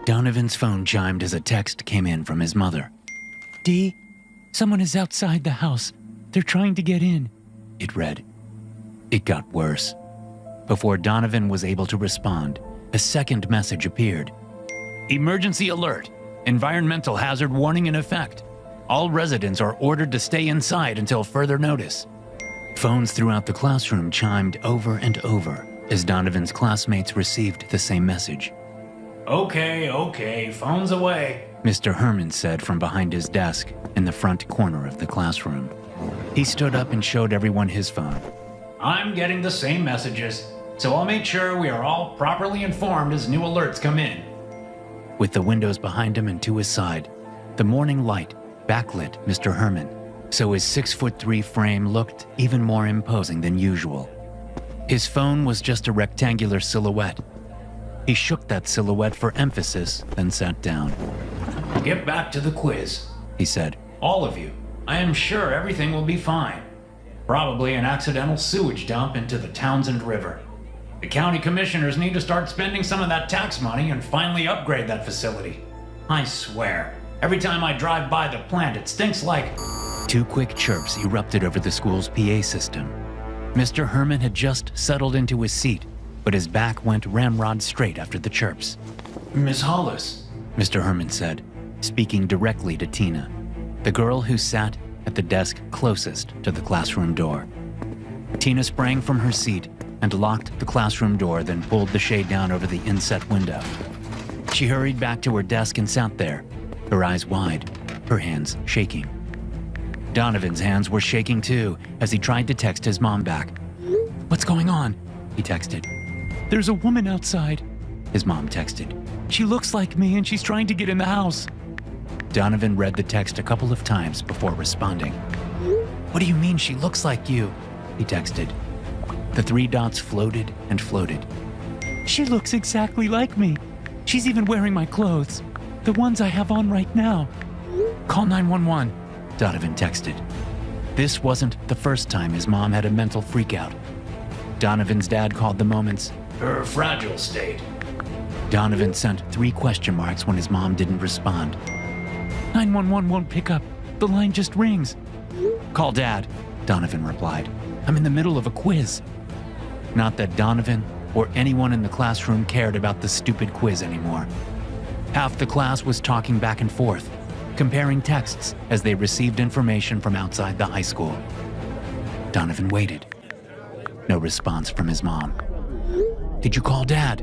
Donovan's phone chimed as a text came in from his mother. "Dee, someone is outside the house. They're trying to get in," it read. It got worse. Before Donovan was able to respond, a second message appeared. "Emergency alert. Environmental hazard warning in effect. All residents are ordered to stay inside until further notice." Phones throughout the classroom chimed over and over as Donovan's classmates received the same message. Okay, phones away," Mr. Herman said from behind his desk in the front corner of the classroom. He stood up and showed everyone his phone. "I'm getting the same messages, so I'll make sure we are all properly informed as new alerts come in." With the windows behind him and to his side, the morning light backlit Mr. Herman, so his 6'3" frame looked even more imposing than usual. His phone was just a rectangular silhouette. He shook that silhouette for emphasis, then sat down. "Get back to the quiz," he said. "All of you. I am sure everything will be fine. Probably an accidental sewage dump into the Townsend River. The county commissioners need to start spending some of that tax money and finally upgrade that facility. I swear, every time I drive by the plant, it stinks like..." Two quick chirps erupted over the school's PA system. Mr. Herman had just settled into his seat, but his back went ramrod straight after the chirps. "Miss Hollis," Mr. Herman said, speaking directly to Tina, the girl who sat at the desk closest to the classroom door. Tina sprang from her seat and locked the classroom door, then pulled the shade down over the inset window. She hurried back to her desk and sat there, her eyes wide, her hands shaking. Donovan's hands were shaking too as he tried to text his mom back. "What's going on?" he texted. "There's a woman outside," his mom texted. "She looks like me and she's trying to get in the house." Donovan read the text a couple of times before responding. "What do you mean she looks like you?" he texted. The three dots floated and floated. "She looks exactly like me. She's even wearing my clothes, the ones I have on right now." "Call 911, Donovan texted. This wasn't the first time his mom had a mental freakout. Donovan's dad called the moments her fragile state. Donovan sent 3 question marks when his mom didn't respond. 911 won't pick up. The line just rings." "Call Dad," Donovan replied. "I'm in the middle of a quiz." Not that Donovan or anyone in the classroom cared about the stupid quiz anymore. Half the class was talking back and forth, comparing texts as they received information from outside the high school. Donovan waited. No response from his mom. "Did you call Dad?"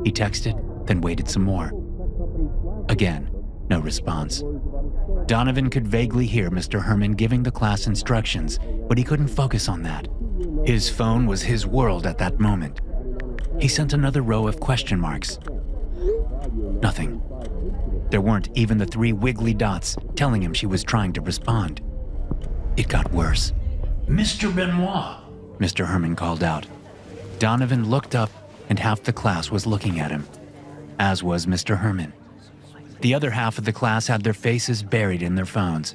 He texted, then waited some more. Again, no response. Donovan could vaguely hear Mr. Herman giving the class instructions, but he couldn't focus on that. His phone was his world at that moment. He sent another row of question marks. Nothing. There weren't even the 3 wiggly dots telling him she was trying to respond. It got worse. "Mr. Benoit," Mr. Herman called out. Donovan looked up and half the class was looking at him, as was Mr. Herman. The other half of the class had their faces buried in their phones.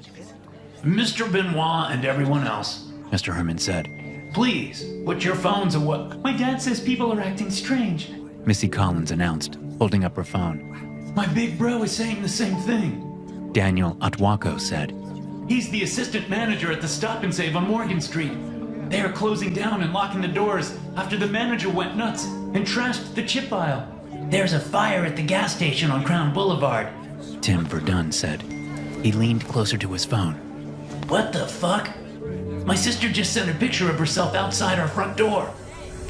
"Mr. Benoit and everyone else," Mr. Herman said, "please put your phones away." "My dad says people are acting strange," Missy Collins announced, holding up her phone. "My big bro is saying the same thing," Daniel Atwako said. "He's the assistant manager at the Stop and Save on Morgan Street. They are closing down and locking the doors after the manager went nuts and trashed the chip aisle. There's a fire at the gas station on Crown Boulevard," Tim Verdun said. He leaned closer to his phone. "What the fuck? My sister just sent a picture of herself outside our front door."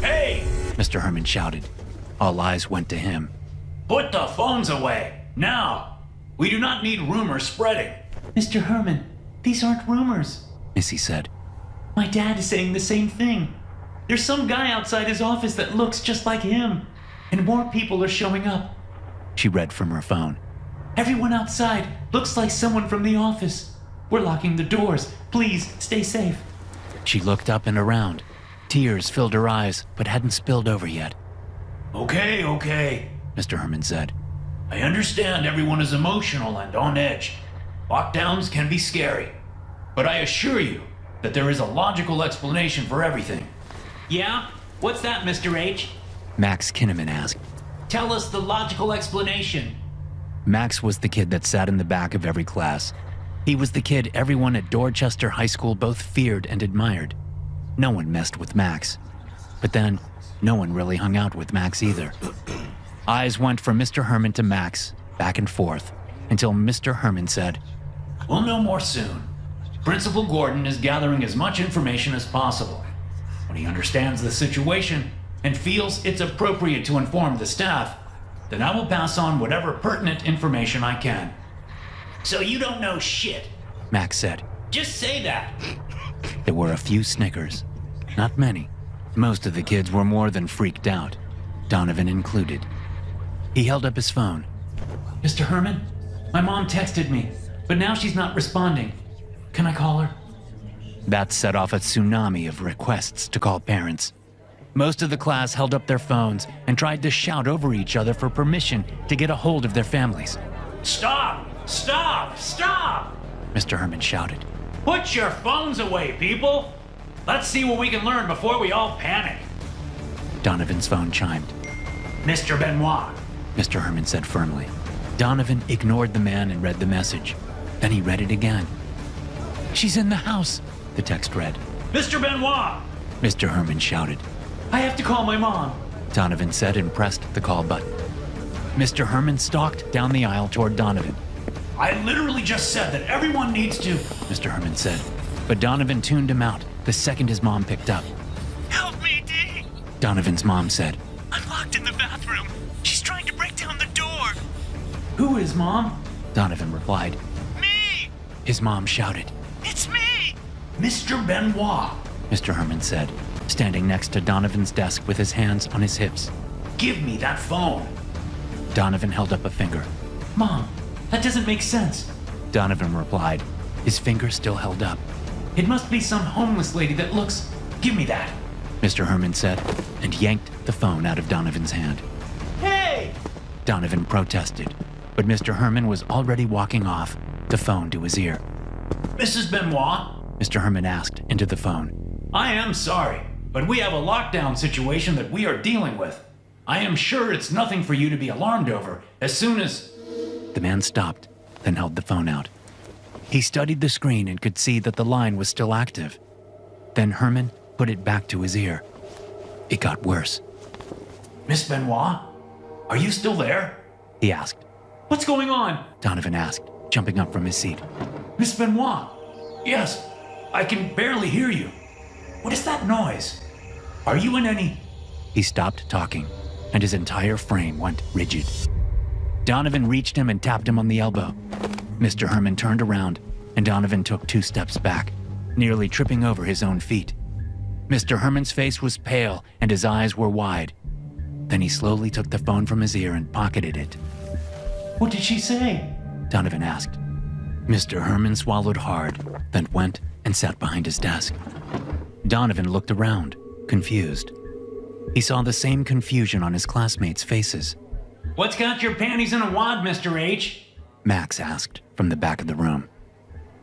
"Hey!" Mr. Herman shouted. All eyes went to him. "Put the phones away, now! We do not need rumors spreading." "Mr. Herman, these aren't rumors," Missy said. "My dad is saying the same thing. There's some guy outside his office that looks just like him, and more people are showing up." She read from her phone. "Everyone outside looks like someone from the office. We're locking the doors. Please, stay safe." She looked up and around. Tears filled her eyes, but hadn't spilled over yet. Okay, Mr. Herman said. I understand everyone is emotional and on edge. Lockdowns can be scary. But I assure you that there is a logical explanation for everything." "Yeah? What's that, Mr. H?" Max Kinnaman asked. "Tell us the logical explanation." Max was the kid that sat in the back of every class. He was the kid everyone at Dorchester High School both feared and admired. No one messed with Max. But then, no one really hung out with Max either. Eyes went from Mr. Herman to Max, back and forth, until Mr. Herman said, We'll know more soon. Principal Gordon is gathering as much information as possible. When he understands the situation and feels it's appropriate to inform the staff, then I will pass on whatever pertinent information I can. So you don't know shit? Max said. Just say that. There were a few snickers. Not many. Most of the kids were more than freaked out, Donovan included. He held up his phone. Mr. Herman, my mom texted me, but now she's not responding. Can I call her? That set off a tsunami of requests to call parents. Most of the class held up their phones and tried to shout over each other for permission to get a hold of their families. Stop! Stop! Stop! Mr. Herman shouted. Put your phones away, people! Let's see what we can learn before we all panic. Donovan's phone chimed. Mr. Benoit. Mr. Herman said firmly. Donovan ignored the man and read the message. Then he read it again. She's in the house, the text read. Mr. Benoit! Mr. Herman shouted. I have to call my mom, Donovan said and pressed the call button. Mr. Herman stalked down the aisle toward Donovan. I literally just said that everyone needs to... Mr. Herman said. But Donovan tuned him out the second his mom picked up. Help me, Dee! Donovan's mom said. I'm locked in the bathroom. She's trying to break down the door. Who is Mom? Donovan replied. Me! His mom shouted. It's me! Mr. Benoit. Mr. Herman said, standing next to Donovan's desk with his hands on his hips. Give me that phone. Donovan held up a finger. Mom, that doesn't make sense. Donovan replied, his finger still held up. It must be some homeless lady that looks... Give me that. Mr. Herman said, and yanked the phone out of Donovan's hand. Hey! Donovan protested, but Mr. Herman was already walking off, the phone to his ear. Mrs. Benoit? Mr. Herman asked into the phone. I am sorry, but we have a lockdown situation that we are dealing with. I am sure it's nothing for you to be alarmed over as soon as... The man stopped, then held the phone out. He studied the screen and could see that the line was still active. Then Herman put it back to his ear. It got worse. Miss Benoit? Are you still there? He asked. What's going on? Donovan asked, jumping up from his seat. Miss Benoit? Yes, I can barely hear you. What is that noise? Are you in any... He stopped talking, and his entire frame went rigid. Donovan reached him and tapped him on the elbow. Mr. Herman turned around, and Donovan took 2 steps back, nearly tripping over his own feet. Mr. Herman's face was pale, and his eyes were wide. Then he slowly took the phone from his ear and pocketed it. What did she say? Donovan asked. Mr. Herman swallowed hard, then went and sat behind his desk. Donovan looked around, confused. He saw the same confusion on his classmates' faces. What's got your panties in a wad, Mr. H? Max asked from the back of the room.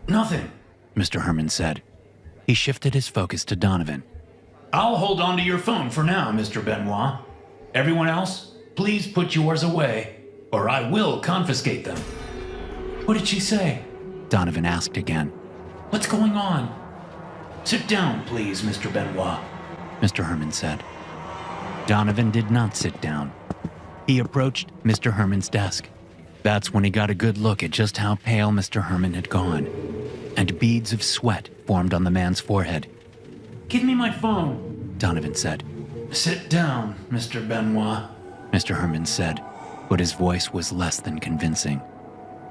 Nothing, Mr. Herman said. He shifted his focus to Donovan. I'll hold on to your phone for now, Mr. Benoit. Everyone else, please put yours away, or I will confiscate them. What did she say? Donovan asked again. What's going on? Sit down, please, Mr. Benoit, Mr. Herman said. Donovan did not sit down. He approached Mr. Herman's desk. That's when he got a good look at just how pale Mr. Herman had gone, and beads of sweat formed on the man's forehead. Give me my phone, Donovan said. Sit down, Mr. Benoit, Mr. Herman said, but his voice was less than convincing.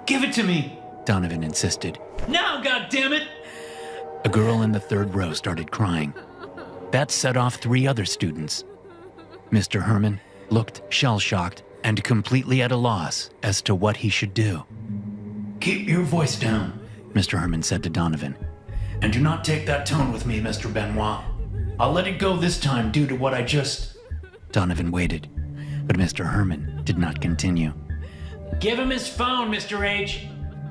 Give it to me, Donovan insisted. Now, goddammit! A girl in the 3rd row started crying. That set off 3 other students. Mr. Herman looked shell-shocked and completely at a loss as to what he should do. Keep your voice down, Mr. Herman said to Donovan. And do not take that tone with me, Mr. Benoit. I'll let it go this time due to what I just... Donovan waited, but Mr. Herman did not continue. Give him his phone, Mr. H.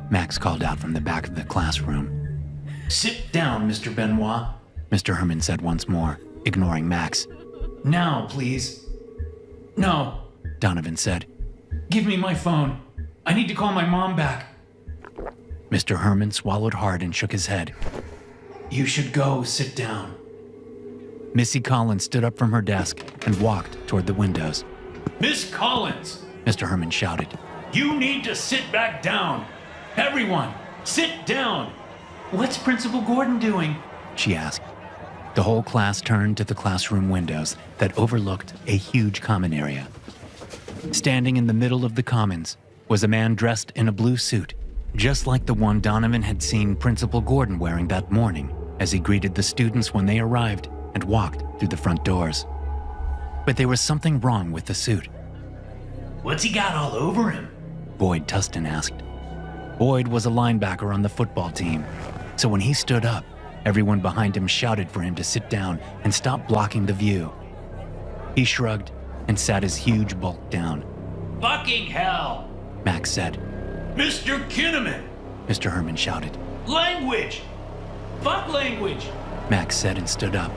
Max called out from the back of the classroom. Sit down, Mr. Benoit, Mr. Herman said once more, ignoring Max. Now, please. No, Donovan said. Give me my phone. I need to call my mom back. Mr. Herman swallowed hard and shook his head. You should go sit down. Missy Collins stood up from her desk and walked toward the windows. Miss Collins, Mr. Herman shouted. you need to sit back down. Everyone, sit down. What's Principal Gordon doing? She asked. The whole class turned to the classroom windows that overlooked a huge common area. Standing in the middle of the commons was a man dressed in a blue suit, just like the one Donovan had seen Principal Gordon wearing that morning as he greeted the students when they arrived and walked through the front doors. But there was something wrong with the suit. What's he got all over him? Boyd Tustin asked. Boyd was a linebacker on the football team, so when he stood up, everyone behind him shouted for him to sit down and stop blocking the view. He shrugged and sat his huge bulk down. Fucking hell! Max said. Mr. Kinnaman! Mr. Herman shouted. Language! Fuck language! Max said and stood up.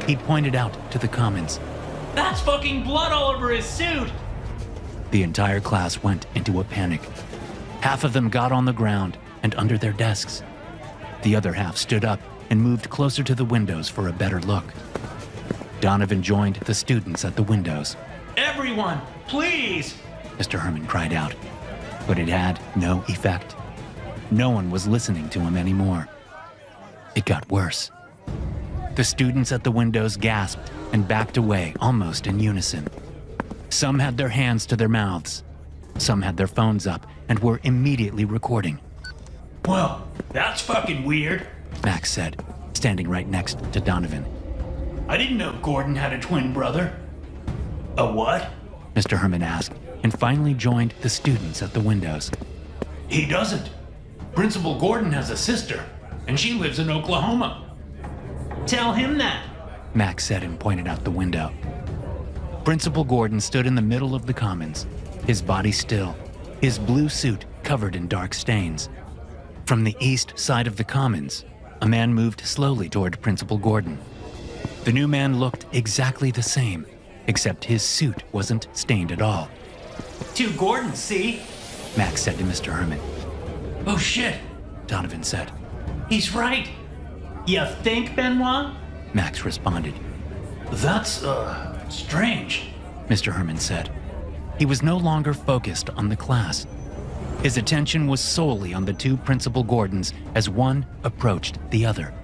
He pointed out to the commons. That's fucking blood all over his suit! The entire class went into a panic. Half of them got on the ground and under their desks. The other half stood up and moved closer to the windows for a better look. Donovan joined the students at the windows. Everyone, please! Mr. Herman cried out, but it had no effect. No one was listening to him anymore. It got worse. The students at the windows gasped and backed away almost in unison. Some had their hands to their mouths. Some had their phones up and were immediately recording. Well, that's fucking weird, Max said, standing right next to Donovan. I didn't know Gordon had a twin brother. A what? Mr. Herman asked, and finally joined the students at the windows. He doesn't. Principal Gordon has a sister, and she lives in Oklahoma. Tell him that, Max said and pointed out the window. Principal Gordon stood in the middle of the commons, his body still, his blue suit covered in dark stains. From the east side of the commons, a man moved slowly toward Principal Gordon. The new man looked exactly the same, except his suit wasn't stained at all. To Gordon, see? Max said to Mr. Herman. Oh shit, Donovan said. he's right. You think, Benoit? Max responded. That's, strange. Mr. Herman said. He was no longer focused on the class. His attention was solely on the two Principal Gordons as one approached the other.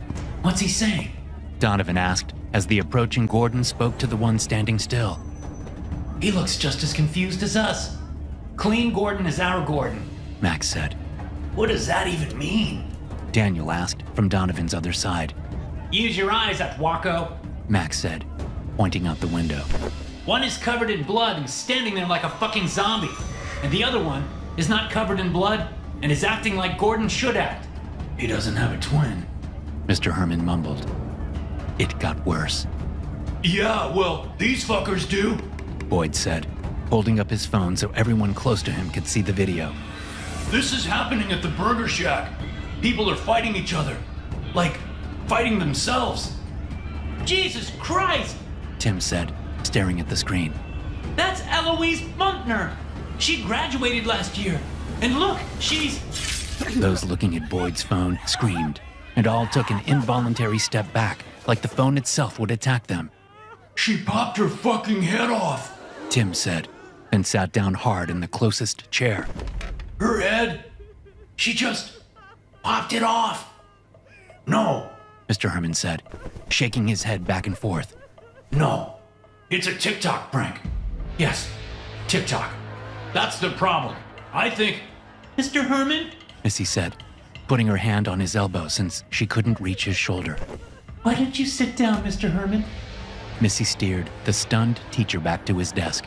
What's he saying? Donovan asked as the approaching Gordon spoke to the one standing still. He looks just as confused as us. Clean Gordon is our Gordon. Max said. What does that even mean? Daniel asked from Donovan's other side. Use your eyes, Atwako. Max said, pointing out the window. One is covered in blood and standing there like a fucking zombie. And the other one is not covered in blood and is acting like Gordon should act. He doesn't have a twin. Mr. Herman mumbled. It got worse. Yeah, well, these fuckers do. Boyd said, holding up his phone so everyone close to him could see the video. This is happening at the Burger Shack. People are fighting each other. Like, fighting themselves. Jesus Christ! Tim said, staring at the screen. That's Eloise Muntner. She graduated last year. And look, she's... Those looking at Boyd's phone screamed, and all took an involuntary step back, like the phone itself would attack them. She popped her fucking head off, Tim said, and sat down hard in the closest chair. Her head? She just popped it off. No, Mr. Herman said, shaking his head back and forth. No, it's a TikTok prank. Yes, TikTok. That's the problem. I think... Mr. Herman? Missy said, putting her hand on his elbow since she couldn't reach his shoulder. Why don't you sit down, Mr. Herman? Missy steered the stunned teacher back to his desk.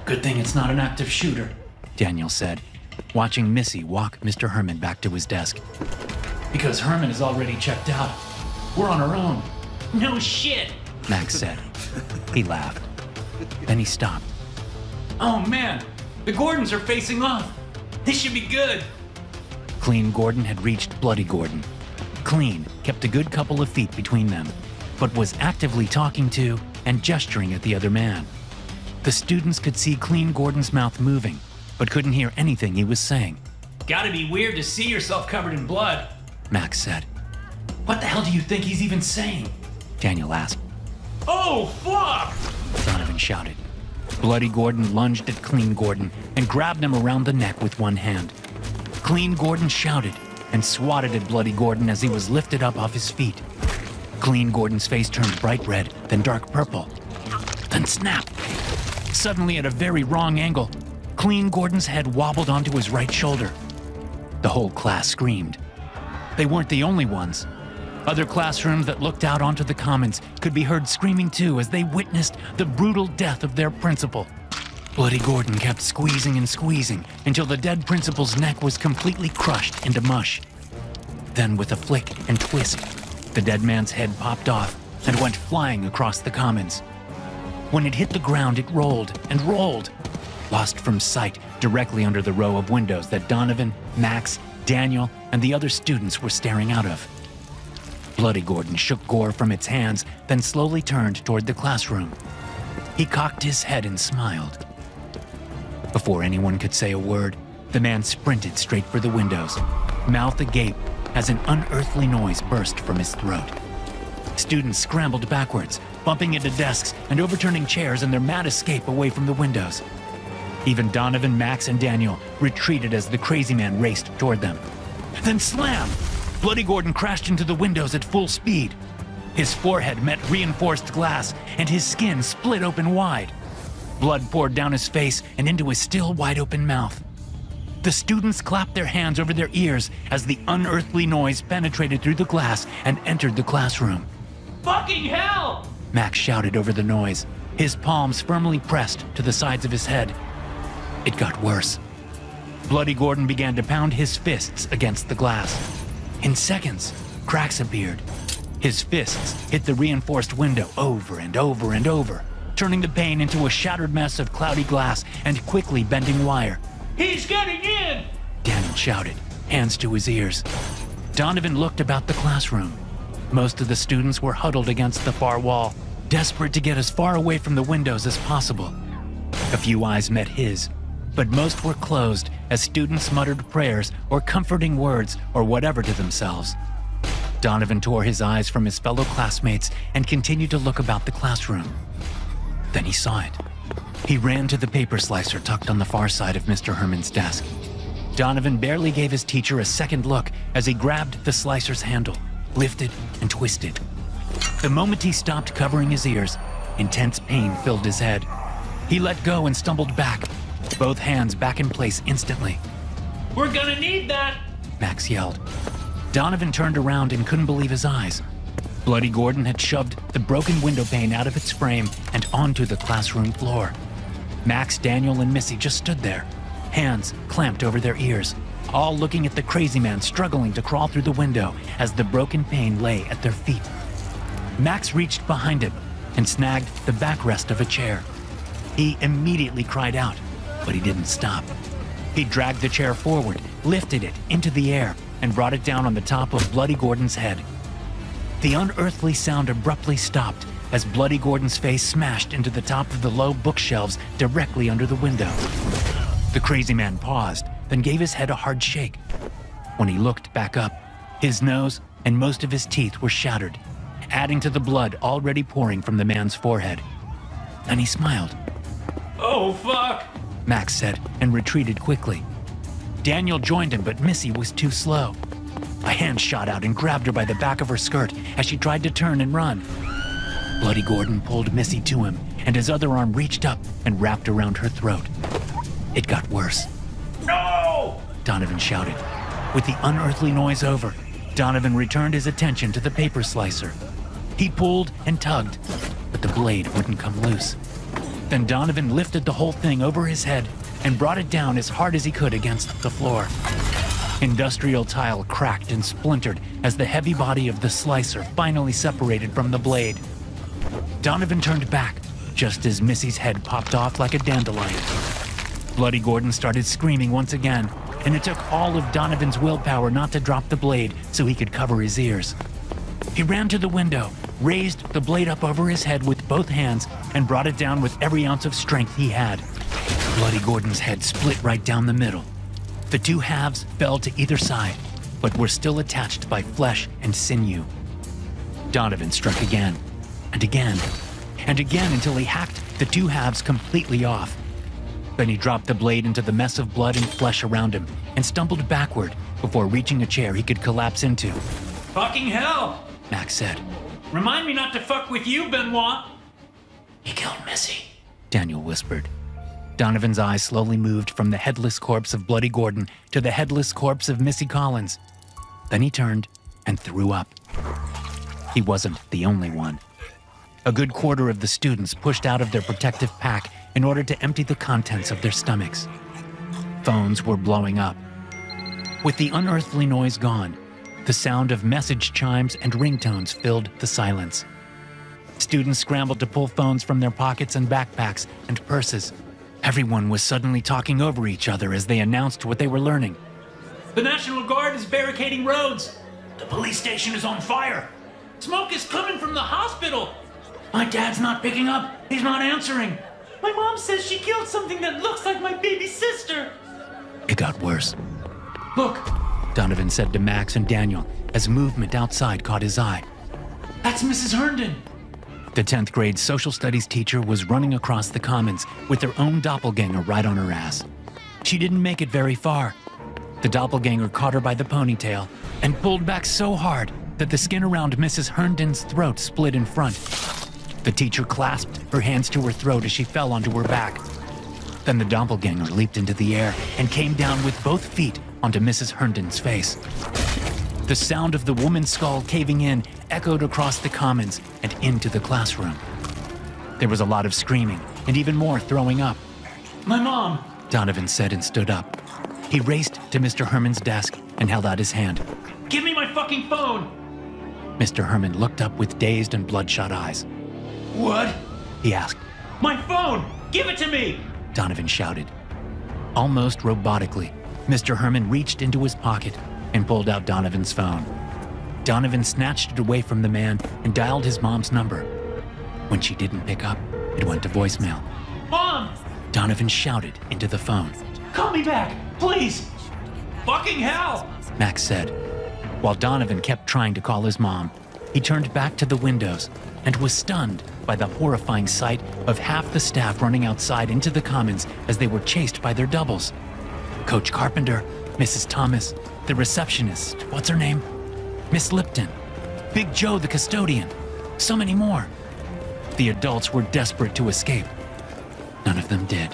Good thing it's not an active shooter, Daniel said, watching Missy walk Mr. Herman back to his desk. because Herman is already checked out. We're on our own. No shit, Max said. He laughed. Then he stopped. Oh man, the Gordons are facing off. This should be good. Clean Gordon had reached Bloody Gordon. Clean kept a good couple of feet between them, but was actively talking to and gesturing at the other man. The students could see Clean Gordon's mouth moving, but couldn't hear anything he was saying. Gotta be weird to see yourself covered in blood. Max said. What the hell do you think he's even saying? Daniel asked. Oh, fuck! Donovan shouted. Bloody Gordon lunged at Clean Gordon and grabbed him around the neck with one hand. Clean Gordon shouted and swatted at Bloody Gordon as he was lifted up off his feet. Clean Gordon's face turned bright red, then dark purple. Then snap! Suddenly, at a very wrong angle, Clean Gordon's head wobbled onto his right shoulder. The whole class screamed. They weren't the only ones. Other classrooms that looked out onto the commons could be heard screaming too as they witnessed the brutal death of their principal. Bloody Gordon kept squeezing and squeezing until the dead principal's neck was completely crushed into mush. Then with a flick and twist, the dead man's head popped off and went flying across the commons. When it hit the ground, it rolled and rolled, lost from sight directly under the row of windows that Donovan, Max, Daniel, and the other students were staring out of. Bloody Gordon shook gore from its hands, then slowly turned toward the classroom. He cocked his head and smiled. Before anyone could say a word, the man sprinted straight for the windows, mouth agape as an unearthly noise burst from his throat. Students scrambled backwards, bumping into desks and overturning chairs in their mad escape away from the windows. Even Donovan, Max, and Daniel retreated as the crazy man raced toward them. Then slam! Bloody Gordon crashed into the windows at full speed. His forehead met reinforced glass, and his skin split open wide. Blood poured down his face and into his still wide-open mouth. The students clapped their hands over their ears as the unearthly noise penetrated through the glass and entered the classroom. Fucking hell! Max shouted over the noise, his palms firmly pressed to the sides of his head. It got worse. Bloody Gordon began to pound his fists against the glass. In seconds, cracks appeared. His fists hit the reinforced window over and over and over, turning the pane into a shattered mess of cloudy glass and quickly bending wire. He's getting in! Daniel shouted, hands to his ears. Donovan looked about the classroom. Most of the students were huddled against the far wall, desperate to get as far away from the windows as possible. A few eyes met his, but most were closed as students muttered prayers or comforting words or whatever to themselves. Donovan tore his eyes from his fellow classmates and continued to look about the classroom. Then he saw it. He ran to the paper slicer tucked on the far side of Mr. Herman's desk. Donovan barely gave his teacher a second look as he grabbed the slicer's handle, lifted and twisted. The moment he stopped covering his ears, intense pain filled his head. He let go and stumbled back, both hands back in place instantly. We're gonna need that! Max yelled. Donovan turned around and couldn't believe his eyes. Bloody Gordon had shoved the broken window pane out of its frame and onto the classroom floor. Max, Daniel, and Missy just stood there, hands clamped over their ears, all looking at the crazy man struggling to crawl through the window as the broken pane lay at their feet. Max reached behind him and snagged the backrest of a chair. He immediately cried out, but he didn't stop. He dragged the chair forward, lifted it into the air, and brought it down on the top of Bloody Gordon's head. The unearthly sound abruptly stopped as Bloody Gordon's face smashed into the top of the low bookshelves directly under the window. The crazy man paused, then gave his head a hard shake. When he looked back up, his nose and most of his teeth were shattered, adding to the blood already pouring from the man's forehead. Then he smiled. Oh, fuck! Max said, and retreated quickly. Daniel joined him, but Missy was too slow. A hand shot out and grabbed her by the back of her skirt as she tried to turn and run. Bloody Gordon pulled Missy to him, and his other arm reached up and wrapped around her throat. It got worse. No! Donovan shouted. With the unearthly noise over, Donovan returned his attention to the paper slicer. He pulled and tugged, but the blade wouldn't come loose. Then Donovan lifted the whole thing over his head and brought it down as hard as he could against the floor. Industrial tile cracked and splintered as the heavy body of the slicer finally separated from the blade. Donovan turned back just as Missy's head popped off like a dandelion. Bloody Gordon started screaming once again, and it took all of Donovan's willpower not to drop the blade so he could cover his ears. He ran to the window, raised the blade up over his head with both hands, and brought it down with every ounce of strength he had. Bloody Gordon's head split right down the middle. The two halves fell to either side, but were still attached by flesh and sinew. Donovan struck again, and again, and again until he hacked the two halves completely off. Then he dropped the blade into the mess of blood and flesh around him and stumbled backward before reaching a chair he could collapse into. Fucking hell! Max said. Remind me not to fuck with you, Benoit. He killed Missy, Daniel whispered. Donovan's eyes slowly moved from the headless corpse of Bloody Gordon to the headless corpse of Missy Collins. Then he turned and threw up. He wasn't the only one. A good quarter of the students pushed out of their protective pack in order to empty the contents of their stomachs. Phones were blowing up. With the unearthly noise gone, the sound of message chimes and ringtones filled the silence. Students scrambled to pull phones from their pockets and backpacks and purses. Everyone was suddenly talking over each other as they announced what they were learning. The National Guard is barricading roads. The police station is on fire. Smoke is coming from the hospital. My dad's not picking up. He's not answering. My mom says she killed something that looks like my baby sister. It got worse. Look, Donovan said to Max and Daniel as movement outside caught his eye. that's Mrs. Herndon. The 10th grade social studies teacher was running across the commons with her own doppelganger right on her ass. She didn't make it very far. The doppelganger caught her by the ponytail and pulled back so hard that the skin around Mrs. Herndon's throat split in front. The teacher clasped her hands to her throat as she fell onto her back. Then the doppelganger leaped into the air and came down with both feet onto Mrs. Herndon's face. The sound of the woman's skull caving in echoed across the commons and into the classroom. There was a lot of screaming and even more throwing up. My mom. Donovan said and stood up. He raced to Mr. Herman's desk and held out his hand. Give me my fucking phone. Mr. Herman looked up with dazed and bloodshot eyes. What? He asked. My phone! Give it to me! Donovan shouted. Almost robotically, Mr. Herman reached into his pocket and pulled out Donovan's phone. Donovan snatched it away from the man and dialed his mom's number. When she didn't pick up, it went to voicemail. Mom! Donovan shouted into the phone. Call me back, please! Fucking hell! Max said. While Donovan kept trying to call his mom, he turned back to the windows and was stunned by the horrifying sight of half the staff running outside into the commons as they were chased by their doubles. Coach Carpenter, Mrs. Thomas, the receptionist, what's her name? Miss Lipton, Big Joe the custodian, so many more. The adults were desperate to escape. None of them did.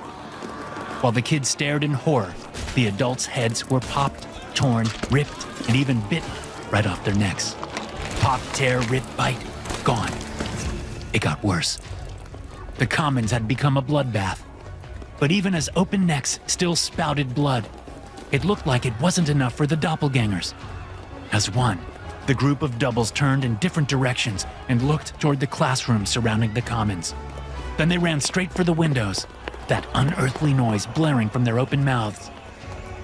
While the kids stared in horror, the adults' heads were popped, torn, ripped, and even bitten right off their necks. Pop, tear, rip, bite, gone. It got worse. The commons had become a bloodbath. But even as open necks still spouted blood, it looked like it wasn't enough for the doppelgangers. As one, the group of doubles turned in different directions and looked toward the classroom surrounding the commons. Then they ran straight for the windows, that unearthly noise blaring from their open mouths.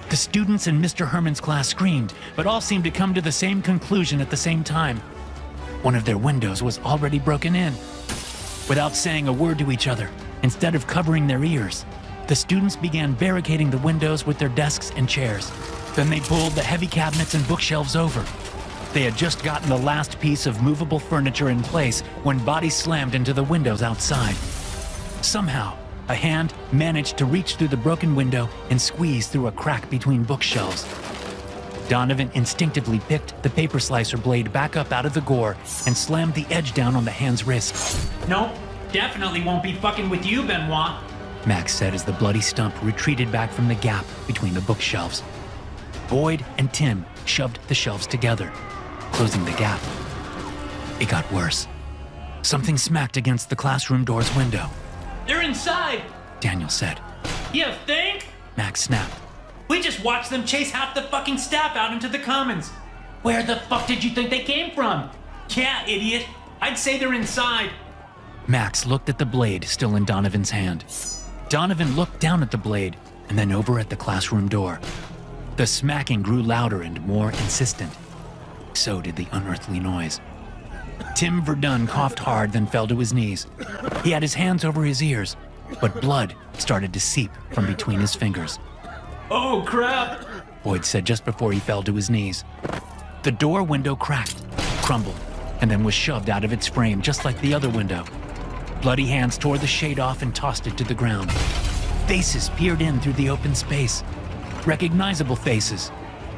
The students in Mr. Herman's class screamed, but all seemed to come to the same conclusion at the same time. One of their windows was already broken in. Without saying a word to each other, instead of covering their ears, the students began barricading the windows with their desks and chairs. Then they pulled the heavy cabinets and bookshelves over. They had just gotten the last piece of movable furniture in place when bodies slammed into the windows outside. Somehow, a hand managed to reach through the broken window and squeeze through a crack between bookshelves. Donovan instinctively picked the paper slicer blade back up out of the gore and slammed the edge down on the hand's wrist. Nope, definitely won't be fucking with you, Benoit. Max said as the bloody stump retreated back from the gap between the bookshelves. Boyd and Tim shoved the shelves together, closing the gap. It got worse. Something smacked against the classroom door's window. They're inside! Daniel said. You think? Max snapped. We just watched them chase half the fucking staff out into the commons. Where the fuck did you think they came from? Yeah, idiot. I'd say they're inside. Max looked at the blade still in Donovan's hand. Donovan looked down at the blade and then over at the classroom door. The smacking grew louder and more insistent. So did the unearthly noise. Tim Verdun coughed hard, then fell to his knees. He had his hands over his ears, but blood started to seep from between his fingers. Oh, crap! Boyd said just before he fell to his knees. The door window cracked, crumbled, and then was shoved out of its frame just like the other window. Bloody hands tore the shade off and tossed it to the ground. Faces peered in through the open space. Recognizable faces.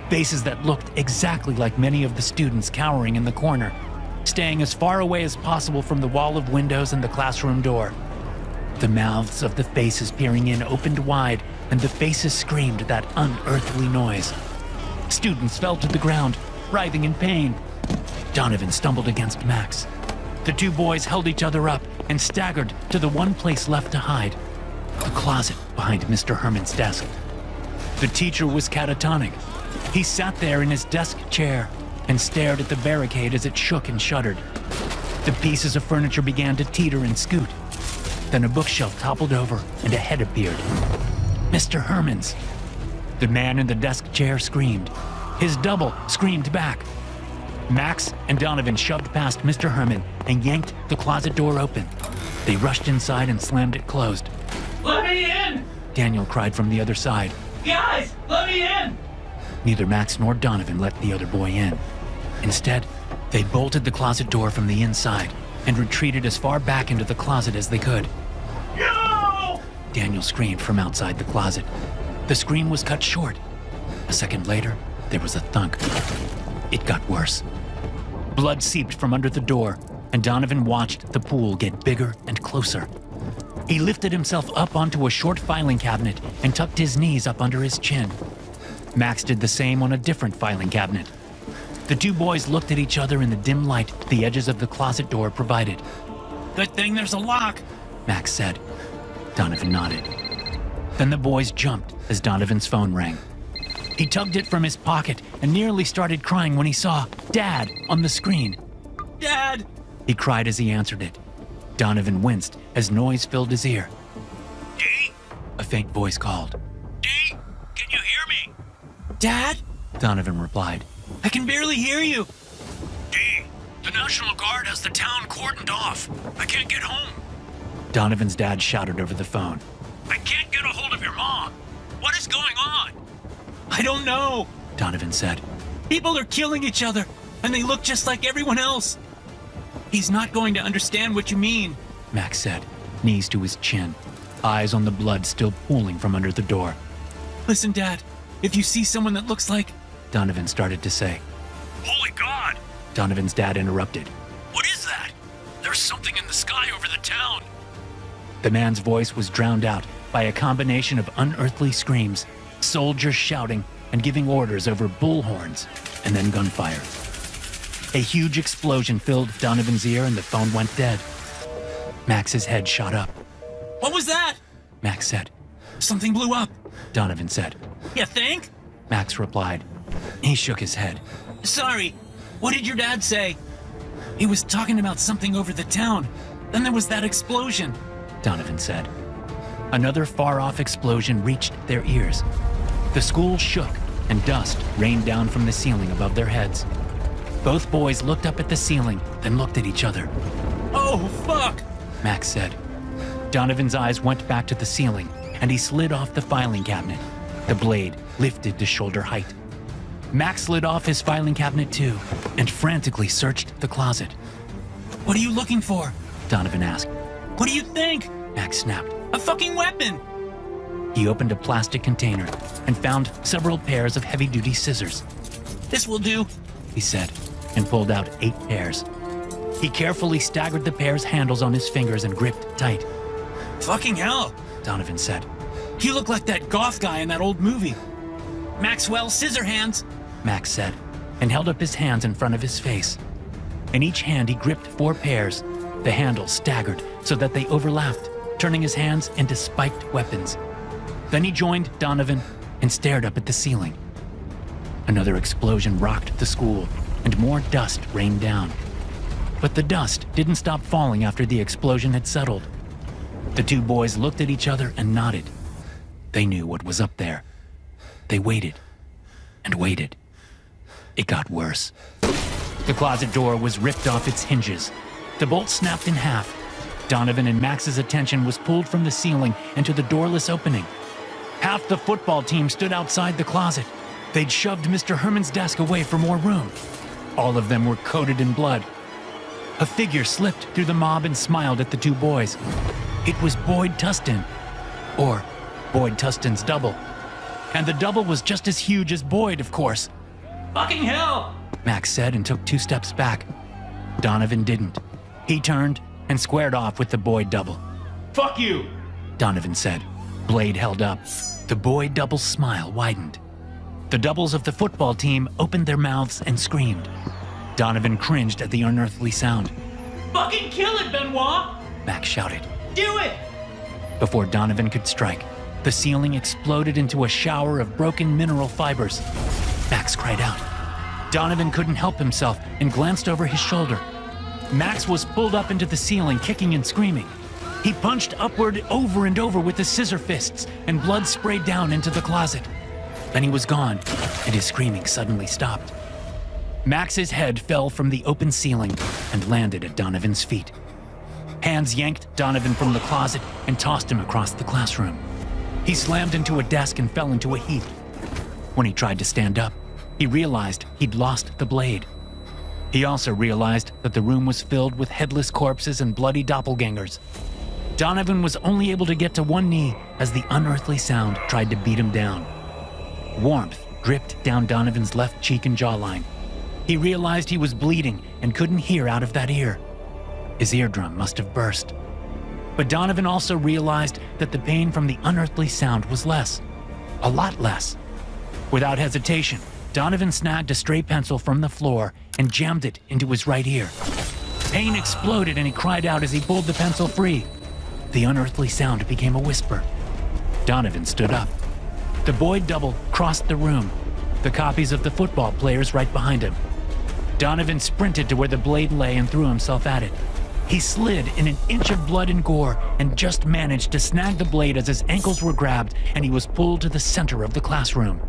Faces that looked exactly like many of the students cowering in the corner, staying as far away as possible from the wall of windows and the classroom door. The mouths of the faces peering in opened wide, and the faces screamed that unearthly noise. Students fell to the ground, writhing in pain. Donovan stumbled against Max. The two boys held each other up and staggered to the one place left to hide, the closet behind Mr. Herman's desk. The teacher was catatonic. He sat there in his desk chair and stared at the barricade as it shook and shuddered. The pieces of furniture began to teeter and scoot. Then a bookshelf toppled over and a head appeared. Mr. Herman's. The man in the desk chair screamed. His double screamed back. Max and Donovan shoved past Mr. Herman and yanked the closet door open. They rushed inside and slammed it closed. Let me in! Daniel cried from the other side. Guys, let me in! Neither Max nor Donovan let the other boy in. Instead, they bolted the closet door from the inside and retreated as far back into the closet as they could. No! Daniel screamed from outside the closet. The scream was cut short. A second later, there was a thunk. It got worse. Blood seeped from under the door, and Donovan watched the pool get bigger and closer. He lifted himself up onto a short filing cabinet and tucked his knees up under his chin. Max did the same on a different filing cabinet. The two boys looked at each other in the dim light the edges of the closet door provided. Good thing there's a lock. Max said. Donovan nodded. Then the boys jumped as Donovan's phone rang. He tugged it from his pocket and nearly started crying when he saw Dad on the screen. Dad! He cried as he answered it. Donovan winced as noise filled his ear. Dee? A faint voice called. Dee? Can you hear me? Dad? Donovan replied. I can barely hear you. Dee, the National Guard has the town cordoned off. I can't get home. Donovan's dad shouted over the phone. I can't get a hold of your mom. What is going on? I don't know. Donovan said. People are killing each other, and they look just like everyone else. He's not going to understand what you mean. Max said, knees to his chin, eyes on the blood still pooling from under the door. Listen, Dad, if you see someone that looks like... Donovan started to say. Holy God! Donovan's dad interrupted. What is that? There's something in the sky over the town. The man's voice was drowned out by a combination of unearthly screams, soldiers shouting and giving orders over bullhorns, and then gunfire. A huge explosion filled Donovan's ear and the phone went dead. Max's head shot up. What was that? Max said. Something blew up. Donovan said. You think? Max replied. He shook his head. Sorry. What did your dad say? He was talking about something over the town. Then there was that explosion. Donovan said. Another far-off explosion reached their ears. The school shook and dust rained down from the ceiling above their heads. Both boys looked up at the ceiling, then looked at each other. Oh, fuck! Max said. Donovan's eyes went back to the ceiling, and he slid off the filing cabinet. The blade lifted to shoulder height. Max slid off his filing cabinet too, and frantically searched the closet. What are you looking for? Donovan asked. What do you think? Max snapped. A fucking weapon! He opened a plastic container and found several pairs of heavy-duty scissors. This will do, he said, and pulled out 8 pairs. He carefully staggered the pair's handles on his fingers and gripped tight. Fucking hell, Donovan said. You look like that goth guy in that old movie. Maxwell Scissorhands, Max said, and held up his hands in front of his face. In each hand he gripped 4 pairs. The handles staggered so that they overlapped, turning his hands into spiked weapons. Then he joined Donovan and stared up at the ceiling. Another explosion rocked the school, and more dust rained down. But the dust didn't stop falling after the explosion had settled. The two boys looked at each other and nodded. They knew what was up there. They waited and waited. It got worse. The closet door was ripped off its hinges. The bolt snapped in half. Donovan and Max's attention was pulled from the ceiling into the doorless opening. Half the football team stood outside the closet. They'd shoved Mr. Herman's desk away for more room. All of them were coated in blood. A figure slipped through the mob and smiled at the two boys. It was Boyd Tustin, or Boyd Tustin's double. And the double was just as huge as Boyd, of course. Fucking hell! Max said and took 2 steps back. Donovan didn't. He turned and squared off with the Boyd double. Fuck you! Donovan said. Blade held up. The Boyd double's smile widened. The doubles of the football team opened their mouths and screamed. Donovan cringed at the unearthly sound. Fucking kill it, Benoit! Max shouted. Do it! Before Donovan could strike, the ceiling exploded into a shower of broken mineral fibers. Max cried out. Donovan couldn't help himself and glanced over his shoulder. Max was pulled up into the ceiling, kicking and screaming. He punched upward over and over with his scissor fists, and blood sprayed down into the closet. Then he was gone, and his screaming suddenly stopped. Max's head fell from the open ceiling and landed at Donovan's feet. Hands yanked Donovan from the closet and tossed him across the classroom. He slammed into a desk and fell into a heap. When he tried to stand up, he realized he'd lost the blade. He also realized that the room was filled with headless corpses and bloody doppelgangers. Donovan was only able to get to one knee as the unearthly sound tried to beat him down. Warmth dripped down Donovan's left cheek and jawline. He realized he was bleeding and couldn't hear out of that ear. His eardrum must have burst. But Donovan also realized that the pain from the unearthly sound was less. A lot less. Without hesitation, Donovan snagged a stray pencil from the floor and jammed it into his right ear. Pain exploded and he cried out as he pulled the pencil free. The unearthly sound became a whisper. Donovan stood up. The Boyd double crossed the room, the copies of the football players right behind him. Donovan sprinted to where the blade lay and threw himself at it. He slid in an inch of blood and gore and just managed to snag the blade as his ankles were grabbed and he was pulled to the center of the classroom.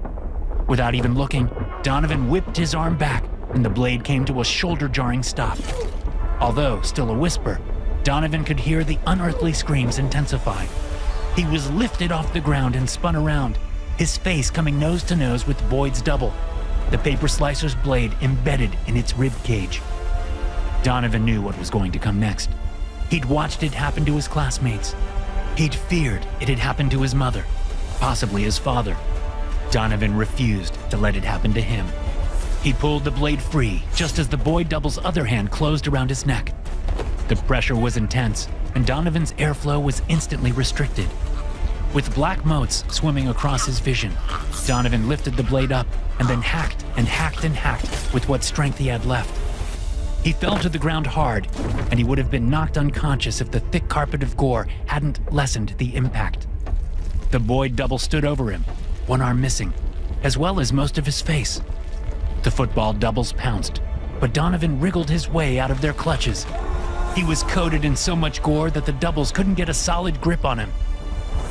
Without even looking, Donovan whipped his arm back and the blade came to a shoulder-jarring stop. Although still a whisper, Donovan could hear the unearthly screams intensify. He was lifted off the ground and spun around, his face coming nose to nose with Boyd's double, the paper slicer's blade embedded in its rib cage. Donovan knew what was going to come next. He'd watched it happen to his classmates. He'd feared it had happened to his mother, possibly his father. Donovan refused to let it happen to him. He pulled the blade free just as the Boyd double's other hand closed around his neck. The pressure was intense, and Donovan's airflow was instantly restricted. With black motes swimming across his vision, Donovan lifted the blade up and then hacked and hacked and hacked with what strength he had left. He fell to the ground hard, and he would have been knocked unconscious if the thick carpet of gore hadn't lessened the impact. The Boyd double stood over him, one arm missing, as well as most of his face. The football doubles pounced, but Donovan wriggled his way out of their clutches. He was coated in so much gore that the doubles couldn't get a solid grip on him.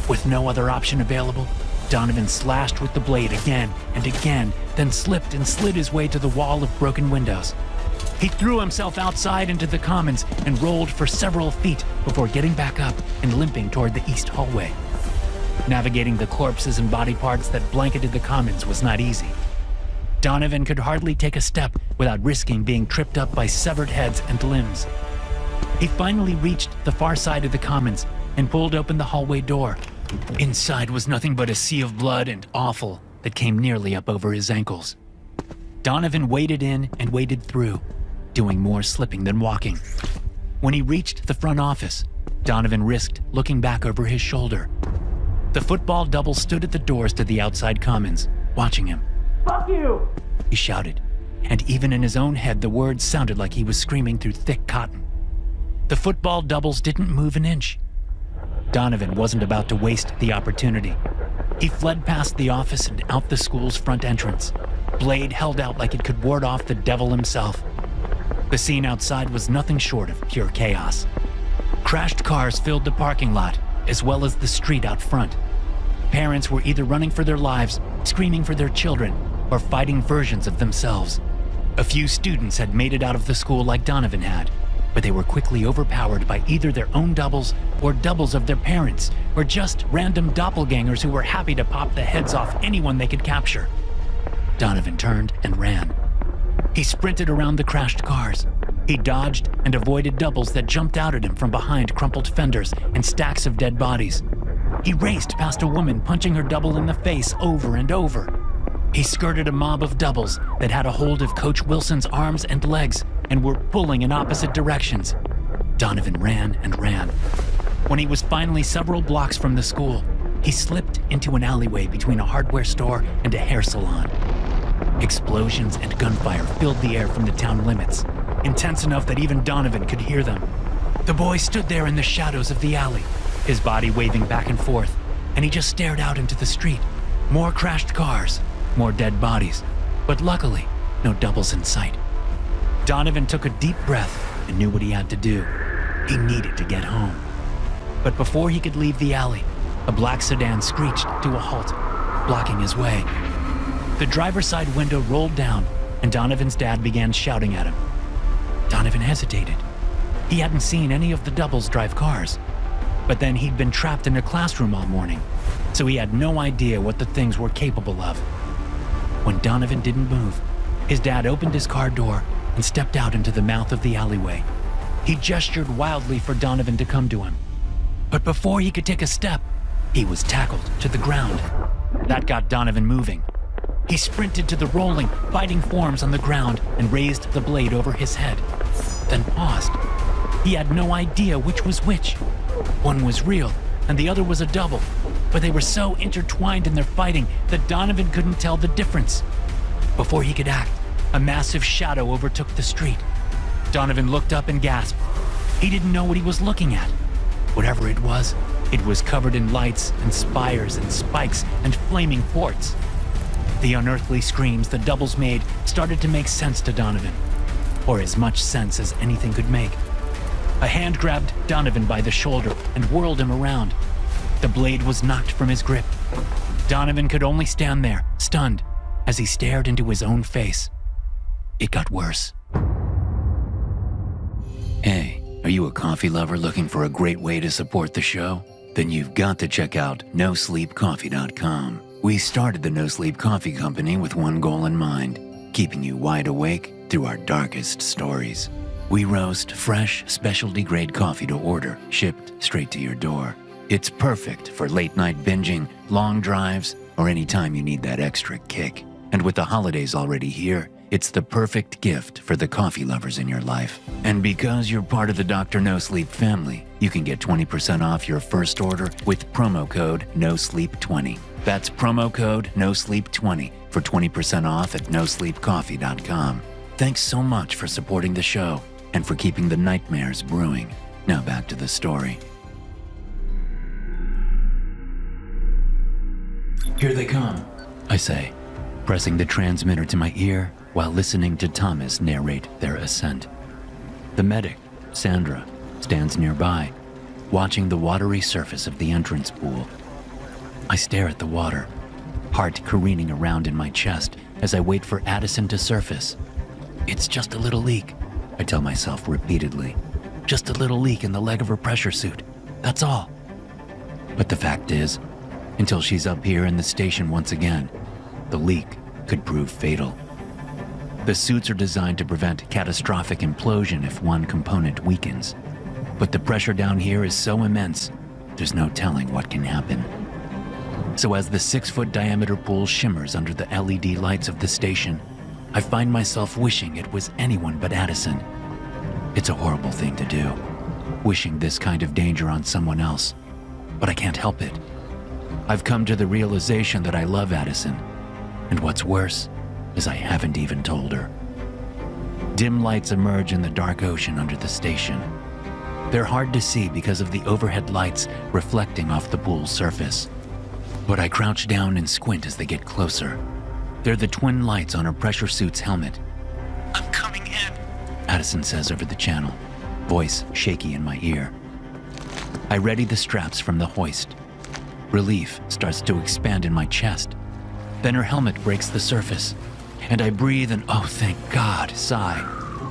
With no other option available, Donovan slashed with the blade again and again, then slipped and slid his way to the wall of broken windows. He threw himself outside into the commons and rolled for several feet before getting back up and limping toward the east hallway. Navigating the corpses and body parts that blanketed the commons was not easy. Donovan could hardly take a step without risking being tripped up by severed heads and limbs. He finally reached the far side of the commons and pulled open the hallway door. Inside was nothing but a sea of blood and offal that came nearly up over his ankles. Donovan waded in and waded through, doing more slipping than walking. When he reached the front office, Donovan risked looking back over his shoulder. The football double stood at the doors to the outside commons, watching him. Fuck you! He shouted, and even in his own head the words sounded like he was screaming through thick cotton. The football doubles didn't move an inch. Donovan wasn't about to waste the opportunity. He fled past the office and out the school's front entrance, blade held out like it could ward off the devil himself. The scene outside was nothing short of pure chaos. Crashed cars filled the parking lot, as well as the street out front. Parents were either running for their lives, screaming for their children, or fighting versions of themselves. A few students had made it out of the school like Donovan had, but they were quickly overpowered by either their own doubles or doubles of their parents, or just random doppelgangers who were happy to pop the heads off anyone they could capture. Donovan turned and ran. He sprinted around the crashed cars. He dodged and avoided doubles that jumped out at him from behind crumpled fenders and stacks of dead bodies. He raced past a woman punching her double in the face over and over. He skirted a mob of doubles that had a hold of Coach Wilson's arms and legs and were pulling in opposite directions. Donovan ran and ran. When he was finally several blocks from the school, he slipped into an alleyway between a hardware store and a hair salon. Explosions and gunfire filled the air from the town limits, intense enough that even Donovan could hear them. The boy stood there in the shadows of the alley, his body waving back and forth, and he just stared out into the street. More crashed cars, more dead bodies, but luckily, no doubles in sight. Donovan took a deep breath and knew what he had to do. He needed to get home. But before he could leave the alley, a black sedan screeched to a halt, blocking his way. The driver's side window rolled down, and Donovan's dad began shouting at him. Donovan hesitated. He hadn't seen any of the doubles drive cars, but then he'd been trapped in a classroom all morning, so he had no idea what the things were capable of. When Donovan didn't move, his dad opened his car door and stepped out into the mouth of the alleyway. He gestured wildly for Donovan to come to him. But before he could take a step, he was tackled to the ground. That got Donovan moving. He sprinted to the rolling, fighting forms on the ground and raised the blade over his head, then paused. He had no idea which was which. One was real, and the other was a double, but they were so intertwined in their fighting that Donovan couldn't tell the difference. Before he could act, a massive shadow overtook the street. Donovan looked up and gasped. He didn't know what he was looking at. Whatever it was covered in lights and spires and spikes and flaming ports. The unearthly screams the doubles made started to make sense to Donovan, or as much sense as anything could make. A hand grabbed Donovan by the shoulder and whirled him around. The blade was knocked from his grip. Donovan could only stand there, stunned, as he stared into his own face. It got worse. Hey, are you a coffee lover looking for a great way to support the show? Then you've got to check out NoSleepCoffee.com. We started the No Sleep Coffee Company with one goal in mind, keeping you wide awake through our darkest stories. We roast fresh, specialty-grade coffee to order, shipped straight to your door. It's perfect for late-night binging, long drives, or any time you need that extra kick. And with the holidays already here, it's the perfect gift for the coffee lovers in your life. And because you're part of the Dr. No Sleep family, you can get 20% off your first order with promo code NOSLEEP20. That's promo code NOSLEEP20 for 20% off at NoSleepCoffee.com. Thanks so much for supporting the show and for keeping the nightmares brewing. Now back to the story. Here they come, I say, pressing the transmitter to my ear while listening to Thomas narrate their ascent. The medic, Sandra, stands nearby, watching the watery surface of the entrance pool. I stare at the water, heart careening around in my chest as I wait for Addison to surface. It's just a little leak, I tell myself repeatedly. Just a little leak in the leg of her pressure suit, that's all. But the fact is, until she's up here in the station once again, the leak could prove fatal. The suits are designed to prevent catastrophic implosion if one component weakens. But the pressure down here is so immense, there's no telling what can happen. So as the 6-foot diameter pool shimmers under the LED lights of the station, I find myself wishing it was anyone but Addison. It's a horrible thing to do, wishing this kind of danger on someone else, but I can't help it. I've come to the realization that I love Addison, and what's worse is I haven't even told her. Dim lights emerge in the dark ocean under the station. They're hard to see because of the overhead lights reflecting off the pool's surface. But I crouch down and squint as they get closer. They're the twin lights on her pressure suit's helmet. "I'm coming in," Addison says over the channel, voice shaky in my ear. I ready the straps from the hoist. Relief starts to expand in my chest. Then her helmet breaks the surface, and I breathe an "oh, thank God" sigh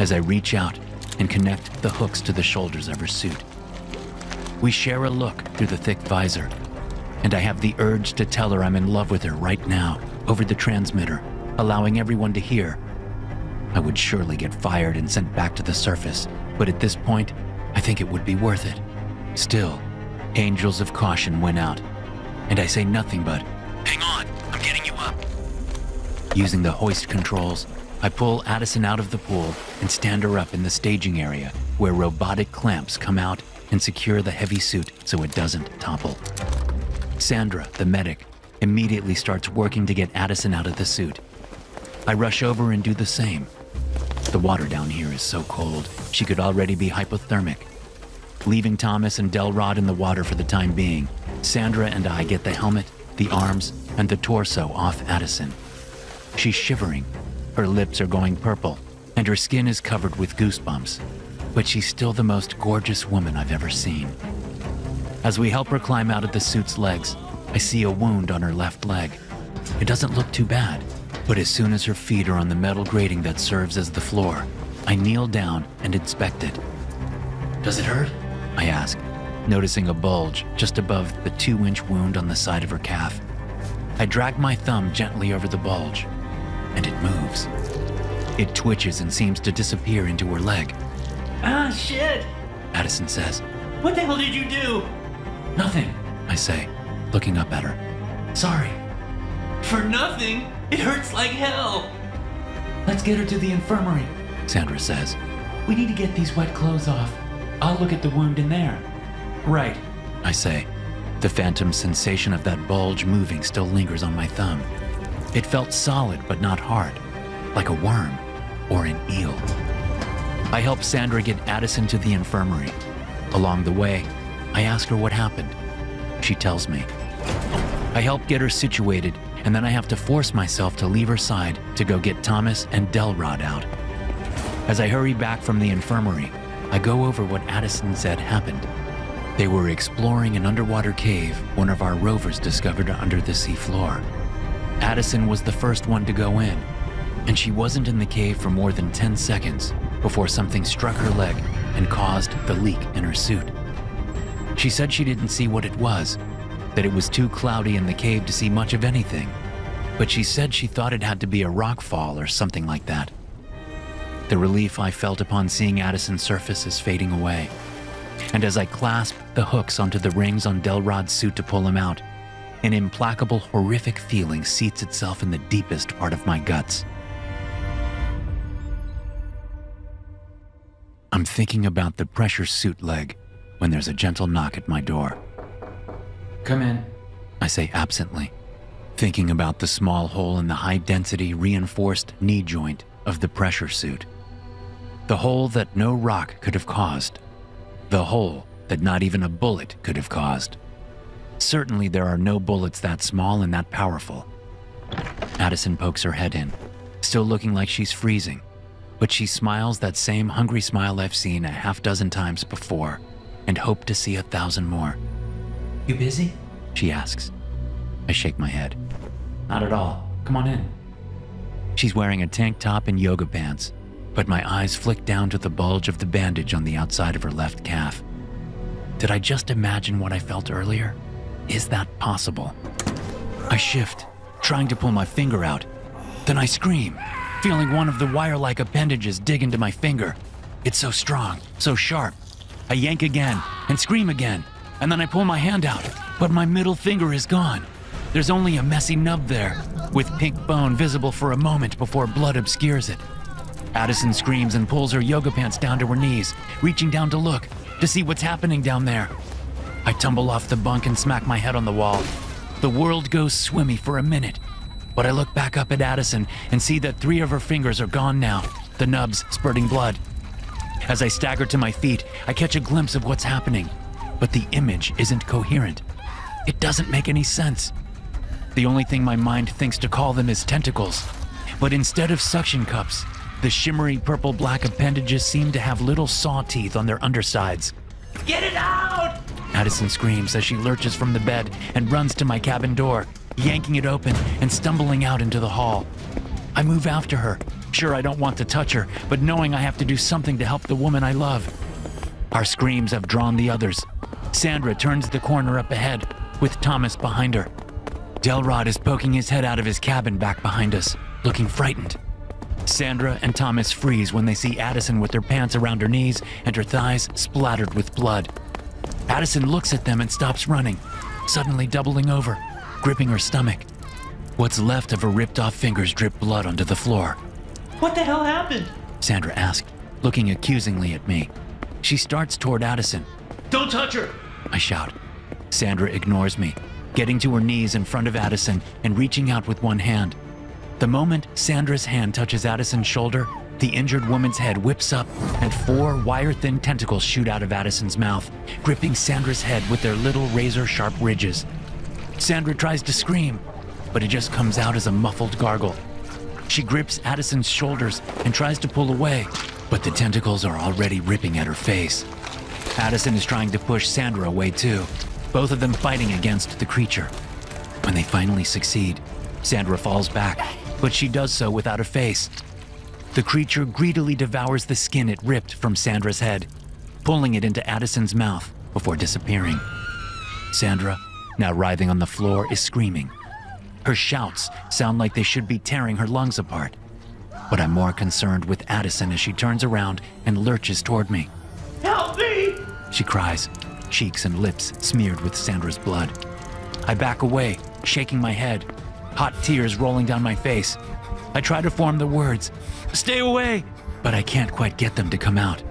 as I reach out and connect the hooks to the shoulders of her suit. We share a look through the thick visor, and I have the urge to tell her I'm in love with her right now over the transmitter, allowing everyone to hear. I would surely get fired and sent back to the surface, but at this point, I think it would be worth it. Still, angels of caution went out, and I say nothing but, Hang on, I'm getting you up. using the hoist controls, I pull Addison out of the pool and stand her up in the staging area where robotic clamps come out and secure the heavy suit so it doesn't topple. Sandra, the medic, immediately starts working to get Addison out of the suit. I rush over and do the same. The water down here is so cold, she could already be hypothermic. Leaving Thomas and Delrod in the water for the time being, Sandra and I get the helmet, the arms, and the torso off Addison. She's shivering, her lips are going purple, and her skin is covered with goosebumps, but she's still the most gorgeous woman I've ever seen. As we help her climb out of the suit's legs, I see a wound on her left leg. It doesn't look too bad, but as soon as her feet are on the metal grating that serves as the floor, I kneel down and inspect it. Does it hurt? I ask, noticing a bulge just above the 2-inch wound on the side of her calf. I drag my thumb gently over the bulge, and it moves. It twitches and seems to disappear into her leg. Ah, shit! Addison says. What the hell did you do? Nothing. I say, looking up at her. Sorry. For nothing? It hurts like hell. Let's get her to the infirmary, Sandra says. We need to get these wet clothes off. I'll look at the wound in there. Right, I say. The phantom sensation of that bulge moving still lingers on my thumb. It felt solid but not hard, like a worm or an eel. I help Sandra get Addison to the infirmary. Along the way, I ask her what happened. She tells me. I help get her situated, and then I have to force myself to leave her side to go get Thomas and Delrod out. As I hurry back from the infirmary, I go over what Addison said happened. They were exploring an underwater cave one of our rovers discovered under the seafloor. Addison was the first one to go in, and she wasn't in the cave for more than 10 seconds before something struck her leg and caused the leak in her suit. She said she didn't see what it was, that it was too cloudy in the cave to see much of anything, but she said she thought it had to be a rock fall or something like that. The relief I felt upon seeing Addison's surface is fading away, and as I clasp the hooks onto the rings on Delrod's suit to pull him out, an implacable, horrific feeling seats itself in the deepest part of my guts. I'm thinking about the pressure suit leg when there's a gentle knock at my door. come in. I say absently, thinking about the small hole in the high-density reinforced knee joint of the pressure suit. The hole that no rock could have caused. The hole that not even a bullet could have caused. Certainly there are no bullets that small and that powerful. Addison pokes her head in, still looking like she's freezing, but she smiles that same hungry smile I've seen a half dozen times before and hope to see 1,000 more. You busy? She asks. I shake my head. Not at all. Come on in. She's wearing a tank top and yoga pants, but my eyes flick down to the bulge of the bandage on the outside of her left calf. Did I just imagine what I felt earlier? Is that possible? I shift, trying to pull my finger out. Then I scream, feeling one of the wire-like appendages dig into my finger. It's so strong, so sharp. I yank again and scream again, and then I pull my hand out, but my middle finger is gone. There's only a messy nub there, with pink bone visible for a moment before blood obscures it. Addison screams and pulls her yoga pants down to her knees, reaching down to look, to see what's happening down there. I tumble off the bunk and smack my head on the wall. The world goes swimmy for a minute, but I look back up at Addison and see that 3 of her fingers are gone now, the nubs spurting blood. As I stagger to my feet, I catch a glimpse of what's happening, but the image isn't coherent. It doesn't make any sense. The only thing my mind thinks to call them is tentacles, but instead of suction cups, the shimmery purple-black appendages seem to have little saw teeth on their undersides. Get it out! Addison screams as she lurches from the bed and runs to my cabin door, yanking it open and stumbling out into the hall. I move after her, Sure, I don't want to touch her, but knowing I have to do something to help the woman I love. Our screams have drawn the others. Sandra turns the corner up ahead, with Thomas behind her. Delrod is poking his head out of his cabin back behind us, looking frightened. Sandra and Thomas freeze when they see Addison with her pants around her knees and her thighs splattered with blood. Addison looks at them and stops running, suddenly doubling over, gripping her stomach. What's left of her ripped-off fingers drip blood onto the floor. What the hell happened? Sandra asked, looking accusingly at me. She starts toward Addison. Don't touch her! I shout. Sandra ignores me, getting to her knees in front of Addison and reaching out with one hand. The moment Sandra's hand touches Addison's shoulder, the injured woman's head whips up and 4 wire-thin tentacles shoot out of Addison's mouth, gripping Sandra's head with their little razor-sharp ridges. Sandra tries to scream, but it just comes out as a muffled gargle. She grips Addison's shoulders and tries to pull away, but the tentacles are already ripping at her face. Addison is trying to push Sandra away too, both of them fighting against the creature. When they finally succeed, Sandra falls back, but she does so without a face. The creature greedily devours the skin it ripped from Sandra's head, pulling it into Addison's mouth before disappearing. Sandra, now writhing on the floor, is screaming. Her shouts sound like they should be tearing her lungs apart. But I'm more concerned with Addison as she turns around and lurches toward me. Help me! She cries, cheeks and lips smeared with Sandra's blood. I back away, shaking my head, hot tears rolling down my face. I try to form the words, "Stay away!" but I can't quite get them to come out.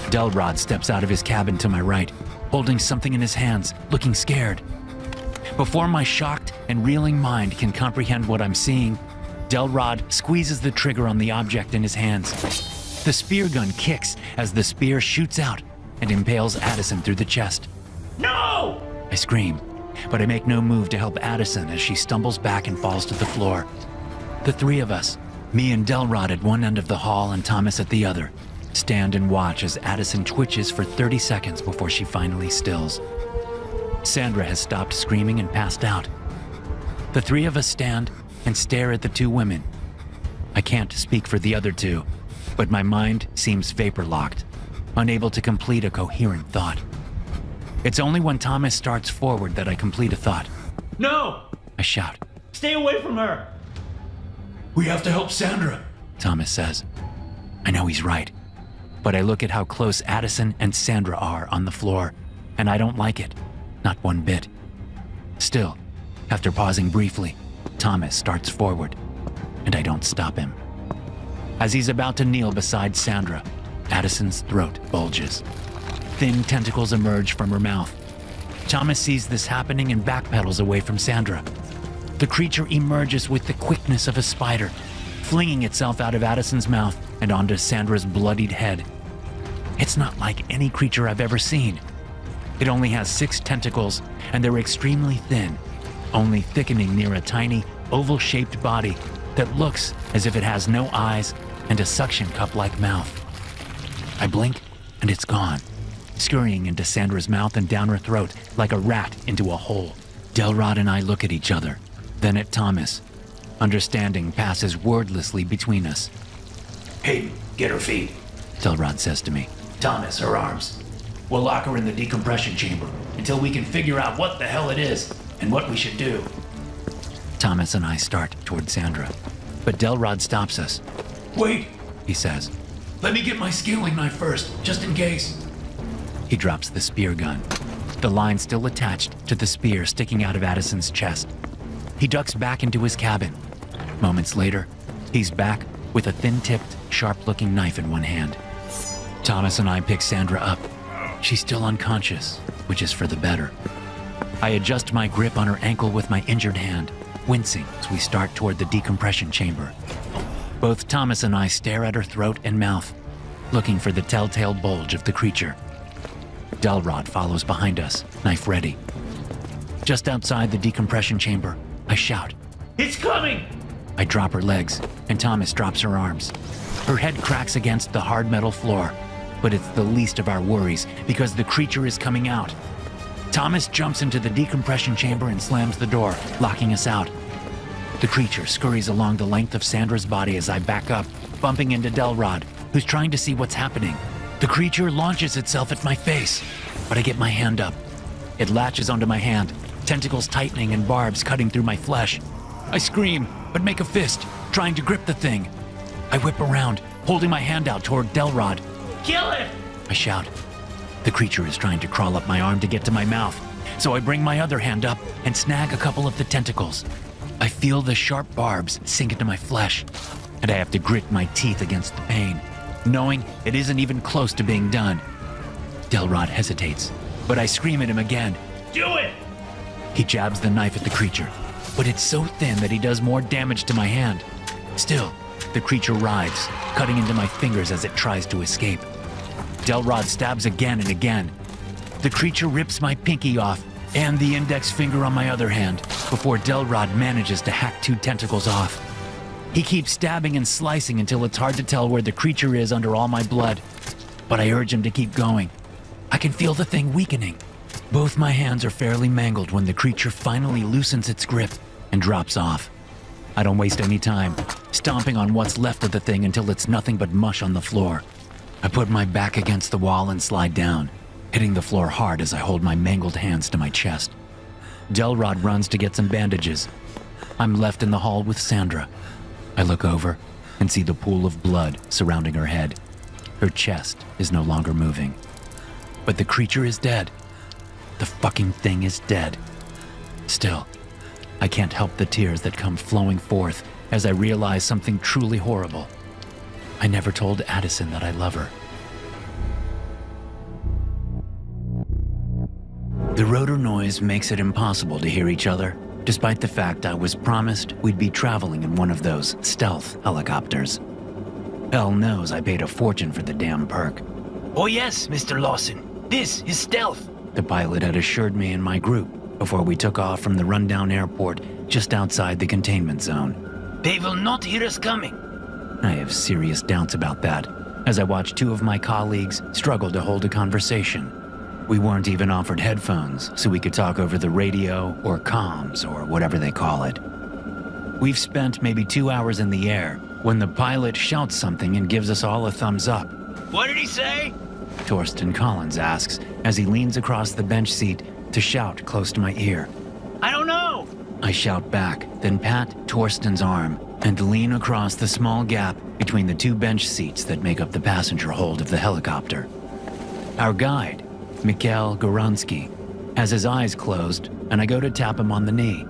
Delrod steps out of his cabin to my right, holding something in his hands, looking scared. Before my shocked and reeling mind can comprehend what I'm seeing, Delrod squeezes the trigger on the object in his hands. The spear gun kicks as the spear shoots out and impales Addison through the chest. No! I scream, but I make no move to help Addison as she stumbles back and falls to the floor. The 3 of us, me and Delrod at one end of the hall and Thomas at the other, stand and watch as Addison twitches for 30 seconds before she finally stills. Sandra has stopped screaming and passed out. The 3 of us stand and stare at the 2 women. I can't speak for the other 2, but my mind seems vapor-locked, unable to complete a coherent thought. It's only when Thomas starts forward that I complete a thought. No! I shout. Stay away from her! We have to help Sandra. Thomas says. I know he's right, but I look at how close Addison and Sandra are on the floor, and I don't like it, not one bit. Still, after pausing briefly, Thomas starts forward, and I don't stop him. As he's about to kneel beside Sandra, Addison's throat bulges. Thin tentacles emerge from her mouth. Thomas sees this happening and backpedals away from Sandra. The creature emerges with the quickness of a spider, flinging itself out of Addison's mouth and onto Sandra's bloodied head. It's not like any creature I've ever seen. It only has 6 tentacles, and they're extremely thin, only thickening near a tiny, oval-shaped body that looks as if it has no eyes and a suction cup-like mouth. I blink, and it's gone, scurrying into Sandra's mouth and down her throat like a rat into a hole. Delrod and I look at each other, then at Thomas. Understanding passes wordlessly between us. Hayden, get her feet. Delrod says to me. Thomas, her arms. We'll lock her in the decompression chamber until we can figure out what the hell it is and what we should do. Thomas and I start toward Sandra, but Delrod stops us. Wait, He says. let me get my scaling knife first, just in case. He drops the spear gun, the line still attached to the spear sticking out of Addison's chest. He ducks back into his cabin. Moments later, he's back with a thin-tipped, sharp-looking knife in one hand. Thomas and I pick Sandra up. She's still unconscious, which is for the better. I adjust my grip on her ankle with my injured hand, wincing as we start toward the decompression chamber. Both Thomas and I stare at her throat and mouth, looking for the telltale bulge of the creature. Delrod follows behind us, knife ready. Just outside the decompression chamber, I shout. It's coming! I drop her legs, and Thomas drops her arms. Her head cracks against the hard metal floor, but it's the least of our worries because the creature is coming out. Thomas jumps into the decompression chamber and slams the door, locking us out. The creature scurries along the length of Sandra's body as I back up, bumping into Delrod, who's trying to see what's happening. The creature launches itself at my face, but I get my hand up. It latches onto my hand, tentacles tightening and barbs cutting through my flesh. I scream, but make a fist, trying to grip the thing. I whip around, holding my hand out toward Delrod. Kill it! I shout. The creature is trying to crawl up my arm to get to my mouth, so I bring my other hand up and snag a couple of the tentacles. I feel the sharp barbs sink into my flesh, and I have to grit my teeth against the pain, knowing it isn't even close to being done. Delrod hesitates, but I scream at him again. Do it! He jabs the knife at the creature, but it's so thin that he does more damage to my hand. Still, the creature writhes, cutting into my fingers as it tries to escape. Delrod stabs again and again. The creature rips my pinky off and the index finger on my other hand before Delrod manages to hack 2 tentacles off. He keeps stabbing and slicing until it's hard to tell where the creature is under all my blood, but I urge him to keep going. I can feel the thing weakening. Both my hands are fairly mangled when the creature finally loosens its grip and drops off. I don't waste any time, stomping on what's left of the thing until it's nothing but mush on the floor. I put my back against the wall and slide down, hitting the floor hard as I hold my mangled hands to my chest. Delrod runs to get some bandages. I'm left in the hall with Sandra. I look over and see the pool of blood surrounding her head. Her chest is no longer moving. But the creature is dead. The fucking thing is dead. Still, I can't help the tears that come flowing forth as I realize something truly horrible. I never told Addison that I love her. The rotor noise makes it impossible to hear each other, despite the fact I was promised we'd be traveling in one of those stealth helicopters. Hell knows I paid a fortune for the damn perk. Oh yes, Mr. Lawson. This is stealth. The pilot had assured me and my group before we took off from the rundown airport just outside the containment zone. They will not hear us coming. I have serious doubts about that, as I watched 2 of my colleagues struggle to hold a conversation. We weren't even offered headphones, so we could talk over the radio or comms or whatever they call it. We've spent maybe 2 hours in the air when the pilot shouts something and gives us all a thumbs up. What did he say? Torsten Collins asks as he leans across the bench seat to shout close to my ear. I don't know. I shout back, then pat Torsten's arm and lean across the small gap between the 2 bench seats that make up the passenger hold of the helicopter. Our guide, Mikhail Goransky, has his eyes closed, and I go to tap him on the knee.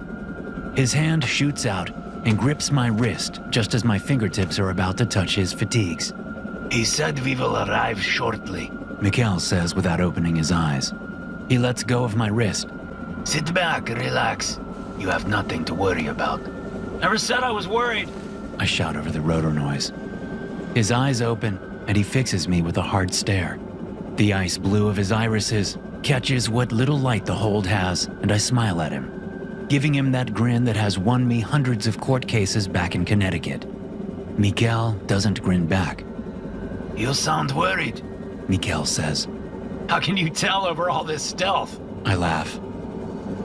His hand shoots out and grips my wrist just as my fingertips are about to touch his fatigues. He said we will arrive shortly. Mikhail says without opening his eyes. He lets go of my wrist. Sit back, relax. You have nothing to worry about. Never said I was worried. I shout over the rotor noise. His eyes open, and he fixes me with a hard stare. The ice blue of his irises catches what little light the hold has, and I smile at him, giving him that grin that has won me hundreds of court cases back in Connecticut. Mikhail doesn't grin back. You sound worried. Mikhail says. How can you tell over all this stealth? I laugh.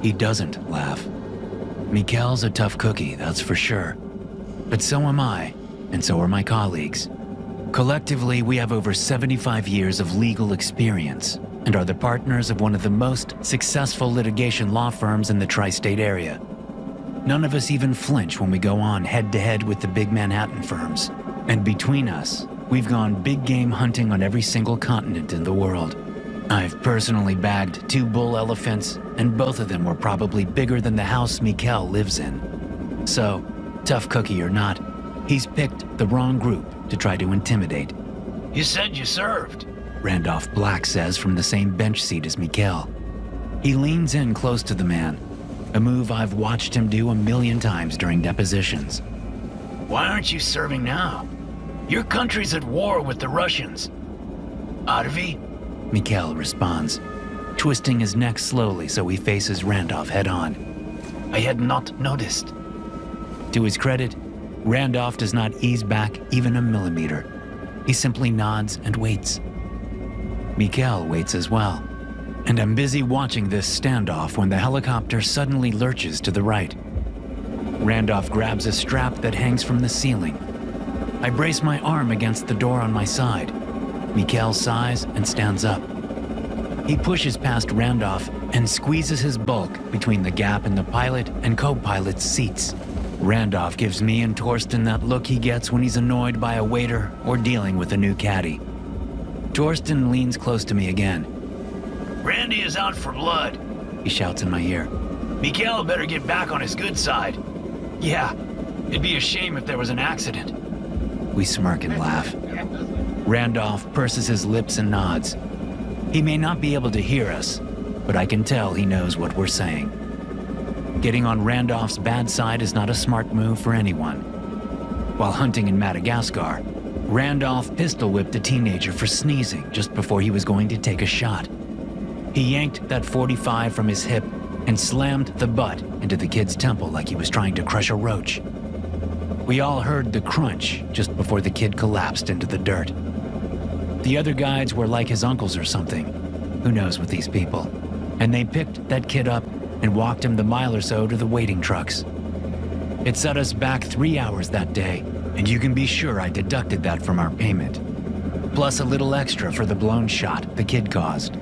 He doesn't laugh. Mikhail's a tough cookie, that's for sure. But so am I, and so are my colleagues. Collectively, we have over 75 years of legal experience and are the partners of one of the most successful litigation law firms in the tri-state area. None of us even flinch when we go on head-to-head with the big Manhattan firms. And between us, we've gone big game hunting on every single continent in the world. I've personally bagged 2 bull elephants, and both of them were probably bigger than the house Mikhail lives in. So, tough cookie or not, he's picked the wrong group to try to intimidate. You said you served. Randolph Black says from the same bench seat as Mikhail. He leans in close to the man, a move I've watched him do 1,000,000 times during depositions. Why aren't you serving now? Your country's at war with the Russians. Are we? Mikhail responds, twisting his neck slowly so he faces Randolph head-on. I had not noticed. To his credit, Randolph does not ease back even a millimeter. He simply nods and waits. Mikhail waits as well, and I'm busy watching this standoff when the helicopter suddenly lurches to the right. Randolph grabs a strap that hangs from the ceiling. I brace my arm against the door on my side. Mikhail sighs and stands up. He pushes past Randolph and squeezes his bulk between the gap in the pilot and co-pilot's seats. Randolph gives me and Torsten that look he gets when he's annoyed by a waiter or dealing with a new caddy. Torsten leans close to me again. Randy is out for blood. He shouts in my ear. Mikhail better get back on his good side. Yeah, it'd be a shame if there was an accident. We smirk and laugh. Randolph purses his lips and nods. He may not be able to hear us, but I can tell he knows what we're saying. Getting on Randolph's bad side is not a smart move for anyone. While hunting in Madagascar, Randolph pistol whipped a teenager for sneezing just before he was going to take a shot. He yanked that .45 from his hip and slammed the butt into the kid's temple like he was trying to crush a roach. We all heard the crunch just before the kid collapsed into the dirt. The other guides were like his uncles or something. Who knows with these people? And they picked that kid up and walked him the mile or so to the waiting trucks. It set us back 3 hours that day, and you can be sure I deducted that from our payment. Plus a little extra for the blown shot the kid caused.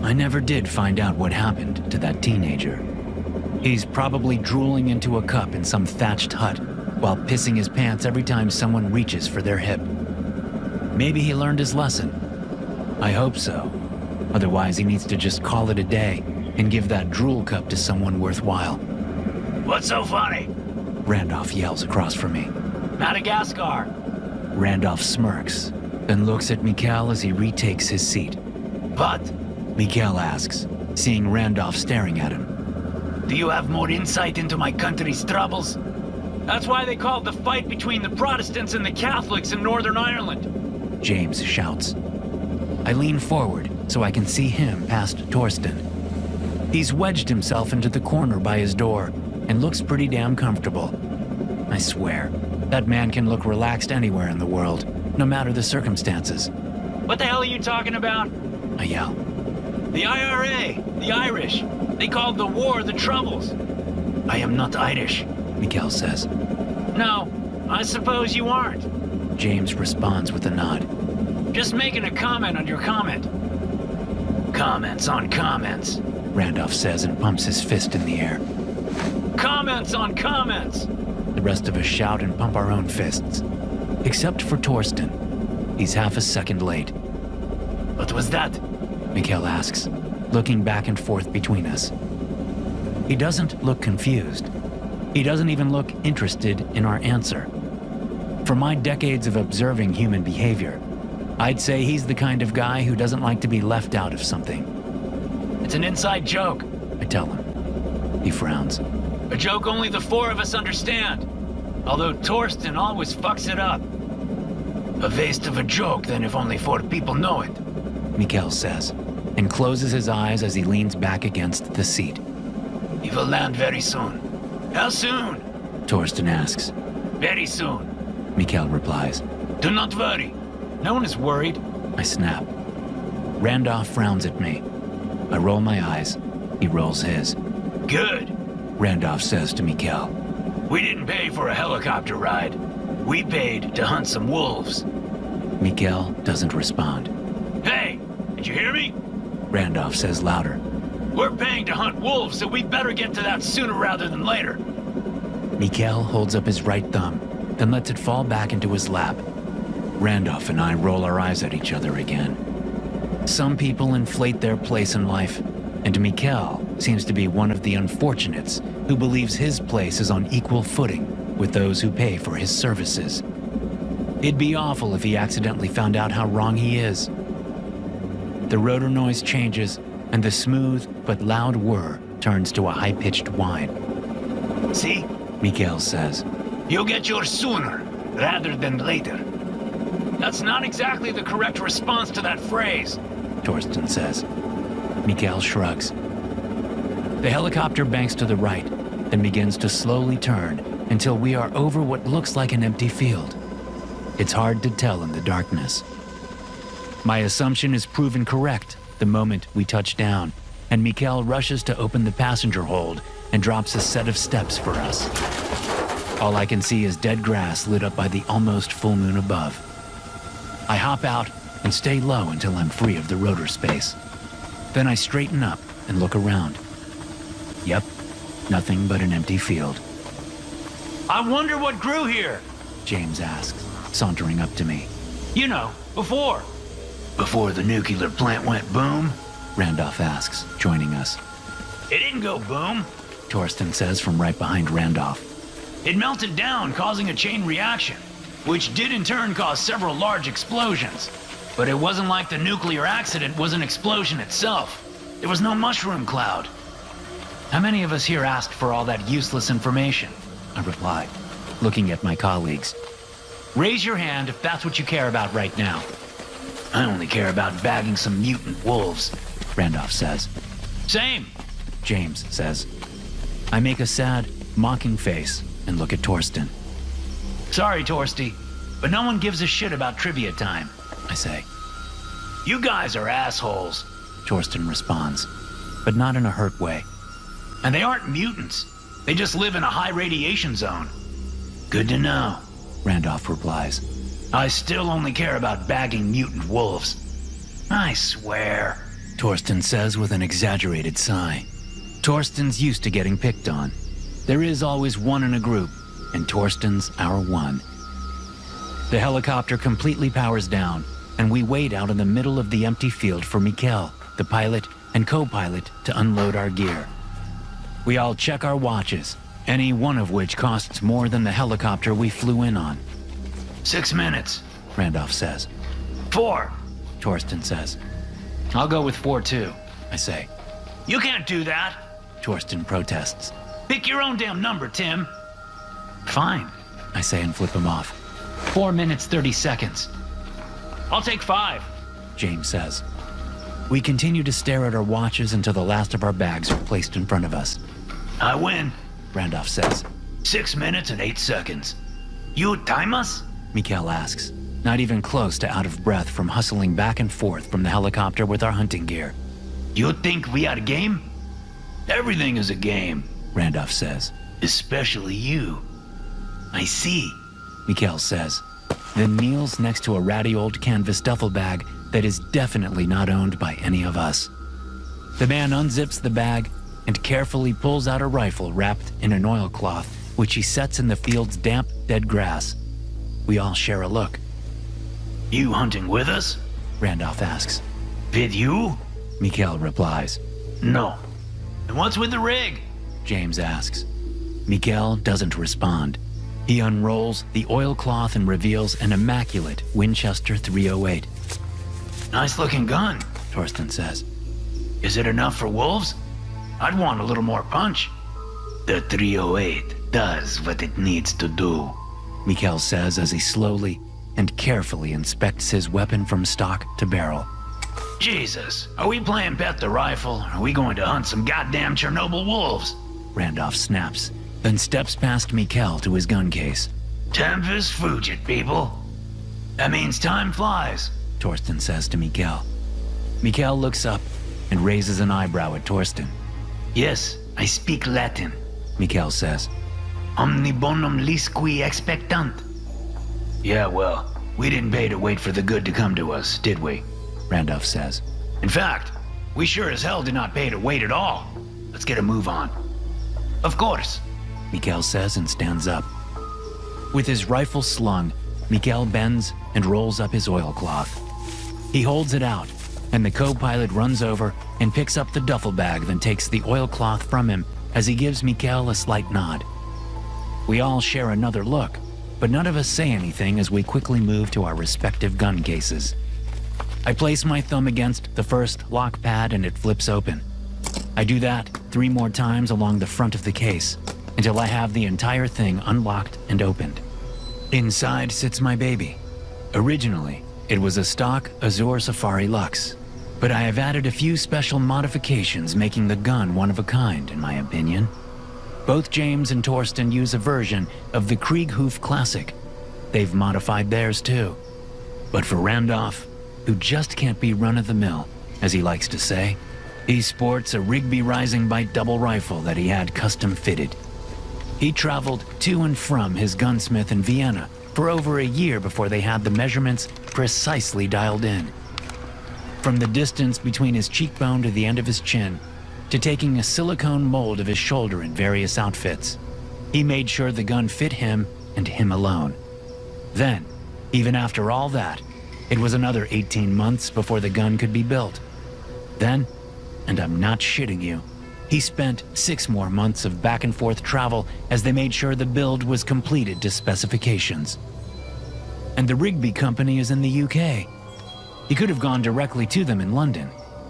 I never did find out what happened to that teenager. He's probably drooling into a cup in some thatched hut while pissing his pants every time someone reaches for their hip. Maybe he learned his lesson. I hope so. Otherwise, he needs to just call it a day and give that drool cup to someone worthwhile. What's so funny? Randolph yells across from me. Madagascar. Randolph smirks, then looks at Mikhail as he retakes his seat. But Mikhail asks, seeing Randolph staring at him. do you have more insight into my country's troubles? That's why they called the fight between the Protestants and the Catholics in Northern Ireland. James shouts. I lean forward so I can see him past Torsten. He's wedged himself into the corner by his door and looks pretty damn comfortable. I swear, that man can look relaxed anywhere in the world, no matter the circumstances. What the hell are you talking about? I yell. The IRA, the Irish. They called the war the Troubles. I am not Irish, Mikhail says. No, I suppose you aren't. James responds with a nod. Just making a comment on your comment. Comments on comments, Randolph says and pumps his fist in the air. Comments on comments. The rest of us shout and pump our own fists. Except for Torsten. He's half a second late. What was that? Mikhail asks, looking back and forth between us. He doesn't look confused. He doesn't even look interested in our answer. For my decades of observing human behavior, I'd say he's the kind of guy who doesn't like to be left out of something. It's an inside joke. I tell him. He frowns. A joke only the four of us understand. Although Torsten always fucks it up. A waste of a joke then if only 4 people know it, Mikhail says, and closes his eyes as he leans back against the seat. He will land very soon. How soon? Torsten asks. Very soon. Mikhail replies. Do not worry. No one is worried. I snap. Randolph frowns at me. I roll my eyes. He rolls his. Good. Randolph says to Mikhail. We didn't pay for a helicopter ride. We paid to hunt some wolves. Mikhail doesn't respond. Hey, did you hear me? Randolph says louder. We're paying to hunt wolves, so we better get to that sooner rather than later. Mikhail holds up his right thumb, then lets it fall back into his lap. Randolph and I roll our eyes at each other again. Some people inflate their place in life, and Mikhail seems to be one of the unfortunates who believes his place is on equal footing with those who pay for his services. It'd be awful if he accidentally found out how wrong he is. The rotor noise changes, and the smooth but loud whir turns to a high-pitched whine. See? Mikhail says. You'll get yours sooner, rather than later. That's not exactly the correct response to that phrase, Torsten says. Mikhail shrugs. The helicopter banks to the right, then begins to slowly turn until we are over what looks like an empty field. It's hard to tell in the darkness. My assumption is proven correct the moment we touch down, and Mikhail rushes to open the passenger hold and drops a set of steps for us. All I can see is dead grass lit up by the almost full moon above. I hop out and stay low until I'm free of the rotor space. Then I straighten up and look around. Yep, nothing but an empty field. I wonder what grew here. James asks, sauntering up to me. You know, before. Before the nuclear plant went boom? Randolph asks, joining us. It didn't go boom. Torsten says from right behind Randolph. It melted down, causing a chain reaction, which did in turn cause several large explosions. But it wasn't like the nuclear accident was an explosion itself. There was no mushroom cloud. How many of us here asked for all that useless information? I replied, looking at my colleagues. Raise your hand if that's what you care about right now. I only care about bagging some mutant wolves, Randolph says. Same. James says. I make a sad, mocking face and look at Torsten. Sorry, Torsty, but no one gives a shit about trivia time. I say. You guys are assholes. Torsten responds, but not in a hurt way. And they aren't mutants. They just live in a high radiation zone. Good to know. Randolph replies. I still only care about bagging mutant wolves. I swear. Torsten says with an exaggerated sigh. Torsten's used to getting picked on. There is always one in a group, and Torsten's our one. The helicopter completely powers down, and we wait out in the middle of the empty field for Mikkel, the pilot and co-pilot, to unload our gear. We all check our watches, any one of which costs more than the helicopter we flew in on. 6 minutes. Randolph says. 4. Torsten says. I'll go with 4 too. I say. You can't do that. Torsten protests. Pick your own damn number, Tim. Fine. I say and flip him off. 4 minutes, 30 seconds. I'll take 5. James says. We continue to stare at our watches until the last of our bags are placed in front of us. I win. Randolph says. 6 minutes and 8 seconds. You time us? Mikkel asks, not even close to out of breath from hustling back and forth from the helicopter with our hunting gear. You think we are a game? Everything is a game, Randolph says. especially you. I see. Mikkel says, then kneels next to a ratty old canvas duffel bag that is definitely not owned by any of us. The man unzips the bag and carefully pulls out a rifle wrapped in an oilcloth, which he sets in the field's damp, dead grass. We all share a look. You hunting with us? Randolph asks. With you? Mikkel replies. No. And what's with the rig? James asks. Mikkel doesn't respond. He unrolls the oilcloth and reveals an immaculate Winchester 308. Nice looking gun, Torsten says. Is it enough for wolves? I'd want a little more punch. The 308 does what it needs to do, Mikkel says as he slowly and carefully inspects his weapon from stock to barrel. Jesus, are we playing bet the rifle? Or are we going to hunt some goddamn Chernobyl wolves? Randolph snaps, then steps past Mikkel to his gun case. Tempus fugit, people. That means time flies. Torsten says to Mikkel. Mikkel looks up and raises an eyebrow at Torsten. Yes, I speak Latin. Mikkel says. Omni bonum lisqui expectant. Yeah, well, we didn't pay to wait for the good to come to us, did we? Randolph says. In fact, we sure as hell did not pay to wait at all. Let's get a move on. Of course. Mikkel says and stands up. With his rifle slung, Mikkel bends and rolls up his oilcloth. He holds it out, and the co-pilot runs over and picks up the duffel bag, then takes the oilcloth from him as he gives Mikkel a slight nod. We all share another look, but none of us say anything as we quickly move to our respective gun cases. I place my thumb against the first lock pad and it flips open. I do that 3 more times along the front of the case until I have the entire thing unlocked and opened. Inside sits my baby. Originally, it was a stock Azure Safari Lux, but I have added a few special modifications making the gun one of a kind, in my opinion. Both James and Torsten use a version of the Krieghof Classic. They've modified theirs too. But for Randolph, who just can't be run-of-the-mill, as he likes to say, he sports a Rigby Rising Bite double rifle that he had custom fitted. He traveled to and from his gunsmith in Vienna for over a year before they had the measurements precisely dialed in. From the distance between his cheekbone to the end of his chin, to taking a silicone mold of his shoulder in various outfits, he made sure the gun fit him and him alone. Then, even after all that, it was another 18 months before the gun could be built. Then, and I'm not shitting you, he spent 6 more months of back and forth travel as they made sure the build was completed to specifications. And the Rigby company is in the UK. He could have gone directly to them in London,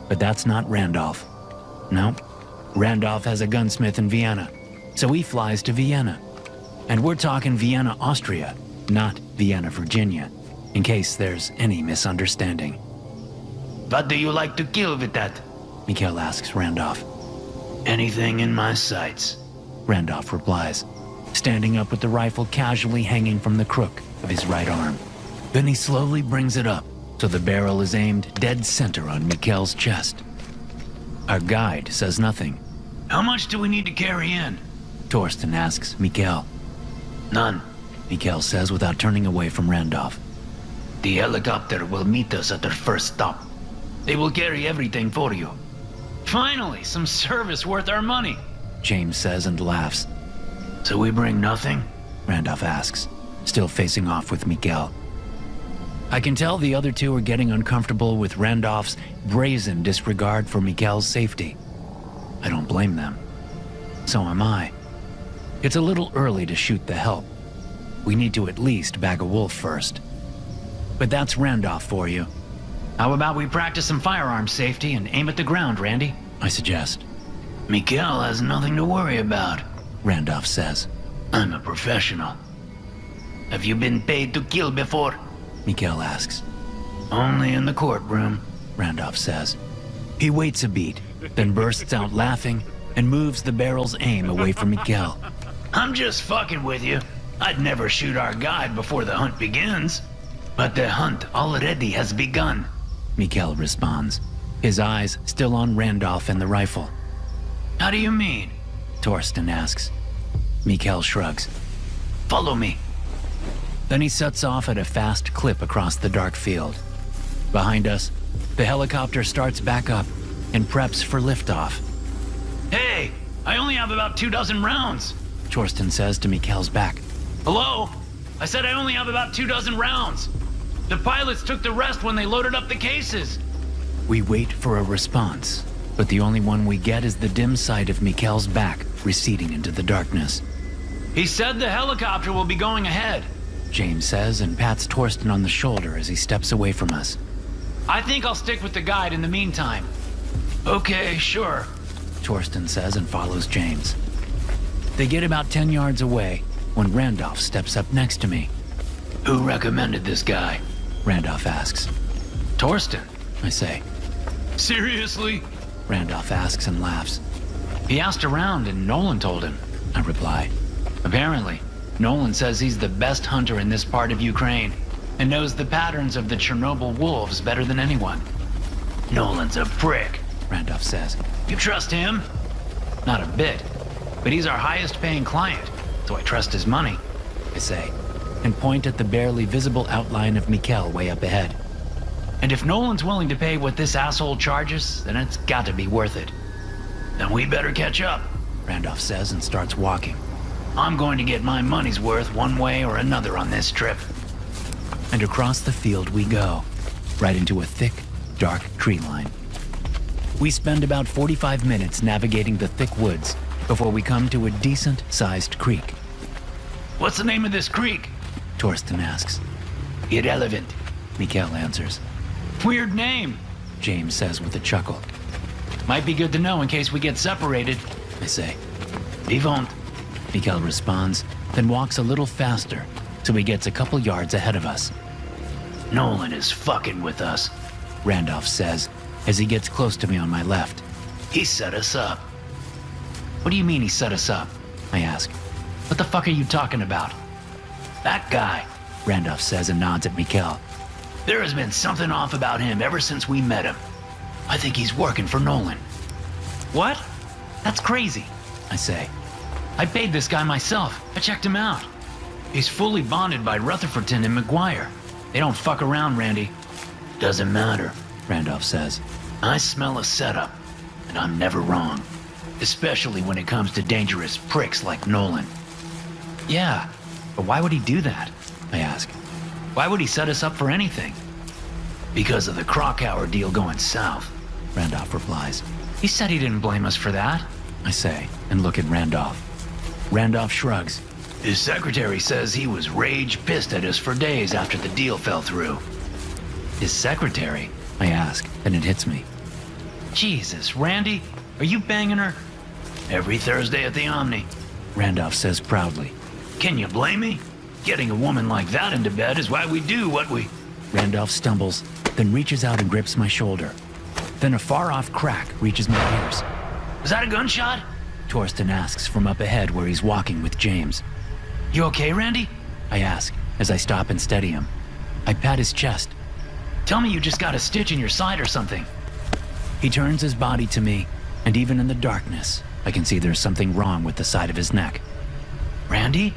but that's not Randolph. No, Randolph has a gunsmith in Vienna, so he flies to Vienna. And we're talking Vienna, Austria, not Vienna, Virginia, in case there's any misunderstanding. What do you like to kill with that? Mikhail asks Randolph. Anything in my sights. Randolph replies, standing up with the rifle casually hanging from the crook of his right arm. Then he slowly brings it up so the barrel is aimed dead center on Mikhail's chest. Our guide says nothing. How much do we need to carry in? Torsten asks Mikhail. None. Mikhail says without turning away from Randolph. The helicopter will meet us at their first stop. They will carry everything for you. Finally, some service worth our money. James says and laughs. So we bring nothing? Randolph asks, still facing off with Mikhail. I can tell the other two are getting uncomfortable with Randolph's brazen disregard for Mikhail's safety. I don't blame them. So am I. It's a little early to shoot the help. We need to at least bag a wolf first. But that's Randolph for you. How about we practice some firearms safety and aim at the ground, Randy? I suggest. Mikhail has nothing to worry about. Randolph says. I'm a professional. Have you been paid to kill before? Mikhail asks. Only in the courtroom, Randolph says. He waits a beat, then bursts out laughing and moves the barrel's aim away from Mikhail. I'm just fucking with you. I'd never shoot our guide before the hunt begins. But the hunt already has begun. Mikhail responds, his eyes still on Randolph and the rifle. How do you mean? Torsten asks. Mikhail shrugs. Follow me. Then he sets off at a fast clip across the dark field. Behind us, the helicopter starts back up and preps for liftoff. Hey, I only have about 24 rounds. Torsten says to Mikhail's back. Hello? I said I only have about 24 rounds. The pilots took the rest when they loaded up the cases. We wait for a response, but the only one we get is the dim sight of Mikhail's back receding into the darkness. He said the helicopter will be going ahead. James says and pats Torsten on the shoulder as he steps away from us. I think I'll stick with the guide in the meantime. Okay, sure. Torsten says and follows James. They get about 10 yards away when Randolph steps up next to me. Who recommended this guy? Randolph asks. Torsten, I say. Seriously? Randolph asks and laughs. He asked around and Nolan told him. I reply. Apparently, Nolan says he's the best hunter in this part of Ukraine and knows the patterns of the Chernobyl wolves better than anyone. Nolan's a prick, Randolph says. You trust him? Not a bit, but he's our highest paying client, so I trust his money. I say, and point at the barely visible outline of Mikhail way up ahead. And if Nolan's willing to pay what this asshole charges, then it's got to be worth it. Then we better catch up, Randolph says and starts walking. I'm going to get my money's worth one way or another on this trip. And across the field we go, right into a thick, dark tree line. We spend about 45 minutes navigating the thick woods before we come to a decent-sized creek. What's the name of this creek? Torsten asks. Irrelevant, Mikhail answers. Weird name, James says with a chuckle. Might be good to know in case we get separated. I say. We won't. Mikhail responds, then walks a little faster, so he gets a couple yards ahead of us. Nolan is fucking with us, Randolph says, as he gets close to me on my left. He set us up. What do you mean he set us up? I ask. What the fuck are you talking about? That guy, Randolph says and nods at Mikhail. There has been something off about him ever since we met him. I think he's working for Nolan. What? That's crazy. I say. I paid this guy myself. I checked him out. He's fully bonded by Rutherfordton and McGuire. They don't fuck around, Randy. Doesn't matter, Randolph says. I smell a setup, and I'm never wrong. Especially when it comes to dangerous pricks like Nolan. Yeah, but why would he do that? I ask. Why would he set us up for anything? Because of the Krakauer deal going south. Randolph replies. He said he didn't blame us for that. I say, and look at Randolph. Randolph shrugs. His secretary says he was rage pissed at us for days after the deal fell through. His secretary? I ask, and it hits me. Jesus, Randy, are you banging her? Every Thursday at the Omni. Randolph says proudly. Can you blame me? Getting a woman like that into bed is why we do what we... Randolph stumbles, then reaches out and grips my shoulder. Then a far-off crack reaches my ears. Was that a gunshot? Torsten asks from up ahead where he's walking with James. You okay, Randy? I ask as I stop and steady him. I pat his chest. Tell me you just got a stitch in your side or something. He turns his body to me, and even in the darkness, I can see there's something wrong with the side of his neck. Randy?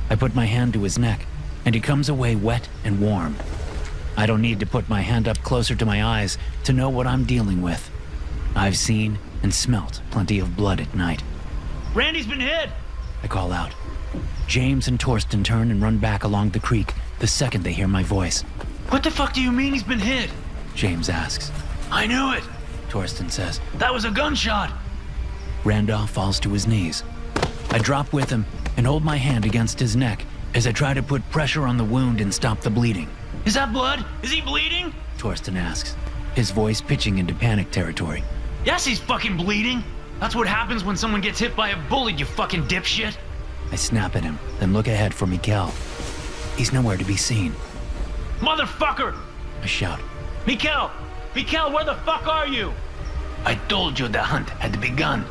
I put my hand to his neck, and he comes away wet and warm. I don't need to put my hand up closer to my eyes to know what I'm dealing with. I've seen and smelt plenty of blood at night. Randy's been hit! I call out. James and Torsten turn and run back along the creek the second they hear my voice. What the fuck do you mean he's been hit? James asks. I knew it! Torsten says. That was a gunshot! Randolph falls to his knees. I drop with him and hold my hand against his neck as I try to put pressure on the wound and stop the bleeding. Is that blood? Is he bleeding? Torsten asks, his voice pitching into panic territory. Yes, he's fucking bleeding. That's what happens when someone gets hit by a bullet, you fucking dipshit. I snap at him, then look ahead for Mikkel. He's nowhere to be seen. Motherfucker! I shout. Mikkel! Mikkel, where the fuck are you? I told you the hunt had begun.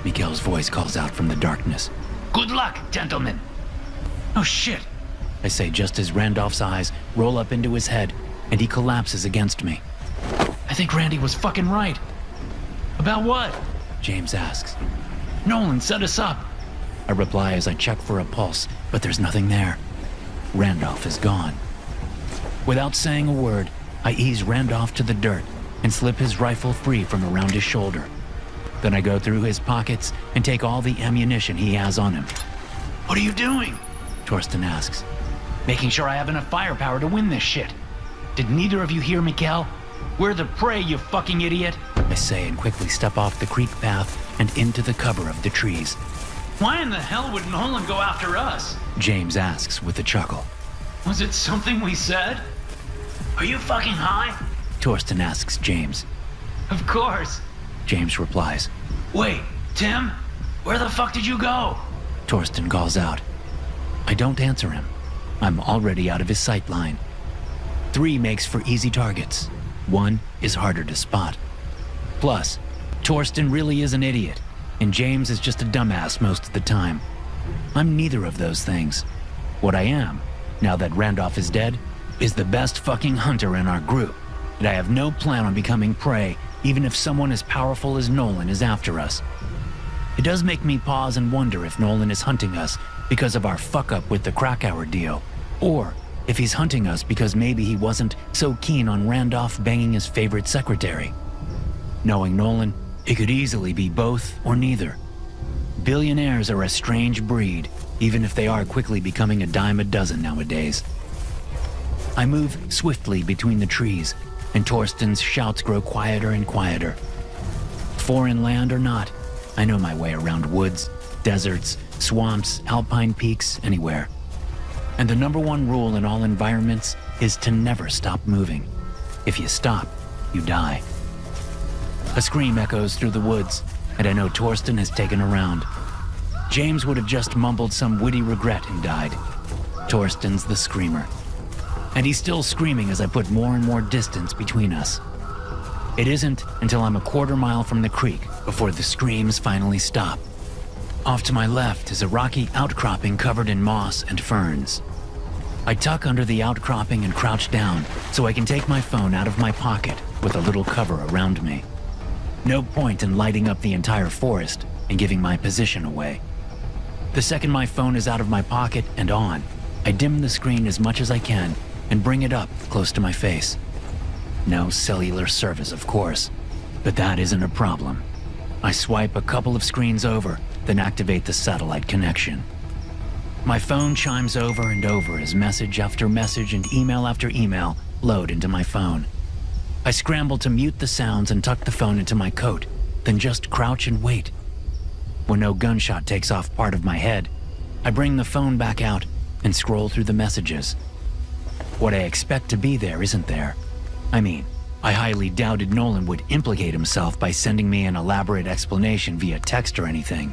Mikkel's voice calls out from the darkness. Good luck, gentlemen. Oh shit. I say just as Randolph's eyes roll up into his head and he collapses against me. I think Randy was fucking right. About what? James asks. Nolan set us up. I reply as I check for a pulse, but there's nothing there. Randolph is gone. Without saying a word, I ease Randolph to the dirt and slip his rifle free from around his shoulder. Then I go through his pockets and take all the ammunition he has on him. What are you doing? Torsten asks. Making sure I have enough firepower to win this shit. Did neither of you hear Mikkel? We're the prey, you fucking idiot. I say and quickly step off the creek path and into the cover of the trees. Why in the hell would Nolan go after us? James asks with a chuckle. Was it something we said? Are you fucking high? Torsten asks James. Of course. James replies. Wait, Tim? Where the fuck did you go? Torsten calls out. I don't answer him. I'm already out of his sight line. 3 makes for easy targets. 1 is harder to spot. Plus, Torsten really is an idiot, and James is just a dumbass most of the time. I'm neither of those things. What I am, now that Randolph is dead, is the best fucking hunter in our group, and I have no plan on becoming prey, even if someone as powerful as Nolan is after us. It does make me pause and wonder if Nolan is hunting us because of our fuck-up with the Krakauer deal, or if he's hunting us because maybe he wasn't so keen on Randolph banging his favorite secretary. Knowing Nolan, it could easily be both or neither. Billionaires are a strange breed, even if they are quickly becoming a dime a dozen nowadays. I move swiftly between the trees, and Torsten's shouts grow quieter and quieter. Foreign land or not, I know my way around woods, deserts, swamps, alpine peaks, anywhere. And the number one rule in all environments is to never stop moving. If you stop, you die. A scream echoes through the woods, and I know Torsten has taken a round. James would have just mumbled some witty regret and died. Torsten's the screamer. And he's still screaming as I put more and more distance between us. It isn't until I'm a quarter mile from the creek before the screams finally stop. Off to my left is a rocky outcropping covered in moss and ferns. I tuck under the outcropping and crouch down so I can take my phone out of my pocket with a little cover around me. No point in lighting up the entire forest and giving my position away. The second my phone is out of my pocket and on, I dim the screen as much as I can and bring it up close to my face. No cellular service, of course, but that isn't a problem. I swipe a couple of screens over, then activate the satellite connection. My phone chimes over and over as message after message and email after email load into my phone. I scramble to mute the sounds and tuck the phone into my coat, then just crouch and wait. When no gunshot takes off part of my head, I bring the phone back out and scroll through the messages. What I expect to be there isn't there. I mean, I highly doubted Nolan would implicate himself by sending me an elaborate explanation via text or anything.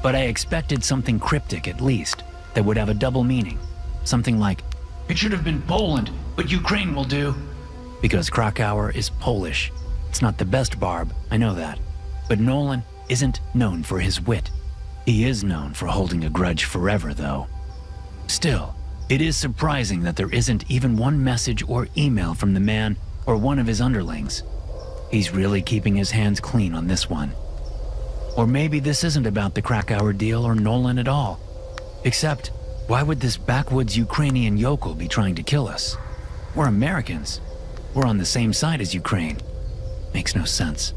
But I expected something cryptic at least, that would have a double meaning. Something like, It should have been Poland, but Ukraine will do. because Krakauer is Polish. It's not the best barb, I know that. But Nolan isn't known for his wit. He is known for holding a grudge forever, though. Still, it is surprising that there isn't even one message or email from the man or one of his underlings. He's really keeping his hands clean on this one. Or maybe this isn't about the Krakauer deal or Nolan at all. Except, why would this backwoods Ukrainian yokel be trying to kill us? We're Americans. We're on the same side as Ukraine. Makes no sense.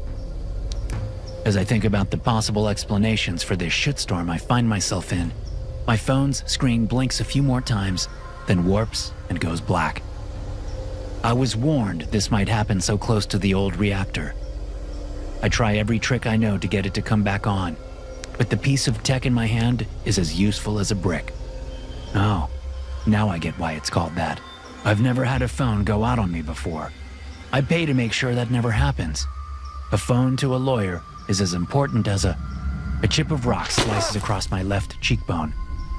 As I think about the possible explanations for this shitstorm I find myself in, my phone's screen blinks a few more times, then warps and goes black. I was warned this might happen so close to the old reactor. I try every trick I know to get it to come back on, but the piece of tech in my hand is as useful as a brick. Oh, now I get why it's called that. I've never had a phone go out on me before. I pay to make sure that never happens. A phone to a lawyer is as important as a chip of rock slices across my left cheekbone,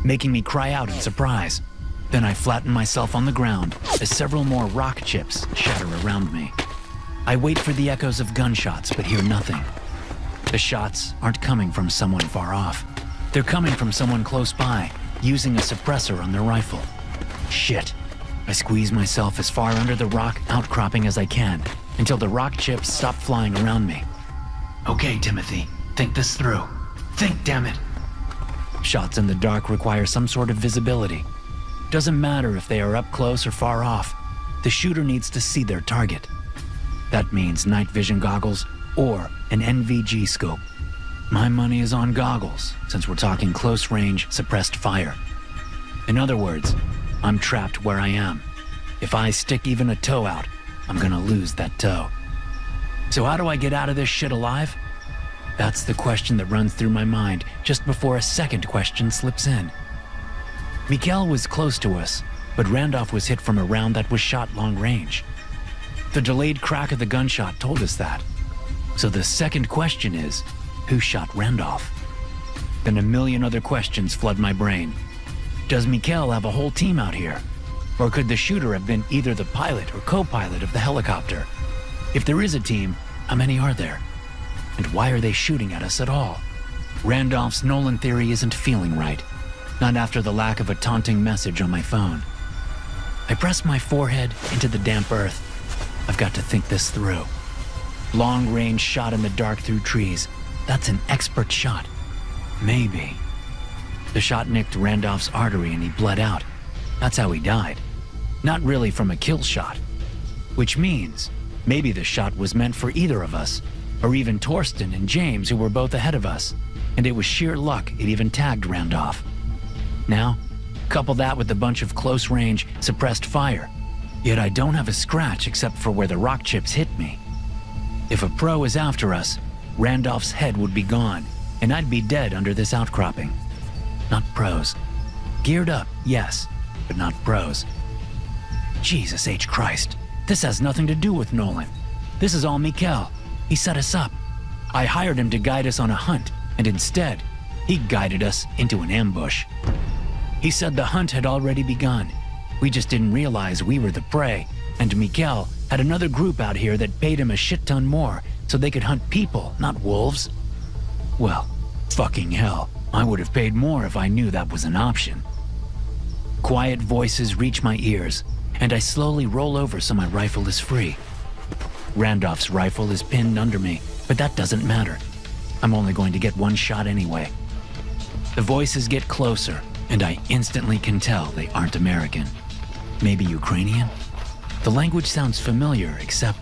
making me cry out in surprise. Then I flatten myself on the ground as several more rock chips shatter around me. I wait for the echoes of gunshots but hear nothing. The shots aren't coming from someone far off. They're coming from someone close by, using a suppressor on their rifle. Shit. I squeeze myself as far under the rock outcropping as I can until the rock chips stop flying around me. Okay, Timothy, think this through. Think, damn it. Shots in the dark require some sort of visibility. Doesn't matter if they are up close or far off. The shooter needs to see their target. That means night vision goggles or an NVG scope. My money is on goggles, since we're talking close range, suppressed fire. In other words, I'm trapped where I am. If I stick even a toe out, I'm gonna lose that toe. So how do I get out of this shit alive? That's the question that runs through my mind just before a second question slips in. Mikhail was close to us, but Randolph was hit from a round that was shot long range. The delayed crack of the gunshot told us that. So the second question is, who shot Randolph? Then a million other questions flood my brain. Does Mikhail have a whole team out here? Or could the shooter have been either the pilot or co-pilot of the helicopter? If there is a team, how many are there? And why are they shooting at us at all? Randolph's Nolan theory isn't feeling right. Not after the lack of a taunting message on my phone. I press my forehead into the damp earth. I've got to think this through. Long-range shot in the dark through trees. That's an expert shot. Maybe. The shot nicked Randolph's artery and he bled out. That's how he died. Not really from a kill shot. Which means maybe the shot was meant for either of us, or even Torsten and James, who were both ahead of us, and it was sheer luck it even tagged Randolph. Now, couple that with a bunch of close-range, suppressed fire, yet I don't have a scratch except for where the rock chips hit me. If a pro is after us, Randolph's head would be gone, and I'd be dead under this outcropping. Not pros. Geared up, yes, but not pros. Jesus H. Christ, this has nothing to do with Nolan. This is all Mikhail. He set us up. I hired him to guide us on a hunt, and instead, he guided us into an ambush. He said the hunt had already begun. We just didn't realize we were the prey, and Mikhail had another group out here that paid him a shit ton more so they could hunt people, not wolves. Well, fucking hell, I would have paid more if I knew that was an option. Quiet voices reach my ears, and I slowly roll over so my rifle is free. Randolph's rifle is pinned under me, but that doesn't matter. I'm only going to get one shot anyway. The voices get closer, and I instantly can tell they aren't American. Maybe Ukrainian? The language sounds familiar, except...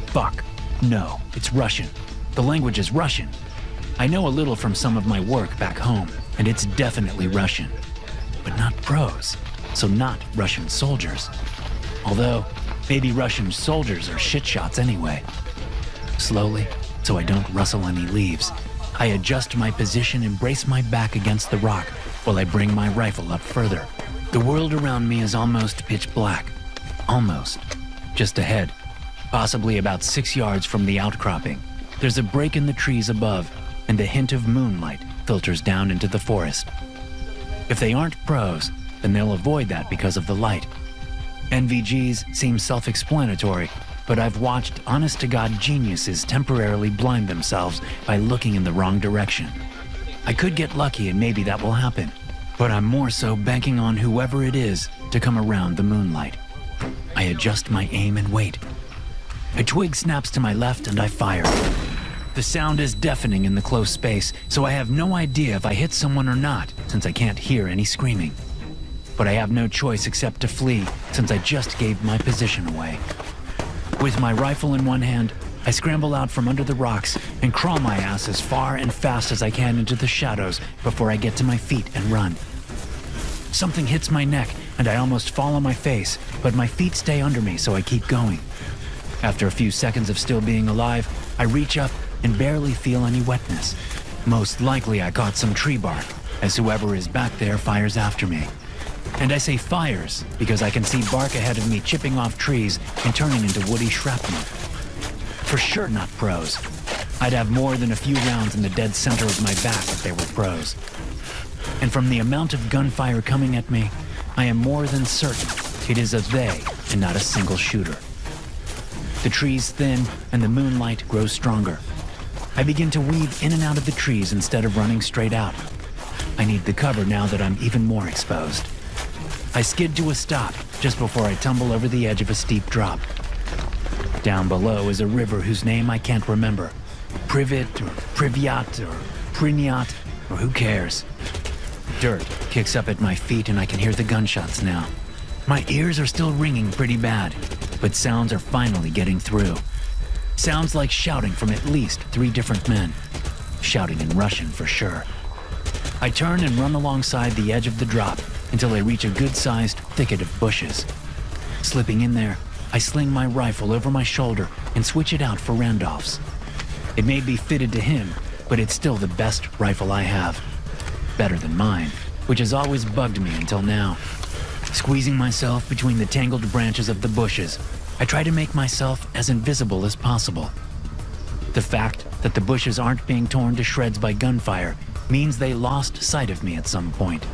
Fuck. No, it's Russian. The language is Russian. I know a little from some of my work back home, and it's definitely Russian. But not pros, so not Russian soldiers. Although, maybe Russian soldiers are shitshots anyway. Slowly, so I don't rustle any leaves, I adjust my position and brace my back against the rock while I bring my rifle up further. The world around me is almost pitch black. Almost. Just ahead, possibly about 6 yards from the outcropping, there's a break in the trees above, and the hint of moonlight filters down into the forest. If they aren't pros, then they'll avoid that because of the light. NVGs seem self-explanatory, but I've watched honest-to-God geniuses temporarily blind themselves by looking in the wrong direction. I could get lucky and maybe that will happen, but I'm more so banking on whoever it is to come around the moonlight. I adjust my aim and wait. A twig snaps to my left and I fire. The sound is deafening in the close space, so I have no idea if I hit someone or not, since I can't hear any screaming. But I have no choice except to flee, since I just gave my position away. With my rifle in one hand, I scramble out from under the rocks and crawl my ass as far and fast as I can into the shadows before I get to my feet and run. Something hits my neck and I almost fall on my face, but my feet stay under me, so I keep going. After a few seconds of still being alive, I reach up and barely feel any wetness. Most likely I caught some tree bark, as whoever is back there fires after me. And I say fires because I can see bark ahead of me chipping off trees and turning into woody shrapnel. For sure not pros. I'd have more than a few rounds in the dead center of my back if they were pros. And from the amount of gunfire coming at me, I am more than certain it is a they and not a single shooter. The trees thin and the moonlight grows stronger. I begin to weave in and out of the trees instead of running straight out. I need the cover now that I'm even more exposed. I skid to a stop just before I tumble over the edge of a steep drop. Down below is a river whose name I can't remember. Privet or Privyat or Prinyat, or who cares? Dirt kicks up at my feet and I can hear the gunshots now. My ears are still ringing pretty bad, but sounds are finally getting through. Sounds like shouting from at least 3 different men. Shouting in Russian for sure. I turn and run alongside the edge of the drop until I reach a good-sized thicket of bushes. Slipping in there, I sling my rifle over my shoulder and switch it out for Randolph's. It may be fitted to him, but it's still the best rifle I have. Better than mine, which has always bugged me until now. Squeezing myself between the tangled branches of the bushes, I try to make myself as invisible as possible. The fact that the bushes aren't being torn to shreds by gunfire means they lost sight of me at some point.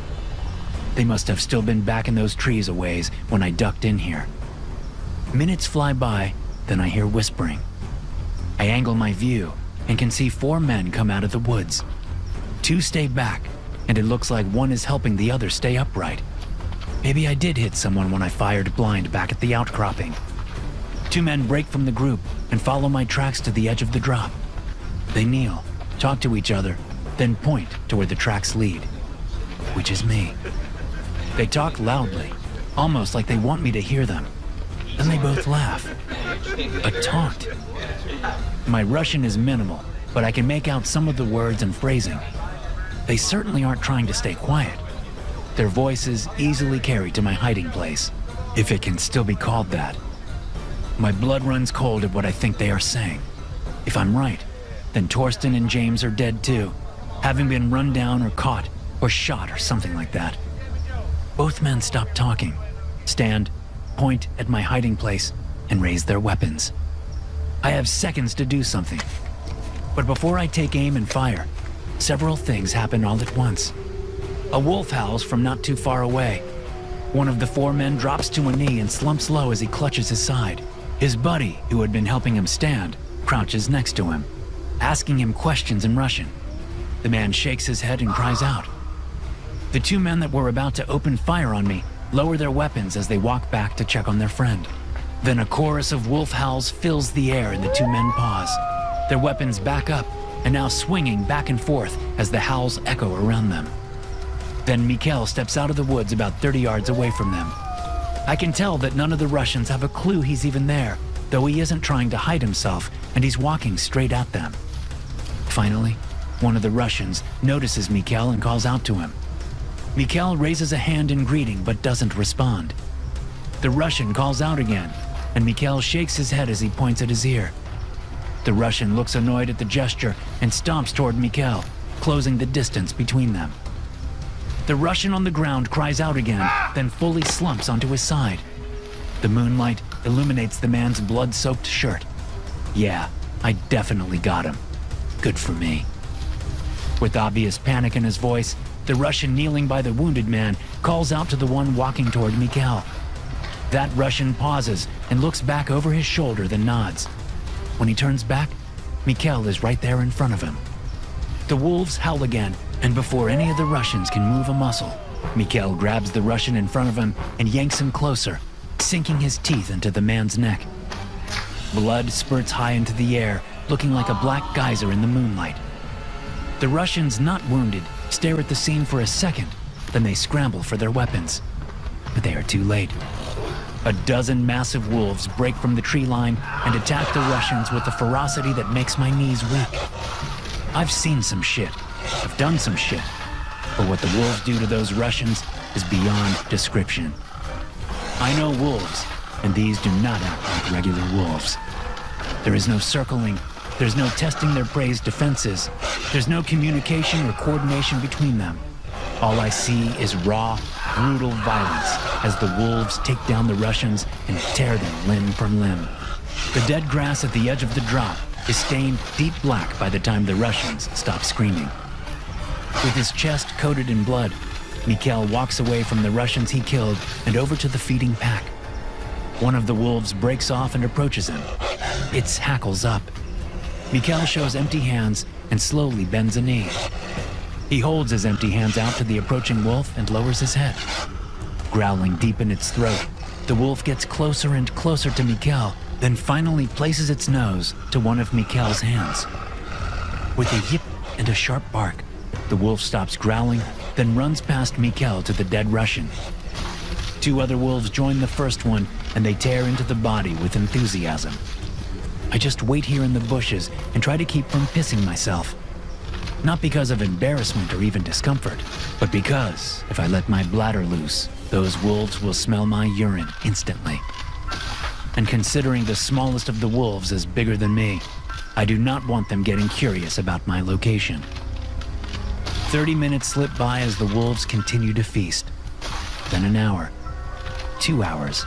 They must have still been back in those trees a ways when I ducked in here. Minutes fly by, then I hear whispering. I angle my view and can see 4 men come out of the woods. 2 stay back, and it looks like one is helping the other stay upright. Maybe I did hit someone when I fired blind back at the outcropping. 2 men break from the group and follow my tracks to the edge of the drop. They kneel, talk to each other, then point to where the tracks lead, which is me. They talk loudly, almost like they want me to hear them. Then they both laugh. A taunt. My Russian is minimal, but I can make out some of the words and phrasing. They certainly aren't trying to stay quiet. Their voices easily carry to my hiding place, if it can still be called that. My blood runs cold at what I think they are saying. If I'm right, then Torsten and James are dead too, having been run down or caught or shot or something like that. Both men stop talking, stand, point at my hiding place, and raise their weapons. I have seconds to do something. But before I take aim and fire, several things happen all at once. A wolf howls from not too far away. One of the 4 men drops to a knee and slumps low as he clutches his side. His buddy, who had been helping him stand, crouches next to him, asking him questions in Russian. The man shakes his head and cries out. The 2 men that were about to open fire on me lower their weapons as they walk back to check on their friend. Then a chorus of wolf howls fills the air and the 2 men pause. Their weapons back up, and now swinging back and forth as the howls echo around them. Then Mikhail steps out of the woods about 30 yards away from them. I can tell that none of the Russians have a clue he's even there, though he isn't trying to hide himself, and he's walking straight at them. Finally, one of the Russians notices Mikhail and calls out to him. Mikhail raises a hand in greeting but doesn't respond. The Russian calls out again, and Mikhail shakes his head as he points at his ear. The Russian looks annoyed at the gesture and stomps toward Mikhail, closing the distance between them. The Russian on the ground cries out again, then fully slumps onto his side. The moonlight illuminates the man's blood-soaked shirt. Yeah, I definitely got him. Good for me. With obvious panic in his voice, the Russian kneeling by the wounded man calls out to the one walking toward Mikhail. That Russian pauses and looks back over his shoulder, then nods. When he turns back, Mikhail is right there in front of him. The wolves howl again, and before any of the Russians can move a muscle, Mikhail grabs the Russian in front of him and yanks him closer, sinking his teeth into the man's neck. Blood spurts high into the air, looking like a black geyser in the moonlight. The Russians, not wounded, stare at the scene for a second, then they scramble for their weapons. But they are too late. A dozen massive wolves break from the tree line and attack the Russians with a ferocity that makes my knees weak. I've seen some shit. I've done some shit. But what the wolves do to those Russians is beyond description. I know wolves, and these do not act like regular wolves. There is no circling, there's no testing their prey's defenses, there's no communication or coordination between them. All I see is raw, brutal violence as the wolves take down the Russians and tear them limb from limb. The dead grass at the edge of the drop is stained deep black by the time the Russians stop screaming. With his chest coated in blood, Mikhail walks away from the Russians he killed and over to the feeding pack. One of the wolves breaks off and approaches him. Its hackles up. Mikhail shows empty hands and slowly bends a knee. He holds his empty hands out to the approaching wolf and lowers his head. Growling deep in its throat, the wolf gets closer and closer to Mikhail, then finally places its nose to one of Mikhail's hands. With a yip and a sharp bark, the wolf stops growling, then runs past Mikhail to the dead Russian. Two other wolves join the first one, and they tear into the body with enthusiasm. I just wait here in the bushes and try to keep from pissing myself. Not because of embarrassment or even discomfort, but because if I let my bladder loose, those wolves will smell my urine instantly. And considering the smallest of the wolves is bigger than me, I do not want them getting curious about my location. 30 minutes slip by as the wolves continue to feast. Then an hour. 2 hours.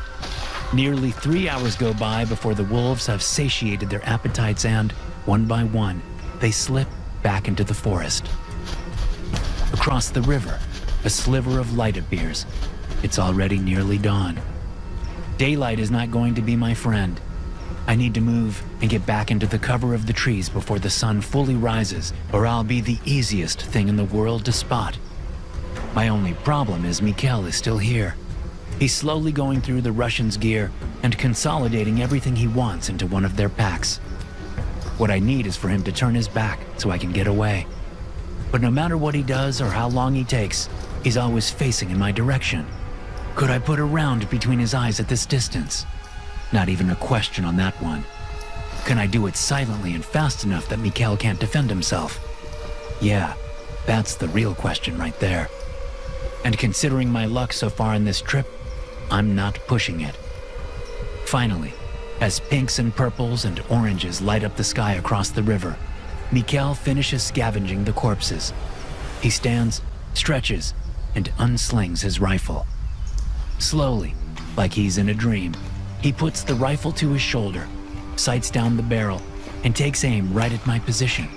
Nearly 3 hours go by before the wolves have satiated their appetites and, one by one, they slip back into the forest. Across the river, a sliver of light appears. It's already nearly dawn. Daylight is not going to be my friend. I need to move and get back into the cover of the trees before the sun fully rises, or I'll be the easiest thing in the world to spot. My only problem is Mikhail is still here. He's slowly going through the Russians' gear and consolidating everything he wants into one of their packs. What I need is for him to turn his back so I can get away. But no matter what he does or how long he takes, he's always facing in my direction. Could I put a round between his eyes at this distance? Not even a question on that one. Can I do it silently and fast enough that Mikhail can't defend himself? Yeah, that's the real question right there. And considering my luck so far in this trip, I'm not pushing it. Finally, as pinks and purples and oranges light up the sky across the river, Mikhail finishes scavenging the corpses. He stands, stretches, and unslings his rifle. Slowly, like he's in a dream, he puts the rifle to his shoulder, sights down the barrel, and takes aim right at my position.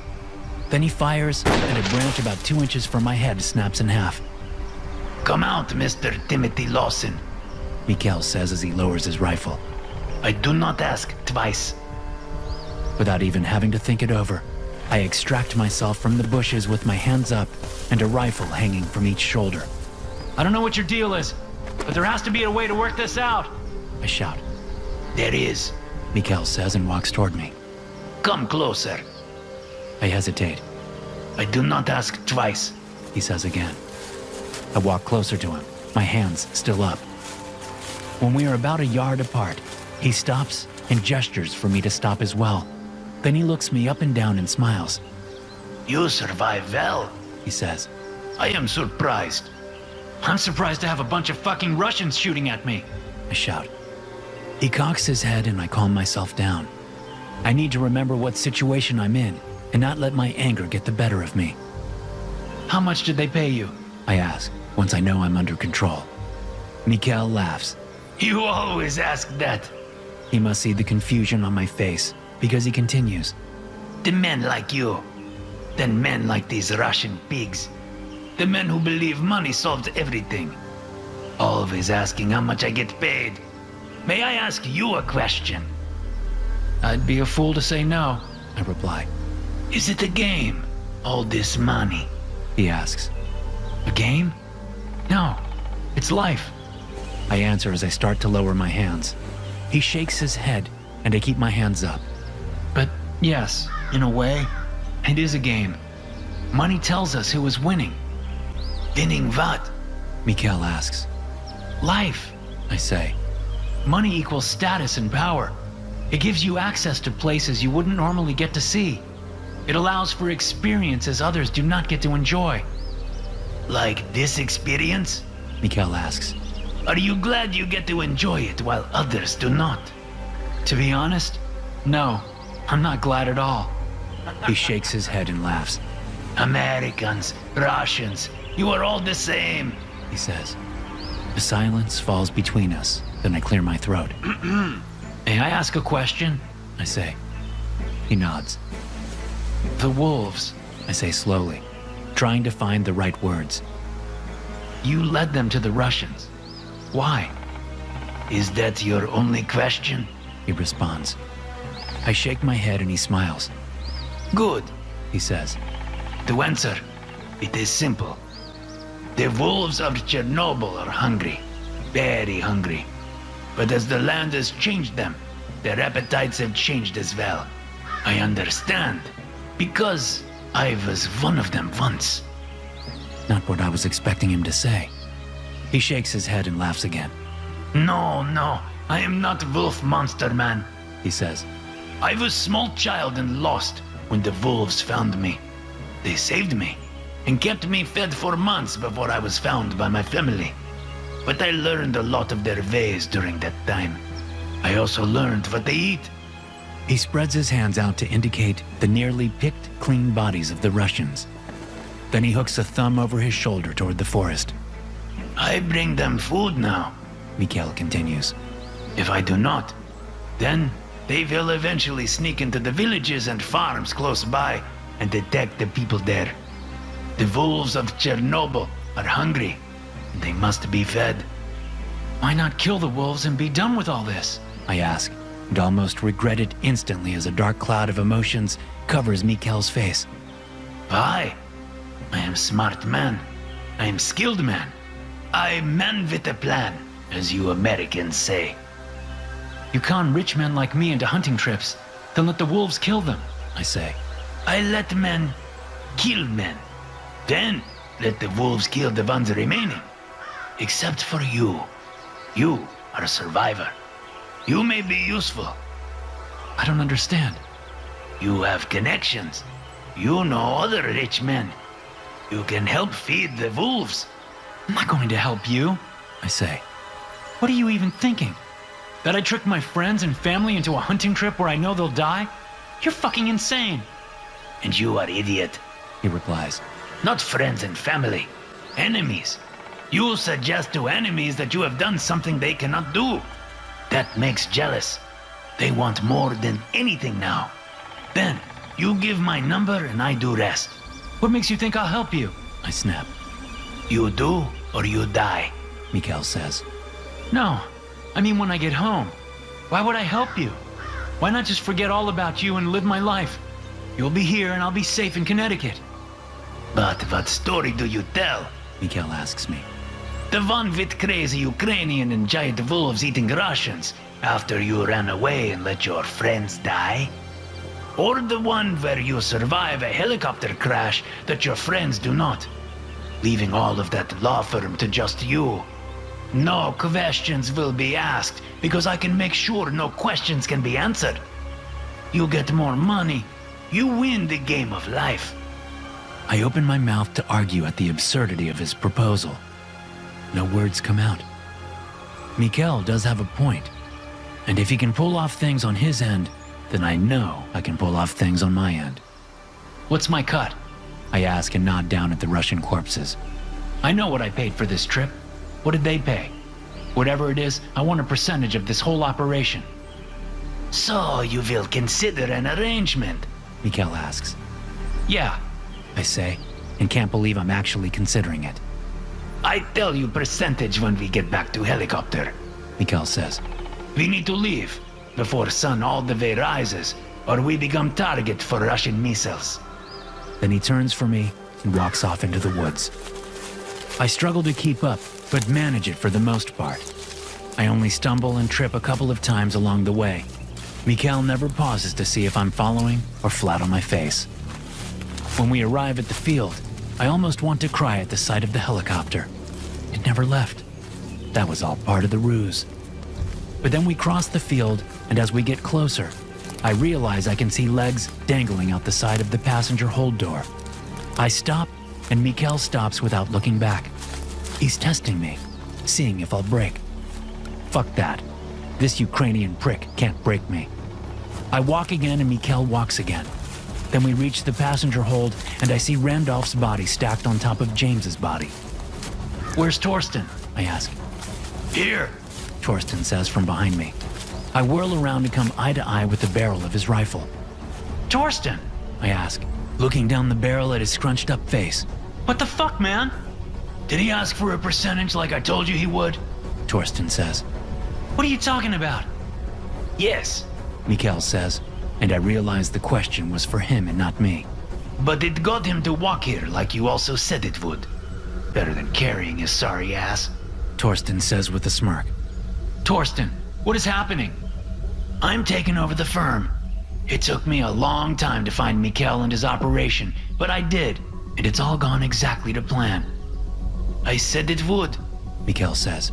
Then he fires, and a branch about 2 inches from my head snaps in half. Come out, Mr. Timothy Lawson, Mikhail says as he lowers his rifle. I do not ask twice. Without even having to think it over, I extract myself from the bushes with my hands up and a rifle hanging from each shoulder. I don't know what your deal is, but there has to be a way to work this out. I shout. There is. Mikhail says and walks toward me. Come closer. I hesitate. I do not ask twice. He says again. I walk closer to him, my hands still up. When we are about a yard apart, he stops and gestures for me to stop as well. Then he looks me up and down and smiles. You survive well, He says. I am surprised. I'm surprised to have a bunch of fucking Russians shooting at me. I shout. He cocks his head and I calm myself down. I need to remember what situation I'm in and not let my anger get the better of me. How much did they pay you? I ask, once I know I'm under control. Mikhail laughs. You always ask that. He must see the confusion on my face because he continues. The men like you. Then men like these Russian pigs. The men who believe money solves everything. Always asking how much I get paid. May I ask you a question? I'd be a fool to say no. I reply. Is it a game? All this money? He asks. A game? No, it's life. I answer as I start to lower my hands. He shakes his head and I keep my hands up. But yes, in a way, it is a game. Money tells us who is winning. Winning what? Mikhail asks. Life, I say. money equals status and power. It gives you access to places you wouldn't normally get to see. It allows for experiences others do not get to enjoy. Like this experience? Mikhail asks. Are you glad you get to enjoy it while others do not? To be honest, no, I'm not glad at all. He shakes his head and laughs. Americans, Russians, you are all the same. He says. The silence falls between us. Then I clear my throat. May I ask a question? I say. He nods. The wolves, I say slowly, trying to find the right words. you led them to the Russians. Why? Is that your only question? He responds. I shake my head and he smiles. Good. He says. To answer, it is simple. The wolves of Chernobyl are hungry, very hungry. But as the land has changed them, their appetites have changed as well. I understand, because I was one of them once. Not what I was expecting him to say. He shakes his head and laughs again. No, no, I am not wolf monster man, He says. I was small child and lost when the wolves found me. They saved me and kept me fed for months before I was found by my family. But I learned a lot of their ways during that time. I also learned what they eat. He spreads his hands out to indicate the nearly picked clean bodies of the Russians. Then he hooks a thumb over his shoulder toward the forest. I bring them food now. Mikhail continues. If I do not, then they will eventually sneak into the villages and farms close by and attack the people there. The wolves of Chernobyl are hungry, and they must be fed. Why not kill the wolves and be done with all this? I ask, and almost regret it instantly as a dark cloud of emotions covers Mikhail's face. Why? I am smart man. I am skilled man. I man with a plan, as you Americans say. You con rich men like me into hunting trips, then let the wolves kill them. I say. I let men kill men. Then let the wolves kill the ones remaining. Except for you. You are a survivor. You may be useful. I don't understand. You have connections. You know other rich men. You can help feed the wolves. I'm not going to help you. I say. What are you even thinking? That I tricked my friends and family into a hunting trip where I know they'll die? You're fucking insane. And you are idiot. He replies. Not friends and family. Enemies. You suggest to enemies that you have done something they cannot do. That makes jealous. They want more than anything now. Then, you give my number and I do rest. What makes you think I'll help you? I snap. You do or you die. Mikhail says. No, I mean when I get home. Why would I help you? Why not just forget all about you and live my life? You'll be here and I'll be safe in Connecticut. But what story do you tell? Mikhail asks me. The one with crazy Ukrainian and giant wolves eating Russians after you ran away and let your friends die? or the one where you survive a helicopter crash that your friends do not, leaving all of that law firm to just you. No questions will be asked because I can make sure no questions can be answered. You get more money. You win the game of life. I open my mouth to argue at the absurdity of his proposal. No words come out. Mikhail does have a point, and if he can pull off things on his end, then I know I can pull off things on my end. What's my cut? I ask and nod down at the Russian corpses. I know what I paid for this trip. What did they pay? Whatever it is, I want a percentage of this whole operation. So you will consider an arrangement? Mikhail asks. Yeah. I say, and can't believe I'm actually considering it. I tell you percentage when we get back to helicopter. Mikhail says. We need to leave before sun all the way rises, or we become target for Russian missiles. Then he turns from me and walks off into the woods. I struggle to keep up, but manage it for the most part. I only stumble and trip a couple of times along the way. Mikhail never pauses to see if I'm following or flat on my face. When we arrive at the field, I almost want to cry at the sight of the helicopter. It never left. That was all part of the ruse. But then we cross the field, and as we get closer, I realize I can see legs dangling out the side of the passenger hold door. I stop, and Mikhail stops without looking back. He's testing me, seeing if I'll break. Fuck that. This Ukrainian prick can't break me. I walk again and Mikhail walks again. Then we reach the passenger hold and I see Randolph's body stacked on top of James's body. Where's Torsten? I ask. Here. Torsten says from behind me. I whirl around and come eye to eye with the barrel of his rifle. Torsten? I ask, looking down the barrel at his scrunched up face. What the fuck, man? Did he ask for a percentage like I told you he would? Torsten says. What are you talking about? Yes. Mikhail says, and I realize the question was for him and not me. But it got him to walk here like you also said it would. Better than carrying his sorry ass. Torsten says with a smirk. Torsten, what is happening? I'm taking over the firm. It took me a long time to find Mikhail and his operation, but I did, and it's all gone exactly to plan. I said it would. Mikhail says.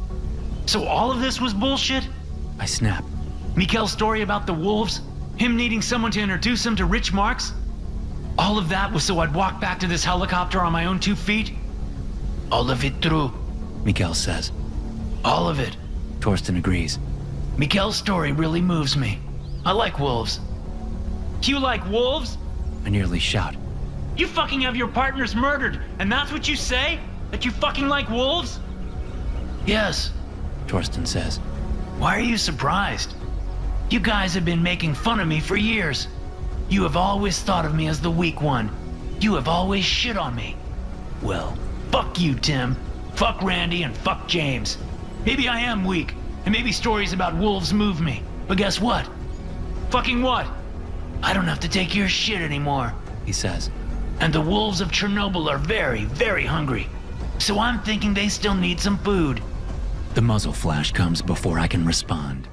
So all of this was bullshit? I snap. Mikhail's story about the wolves? Him needing someone to introduce him to Rich Marks? All of that was so I'd walk back to this helicopter on my own 2 feet? All of it true. Mikhail says. All of it. Torsten agrees. Mikhail's story really moves me. I like wolves. You like wolves? I nearly shout. You fucking have your partners murdered, and that's what you say? That you fucking like wolves? Yes. Torsten says. Why are you surprised? You guys have been making fun of me for years. You have always thought of me as the weak one. You have always shit on me. Well, fuck you, Tim. Fuck Randy and fuck James. Maybe I am weak, and maybe stories about wolves move me. But guess what? Fucking what? I don't have to take your shit anymore, he says. And the wolves of Chernobyl are very, very hungry. So I'm thinking they still need some food. The muzzle flash comes before I can respond.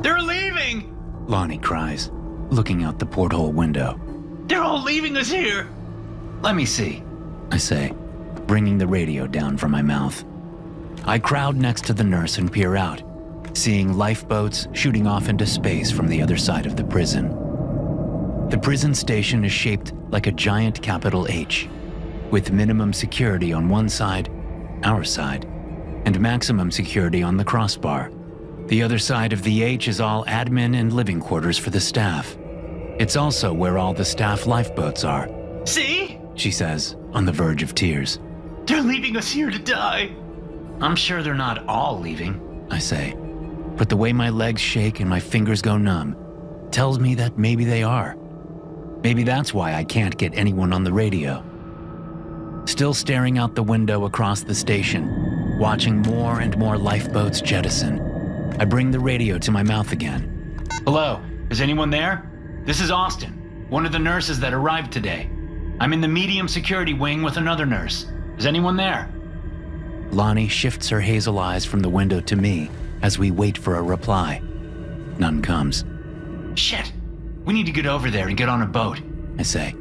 They're leaving! Lonnie cries, looking out the porthole window. They're all leaving us here! Let me see, I say, bringing the radio down from my mouth. I crowd next to the nurse and peer out, seeing lifeboats shooting off into space from the other side of the prison. The prison station is shaped like a giant capital H, with minimum security on one side, our side, and maximum security on the crossbar. The other side of the H is all admin and living quarters for the staff. It's also where all the staff lifeboats are. See? She says, on the verge of tears. They're leaving us here to die. I'm sure they're not all leaving, I say, but the way my legs shake and my fingers go numb tells me that maybe they are. Maybe that's why I can't get anyone on the radio. Still staring out the window across the station, watching more and more lifeboats jettison, I bring the radio to my mouth again. Hello, is anyone there? This is Austin, one of the nurses that arrived today. I'm in the medium security wing with another nurse. Is anyone there? Lonnie shifts her hazel eyes from the window to me as we wait for a reply. None comes. Shit! We need to get over there and get on a boat. I say.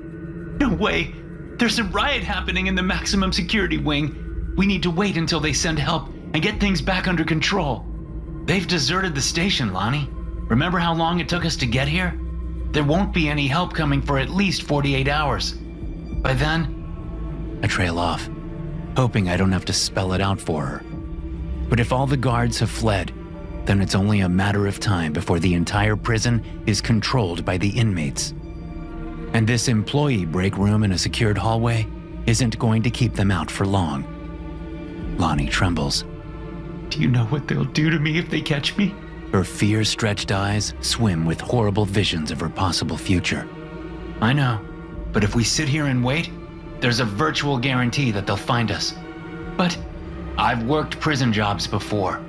No way! There's a riot happening in the maximum security wing. We need to wait until they send help and get things back under control. They've deserted the station, Lonnie. Remember how long it took us to get here? There won't be any help coming for at least 48 hours. By then, I trail off, hoping I don't have to spell it out for her. But if all the guards have fled, then it's only a matter of time before the entire prison is controlled by the inmates. And this employee break room in a secured hallway isn't going to keep them out for long. Lonnie trembles. do you know what they'll do to me if they catch me? Her fear-stretched eyes swim with horrible visions of her possible future. I know, but if we sit here and wait, there's a virtual guarantee that they'll find us. But I've worked prison jobs before.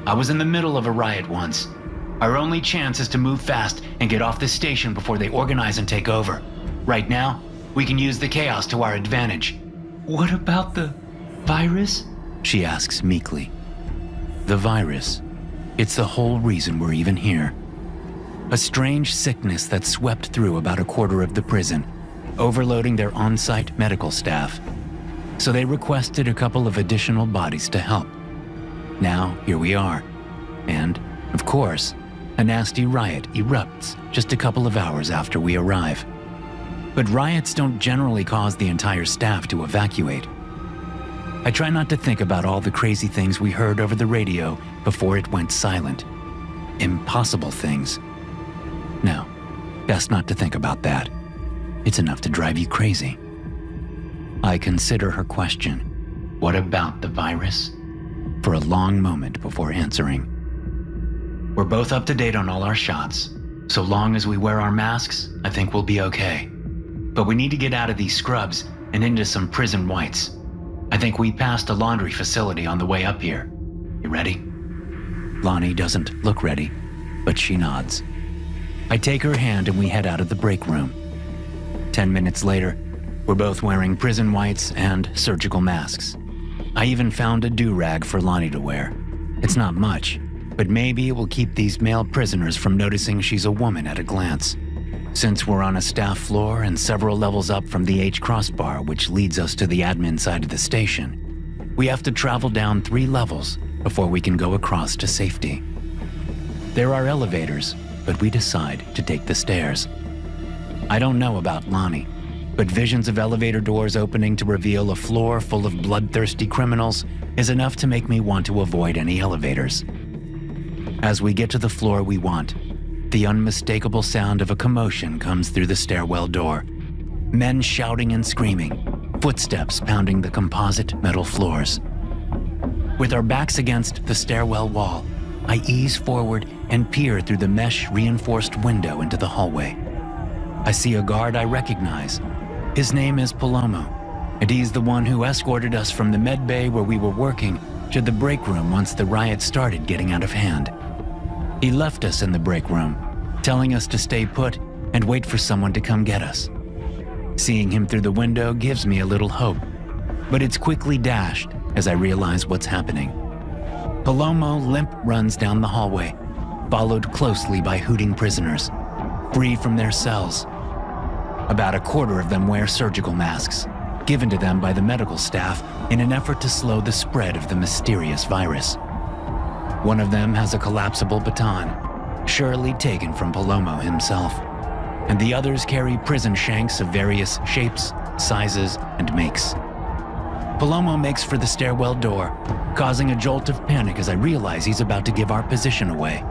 I was in the middle of a riot once. Our only chance is to move fast and get off this station before they organize and take over. Right now, we can use the chaos to our advantage. What about the virus? She asks meekly. The virus. It's the whole reason we're even here. A strange sickness that swept through about a quarter of the prison, overloading their on-site medical staff. So they requested a couple of additional bodies to help. Now, here we are. And, of course, a nasty riot erupts just a couple of hours after we arrive. But riots don't generally cause the entire staff to evacuate. I try not to think about all the crazy things we heard over the radio before it went silent. Impossible things. No, best not to think about that. It's enough to drive you crazy. I consider her question, What about the virus? for a long moment before answering. We're both up to date on all our shots. So long as we wear our masks, I think we'll be okay. But we need to get out of these scrubs and into some prison whites. I think we passed a laundry facility on the way up here. You ready? Lonnie doesn't look ready, but she nods. I take her hand and we head out of the break room. 10 minutes later, we're both wearing prison whites and surgical masks. I even found a do-rag for Lonnie to wear. It's not much, but maybe it will keep these male prisoners from noticing she's a woman at a glance. Since we're on a staff floor and several levels up from the H crossbar, which leads us to the admin side of the station, we have to travel down 3 levels before we can go across to safety. There are elevators, but we decide to take the stairs. I don't know about Lonnie, but visions of elevator doors opening to reveal a floor full of bloodthirsty criminals is enough to make me want to avoid any elevators. As we get to the floor we want, the unmistakable sound of a commotion comes through the stairwell door. Men shouting and screaming, footsteps pounding the composite metal floors. With our backs against the stairwell wall, I ease forward and peer through the mesh-reinforced window into the hallway. I see a guard I recognize. His name is Palomo, and he's the one who escorted us from the med bay where we were working to the break room once the riot started getting out of hand. He left us in the break room, telling us to stay put and wait for someone to come get us. Seeing him through the window gives me a little hope, but it's quickly dashed as I realize what's happening. Palomo limp runs down the hallway, followed closely by hooting prisoners, free from their cells. About a quarter of them wear surgical masks, given to them by the medical staff in an effort to slow the spread of the mysterious virus. One of them has a collapsible baton, surely taken from Palomo himself, and the others carry prison shanks of various shapes, sizes, and makes. Palomo makes for the stairwell door, causing a jolt of panic as I realize he's about to give our position away.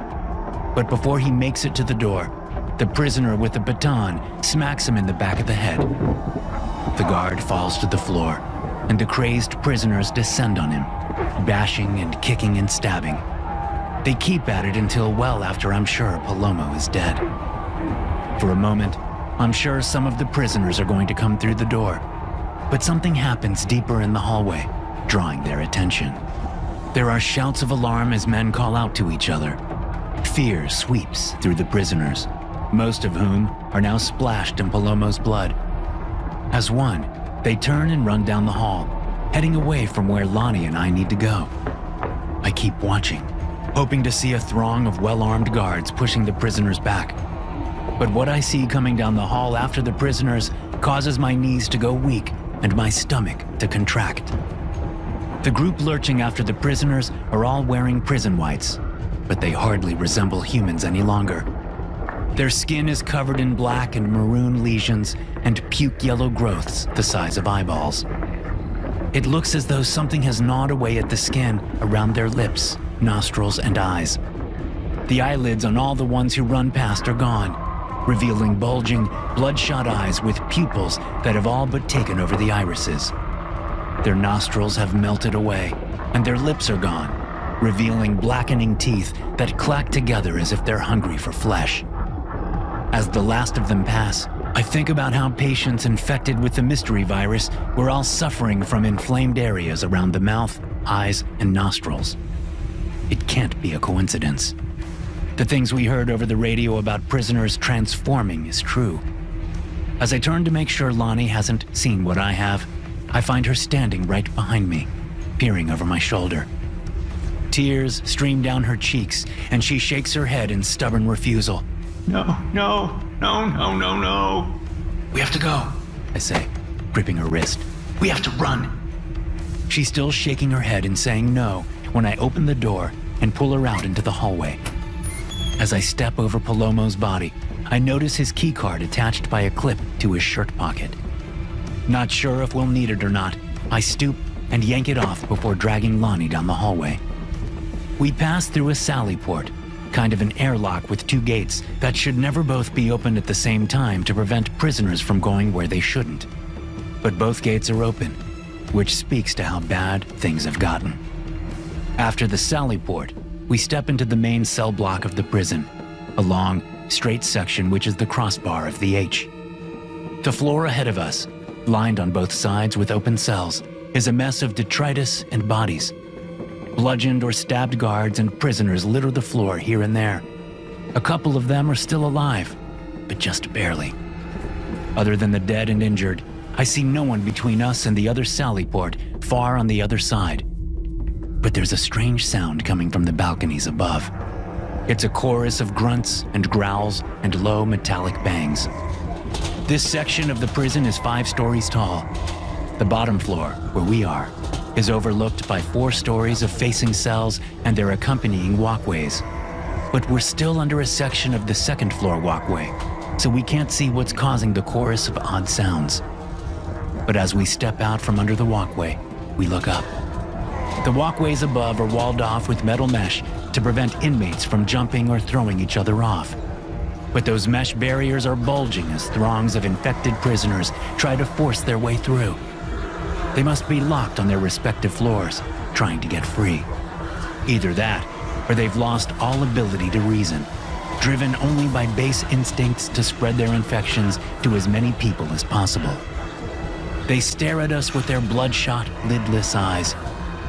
But before he makes it to the door, the prisoner with the baton smacks him in the back of the head. The guard falls to the floor, and the crazed prisoners descend on him, bashing and kicking and stabbing. They keep at it until well after I'm sure Palomo is dead. For a moment, I'm sure some of the prisoners are going to come through the door, but something happens deeper in the hallway, drawing their attention. There are shouts of alarm as men call out to each other. Fear sweeps through the prisoners, most of whom are now splashed in Palomo's blood. As one, they turn and run down the hall, heading away from where Lonnie and I need to go. I keep watching, hoping to see a throng of well-armed guards pushing the prisoners back. But what I see coming down the hall after the prisoners causes my knees to go weak and my stomach to contract. The group lurching after the prisoners are all wearing prison whites, but they hardly resemble humans any longer. Their skin is covered in black and maroon lesions and puke yellow growths the size of eyeballs. It looks as though something has gnawed away at the skin around their lips, nostrils, and eyes. The eyelids on all the ones who run past are gone, revealing bulging, bloodshot eyes with pupils that have all but taken over the irises. Their nostrils have melted away, and their lips are gone, revealing blackening teeth that clack together as if they're hungry for flesh. As the last of them pass, I think about how patients infected with the mystery virus were all suffering from inflamed areas around the mouth, eyes, and nostrils. It can't be a coincidence. The things we heard over the radio about prisoners transforming is true. As I turn to make sure Lonnie hasn't seen what I have, I find her standing right behind me, peering over my shoulder. Tears stream down her cheeks, and she shakes her head in stubborn refusal. No. We have to go. I say, gripping her wrist. We have to run. She's still shaking her head and saying no when I open the door and pull her out into the hallway. As I step over Palomo's body, I notice his keycard attached by a clip to his shirt pocket. Not sure if we'll need it or not, I stoop and yank it off before dragging Lonnie down the hallway. We pass through a sally port, kind of an airlock with two gates that should never both be opened at the same time to prevent prisoners from going where they shouldn't. But both gates are open, which speaks to how bad things have gotten. After the sally port, we step into the main cell block of the prison, a long, straight section which is the crossbar of the H. The floor ahead of us, lined on both sides with open cells, is a mess of detritus and bodies. Bludgeoned or stabbed guards and prisoners litter the floor here and there. A couple of them are still alive, but just barely. Other than the dead and injured, I see no one between us and the other sally port, far on the other side. But there's a strange sound coming from the balconies above. It's a chorus of grunts and growls and low metallic bangs. This section of the prison is 5 stories tall. The bottom floor, where we are, is overlooked by 4 stories of facing cells and their accompanying walkways. But we're still under a section of the 2nd floor walkway, so we can't see what's causing the chorus of odd sounds. But as we step out from under the walkway, we look up. The walkways above are walled off with metal mesh to prevent inmates from jumping or throwing each other off. But those mesh barriers are bulging as throngs of infected prisoners try to force their way through. They must be locked on their respective floors, trying to get free. Either that, or they've lost all ability to reason, driven only by base instincts to spread their infections to as many people as possible. They stare at us with their bloodshot, lidless eyes.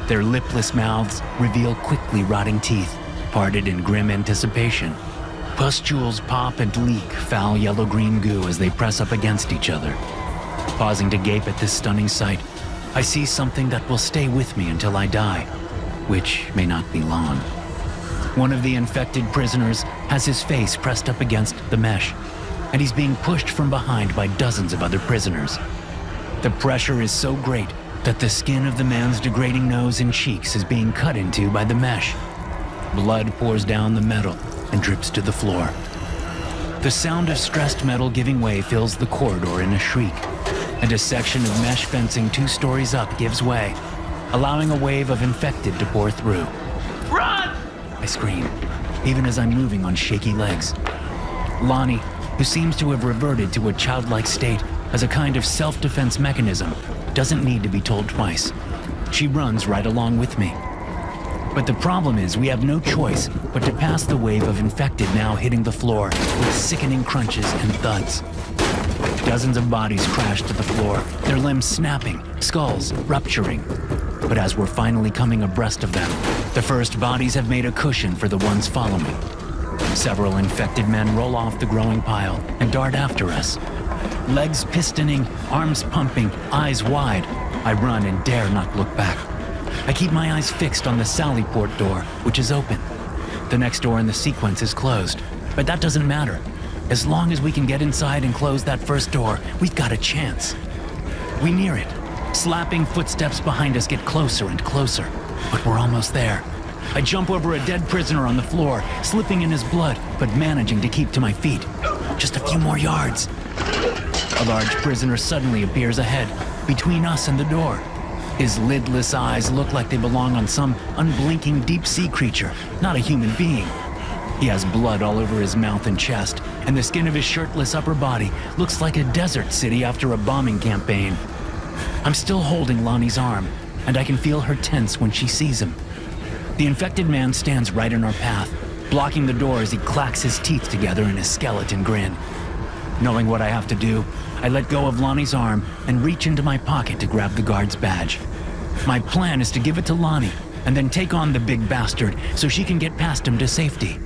Their lipless mouths reveal quickly rotting teeth, parted in grim anticipation. Pustules pop and leak foul yellow-green goo as they press up against each other. Pausing to gape at this stunning sight, I see something that will stay with me until I die, which may not be long. One of the infected prisoners has his face pressed up against the mesh, and he's being pushed from behind by dozens of other prisoners. The pressure is so great that the skin of the man's degrading nose and cheeks is being cut into by the mesh. Blood pours down the metal and drips to the floor. The sound of stressed metal giving way fills the corridor in a shriek, and a section of mesh fencing 2 stories up gives way, allowing a wave of infected to pour through. Run! I scream, even as I'm moving on shaky legs. Lonnie, who seems to have reverted to a childlike state as a kind of self-defense mechanism, doesn't need to be told twice. She runs right along with me. But the problem is we have no choice but to pass the wave of infected now hitting the floor with sickening crunches and thuds. Dozens of bodies crash to the floor, their limbs snapping, skulls rupturing. But as we're finally coming abreast of them, the first bodies have made a cushion for the ones following. Several infected men roll off the growing pile and dart after us. Legs pistoning, arms pumping, eyes wide, I run and dare not look back. I keep my eyes fixed on the sally port door, which is open, The next door in the sequence is closed, but that doesn't matter. As long as we can get inside and close that first door, we've got a chance. We near it. Slapping footsteps behind us get closer and closer, but we're almost there. I jump over a dead prisoner on the floor, slipping in his blood, but managing to keep to my feet. Just a few more yards. A large prisoner suddenly appears ahead, between us and the door. His lidless eyes look like they belong on some unblinking deep-sea creature, not a human being. He has blood all over his mouth and chest, and the skin of his shirtless upper body looks like a desert city after a bombing campaign. I'm still holding Lonnie's arm, and I can feel her tense when she sees him. The infected man stands right in our path, blocking the door as he clacks his teeth together in a skeleton grin. Knowing what I have to do, I let go of Lonnie's arm and reach into my pocket to grab the guard's badge. My plan is to give it to Lonnie and then take on the big bastard so she can get past him to safety.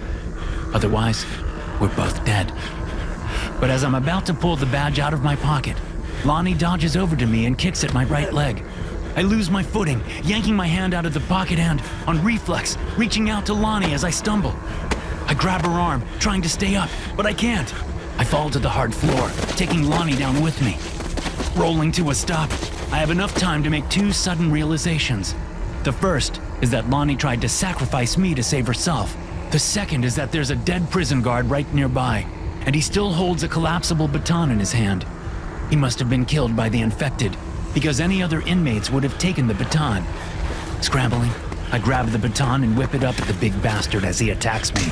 Otherwise, we're both dead. But as I'm about to pull the badge out of my pocket, Lonnie dodges over to me and kicks at my right leg. I lose my footing, yanking my hand out of the pocket and, on reflex, reaching out to Lonnie as I stumble. I grab her arm, trying to stay up, but I can't. I fall to the hard floor, taking Lonnie down with me. Rolling to a stop, I have enough time to make two sudden realizations. The first is that Lonnie tried to sacrifice me to save herself. The second is that there's a dead prison guard right nearby, and he still holds a collapsible baton in his hand. He must have been killed by the infected, because any other inmates would have taken the baton. Scrambling, I grab the baton and whip it up at the big bastard as he attacks me.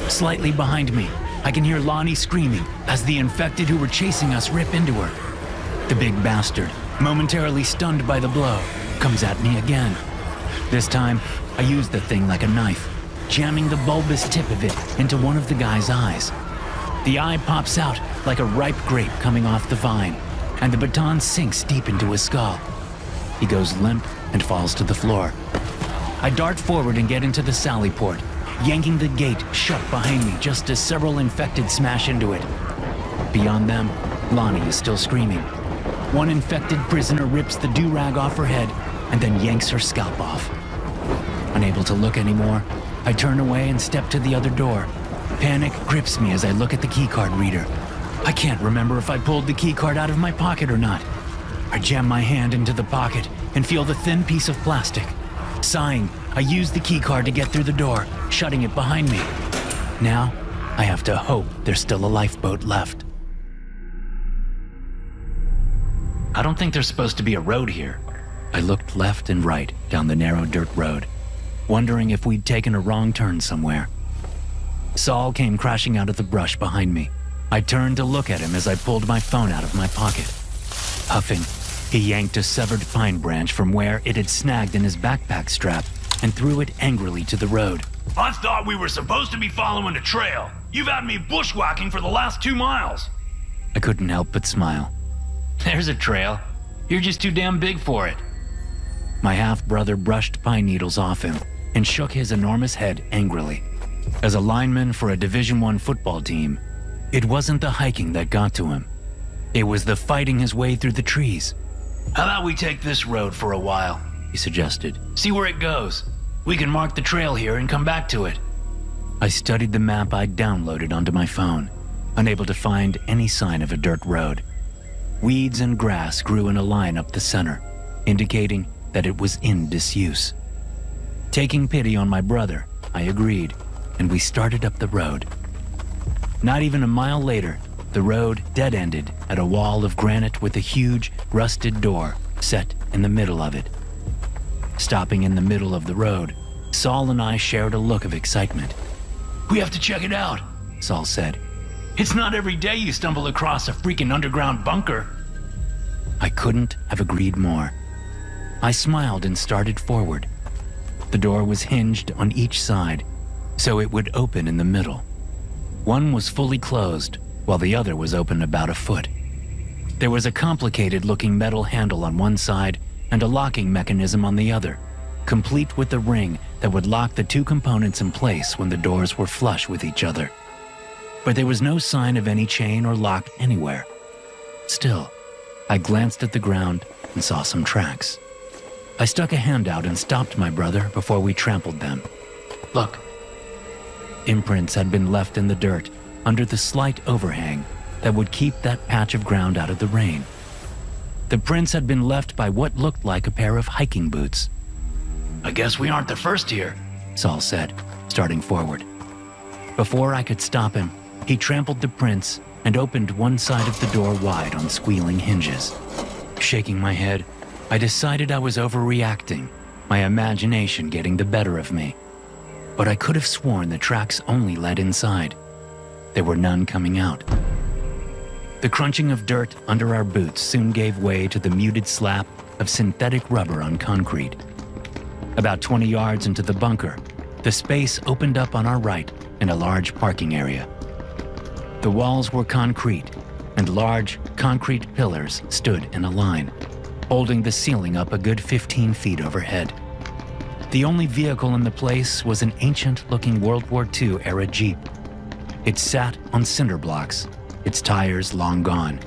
Slightly behind me, I can hear Lonnie screaming as the infected who were chasing us rip into her. The big bastard, momentarily stunned by the blow, comes at me again. This time, I use the thing like a knife, jamming the bulbous tip of it into one of the guy's eyes. The eye pops out like a ripe grape coming off the vine, and the baton sinks deep into his skull. He goes limp and falls to the floor. I dart forward and get into the sally port, yanking the gate shut behind me just as several infected smash into it. Beyond them, Lonnie is still screaming. One infected prisoner rips the do-rag off her head and then yanks her scalp off. Unable to look anymore, I turn away and step to the other door. Panic grips me as I look at the keycard reader. I can't remember if I pulled the keycard out of my pocket or not. I jam my hand into the pocket and feel the thin piece of plastic. Sighing, I use the keycard to get through the door, shutting it behind me. Now, I have to hope there's still a lifeboat left. I don't think there's supposed to be a road here. I looked left and right down the narrow dirt road, wondering if we'd taken a wrong turn somewhere. Saul came crashing out of the brush behind me. I turned to look at him as I pulled my phone out of my pocket. Huffing, he yanked a severed pine branch from where it had snagged in his backpack strap and threw it angrily to the road. I thought we were supposed to be following a trail. You've had me bushwhacking for the last 2 miles. I couldn't help but smile. There's a trail. You're just too damn big for it. My half-brother brushed pine needles off him and shook his enormous head angrily. As a lineman for a Division I football team, it wasn't the hiking that got to him. It was the fighting his way through the trees. How about we take this road for a while? He suggested. See where it goes. We can mark the trail here and come back to it. I studied the map I'd downloaded onto my phone, unable to find any sign of a dirt road. Weeds and grass grew in a line up the center, indicating that it was in disuse. Taking pity on my brother, I agreed, and we started up the road. Not even a mile later, the road dead-ended at a wall of granite with a huge, rusted door set in the middle of it. Stopping in the middle of the road, Saul and I shared a look of excitement. We have to check it out, Saul said. It's not every day you stumble across a freaking underground bunker. I couldn't have agreed more. I smiled and started forward. The door was hinged on each side, so it would open in the middle. One was fully closed, while the other was open about a foot. There was a complicated-looking metal handle on one side and a locking mechanism on the other, complete with a ring that would lock the two components in place when the doors were flush with each other. But there was no sign of any chain or lock anywhere. Still, I glanced at the ground and saw some tracks. I stuck a hand out and stopped my brother before we trampled them. Look, Imprints had been left in the dirt under the slight overhang that would keep that patch of ground out of the rain. The prints had been left by what looked like a pair of hiking boots. I guess we aren't the first here. Saul said, starting forward. Before I could stop him, he trampled the prints and opened one side of the door wide on squealing hinges. Shaking my head, I decided I was overreacting, my imagination getting the better of me. But I could have sworn the tracks only led inside. There were none coming out. The crunching of dirt under our boots soon gave way to the muted slap of synthetic rubber on concrete. About 20 yards into the bunker, the space opened up on our right in a large parking area. The walls were concrete, and large concrete pillars stood in a line, holding the ceiling up a good 15 feet overhead. The only vehicle in the place was an ancient-looking World War II-era Jeep. It sat on cinder blocks, its tires long gone.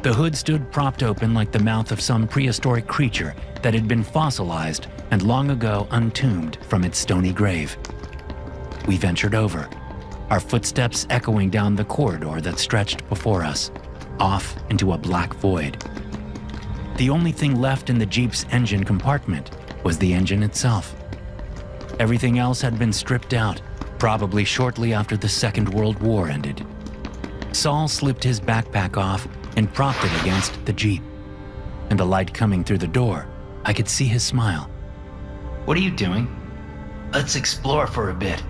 The hood stood propped open like the mouth of some prehistoric creature that had been fossilized and long ago untombed from its stony grave. We ventured over, our footsteps echoing down the corridor that stretched before us, off into a black void. The only thing left in the Jeep's engine compartment was the engine itself. Everything else had been stripped out, probably shortly after the Second World War ended. Saul slipped his backpack off and propped it against the Jeep. In the light coming through the door, I could see his smile. What are you doing? Let's explore for a bit.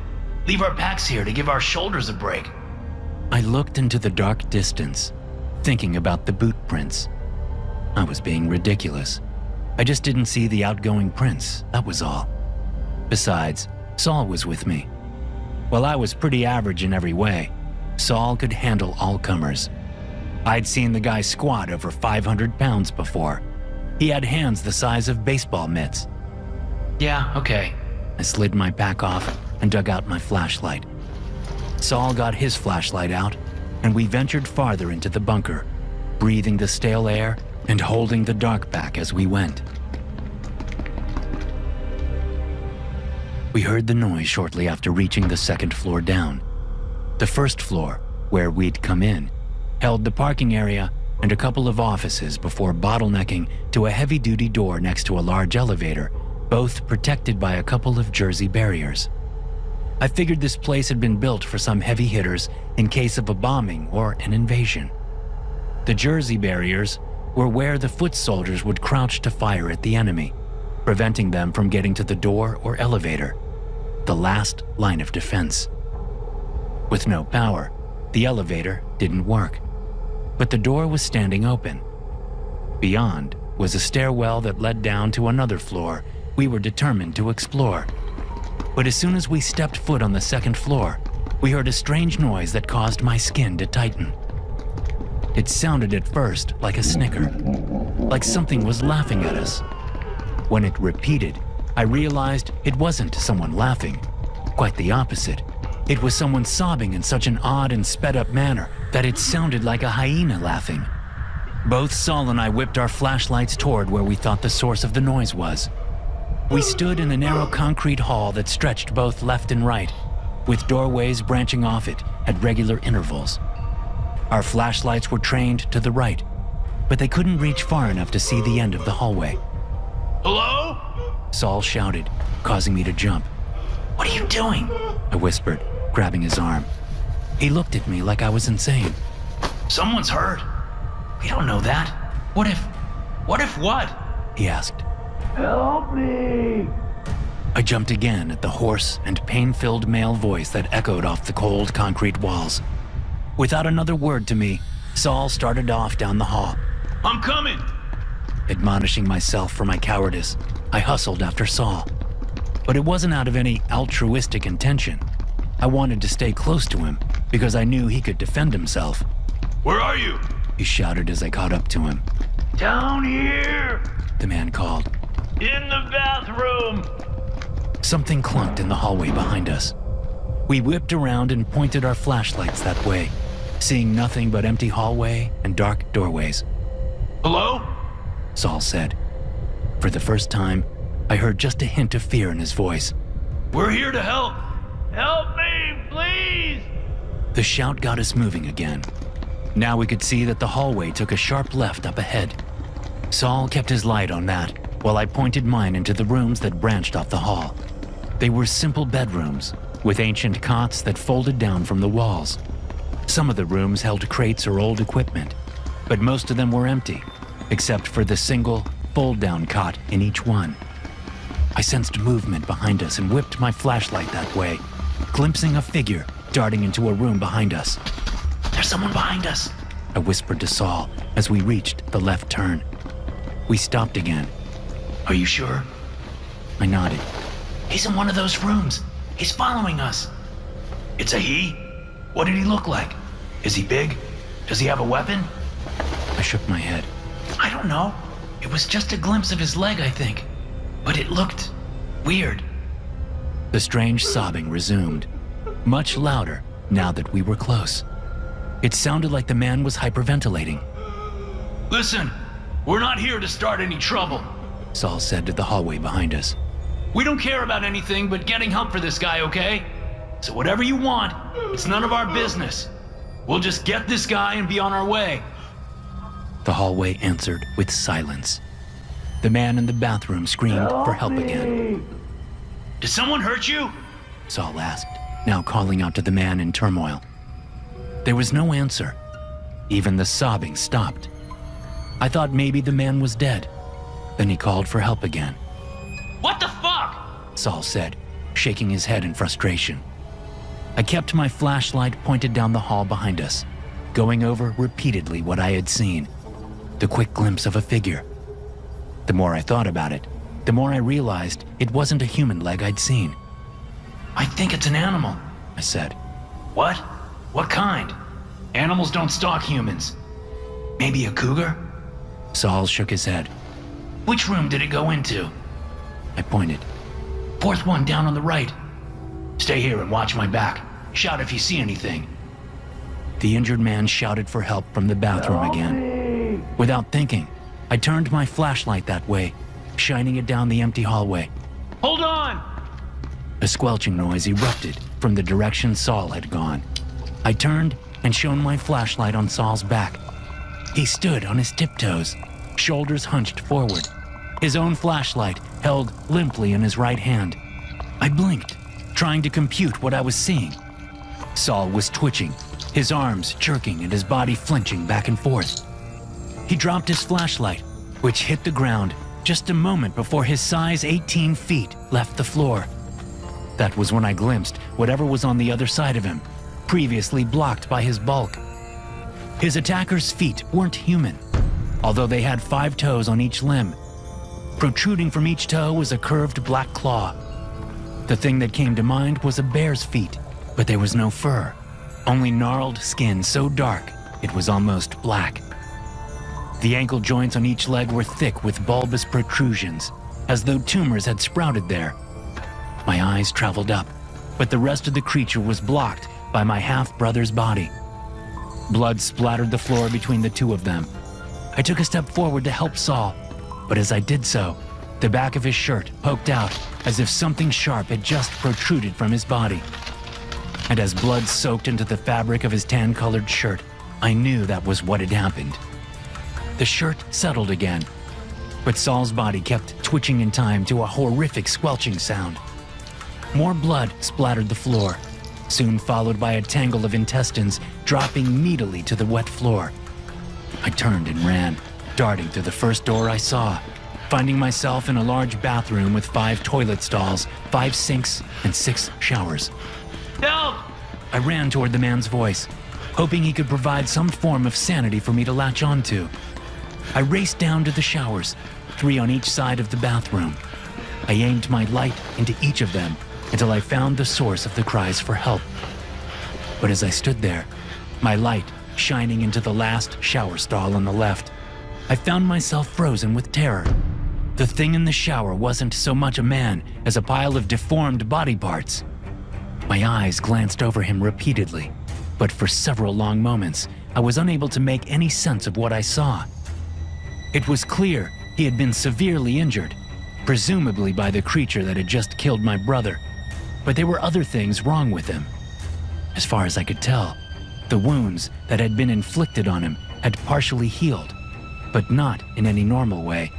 Leave our packs here to give our shoulders a break. I looked into the dark distance, thinking about the boot prints. I was being ridiculous. I just didn't see the outgoing prints, that was all. Besides, Saul was with me. While I was pretty average in every way, Saul could handle all comers. I'd seen the guy squat over 500 pounds before. He had hands the size of baseball mitts. Yeah, okay. I slid my pack off and dug out my flashlight. Saul got his flashlight out, and we ventured farther into the bunker, breathing the stale air and holding the dark back as we went. We heard the noise shortly after reaching the second floor down. The first floor, where we'd come in, held the parking area and a couple of offices before bottlenecking to a heavy-duty door next to a large elevator, both protected by a couple of Jersey barriers. I figured this place had been built for some heavy hitters in case of a bombing or an invasion. The Jersey barriers were where the foot soldiers would crouch to fire at the enemy, preventing them from getting to the door or elevator, the last line of defense. With no power, the elevator didn't work, but the door was standing open. Beyond was a stairwell that led down to another floor we were determined to explore. But as soon as we stepped foot on the second floor, we heard a strange noise that caused my skin to tighten. It sounded at first like a snicker, like something was laughing at us. When it repeated, I realized it wasn't someone laughing. Quite the opposite. It was someone sobbing in such an odd and sped-up manner that it sounded like a hyena laughing. Both Saul and I whipped our flashlights toward where we thought the source of the noise was. We stood in a narrow concrete hall that stretched both left and right, with doorways branching off it at regular intervals. Our flashlights were trained to the right, but they couldn't reach far enough to see the end of the hallway. Hello? Saul shouted, causing me to jump. What are you doing? I whispered, grabbing his arm. He looked at me like I was insane. Someone's hurt. We don't know that. What if what? He asked. Help me! I jumped again at the hoarse and pain-filled male voice that echoed off the cold concrete walls. Without another word to me, Saul started off down the hall. I'm coming! Admonishing myself for my cowardice, I hustled after Saul. But it wasn't out of any altruistic intention. I wanted to stay close to him because I knew he could defend himself. Where are you? He shouted as I caught up to him. Down here! The man called. In the bathroom! Something clunked in the hallway behind us. We whipped around and pointed our flashlights that way, seeing nothing but empty hallway and dark doorways. Hello? Saul said. For the first time, I heard just a hint of fear in his voice. We're here to help. Help me, please! The shout got us moving again. Now we could see that the hallway took a sharp left up ahead. Saul kept his light on that, while I pointed mine into the rooms that branched off the hall. They were simple bedrooms, with ancient cots that folded down from the walls. Some of the rooms held crates or old equipment, but most of them were empty, except for the single, fold-down cot in each one. I sensed movement behind us and whipped my flashlight that way, glimpsing a figure darting into a room behind us. There's someone behind us, I whispered to Saul as we reached the left turn. We stopped again. Are you sure? I nodded. He's in one of those rooms. He's following us. It's a he? What did he look like? Is he big? Does he have a weapon? I shook my head. I don't know. It was just a glimpse of his leg, I think. But it looked weird. The strange sobbing resumed, much louder now that we were close. It sounded like the man was hyperventilating. Listen, we're not here to start any trouble. Saul said to the hallway behind us. We don't care about anything but getting help for this guy, okay? So whatever you want, it's none of our business. We'll just get this guy and be on our way. The hallway answered with silence. The man in the bathroom screamed for help again. Did someone hurt you? Saul asked, now calling out to the man in turmoil. There was no answer. Even the sobbing stopped. I thought maybe the man was dead. Then he called for help again. What the fuck? Saul said, shaking his head in frustration. I kept my flashlight pointed down the hall behind us, going over repeatedly what I had seen. The quick glimpse of a figure. The more I thought about it, the more I realized it wasn't a human leg I'd seen. I think it's an animal, I said. What? What kind? Animals don't stalk humans. Maybe a cougar? Saul shook his head. Which room did it go into? I pointed. Fourth one down on the right. Stay here and watch my back. Shout if you see anything. The injured man shouted for help from the bathroom again. Without thinking, I turned my flashlight that way, shining it down the empty hallway. Hold on! A squelching noise erupted from the direction Saul had gone. I turned and shone my flashlight on Saul's back. He stood on his tiptoes, shoulders hunched forward, his own flashlight held limply in his right hand. I blinked, trying to compute what I was seeing. Saul was twitching, his arms jerking and his body flinching back and forth. He dropped his flashlight, which hit the ground just a moment before his size 18 feet left the floor. That was when I glimpsed whatever was on the other side of him, previously blocked by his bulk. His attacker's feet weren't human, although they had 5 toes on each limb. Protruding from each toe was a curved black claw. The thing that came to mind was a bear's feet, but there was no fur, only gnarled skin so dark it was almost black. The ankle joints on each leg were thick with bulbous protrusions, as though tumors had sprouted there. My eyes traveled up, but the rest of the creature was blocked by my half-brother's body. Blood splattered the floor between the two of them. I took a step forward to help Saul, but as I did so, the back of his shirt poked out as if something sharp had just protruded from his body. And as blood soaked into the fabric of his tan-colored shirt, I knew that was what had happened. The shirt settled again, but Saul's body kept twitching in time to a horrific squelching sound. More blood splattered the floor, soon followed by a tangle of intestines dropping meatily to the wet floor. I turned and ran, darting through the first door I saw, finding myself in a large bathroom with 5 toilet stalls, 5 sinks, and 6 showers. Help! I ran toward the man's voice, hoping he could provide some form of sanity for me to latch onto. I raced down to the showers, 3 on each side of the bathroom. I aimed my light into each of them until I found the source of the cries for help. But as I stood there, my light shining into the last shower stall on the left, I found myself frozen with terror. The thing in the shower wasn't so much a man as a pile of deformed body parts. My eyes glanced over him repeatedly, but for several long moments, I was unable to make any sense of what I saw. It was clear he had been severely injured, presumably by the creature that had just killed my brother, but there were other things wrong with him. As far as I could tell, the wounds that had been inflicted on him had partially healed, but not in any normal way.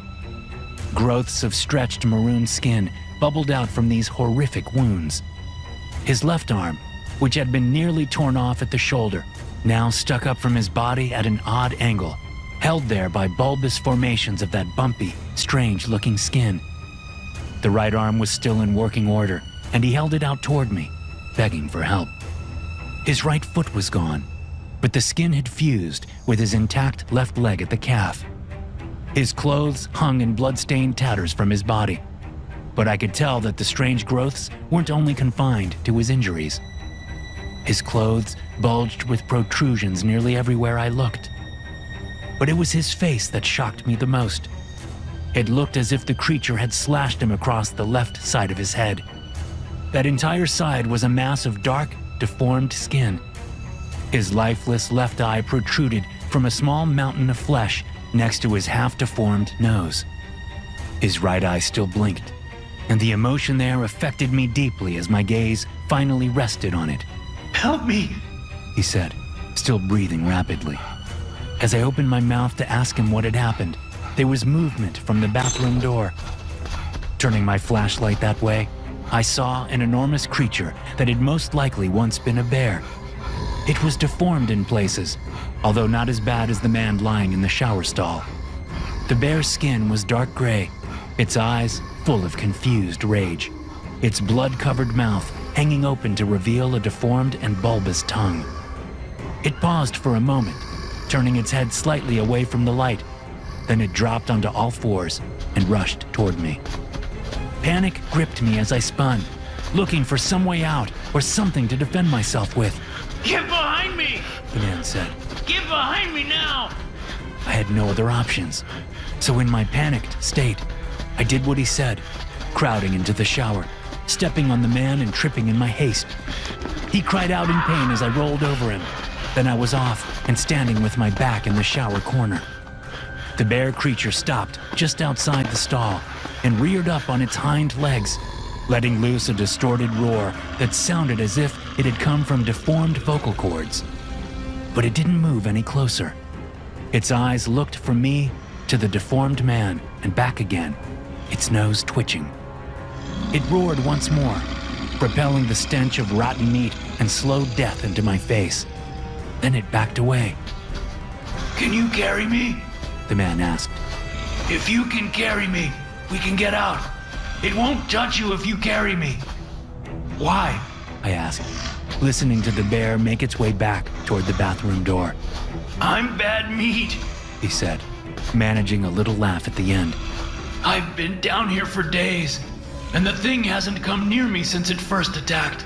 Growths of stretched maroon skin bubbled out from these horrific wounds. His left arm, which had been nearly torn off at the shoulder, now stuck up from his body at an odd angle, held there by bulbous formations of that bumpy, strange-looking skin. The right arm was still in working order, and he held it out toward me, begging for help. His right foot was gone, but the skin had fused with his intact left leg at the calf. His clothes hung in blood-stained tatters from his body, but I could tell that the strange growths weren't only confined to his injuries. His clothes bulged with protrusions nearly everywhere I looked. But it was his face that shocked me the most. It looked as if the creature had slashed him across the left side of his head. That entire side was a mass of dark, deformed skin. His lifeless left eye protruded from a small mountain of flesh next to his half-deformed nose. His right eye still blinked, and the emotion there affected me deeply as my gaze finally rested on it. Help me, he said, still breathing rapidly. As I opened my mouth to ask him what had happened, there was movement from the bathroom door. Turning my flashlight that way, I saw an enormous creature that had most likely once been a bear. It was deformed in places, although not as bad as the man lying in the shower stall. The bear's skin was dark gray, its eyes full of confused rage, its blood-covered mouth hanging open to reveal a deformed and bulbous tongue. It paused for a moment, turning its head slightly away from the light. Then it dropped onto all fours and rushed toward me. Panic gripped me as I spun, looking for some way out or something to defend myself with. Get behind me! The man said. Get behind me now! I had no other options, so in my panicked state, I did what he said, crowding into the shower, stepping on the man and tripping in my haste. He cried out in pain as I rolled over him. Then I was off and standing with my back in the shower corner. The bear creature stopped just outside the stall and reared up on its hind legs, letting loose a distorted roar that sounded as if it had come from deformed vocal cords. But it didn't move any closer. Its eyes looked from me to the deformed man and back again, its nose twitching. It roared once more, propelling the stench of rotten meat and slow death into my face. Then it backed away. Can you carry me? The man asked. If you can carry me, we can get out. It won't touch you if you carry me. Why? I asked, listening to the bear make its way back toward the bathroom door. I'm bad meat, he said, managing a little laugh at the end. I've been down here for days, and the thing hasn't come near me since it first attacked.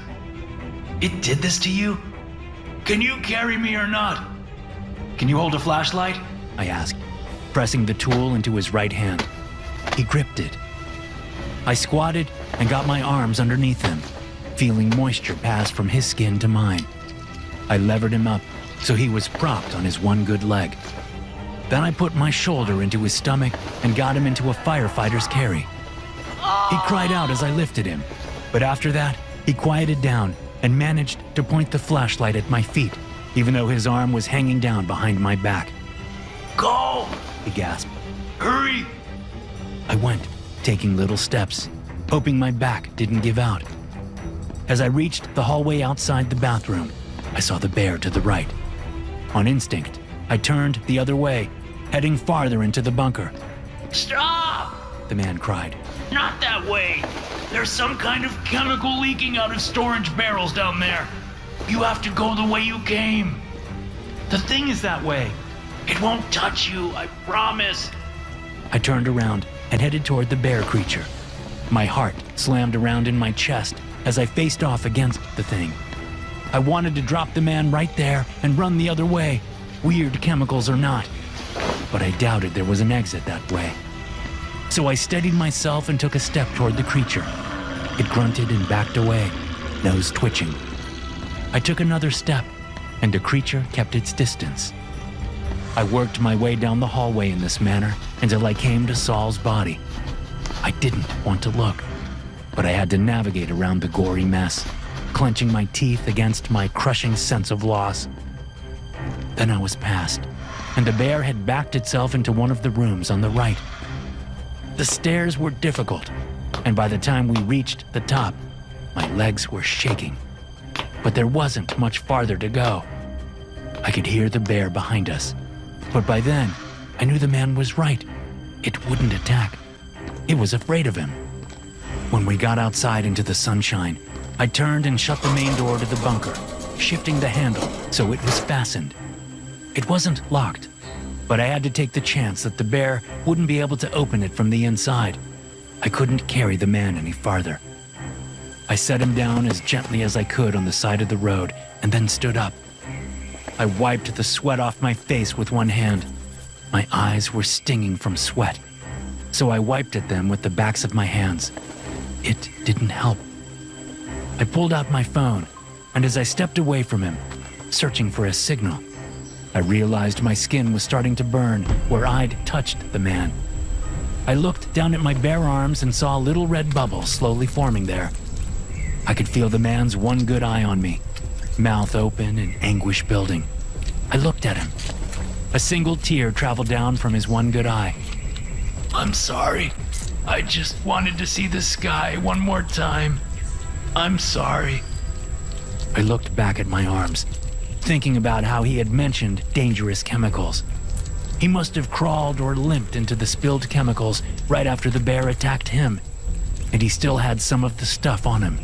It did this to you? Can you carry me or not? can you hold a flashlight? I asked, pressing the tool into his right hand. He gripped it. I squatted and got my arms underneath him, feeling moisture pass from his skin to mine. I levered him up so he was propped on his one good leg. Then I put my shoulder into his stomach and got him into a firefighter's carry. He cried out as I lifted him, but after that, he quieted down and managed to point the flashlight at my feet, even though his arm was hanging down behind my back. Go! He gasped. Hurry! I went, taking little steps, hoping my back didn't give out. As I reached the hallway outside the bathroom, I saw the bear to the right. On instinct, I turned the other way, heading farther into the bunker. Stop! The man cried. Not that way! There's some kind of chemical leaking out of storage barrels down there. You have to go the way you came. The thing is that way. It won't touch you, I promise. I turned around and headed toward the bear creature. My heart slammed around in my chest as I faced off against the thing. I wanted to drop the man right there and run the other way, weird chemicals or not. But I doubted there was an exit that way. So I steadied myself and took a step toward the creature. It grunted and backed away, nose twitching. I took another step, and the creature kept its distance. I worked my way down the hallway in this manner until I came to Saul's body. I didn't want to look. but I had to navigate around the gory mess, clenching my teeth against my crushing sense of loss. Then I was past, and the bear had backed itself into one of the rooms on the right. The stairs were difficult, and by the time we reached the top, my legs were shaking. But there wasn't much farther to go. I could hear the bear behind us, but by then, I knew the man was right. It wouldn't attack. It was afraid of him. When we got outside into the sunshine, I turned and shut the main door to the bunker, shifting the handle so it was fastened. It wasn't locked, but I had to take the chance that the bear wouldn't be able to open it from the inside. I couldn't carry the man any farther. I set him down as gently as I could on the side of the road and then stood up. I wiped the sweat off my face with one hand. My eyes were stinging from sweat, so I wiped at them with the backs of my hands. It didn't help. I pulled out my phone, and as I stepped away from him, searching for a signal, I realized my skin was starting to burn where I'd touched the man. I looked down at my bare arms and saw a little red bubble slowly forming there. I could feel the man's one good eye on me, mouth open and anguish building. I looked at him. A single tear traveled down from his one good eye. I'm sorry. I just wanted to see the sky one more time. I'm sorry. I looked back at my arms, thinking about how he had mentioned dangerous chemicals. He must have crawled or limped into the spilled chemicals right after the bear attacked him, and he still had some of the stuff on him.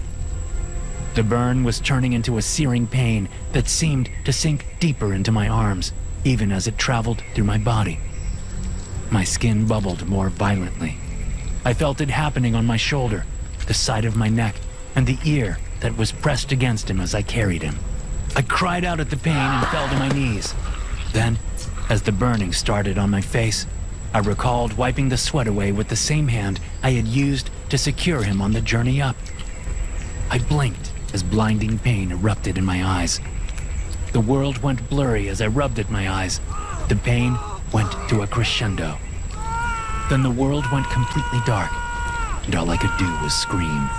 The burn was turning into a searing pain that seemed to sink deeper into my arms, even as it traveled through my body. My skin bubbled more violently. I felt it happening on my shoulder, the side of my neck, and the ear that was pressed against him as I carried him. I cried out at the pain and fell to my knees. Then, as the burning started on my face, I recalled wiping the sweat away with the same hand I had used to secure him on the journey up. I blinked as blinding pain erupted in my eyes. The world went blurry as I rubbed at my eyes. The pain went to a crescendo. Then the world went completely dark, and all I could do was scream.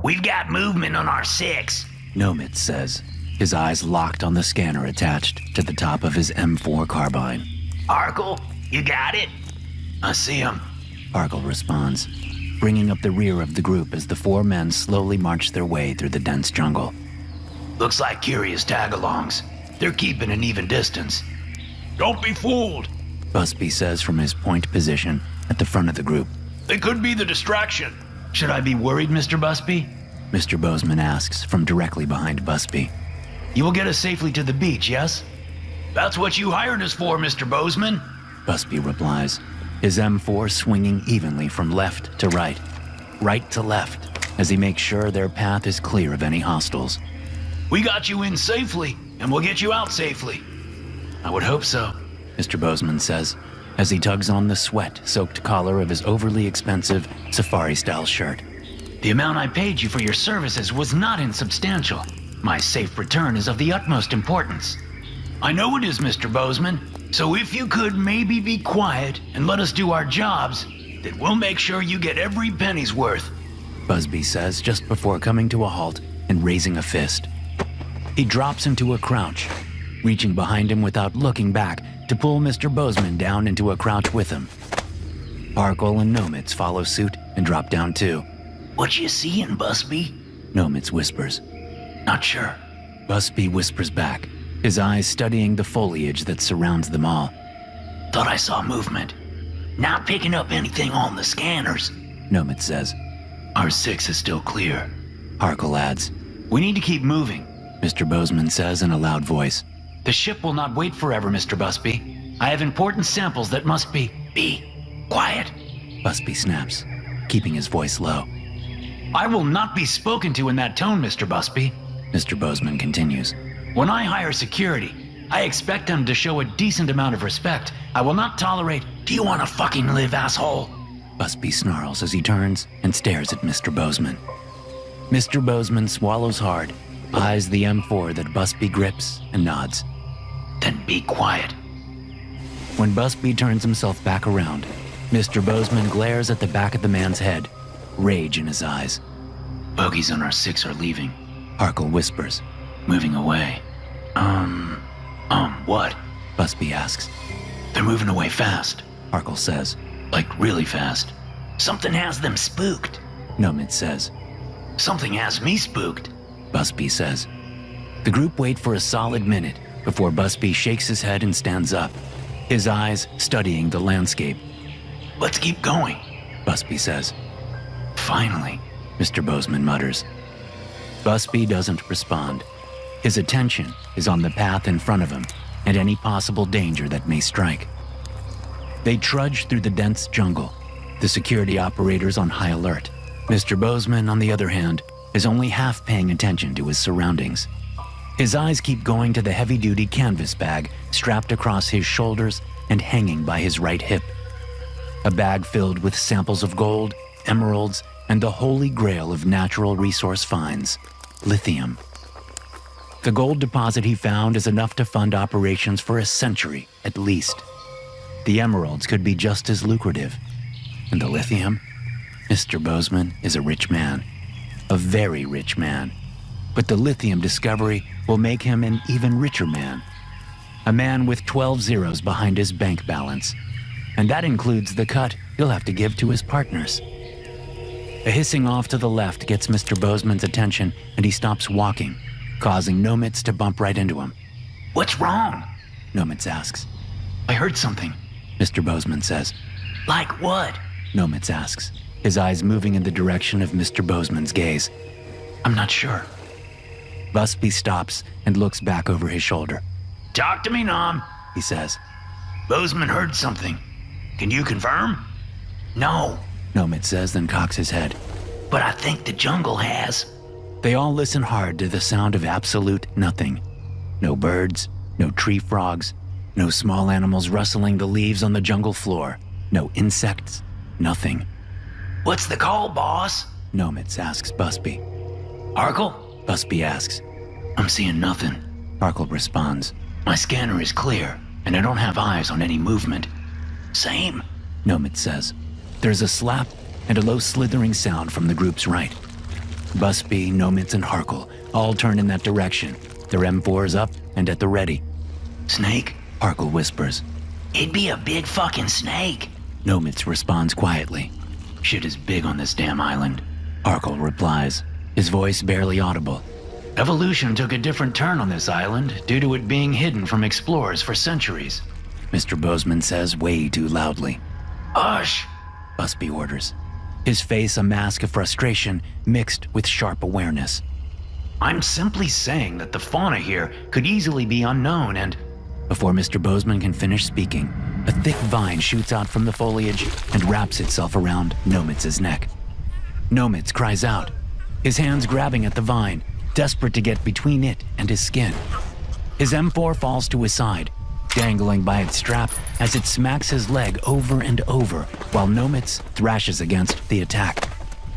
We've got movement on our 6. Nomad says, his eyes locked on the scanner attached to the top of his M4 carbine. Arkle, you got it? I see him. Arkle responds, bringing up the rear of the group as the 4 men slowly march their way through the dense jungle. Looks like curious tag-alongs. They're keeping an even distance. Don't be fooled. Busby says from his point position at the front of the group. They could be the distraction. Should I be worried, Mr. Busby? Mr. Bozeman asks from directly behind Busby. You will get us safely to the beach, yes? That's what you hired us for, Mr. Bozeman. Busby replies, his M4 swinging evenly from left to right to left, as he makes sure their path is clear of any hostiles. We got you in safely, and we'll get you out safely. I would hope so, Mr. Bozeman says, as he tugs on the sweat-soaked collar of his overly expensive safari-style shirt. The amount I paid you for your services was not insubstantial. My safe return is of the utmost importance. I know it is, Mr. Bozeman, so if you could maybe be quiet and let us do our jobs, then we'll make sure you get every penny's worth. Busby says just before coming to a halt and raising a fist. He drops into a crouch, reaching behind him without looking back to pull Mr. Bozeman down into a crouch with him. Arkle and Nomitz follow suit and drop down too. What you seeing, Busby? Nomitz whispers. Not sure. Busby whispers back, his eyes studying the foliage that surrounds them all. Thought I saw movement. Not picking up anything on the scanners. Nomitz says. Our 6 is still clear. Arkle adds. We need to keep moving, Mr. Bozeman says in a loud voice. The ship will not wait forever, Mr. Busby. I have important samples that must be... Be quiet. Busby snaps, keeping his voice low. I will not be spoken to in that tone, Mr. Busby. Mr. Bozeman continues. When I hire security, I expect them to show a decent amount of respect. I will not tolerate... Do you want to fucking live, asshole? Busby snarls as he turns and stares at Mr. Bozeman. Mr. Bozeman swallows hard, eyes the M4 that Busby grips, and nods. Then be quiet. When Busby turns himself back around, Mr. Bozeman glares at the back of the man's head, rage in his eyes. Bogies on our 6 are leaving. Harkle whispers. Moving away. What? Busby asks. They're moving away fast. Harkle says. Like really fast. Something has them spooked. Nomad says. Something has me spooked. Busby says. The group wait for a solid minute before Busby shakes his head and stands up, his eyes studying the landscape. Let's keep going, Busby says. Finally, Mr. Bozeman mutters. Busby doesn't respond. His attention is on the path in front of him and any possible danger that may strike. They trudge through the dense jungle, the security operators on high alert. Mr. Bozeman, on the other hand, is only half paying attention to his surroundings. His eyes keep going to the heavy-duty canvas bag strapped across his shoulders and hanging by his right hip. A bag filled with samples of gold, emeralds, and the holy grail of natural resource finds, lithium. The gold deposit he found is enough to fund operations for a century, at least. The emeralds could be just as lucrative. And the lithium? Mr. Bozeman is a rich man. A very rich man. But the lithium discovery will make him an even richer man. A man with 12 zeros behind his bank balance. And that includes the cut he'll have to give to his partners. A hissing off to the left gets Mr. Bozeman's attention, and he stops walking, causing Nomitz to bump right into him. What's wrong? Nomitz asks. I heard something. Mr. Bozeman says. Like what? Nomitz asks, his eyes moving in the direction of Mr. Bozeman's gaze. I'm not sure. Busby stops and looks back over his shoulder. Talk to me, Nom, he says. Bozeman heard something. Can you confirm? No, Nomitz says, then cocks his head. but I think the jungle has. They all listen hard to the sound of absolute nothing. No birds, no tree frogs, no small animals rustling the leaves on the jungle floor, no insects, nothing. What's the call, boss? Nomitz asks Busby. Harkle? Busby asks. I'm seeing nothing. Harkle responds. My scanner is clear, and I don't have eyes on any movement. Same. Nomitz says. There's a slap and a low slithering sound from the group's right. Busby, Nomitz, and Harkle all turn in that direction, their M4s up and at the ready. Snake? Harkle whispers. It'd be a big fucking snake. Nomitz responds quietly. Shit is big on this damn island. Harkle replies, his voice barely audible. Evolution took a different turn on this island due to it being hidden from explorers for centuries. Mr. Bozeman says way too loudly. Hush! Busby orders, his face a mask of frustration mixed with sharp awareness. I'm simply saying that the fauna here could easily be unknown and... Before Mr. Bozeman can finish speaking, a thick vine shoots out from the foliage and wraps itself around Nomitz's neck. Nomitz cries out, his hands grabbing at the vine, desperate to get between it and his skin. His M4 falls to his side, dangling by its strap as it smacks his leg over and over while Nomitz thrashes against the attack.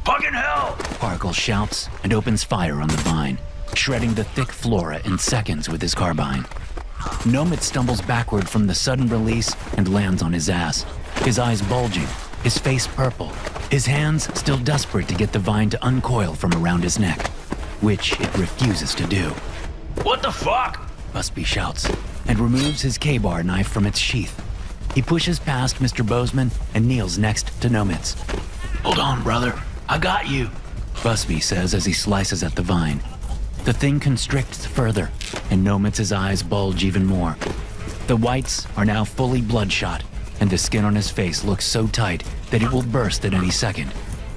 Fucking hell! Harkle shouts and opens fire on the vine, shredding the thick flora in seconds with his carbine. Nomitz stumbles backward from the sudden release and lands on his ass, his eyes bulging, his face purple, his hands still desperate to get the vine to uncoil from around his neck, which it refuses to do. What the fuck? Busby shouts and removes his K-bar knife from its sheath. He pushes past Mr. Bozeman and kneels next to Nomitz. Hold on, brother. I got you. Busby says as he slices at the vine. The thing constricts further, and Nomitz's eyes bulge even more. The whites are now fully bloodshot, and the skin on his face looks so tight that it will burst at any second.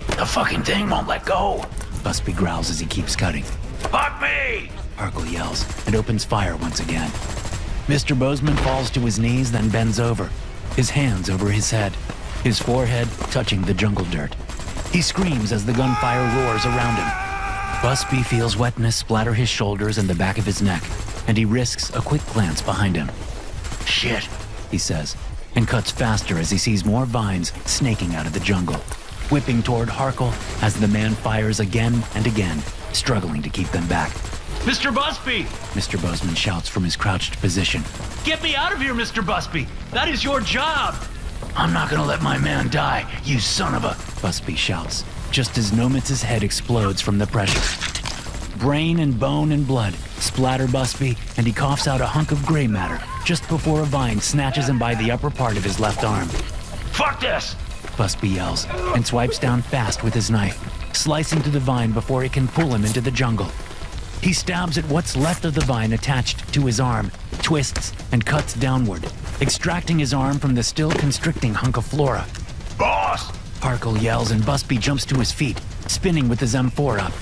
The fucking thing won't let go. Busby growls as he keeps cutting. Fuck me! Harkle yells and opens fire once again. Mr. Bozeman falls to his knees, then bends over, his hands over his head, his forehead touching the jungle dirt. He screams as the gunfire roars around him. Busby feels wetness splatter his shoulders and the back of his neck, and he risks a quick glance behind him. Shit, he says, and cuts faster as he sees more vines snaking out of the jungle, whipping toward Harkle as the man fires again and again, struggling to keep them back. Mr. Busby! Mr. Bozeman shouts from his crouched position. Get me out of here, Mr. Busby! That is your job! I'm not gonna let my man die, you son of a... Busby shouts, just as Nomitz's head explodes from the pressure. Brain and bone and blood splatter Busby, and he coughs out a hunk of gray matter just before a vine snatches him by the upper part of his left arm. Fuck this! Busby yells and swipes down fast with his knife, slicing through the vine before it can pull him into the jungle. He stabs at what's left of the vine attached to his arm, twists, and cuts downward, extracting his arm from the still constricting hunk of flora. Boss! Parkle yells and Busby jumps to his feet, spinning with his M4 up.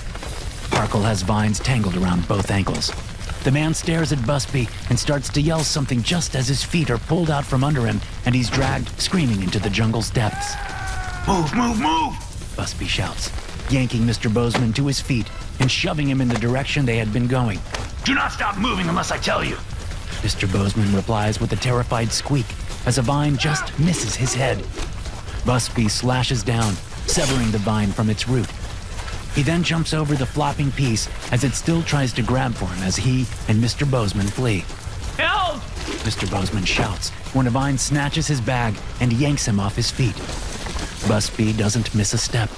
Parkle has vines tangled around both ankles. The man stares at Busby and starts to yell something just as his feet are pulled out from under him and he's dragged screaming into the jungle's depths. Move, move, move! Busby shouts, yanking Mr. Bozeman to his feet and shoving him in the direction they had been going. Do not stop moving unless I tell you. Mr. Bozeman replies with a terrified squeak as a vine just misses his head. Busby slashes down, severing the vine from its root. He then jumps over the flopping piece as it still tries to grab for him as he and Mr. Bozeman flee. Help! Mr. Bozeman shouts when a vine snatches his bag and yanks him off his feet. Busby doesn't miss a step.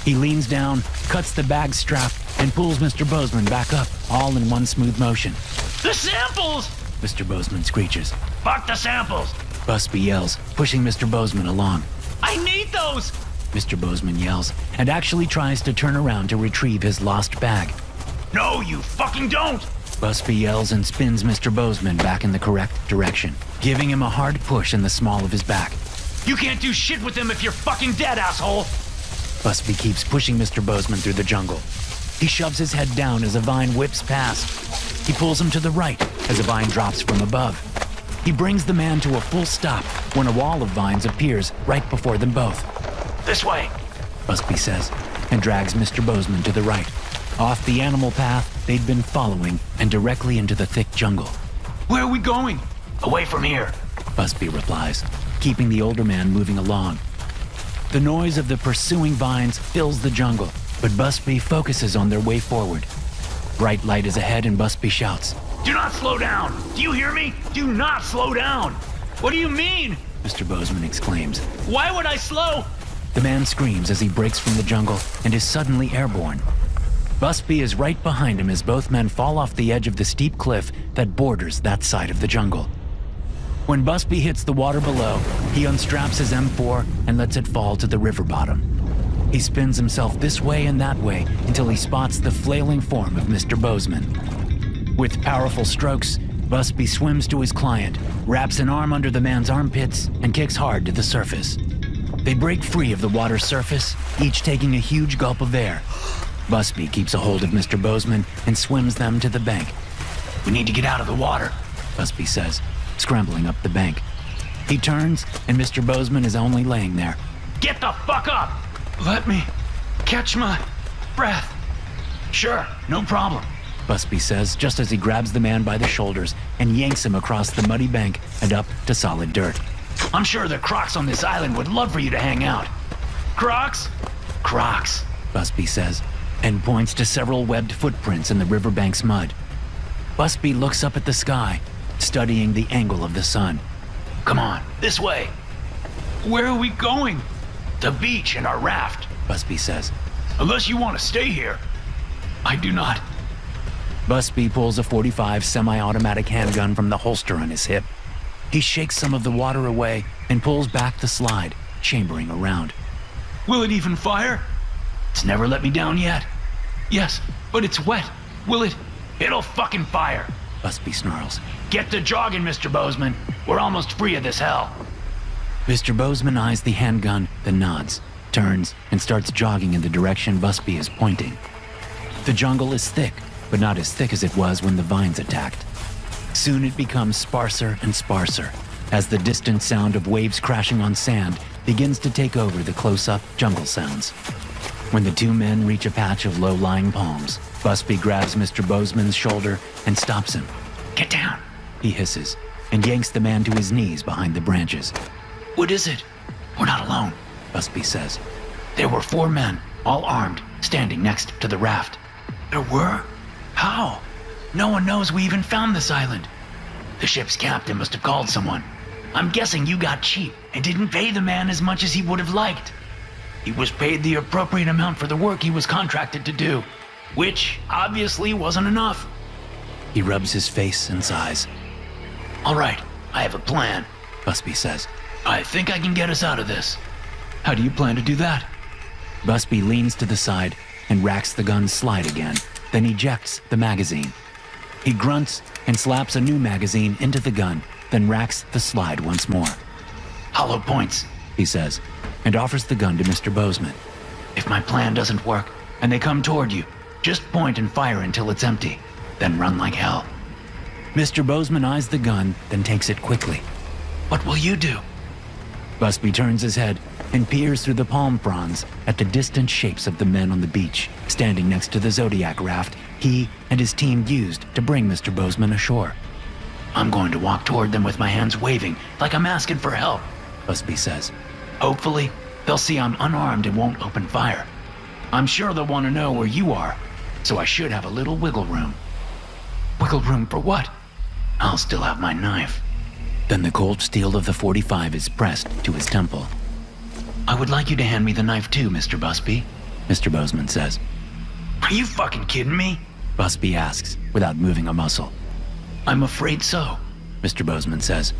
He leans down, cuts the bag strap, and pulls Mr. Bozeman back up, all in one smooth motion. The samples! Mr. Bozeman screeches. Fuck the samples! Busby yells, pushing Mr. Bozeman along. I need those! Mr. Bozeman yells and actually tries to turn around to retrieve his lost bag. No, you fucking don't! Busby yells and spins Mr. Bozeman back in the correct direction, giving him a hard push in the small of his back. You can't do shit with them if you're fucking dead, asshole! Busby keeps pushing Mr. Bozeman through the jungle. He shoves his head down as a vine whips past. He pulls him to the right as a vine drops from above. He brings the man to a full stop when a wall of vines appears right before them both. This way! Busby says, and drags Mr. Bozeman to the right, off the animal path they'd been following and directly into the thick jungle. Where are we going? Away from here. Busby replies, keeping the older man moving along. The noise of the pursuing vines fills the jungle, but Busby focuses on their way forward. Bright light is ahead and Busby shouts. Do not slow down! Do you hear me? Do not slow down! What do you mean? Mr. Bozeman exclaims. Why would I slow? The man screams as he breaks from the jungle and is suddenly airborne. Busby is right behind him as both men fall off the edge of the steep cliff that borders that side of the jungle. When Busby hits the water below, he unstraps his M4 and lets it fall to the river bottom. He spins himself this way and that way until he spots the flailing form of Mr. Bozeman. With powerful strokes, Busby swims to his client, wraps an arm under the man's armpits, and kicks hard to the surface. They break free of the water's surface, each taking a huge gulp of air. Busby keeps a hold of Mr. Bozeman and swims them to the bank. We need to get out of the water, Busby says, scrambling up the bank. He turns, and Mr. Bozeman is only laying there. Get the fuck up! Let me catch my breath. Sure, no problem, Busby says, just as he grabs the man by the shoulders and yanks him across the muddy bank and up to solid dirt. I'm sure the Crocs on this island would love for you to hang out. Crocs? Crocs, Busby says, and points to several webbed footprints in the riverbank's mud. Busby looks up at the sky, studying the angle of the sun. Come on, this way. Where are we going? The beach and our raft, Busby says. Unless you want to stay here. I do not. Busby pulls a .45 semi-automatic handgun from the holster on his hip. He shakes some of the water away and pulls back the slide, chambering around. Will it even fire? It's never let me down yet. Yes, but it's wet. Will it? It'll fucking fire. Busby snarls. Get to jogging, Mr. Bozeman. We're almost free of this hell. Mr. Bozeman eyes the handgun, then nods, turns, and starts jogging in the direction Busby is pointing. The jungle is thick, but not as thick as it was when the vines attacked. Soon it becomes sparser and sparser, as the distant sound of waves crashing on sand begins to take over the close-up jungle sounds. When the two men reach a patch of low-lying palms, Busby grabs Mr. Bozeman's shoulder and stops him. Get down, He hisses, and yanks the man to his knees behind the branches. What is it? We're not alone, Busby says. There were 4 men, all armed, standing next to the raft. There were? How? No one knows we even found this island. The ship's captain must have called someone. I'm guessing you got cheap and didn't pay the man as much as he would have liked. He was paid the appropriate amount for the work he was contracted to do, which obviously wasn't enough. He rubs his face and sighs. All right, I have a plan. Busby says. I think I can get us out of this. How do you plan to do that? Busby leans to the side and racks the gun's slide again, then ejects the magazine. He grunts and slaps a new magazine into the gun, then racks the slide once more. Hollow points, he says, and offers the gun to Mr. Bozeman. If my plan doesn't work and they come toward you, just point and fire until it's empty, then run like hell. Mr. Bozeman eyes the gun, then takes it quickly. What will you do? Busby turns his head and peers through the palm fronds at the distant shapes of the men on the beach, standing next to the Zodiac raft he and his team used to bring Mr. Bozeman ashore. I'm going to walk toward them with my hands waving, like I'm asking for help, Busby says. Hopefully, they'll see I'm unarmed and won't open fire. I'm sure they'll want to know where you are, so I should have a little wiggle room. Wiggle room for what? I'll still have my knife. Then the cold steel of the .45 is pressed to his temple. I would like you to hand me the knife too, Mr. Busby, Mr. Bozeman says. Are you fucking kidding me? Busby asks, without moving a muscle. I'm afraid so, Mr. Bozeman says.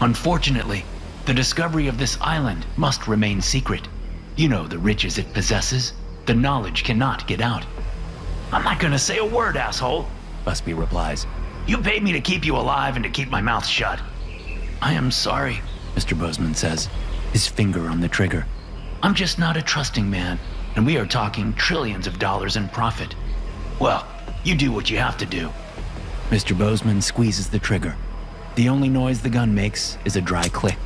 Unfortunately, the discovery of this island must remain secret. You know the riches it possesses. The knowledge cannot get out. I'm not gonna say a word, asshole, Busby replies. You paid me to keep you alive and to keep my mouth shut. I am sorry, Mr. Bozeman says, his finger on the trigger. I'm just not a trusting man, and we are talking trillions of dollars in profit. Well, you do what you have to do. Mr. Bozeman squeezes the trigger. The only noise the gun makes is a dry click.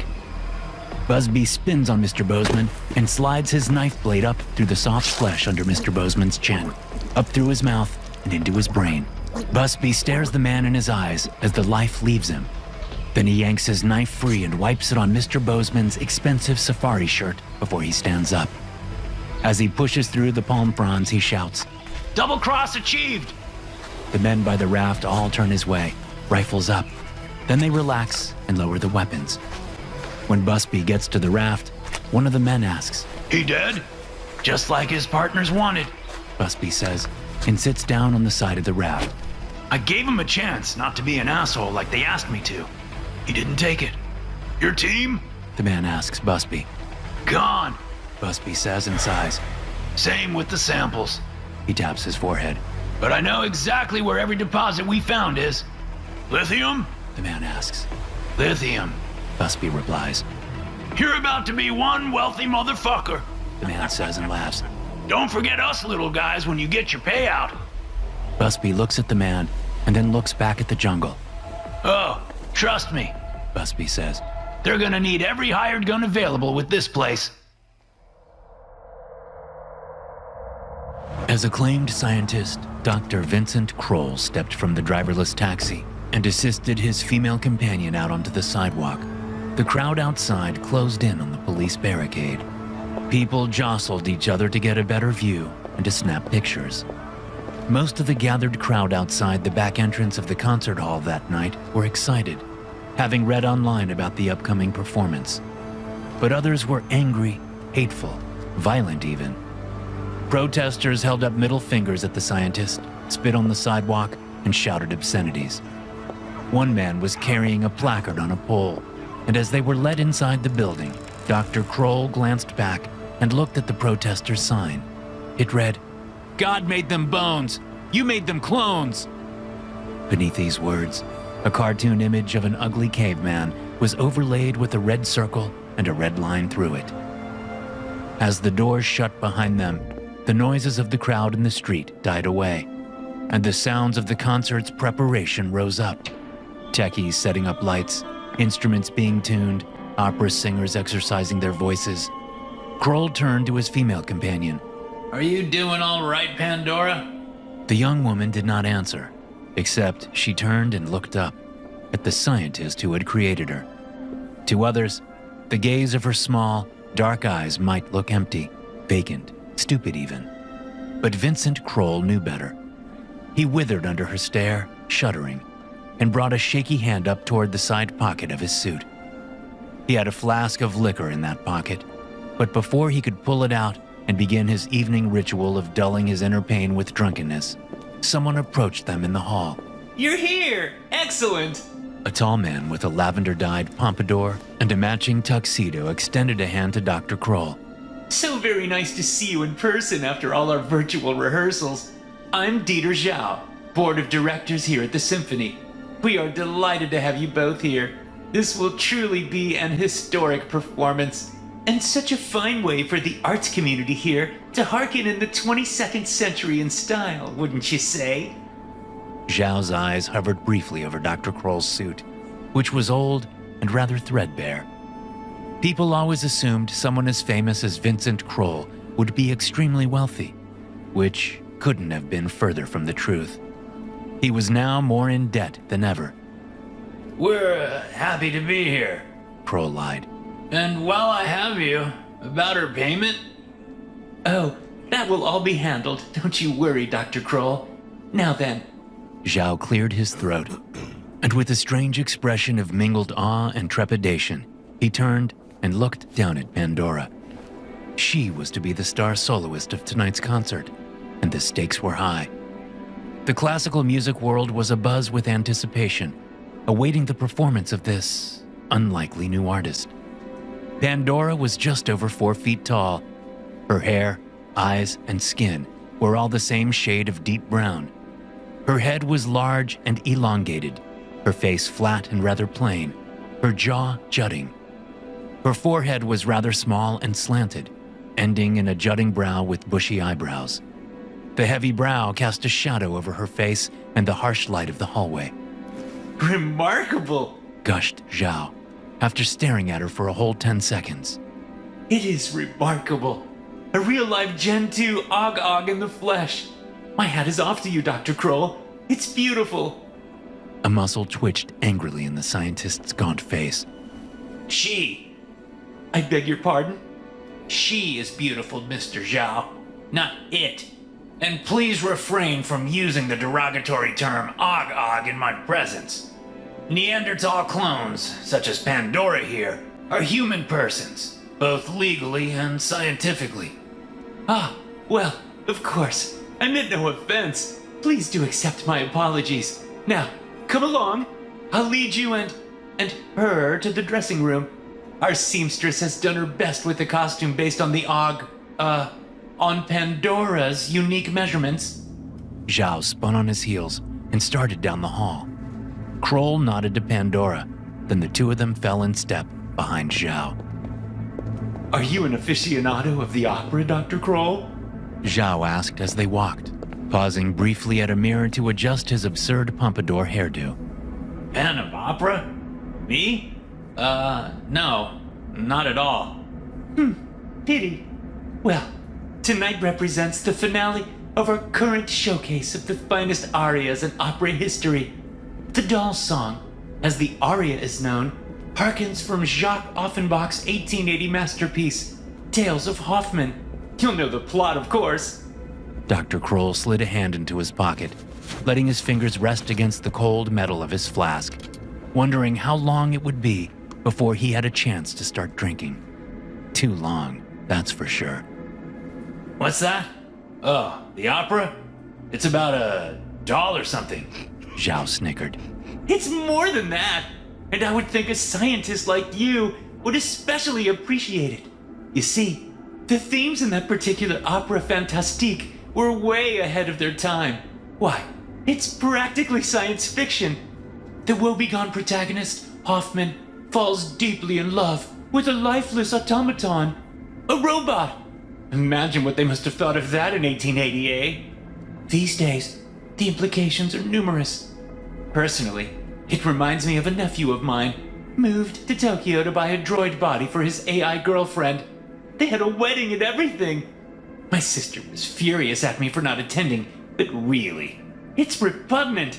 Busby spins on Mr. Bozeman and slides his knife blade up through the soft flesh under Mr. Bozeman's chin, up through his mouth and into his brain. Busby stares the man in his eyes as the life leaves him. Then he yanks his knife free and wipes it on Mr. Bozeman's expensive safari shirt before he stands up. As he pushes through the palm fronds, he shouts, Double cross achieved! The men by the raft all turn his way, rifles up. Then they relax and lower the weapons. When Busby gets to the raft, one of the men asks, He dead? Just like his partners wanted, Busby says, and sits down on the side of the raft. I gave him a chance not to be an asshole like they asked me to. He didn't take it. Your team? The man asks Busby. Gone, Busby says and sighs. Same with the samples. He taps his forehead. But I know exactly where every deposit we found is. Lithium? The man asks. Lithium. Busby replies. You're about to be one wealthy motherfucker, The man says and laughs. Don't forget us little guys when you get your payout. Busby looks at the man and then looks back at the jungle. Oh, trust me, Busby says. they're gonna need every hired gun available with this place. As acclaimed scientist, Dr. Vincent Kroll stepped from the driverless taxi and assisted his female companion out onto the sidewalk. The crowd outside closed in on the police barricade. People jostled each other to get a better view and to snap pictures. Most of the gathered crowd outside the back entrance of the concert hall that night were excited, having read online about the upcoming performance. But others were angry, hateful, violent even. Protesters held up middle fingers at the scientist, spit on the sidewalk, and shouted obscenities. One man was carrying a placard on a pole, and as they were led inside the building, Dr. Kroll glanced back and looked at the protesters' sign. It read, "God made them bones. You made them clones." Beneath these words, a cartoon image of an ugly caveman was overlaid with a red circle and a red line through it. As the doors shut behind them, the noises of the crowd in the street died away, and the sounds of the concert's preparation rose up. Techies setting up lights, instruments being tuned, opera singers exercising their voices. Kroll turned to his female companion. Are you doing all right, Pandora? The young woman did not answer, except she turned and looked up at the scientist who had created her. To others, the gaze of her small, dark eyes might look empty, vacant, stupid even. But Vincent Kroll knew better. He withered under her stare, shuddering, and brought a shaky hand up toward the side pocket of his suit. He had a flask of liquor in that pocket, but before he could pull it out and begin his evening ritual of dulling his inner pain with drunkenness, someone approached them in the hall. You're here! Excellent! A tall man with a lavender-dyed pompadour and a matching tuxedo extended a hand to Dr. Kroll. So very nice to see you in person after all our virtual rehearsals. I'm Dieter Zhao, Board of Directors here at the Symphony. We are delighted to have you both here. This will truly be an historic performance, and such a fine way for the arts community here to hearken in the 22nd century in style, wouldn't you say? Zhao's eyes hovered briefly over Dr. Kroll's suit, which was old and rather threadbare. People always assumed someone as famous as Vincent Kroll would be extremely wealthy, which couldn't have been further from the truth. He was now more in debt than ever. We're happy to be here. Kroll lied. And while I have you, about her payment? Oh, that will all be handled, don't you worry, Dr. Kroll. Now then. Zhao cleared his throat, and with a strange expression of mingled awe and trepidation, he turned and looked down at Pandora. She was to be the star soloist of tonight's concert, and the stakes were high. The classical music world was abuzz with anticipation, awaiting the performance of this unlikely new artist. Pandora was just over 4 feet tall. Her hair, eyes, and skin were all the same shade of deep brown. Her head was large and elongated, her face flat and rather plain, her jaw jutting. Her forehead was rather small and slanted, ending in a jutting brow with bushy eyebrows. The heavy brow cast a shadow over her face and the harsh light of the hallway. Remarkable! Gushed Zhao, after staring at her for a whole 10 seconds. It is remarkable. A real live Gen 2 Og in the flesh. My hat is off to you, Dr. Kroll. It's beautiful. A muscle twitched angrily in the scientist's gaunt face. She. I beg your pardon? She is beautiful, Mr. Zhao, not it. And please refrain from using the derogatory term Og in my presence. Neanderthal clones, such as Pandora here, are human persons, both legally and scientifically. Ah, well, of course. I meant no offense. Please do accept my apologies. Now, come along. I'll lead you and her to the dressing room. Our seamstress has done her best with the costume based on the on Pandora's unique measurements. Zhao spun on his heels and started down the hall. Kroll nodded to Pandora, then the two of them fell in step behind Zhao. Are you an aficionado of the opera, Dr. Kroll? Zhao asked as they walked, pausing briefly at a mirror to adjust his absurd pompadour hairdo. Fan of opera? Me? No, not at all. Pity. Well, tonight represents the finale of our current showcase of the finest arias in opera history. The Doll Song, as the aria is known, harkens from Jacques Offenbach's 1880 masterpiece, Tales of Hoffmann. You'll know the plot, of course. Dr. Kroll slid a hand into his pocket, letting his fingers rest against the cold metal of his flask, wondering how long it would be before he had a chance to start drinking. Too long, that's for sure. What's that? Oh, the opera? It's about a doll or something. Zhao snickered. It's more than that, and I would think a scientist like you would especially appreciate it. You see, the themes in that particular opera fantastique were way ahead of their time. Why, it's practically science fiction. The woebegone protagonist, Hoffmann, falls deeply in love with a lifeless automaton, a robot. Imagine what they must have thought of that in 1880, eh? These days, the implications are numerous. Personally, it reminds me of a nephew of mine, moved to Tokyo to buy a droid body for his AI girlfriend. They had a wedding and everything. My sister was furious at me for not attending, but really, it's repugnant.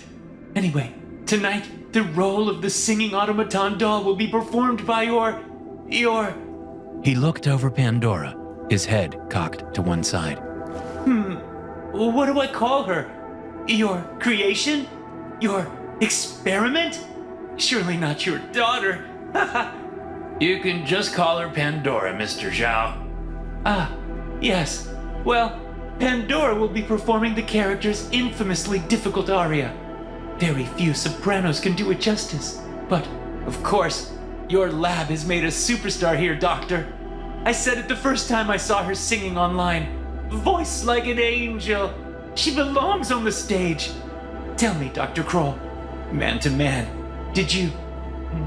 Anyway, tonight, the role of the singing automaton doll will be performed by your... He looked over Pandora, his head cocked to one side. What do I call her? Your creation? Your experiment? Surely not your daughter. You can just call her Pandora, Mr. Zhao. Ah, yes. Well, Pandora will be performing the character's infamously difficult aria. Very few sopranos can do it justice. But, of course, your lab has made a superstar here, Doctor. I said it the first time I saw her singing online. Voice like an angel. She belongs on the stage. Tell me, Dr. Kroll, man to man, did you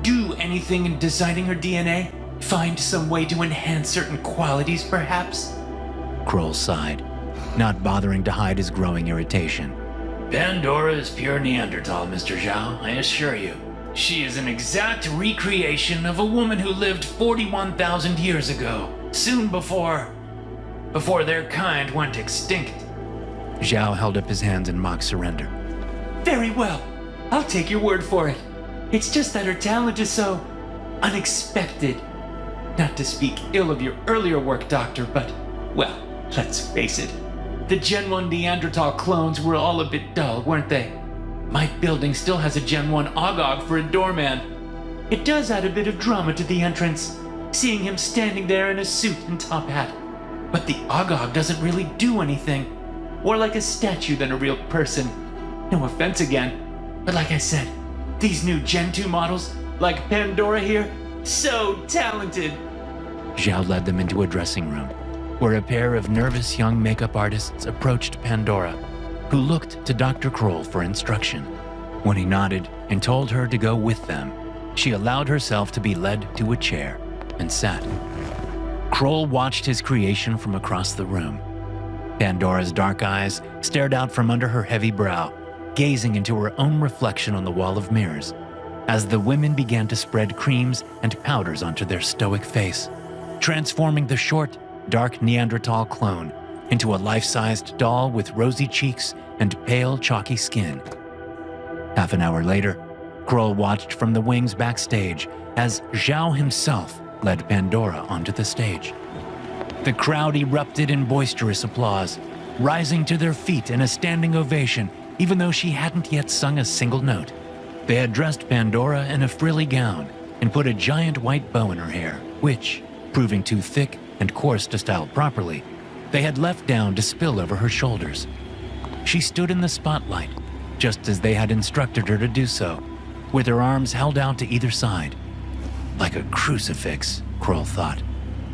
do anything in designing her DNA? Find some way to enhance certain qualities, perhaps? Kroll sighed, not bothering to hide his growing irritation. Pandora is pure Neanderthal, Mr. Zhao, I assure you. She is an exact recreation of a woman who lived 41,000 years ago, soon before their kind went extinct. Zhao held up his hands in mock surrender. Very well. I'll take your word for it. It's just that her talent is so unexpected. Not to speak ill of your earlier work, Doctor, but, well, let's face it. The Gen 1 Neanderthal clones were all a bit dull, weren't they? My building still has a Gen 1 Ogog for a doorman. It does add a bit of drama to the entrance, seeing him standing there in a suit and top hat. But the Ogog doesn't really do anything. More like a statue than a real person. No offense again, but like I said, these new Gen 2 models, like Pandora here, so talented. Zhao led them into a dressing room, where a pair of nervous young makeup artists approached Pandora, who looked to Dr. Kroll for instruction. When he nodded and told her to go with them, she allowed herself to be led to a chair and sat. Kroll watched his creation from across the room. Pandora's dark eyes stared out from under her heavy brow, gazing into her own reflection on the wall of mirrors, as the women began to spread creams and powders onto their stoic face, transforming the short, dark Neanderthal clone into a life-sized doll with rosy cheeks and pale, chalky skin. Half an hour later, Kroll watched from the wings backstage as Zhao himself led Pandora onto the stage. The crowd erupted in boisterous applause, rising to their feet in a standing ovation, even though she hadn't yet sung a single note. They had dressed Pandora in a frilly gown and put a giant white bow in her hair, which, proving too thick and coarse to style properly, they had left down to spill over her shoulders. She stood in the spotlight, just as they had instructed her to do so, with her arms held out to either side. Like a crucifix, Kroll thought,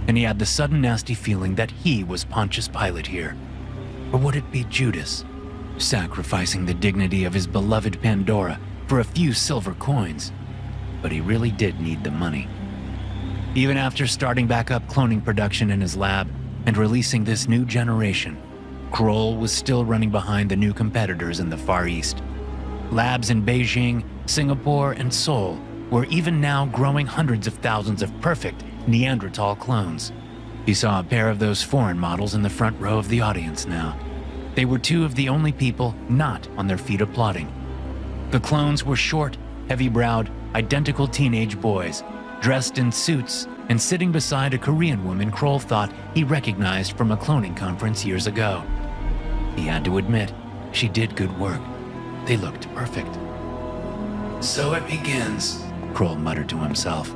and he had the sudden nasty feeling that he was Pontius Pilate here. Or would it be Judas, sacrificing the dignity of his beloved Pandora for a few silver coins? But he really did need the money. Even after starting back up cloning production in his lab and releasing this new generation, Kroll was still running behind the new competitors in the Far East. Labs in Beijing, Singapore, and Seoul were even now growing hundreds of thousands of perfect Neanderthal clones. He saw a pair of those foreign models in the front row of the audience now. They were two of the only people not on their feet applauding. The clones were short, heavy-browed, identical teenage boys, dressed in suits and sitting beside a Korean woman Kroll thought he recognized from a cloning conference years ago. He had to admit, she did good work. They looked perfect. So it begins, Kroll muttered to himself,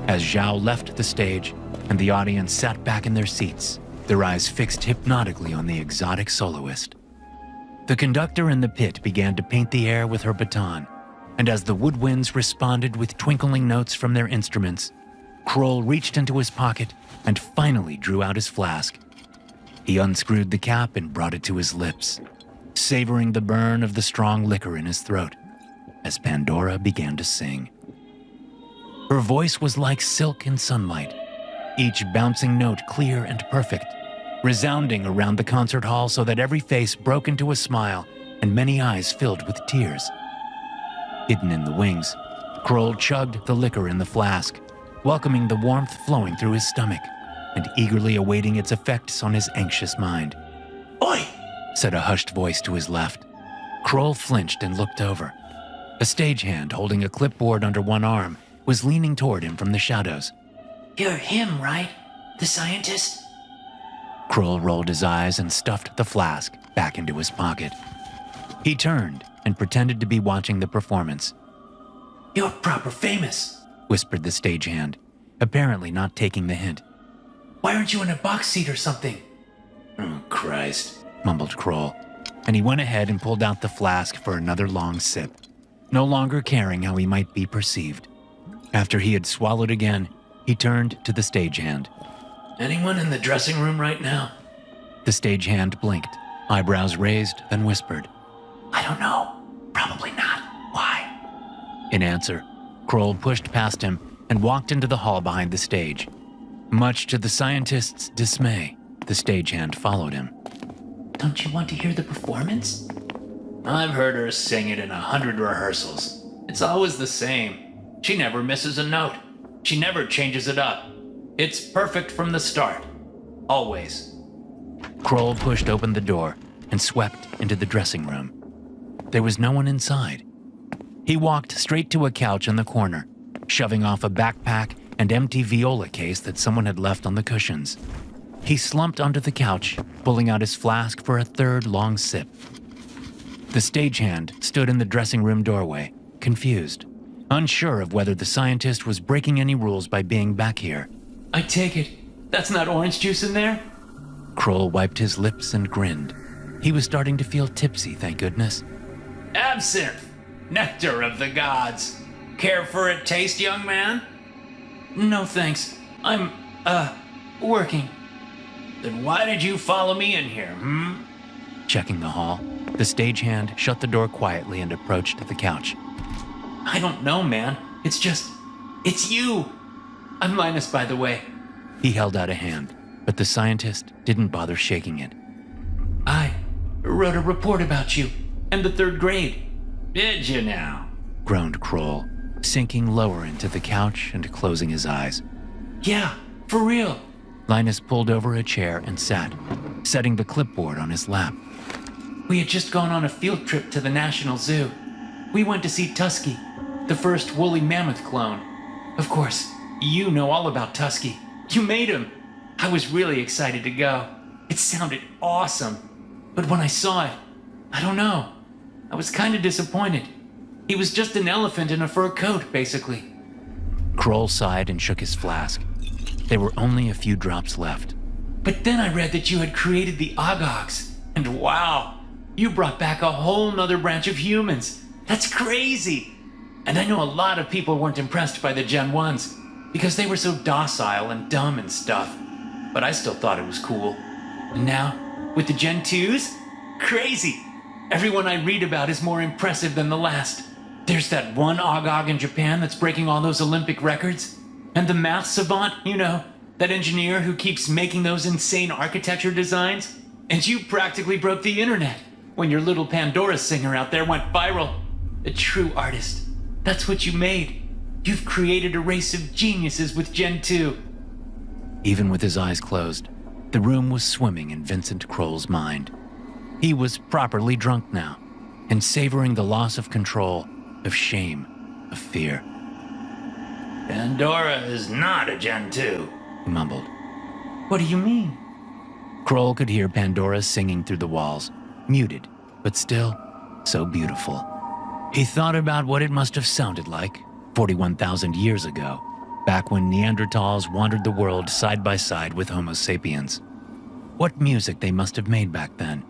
as Zhao left the stage and the audience sat back in their seats, their eyes fixed hypnotically on the exotic soloist. The conductor in the pit began to paint the air with her baton, and as the woodwinds responded with twinkling notes from their instruments, Kroll reached into his pocket and finally drew out his flask. He unscrewed the cap and brought it to his lips, savoring the burn of the strong liquor in his throat as Pandora began to sing. Her voice was like silk in sunlight, each bouncing note clear and perfect, resounding around the concert hall so that every face broke into a smile and many eyes filled with tears. Hidden in the wings, Kroll chugged the liquor in the flask, welcoming the warmth flowing through his stomach and eagerly awaiting its effects on his anxious mind. Oi! Said a hushed voice to his left. Kroll flinched and looked over. A stagehand holding a clipboard under one arm was leaning toward him from the shadows. You're him, right? The scientist? Kroll rolled his eyes and stuffed the flask back into his pocket. He turned and pretended to be watching the performance. You're proper famous, whispered the stagehand, apparently not taking the hint. Why aren't you in a box seat or something? Oh, Christ, mumbled Kroll, and he went ahead and pulled out the flask for another long sip, no longer caring how he might be perceived. After he had swallowed again, he turned to the stagehand. Anyone in the dressing room right now? The stagehand blinked, eyebrows raised, then whispered, I don't know. Probably not. Why? In answer, Kroll pushed past him and walked into the hall behind the stage. Much to the scientist's dismay, the stagehand followed him. Don't you want to hear the performance? I've heard her sing it in 100 rehearsals. It's always the same. She never misses a note. She never changes it up. It's perfect from the start. Always. Kroll pushed open the door and swept into the dressing room. There was no one inside. He walked straight to a couch in the corner, shoving off a backpack and empty viola case that someone had left on the cushions. He slumped onto the couch, pulling out his flask for a third long sip. The stagehand stood in the dressing room doorway, confused, unsure of whether the scientist was breaking any rules by being back here. I take it. That's not orange juice in there? Kroll wiped his lips and grinned. He was starting to feel tipsy, thank goodness. Absinthe! Nectar of the gods! Care for a taste, young man? No thanks. I'm, working. Then why did you follow me in here, Checking the hall, the stagehand shut the door quietly and approached the couch. I don't know, man. It's you! I'm Linus, by the way. He held out a hand, but the scientist didn't bother shaking it. I wrote a report about you and the 3rd grade. Did you now? Groaned Kroll, sinking lower into the couch and closing his eyes. Yeah, for real. Linus pulled over a chair and sat, setting the clipboard on his lap. We had just gone on a field trip to the National Zoo. We went to see Tusky, the first woolly mammoth clone. Of course, you know all about Tusky. You made him. I was really excited to go. It sounded awesome. But when I saw it, I don't know. I was kind of disappointed. He was just an elephant in a fur coat, basically. Kroll sighed and shook his flask. There were only a few drops left. But then I read that you had created the Ogogs. And wow, you brought back a whole nother branch of humans. That's crazy. And I know a lot of people weren't impressed by the Gen 1s because they were so docile and dumb and stuff. But I still thought it was cool. And now, with the Gen 2s? Crazy. Everyone I read about is more impressive than the last. There's that one Ogog in Japan that's breaking all those Olympic records. And the math savant, you know, that engineer who keeps making those insane architecture designs. And you practically broke the internet when your little Pandora singer out there went viral. A true artist. That's what you made. You've created a race of geniuses with Gen 2. Even with his eyes closed, the room was swimming in Vincent Kroll's mind. He was properly drunk now, and savoring the loss of control, of shame, of fear. Pandora is not a Gen 2, he mumbled. What do you mean? Kroll could hear Pandora singing through the walls, muted, but still so beautiful. He thought about what it must have sounded like 41,000 years ago, back when Neanderthals wandered the world side by side with Homo sapiens. What music they must have made back then.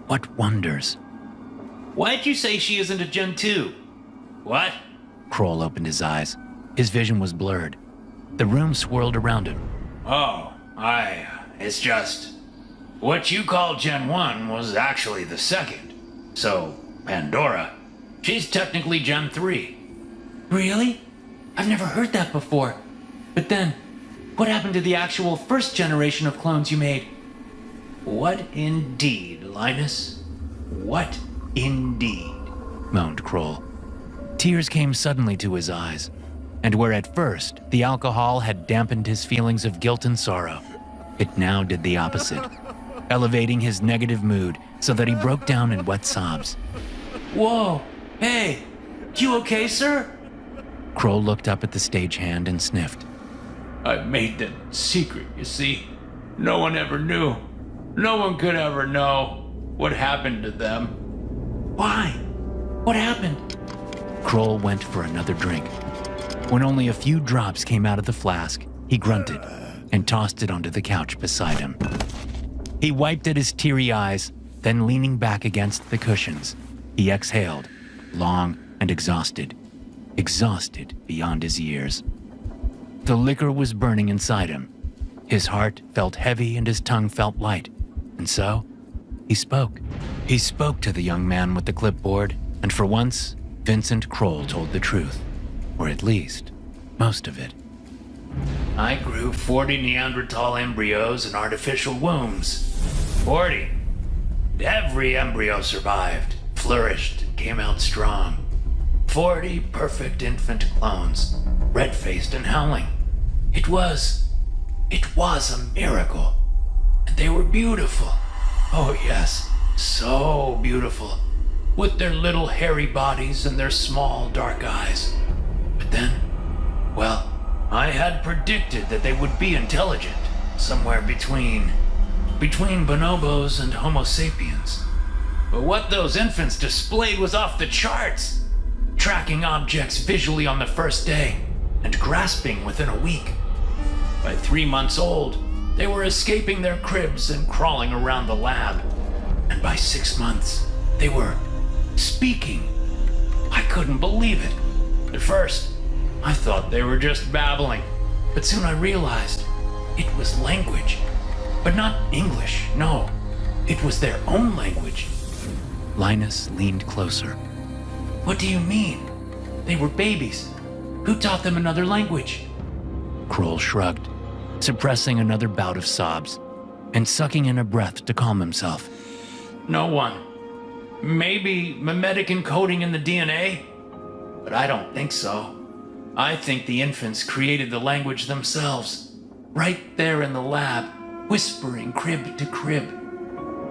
What wonders. Why'd you say she isn't a Gen 2? What? Kroll opened his eyes. His vision was blurred. The room swirled around him. Oh, it's just... What you call Gen 1 was actually the 2nd. So, Pandora, she's technically Gen 3. Really? I've never heard that before. But then, what happened to the actual first generation of clones you made? What indeed, Linus? What indeed? Moaned Kroll. Tears came suddenly to his eyes, and where at first the alcohol had dampened his feelings of guilt and sorrow, it now did the opposite, elevating his negative mood so that he broke down in wet sobs. Whoa! Hey! You okay, sir? Kroll looked up at the stagehand and sniffed. I made them secret, you see. No one ever knew. No one could ever know what happened to them. Why? What happened? Kroll went for another drink. When only a few drops came out of the flask, he grunted and tossed it onto the couch beside him. He wiped at his teary eyes, then leaning back against the cushions, he exhaled, long and exhausted beyond his years. The liquor was burning inside him. His heart felt heavy and his tongue felt light, and so he spoke. He spoke to the young man with the clipboard, and for once, Vincent Kroll told the truth, or at least most of it. I grew 40 Neanderthal embryos in artificial wombs. 40. Every embryo survived, flourished, and came out strong. 40 perfect infant clones, red-faced and howling. It was a miracle. And they were beautiful. Oh yes, so beautiful. With their little hairy bodies and their small dark eyes. But then, well, I had predicted that they would be intelligent, somewhere between bonobos and Homo sapiens. But what those infants displayed was off the charts. Tracking objects visually on the first day and grasping within a week. By 3 months old, they were escaping their cribs and crawling around the lab. And by 6 months, they were speaking. I couldn't believe it. At first, I thought they were just babbling, but soon I realized it was language. But not English, no. It was their own language. Linus leaned closer. What do you mean? They were babies. Who taught them another language? Kroll shrugged, suppressing another bout of sobs and sucking in a breath to calm himself. No one. Maybe mimetic encoding in the DNA? But I don't think so. I think the infants created the language themselves, right there in the lab, whispering crib to crib.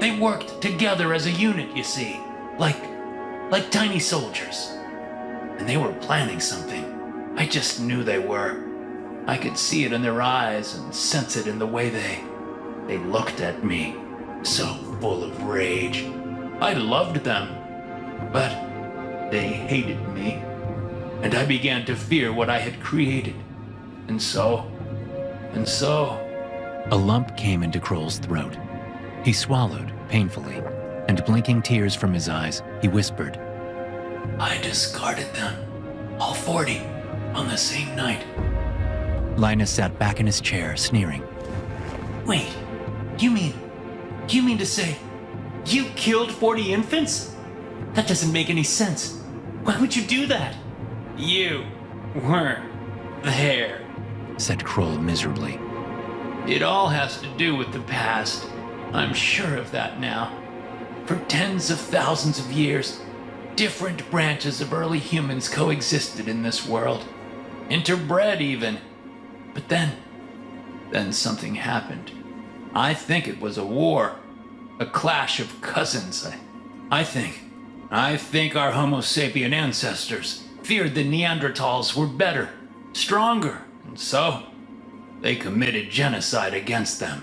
They worked together as a unit, you see, like tiny soldiers. And they were planning something. I just knew they were. I could see it in their eyes and sense it in the way they looked at me, so full of rage. I loved them, but they hated me. And I began to fear what I had created. And so... A lump came into Kroll's throat. He swallowed painfully, and blinking tears from his eyes, he whispered, I discarded them, all 40, on the same night. Linus sat back in his chair, sneering. Wait, you mean to say you killed 40 infants? That doesn't make any sense. Why would you do that? You weren't there, said Kroll miserably. It all has to do with the past. I'm sure of that now. For tens of thousands of years, different branches of early humans coexisted in this world. Interbred even. But then something happened. I think it was a war. A clash of cousins. I think our Homo sapien ancestors feared the Neanderthals were better, stronger, and so they committed genocide against them.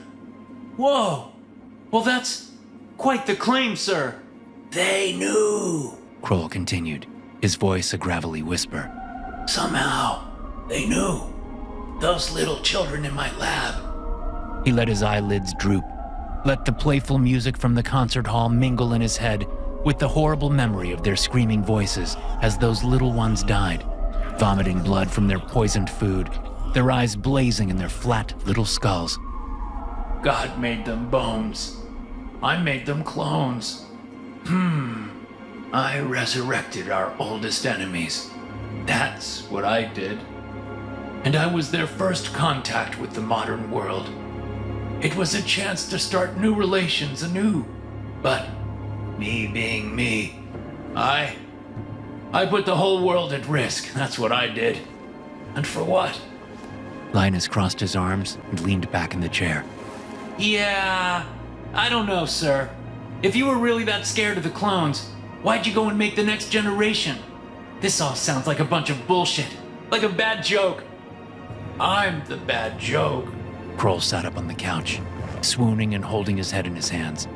Whoa! Well, that's quite the claim, sir. They knew, Kroll continued, his voice a gravelly whisper. Somehow, they knew. Those little children in my lab. He let his eyelids droop, let the playful music from the concert hall mingle in his head with the horrible memory of their screaming voices as those little ones died, vomiting blood from their poisoned food, their eyes blazing in their flat little skulls. God made them bones. I made them clones. I resurrected our oldest enemies. That's what I did. And I was their first contact with the modern world. It was a chance to start new relations anew. But me being me, I put the whole world at risk. That's what I did. And for what? Linus crossed his arms and leaned back in the chair. Yeah, I don't know, sir. If you were really that scared of the clones, why'd you go and make the next generation? This all sounds like a bunch of bullshit. Like a bad joke. I'm the bad joke. Kroll sat up on the couch, swooning and holding his head in his hands.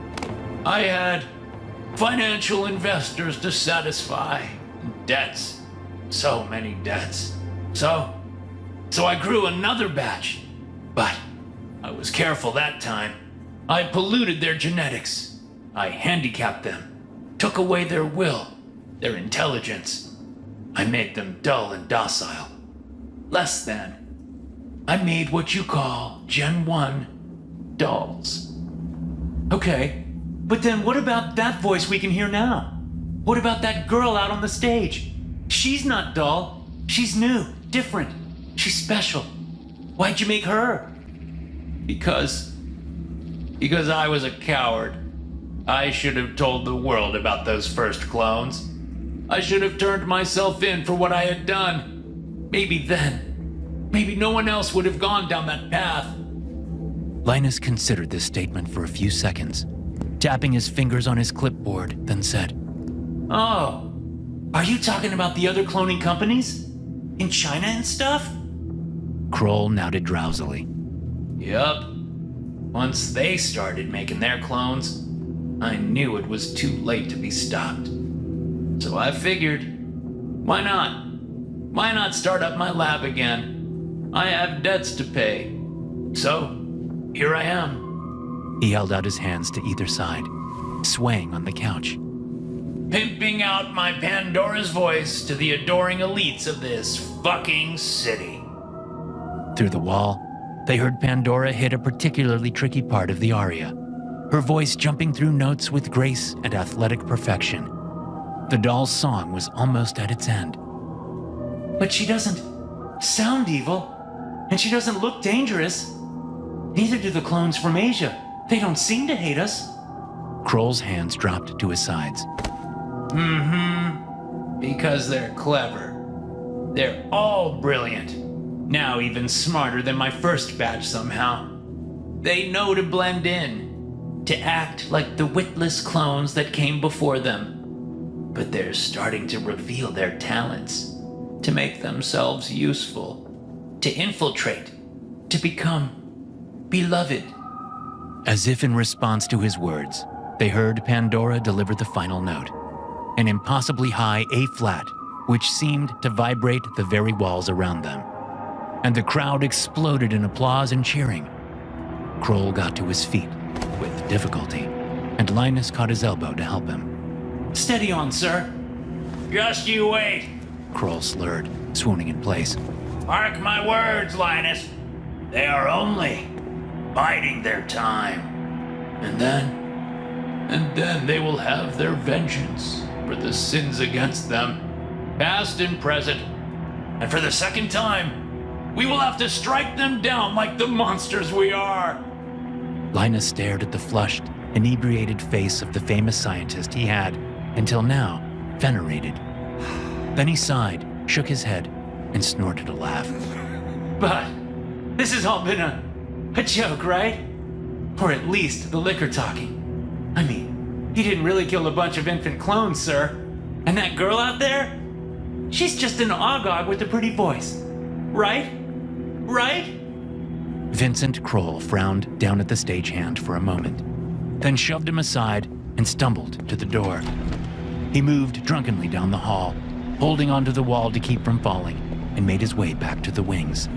I financial investors to satisfy, debts, so many debts. So I grew another batch, but I was careful that time. I polluted their genetics. I handicapped them, took away their will, their intelligence. I made them dull and docile. Less than. I made what you call Gen 1 dolls. Okay, but then what about that voice we can hear now? What about that girl out on the stage? She's not dull. She's new, different. She's special. Why'd you make her? Because I was a coward. I should have told the world about those first clones. I should have turned myself in for what I had done. Maybe no one else would have gone down that path. Linus considered this statement for a few seconds, tapping his fingers on his clipboard, then said, "Oh, are you talking about the other cloning companies? In China and stuff?" Kroll nodded drowsily. Yup. Once they started making their clones, I knew it was too late to be stopped. So I figured, why not? Why not start up my lab again? I have debts to pay. So, here I am. He held out his hands to either side, swaying on the couch. Pimping out my Pandora's voice to the adoring elites of this fucking city. Through the wall, they heard Pandora hit a particularly tricky part of the aria, her voice jumping through notes with grace and athletic perfection. The doll's song was almost at its end. But she doesn't sound evil, and she doesn't look dangerous. Neither do the clones from Asia. They don't seem to hate us. Kroll's hands dropped to his sides. Because they're clever. They're all brilliant. Now even smarter than my first batch somehow. They know to blend in, to act like the witless clones that came before them. But they're starting to reveal their talents, to make themselves useful, to infiltrate, to become beloved. As if in response to his words, they heard Pandora deliver the final note, an impossibly high A-flat, which seemed to vibrate the very walls around them. And the crowd exploded in applause and cheering. Kroll got to his feet with difficulty, and Linus caught his elbow to help him. Steady on, sir. Just you wait. Kroll slurred, swooning in place. Mark my words, Linus. They are only biding their time. And then they will have their vengeance for the sins against them, past and present. And for the second time, we will have to strike them down like the monsters we are. Linus stared at the flushed, inebriated face of the famous scientist he had, until now, venerated. Then he sighed, shook his head, and snorted a laugh. But this has all been a joke, right? Or at least the liquor talking. I mean, he didn't really kill a bunch of infant clones, sir. And that girl out there? She's just an ogog with a pretty voice. Right? Right? Vincent Kroll frowned down at the stagehand for a moment, then shoved him aside and stumbled to the door. He moved drunkenly down the hall, holding onto the wall to keep from falling, and made his way back to the wings.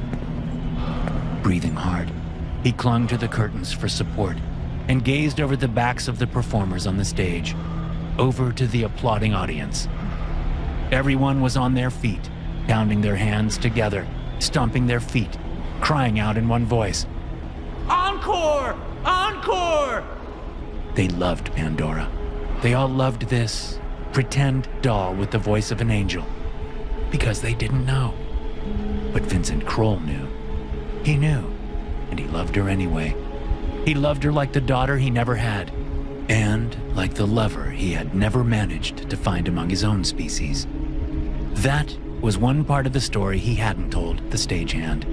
Breathing hard, he clung to the curtains for support and gazed over the backs of the performers on the stage, over to the applauding audience. Everyone was on their feet, pounding their hands together, stomping their feet, crying out in one voice, "Encore! Encore!" They loved Pandora. They all loved this pretend doll with the voice of an angel, because they didn't know. But Vincent Kroll knew. He knew, and he loved her anyway. He loved her like the daughter he never had, and like the lover he had never managed to find among his own species. That was one part of the story he hadn't told the stagehand,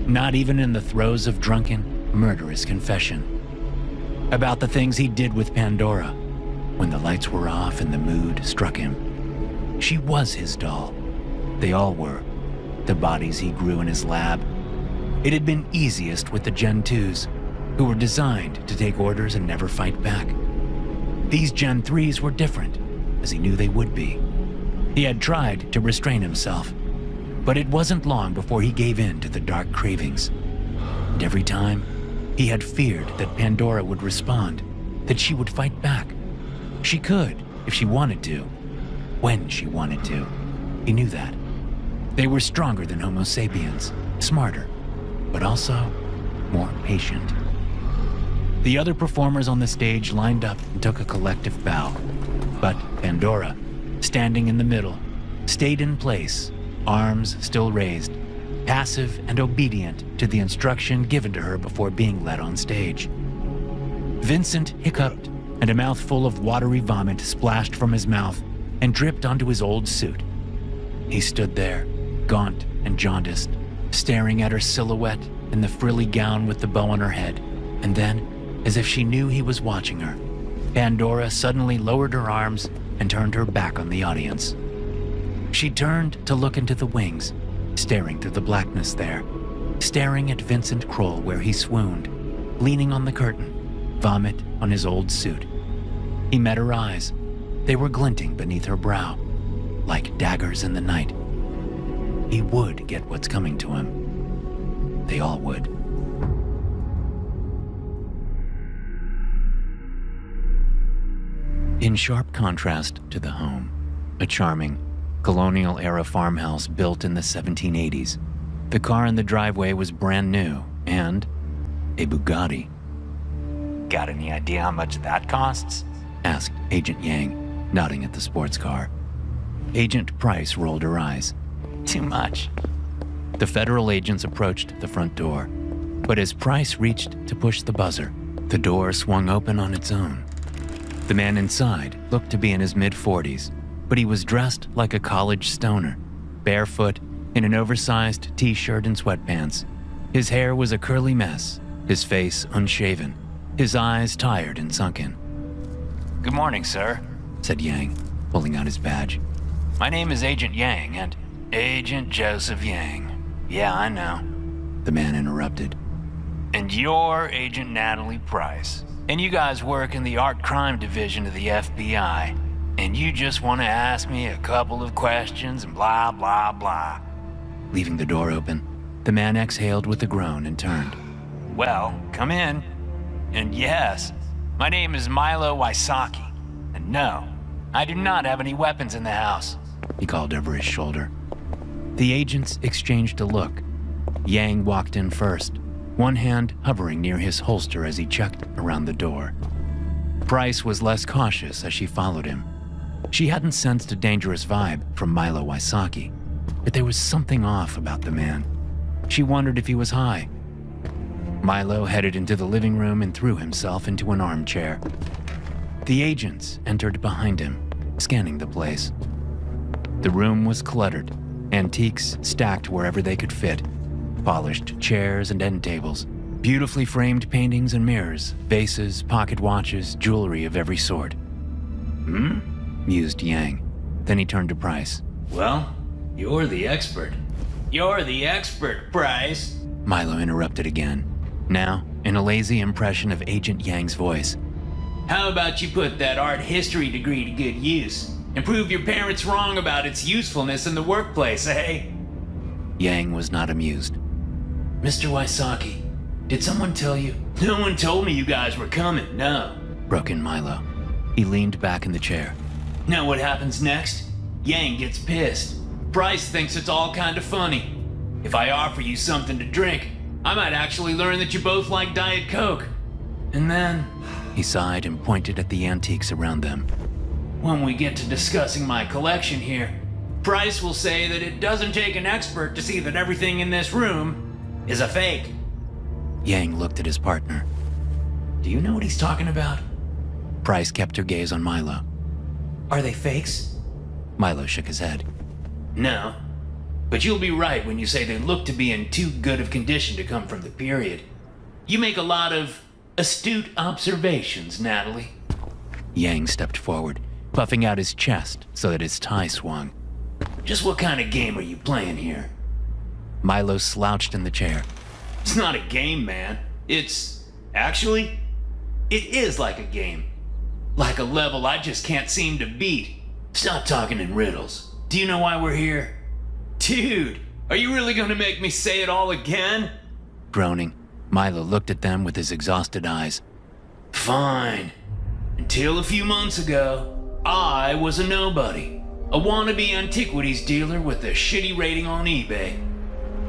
not even in the throes of drunken, murderous confession. About the things he did with Pandora, when the lights were off and the mood struck him. She was his doll. They all were. The bodies he grew in his lab. It had been easiest with the Gen 2s, who were designed to take orders and never fight back. These Gen 3s were different, as he knew they would be. He had tried to restrain himself, but it wasn't long before he gave in to the dark cravings. And every time, he had feared that Pandora would respond, that she would fight back. She could, if she wanted to, when she wanted to. He knew that. They were stronger than Homo sapiens, smarter, but also more patient. The other performers on the stage lined up and took a collective bow. But Pandora, standing in the middle, stayed in place, arms still raised, passive and obedient to the instruction given to her before being led on stage. Vincent hiccuped, and a mouthful of watery vomit splashed from his mouth and dripped onto his old suit. He stood there, gaunt and jaundiced, staring at her silhouette in the frilly gown with the bow on her head, and then, as if she knew he was watching her, Pandora suddenly lowered her arms and turned her back on the audience. She turned to look into the wings, staring through the blackness there, staring at Vincent Kroll where he swooned, leaning on the curtain, vomit on his old suit. He met her eyes. They were glinting beneath her brow, like daggers in the night. He would get what's coming to him. They all would. In sharp contrast to the home, a charming, colonial-era farmhouse built in the 1780s, the car in the driveway was brand new and a Bugatti. "Got any idea how much that costs?" asked Agent Yang, nodding at the sports car. Agent Price rolled her eyes. "Too much." The federal agents approached the front door, but as Price reached to push the buzzer, the door swung open on its own. The man inside looked to be in his mid-40s, but he was dressed like a college stoner, barefoot in an oversized t-shirt and sweatpants. His hair was a curly mess, his face unshaven, his eyes tired and sunken. "Good morning, sir," said Yang, pulling out his badge. "My name is Agent Yang and—" "Agent Joseph Yang. Yeah, I know," the man interrupted. "And you're Agent Natalie Price. And you guys work in the art crime division of the FBI. And you just want to ask me a couple of questions and blah, blah, blah." Leaving the door open, the man exhaled with a groan and turned. "Well, come in. And yes, my name is Milo Wysocki. And no, I do not have any weapons in the house," he called over his shoulder. The agents exchanged a look. Yang walked in first, one hand hovering near his holster as he checked around the door. Price was less cautious as she followed him. She hadn't sensed a dangerous vibe from Milo Wysocki, but there was something off about the man. She wondered if he was high. Milo headed into the living room and threw himself into an armchair. The agents entered behind him, scanning the place. The room was cluttered, antiques stacked wherever they could fit, polished chairs and end tables, beautifully framed paintings and mirrors, vases, pocket watches, jewelry of every sort. Mused Yang. Then he turned to Price. Well, you're the expert. You're the expert, Price. Milo interrupted again, now in a lazy impression of Agent Yang's voice. How about you put that art history degree to good use and prove your parents wrong about its usefulness in the workplace, eh? Yang was not amused. Mr. Wysocki, did someone tell you? No one told me you guys were coming, no. Broke in Milo. He leaned back in the chair. Know what happens next? Yang gets pissed. Price thinks it's all kind of funny. If I offer you something to drink, I might actually learn that you both like Diet Coke. And then... He sighed and pointed at the antiques around them. When we get to discussing my collection here, Price will say that it doesn't take an expert to see that everything in this room is a fake. Yang looked at his partner. Do you know what he's talking about? Price kept her gaze on Milo. Are they fakes? Milo shook his head. No, but you'll be right when you say they look to be in too good of condition to come from the period. You make a lot of astute observations, Natalie. Yang stepped forward, puffing out his chest so that his tie swung. Just what kind of game are you playing here? Milo slouched in the chair. It's not a game, man. Actually, it is like a game. Like a level I just can't seem to beat. Stop talking in riddles. Do you know why we're here? Dude, are you really gonna make me say it all again? Groaning, Milo looked at them with his exhausted eyes. Fine. Until a few months ago, I was a nobody. A wannabe antiquities dealer with a shitty rating on eBay.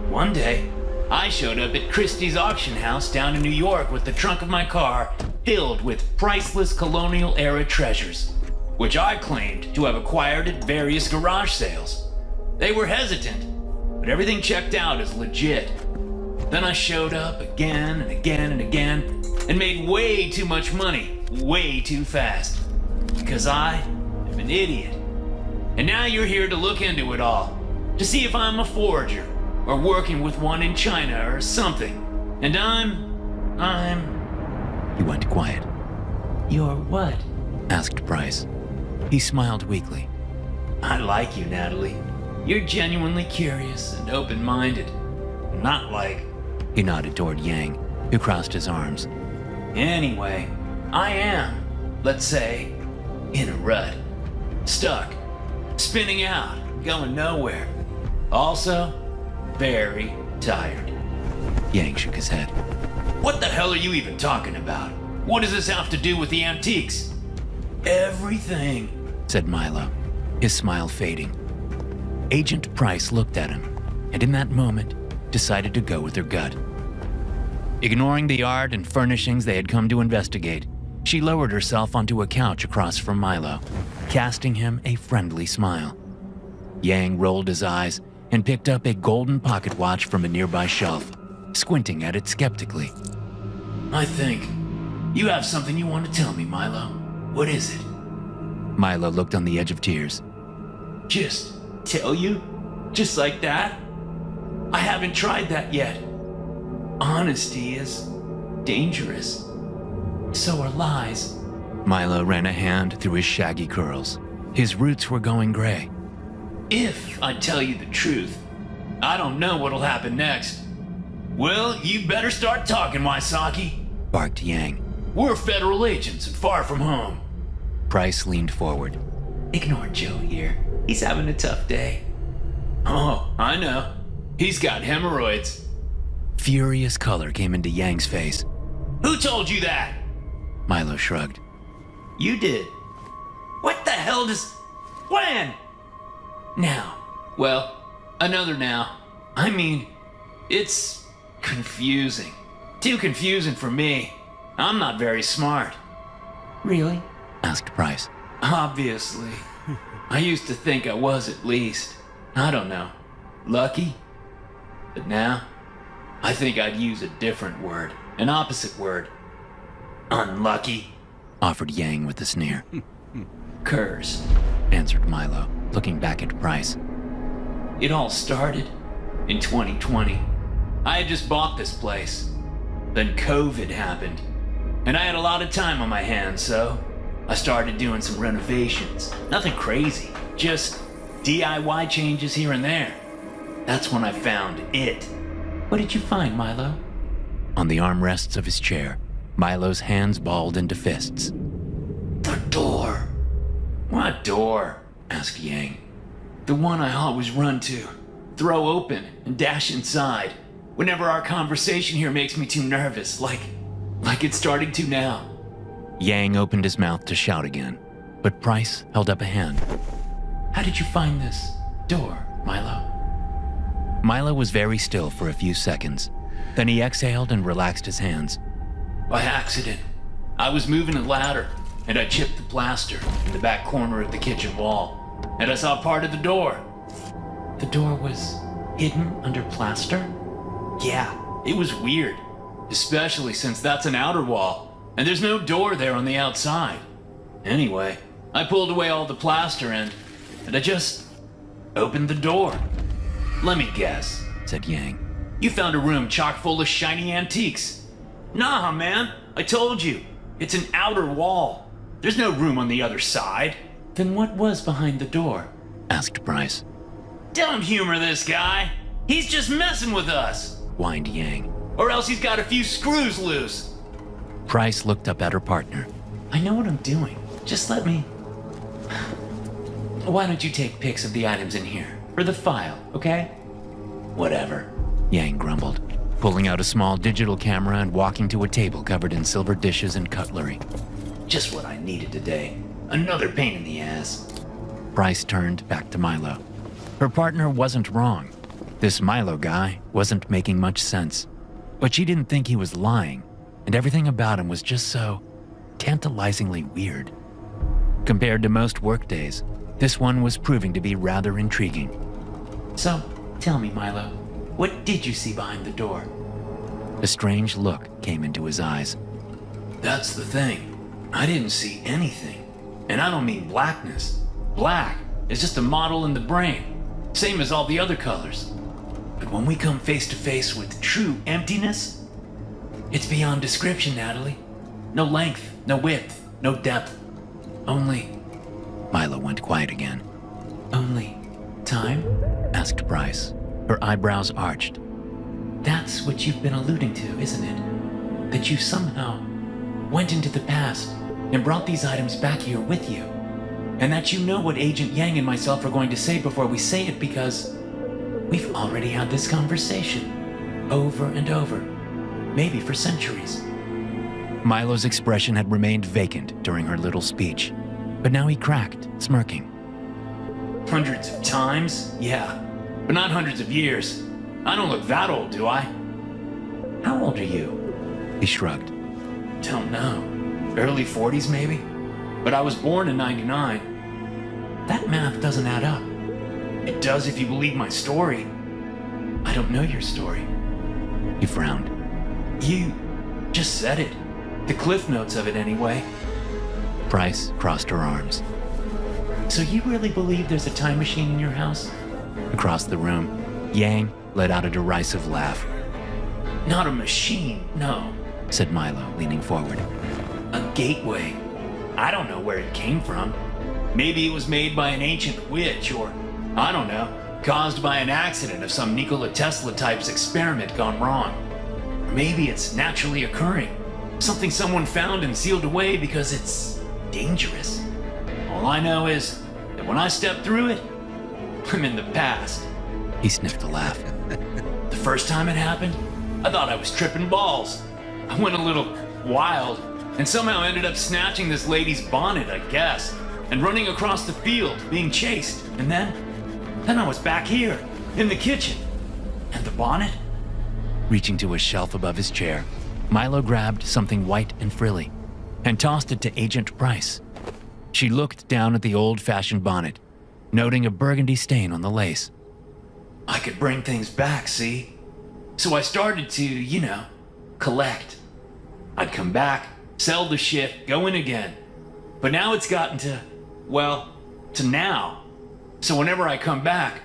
One day, I showed up at Christie's auction house down in New York with the trunk of my car filled with priceless colonial-era treasures, which I claimed to have acquired at various garage sales. They were hesitant, but everything checked out as legit. Then I showed up again and again and again and made way too much money, way too fast. Because I am an idiot. And now you're here to look into it all, to see if I'm a forger, or working with one in China or something. And He went quiet. You're what? Asked Price. He smiled weakly. I like you, Natalie. You're genuinely curious and open-minded. Not like... He nodded toward Yang, who crossed his arms. Anyway, I am, let's say, in a rut. Stuck. Spinning out. Going nowhere. Also, very tired. Yang shook his head. What the hell are you even talking about? What does this have to do with the antiques? Everything, said Milo, his smile fading. Agent Price looked at him, and in that moment, decided to go with her gut. Ignoring the art and furnishings they had come to investigate, she lowered herself onto a couch across from Milo, casting him a friendly smile. Yang rolled his eyes and picked up a golden pocket watch from a nearby shelf, squinting at it skeptically. I think you have something you want to tell me, Milo. What is it? Milo looked on the edge of tears. Just tell you? Just like that? I haven't tried that yet. Honesty is dangerous. So are lies. Milo ran a hand through his shaggy curls. His roots were going gray. If I tell you the truth, I don't know what'll happen next. Well, you better start talking, Wysocki, barked Yang. We're federal agents and far from home. Price leaned forward. Ignore Joe here. He's having a tough day. Oh, I know. He's got hemorrhoids. Furious color came into Yang's face. Who told you that? Milo shrugged. You did. What the hell does... When? Now. Well, another now. I mean, it's confusing. Too confusing for me. I'm not very smart. Really? Asked Price. Obviously. I used to think I was at least. I don't know. Lucky? But now, I think I'd use a different word. An opposite word. Unlucky. Offered Yang with a sneer. Cursed. Answered Milo, looking back at Price. It all started in 2020. I had just bought this place. Then COVID happened. And I had a lot of time on my hands, so I started doing some renovations. Nothing crazy, just DIY changes here and there. That's when I found it. What did you find, Milo? On the armrests of his chair, Milo's hands balled into fists. The door. What door? Asked Yang. The one I always run to, throw open and dash inside whenever our conversation here makes me too nervous, like it's starting to now. Yang opened his mouth to shout again, but Price held up a hand. How did you find this door, Milo? Milo was very still for a few seconds. Then he exhaled and relaxed his hands. By accident. I was moving a ladder, and I chipped the plaster in the back corner of the kitchen wall, and I saw part of the door. The door was hidden under plaster? Yeah, it was weird, especially since that's an outer wall, and there's no door there on the outside. Anyway, I pulled away all the plaster and I just opened the door. Let me guess, said Yang. You found a room chock full of shiny antiques. Nah, man, I told you. It's an outer wall. There's no room on the other side. Then what was behind the door? Asked Price. Don't humor this guy. He's just messing with us. Whined Yang. Or else he's got a few screws loose. Price looked up at her partner. I know what I'm doing. just let me... Why don't you take pics of the items in here? For the file, okay? Whatever. Yang grumbled, pulling out a small digital camera and walking to a table covered in silver dishes and cutlery. Just what I needed today. Another pain in the ass. Bryce turned back to Milo. Her partner wasn't wrong. This Milo guy wasn't making much sense. But she didn't think he was lying, and everything about him was just so tantalizingly weird. Compared to most workdays, this one was proving to be rather intriguing. So, tell me, Milo, what did you see behind the door? A strange look came into his eyes. That's the thing. I didn't see anything. And I don't mean blackness. Black is just a model in the brain, same as all the other colors. But when we come face to face with true emptiness, it's beyond description, Natalie. No length, no width, no depth. Only... Milo went quiet again. Only time? Asked Bryce, her eyebrows arched. That's what you've been alluding to, isn't it? That you somehow went into the past and brought these items back here with you. And that you know what Agent Yang and myself are going to say before we say it because we've already had this conversation over and over, maybe for centuries. Milo's expression had remained vacant during her little speech, but now he cracked, smirking. Hundreds of times? Yeah, but not hundreds of years. I don't look that old, do I? How old are you? He shrugged. Don't know. Early 40s, maybe? But I was born in 99. That math doesn't add up. It does if you believe my story. I don't know your story. He frowned. You just said it. The cliff notes of it, anyway. Bryce crossed her arms. So you really believe there's a time machine in your house? Across the room, Yang let out a derisive laugh. Not a machine, no. Said Milo, leaning forward. A gateway. I don't know where it came from. Maybe it was made by an ancient witch, or, I don't know, caused by an accident of some Nikola Tesla type's experiment gone wrong. Or maybe it's naturally occurring. Something someone found and sealed away because it's dangerous. All I know is that when I step through it, I'm in the past. He sniffed a laugh. The first time it happened, I thought I was tripping balls. I went a little wild and somehow ended up snatching this lady's bonnet, I guess, and running across the field, being chased. And then I was back here, in the kitchen. And the bonnet? Reaching to a shelf above his chair, Milo grabbed something white and frilly and tossed it to Agent Bryce. She looked down at the old-fashioned bonnet, noting a burgundy stain on the lace. I could bring things back, see? So I started to, collect. I'd come back, sell the shit, go in again. But now it's gotten to now. So whenever I come back,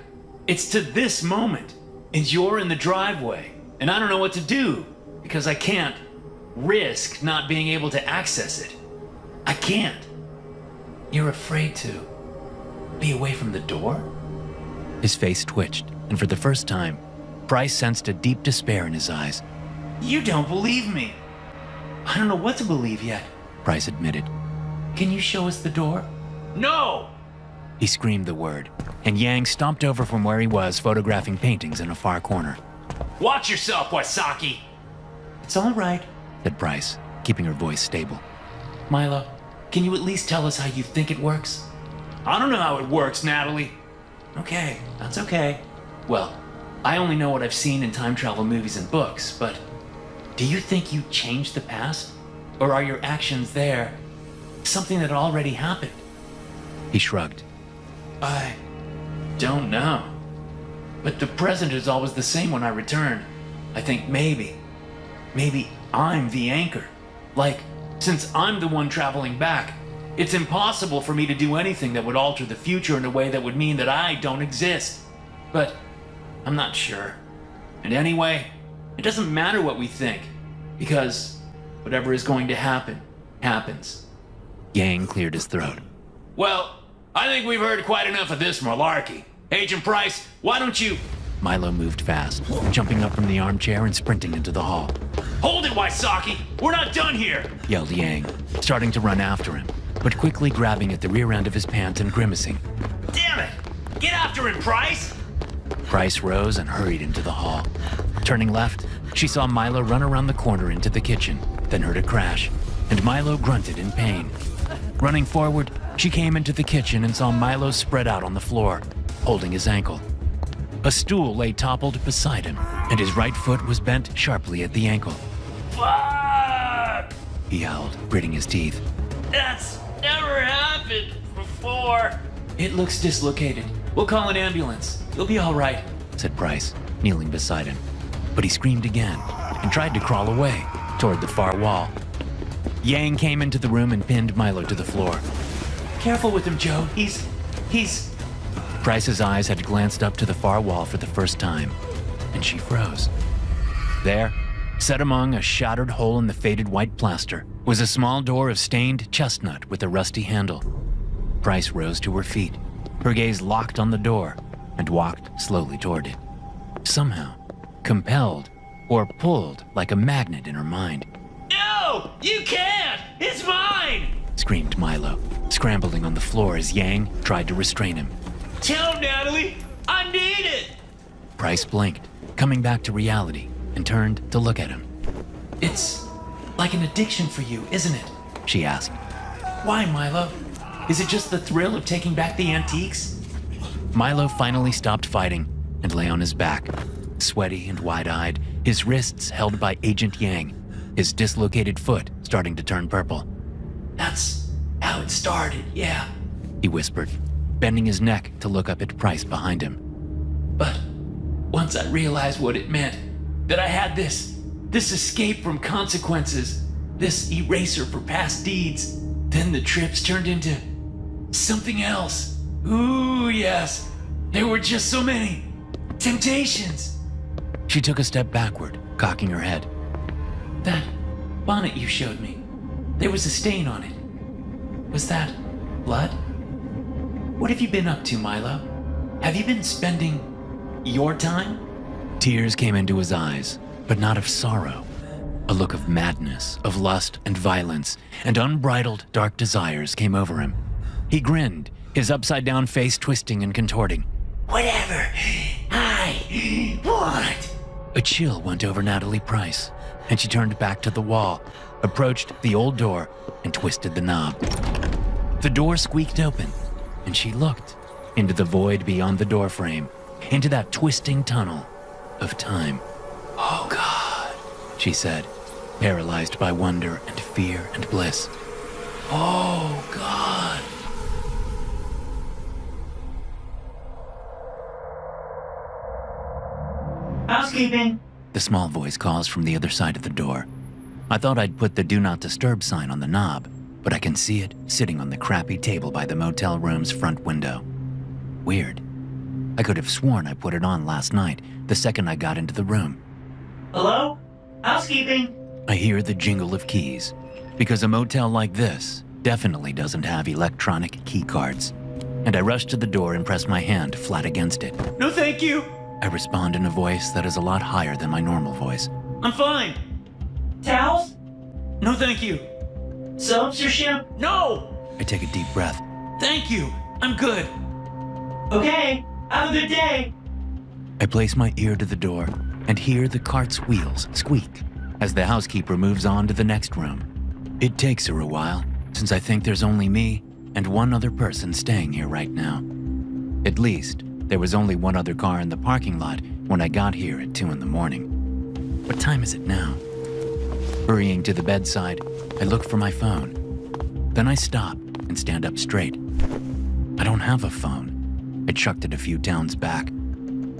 it's to this moment. And you're in the driveway. And I don't know what to do, because I can't risk not being able to access it. I can't. You're afraid to be away from the door? His face twitched, and for the first time, Bryce sensed a deep despair in his eyes. You don't believe me. I don't know what to believe yet. Bryce admitted. Can you show us the door? No! He screamed the word, and Yang stomped over from where he was photographing paintings in a far corner. Watch yourself, Wasaki! It's all right, said Bryce, keeping her voice stable. Milo, can you at least tell us how you think it works? I don't know how it works, Natalie. Okay, that's okay. Well, I only know what I've seen in time travel movies and books, but do you think you changed the past? Or are your actions there something that already happened? He shrugged. I don't know. But the present is always the same when I return. I think maybe I'm the anchor. Like, since I'm the one traveling back, it's impossible for me to do anything that would alter the future in a way that would mean that I don't exist. But I'm not sure. And anyway, it doesn't matter what we think, because whatever is going to happen, happens. Yang cleared his throat. Well, I think we've heard quite enough of this malarkey. Agent Price, why don't you... Milo moved fast, jumping up from the armchair and sprinting into the hall. Hold it, Waisaki! We're not done here! Yelled Yang, starting to run after him. but quickly grabbing at the rear end of his pants and grimacing. Damn it! Get after him, Price! Price rose and hurried into the hall. Turning left, she saw Milo run around the corner into the kitchen, then heard a crash, and Milo grunted in pain. Running forward, she came into the kitchen and saw Milo spread out on the floor, holding his ankle. A stool lay toppled beside him, and his right foot was bent sharply at the ankle. Fuck! He howled, gritting his teeth. That's never happened before. It looks dislocated. We'll call an ambulance. You'll be all right, said Price, kneeling beside him. But he screamed again and tried to crawl away toward the far wall. Yang came into the room and pinned Milo to the floor. Careful with him, Joe. He's... Price's eyes had glanced up to the far wall for the first time, and she froze. There, set among a shattered hole in the faded white plaster, was a small door of stained chestnut with a rusty handle. Price rose to her feet, her gaze locked on the door, and walked slowly toward it. Somehow, compelled or pulled like a magnet in her mind. No! You can't! It's mine! Screamed Milo, scrambling on the floor as Yang tried to restrain him. Tell him, Natalie! I need it! Price blinked, coming back to reality, and turned to look at him. It's like an addiction for you, isn't it? She asked. Why, Milo? Is it just the thrill of taking back the antiques? Milo finally stopped fighting and lay on his back, sweaty and wide-eyed, his wrists held by Agent Yang, his dislocated foot starting to turn purple. That's how it started, yeah. He whispered, bending his neck to look up at Price behind him. But once I realized what it meant, that I had this escape from consequences, this eraser for past deeds, then the trips turned into something else. Ooh, yes. There were just so many temptations. She took a step backward, cocking her head. That bonnet you showed me, there was a stain on it. Was that blood? What have you been up to, Milo? Have you been spending your time? Tears came into his eyes, but not of sorrow. A look of madness, of lust and violence, and unbridled dark desires came over him. He grinned, his upside-down face twisting and contorting. Whatever I want. A chill went over Natalie Price, and she turned back to the wall, approached the old door, and twisted the knob. The door squeaked open, and she looked into the void beyond the doorframe, into that twisting tunnel of time. Oh, God, she said, paralyzed by wonder and fear and bliss. Oh, God. Housekeeping. The small voice calls from the other side of the door. I thought I'd put the Do Not Disturb sign on the knob, but I can see it sitting on the crappy table by the motel room's front window. Weird. I could have sworn I put it on last night, the second I got into the room. Hello? Housekeeping. I hear the jingle of keys, because a motel like this definitely doesn't have electronic key cards. And I rush to the door and press my hand flat against it. No, thank you. I respond in a voice that is a lot higher than my normal voice. I'm fine. Towels? No, thank you. Soaps or shampoo? No! I take a deep breath. Thank you. I'm good. Okay. Have a good day. I place my ear to the door and hear the cart's wheels squeak as the housekeeper moves on to the next room. It takes her a while, since I think there's only me and one other person staying here right now. At least, there was only one other car in the parking lot when I got here at 2 a.m. What time is it now? Hurrying to the bedside, I look for my phone. Then I stop and stand up straight. I don't have a phone. I chucked it a few towns back.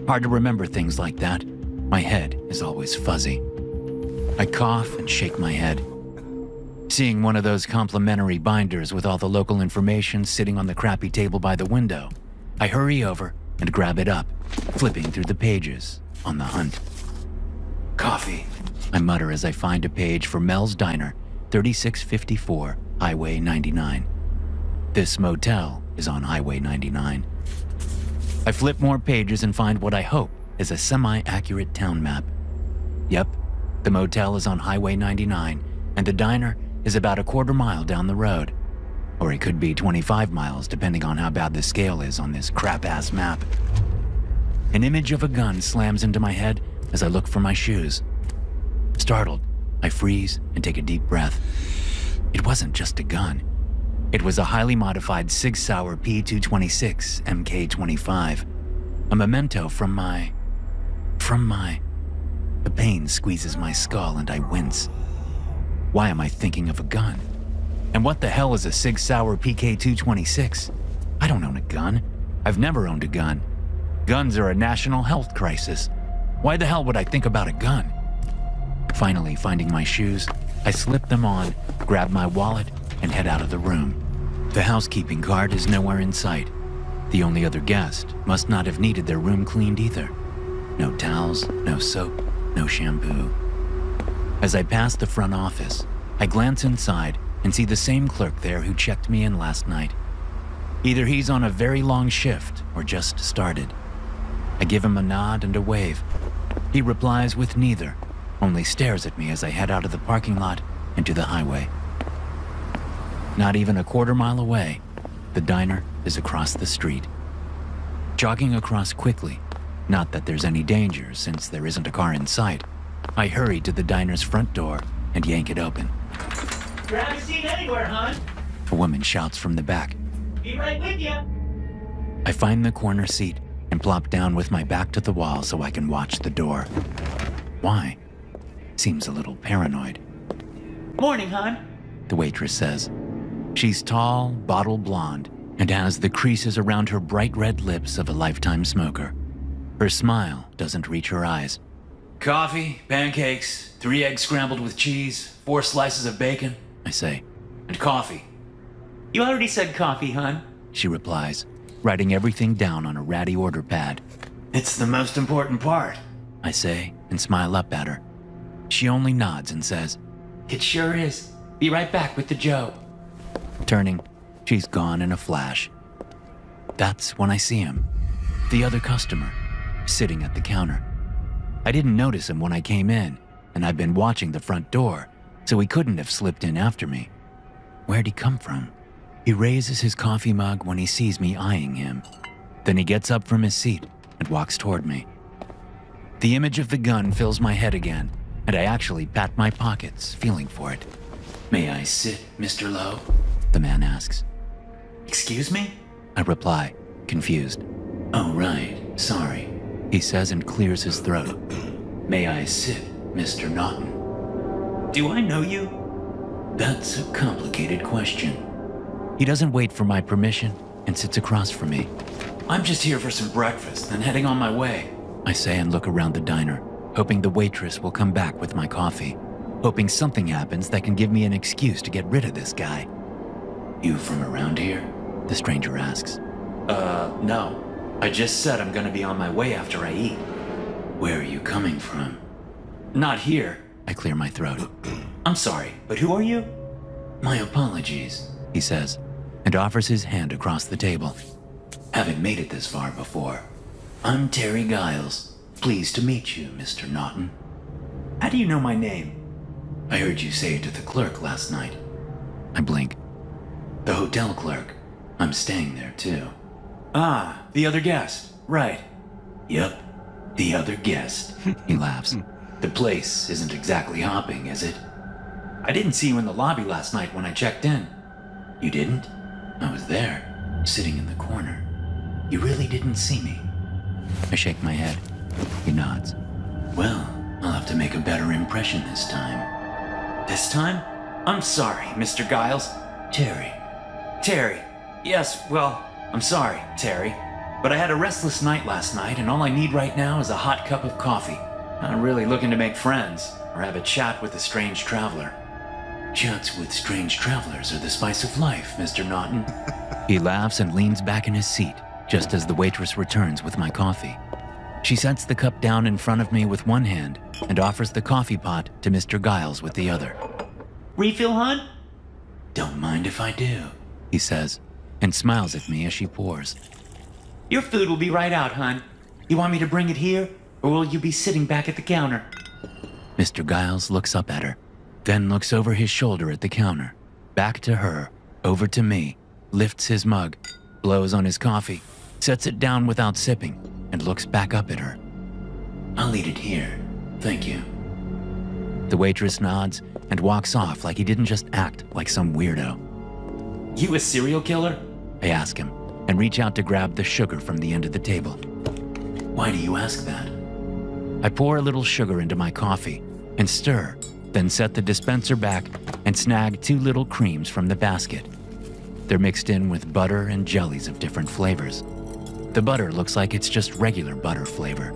Hard to remember things like that. My head is always fuzzy. I cough and shake my head. Seeing one of those complimentary binders with all the local information sitting on the crappy table by the window, I hurry over and grab it up, flipping through the pages on the hunt. Coffee, I mutter as I find a page for Mel's Diner, 3654 Highway 99. This motel is on Highway 99. I flip more pages and find what I hope is a semi-accurate town map. Yep, the motel is on Highway 99, and the diner is about a quarter mile down the road. or it could be 25 miles depending on how bad the scale is on this crap-ass map. An image of a gun slams into my head as I look for my shoes. Startled, I freeze and take a deep breath. It wasn't just a gun. It was a highly modified Sig Sauer P226 MK25, a memento from my... The pain squeezes my skull and I wince. Why am I thinking of a gun? And what the hell is a Sig Sauer PK226? I don't own a gun. I've never owned a gun. Guns are a national health crisis. Why the hell would I think about a gun? Finally, finding my shoes, I slip them on, grab my wallet, and head out of the room. The housekeeping cart is nowhere in sight. The only other guest must not have needed their room cleaned either. No towels, no soap, no shampoo. As I pass the front office, I glance inside and see the same clerk there who checked me in last night. Either he's on a very long shift or just started. I give him a nod and a wave. He replies with neither, only stares at me as I head out of the parking lot into the highway. Not even a quarter mile away, the diner is across the street. Jogging across quickly, not that there's any danger since there isn't a car in sight, I hurry to the diner's front door and yank it open. Grab a seat anywhere, hon. A woman shouts from the back. Be right with you. I find the corner seat and plop down with my back to the wall so I can watch the door. Why? Seems a little paranoid. Morning, hon. The waitress says. She's tall, bottle blonde, and has the creases around her bright red lips of a lifetime smoker. Her smile doesn't reach her eyes. Coffee, pancakes, 3 eggs scrambled with cheese, 4 slices of bacon, I say. and coffee. You already said coffee, hon. She replies, writing everything down on a ratty order pad. It's the most important part. I say, and smile up at her. She only nods and says, It sure is. Be right back with the Joe. Turning, she's gone in a flash. That's when I see him, the other customer, sitting at the counter. I didn't notice him when I came in, and I've been watching the front door, so he couldn't have slipped in after me. Where'd he come from? He raises his coffee mug when he sees me eyeing him. Then he gets up from his seat and walks toward me. The image of the gun fills my head again, and I actually pat my pockets, feeling for it. May I sit, Mr. Lowe? The man asks. Excuse me? I reply, confused. Oh, right. Sorry. He says and clears his throat. May I sit, Mr. Naughton? Do I know you? That's a complicated question. He doesn't wait for my permission and sits across from me. I'm just here for some breakfast and heading on my way. I say and look around the diner, hoping the waitress will come back with my coffee, hoping something happens that can give me an excuse to get rid of this guy. You from around here? The stranger asks. No. I just said I'm gonna be on my way after I eat. Where are you coming from? Not here. I clear my throat. I'm sorry, but who are you? My apologies, he says, and offers his hand across the table. Haven't made it this far before. I'm Terry Giles. Pleased to meet you, Mr. Naughton. How do you know my name? I heard you say it to the clerk last night. I blink. The hotel clerk. I'm staying there too. Ah, the other guest. Right. Yep, the other guest. He laughs. The place isn't exactly hopping, is it? I didn't see you in the lobby last night when I checked in. You didn't? I was there, sitting in the corner. You really didn't see me? I shake my head. He nods. Well, I'll have to make a better impression this time. This time? I'm sorry, Mr. Giles. Terry. Terry. Yes, well, I'm sorry, Terry. But I had a restless night last night, and all I need right now is a hot cup of coffee. I'm really looking to make friends, or have a chat with a strange traveler. Chats with strange travelers are the spice of life, Mr. Naughton. He laughs and leans back in his seat, just as the waitress returns with my coffee. She sets the cup down in front of me with one hand and offers the coffee pot to Mr. Giles with the other. Refill, hon? Don't mind if I do, he says, and smiles at me as she pours. Your food will be right out, hon. You want me to bring it here, or will you be sitting back at the counter? Mr. Giles looks up at her, then looks over his shoulder at the counter, back to her, over to me, lifts his mug, blows on his coffee, sets it down without sipping, and looks back up at her. I'll eat it here. Thank you. The waitress nods and walks off like he didn't just act like some weirdo. You a serial killer? I ask him and reach out to grab the sugar from the end of the table. Why do you ask that? I pour a little sugar into my coffee and stir, then set the dispenser back and snag 2 little creams from the basket. They're mixed in with butter and jellies of different flavors. The butter looks like it's just regular butter flavor.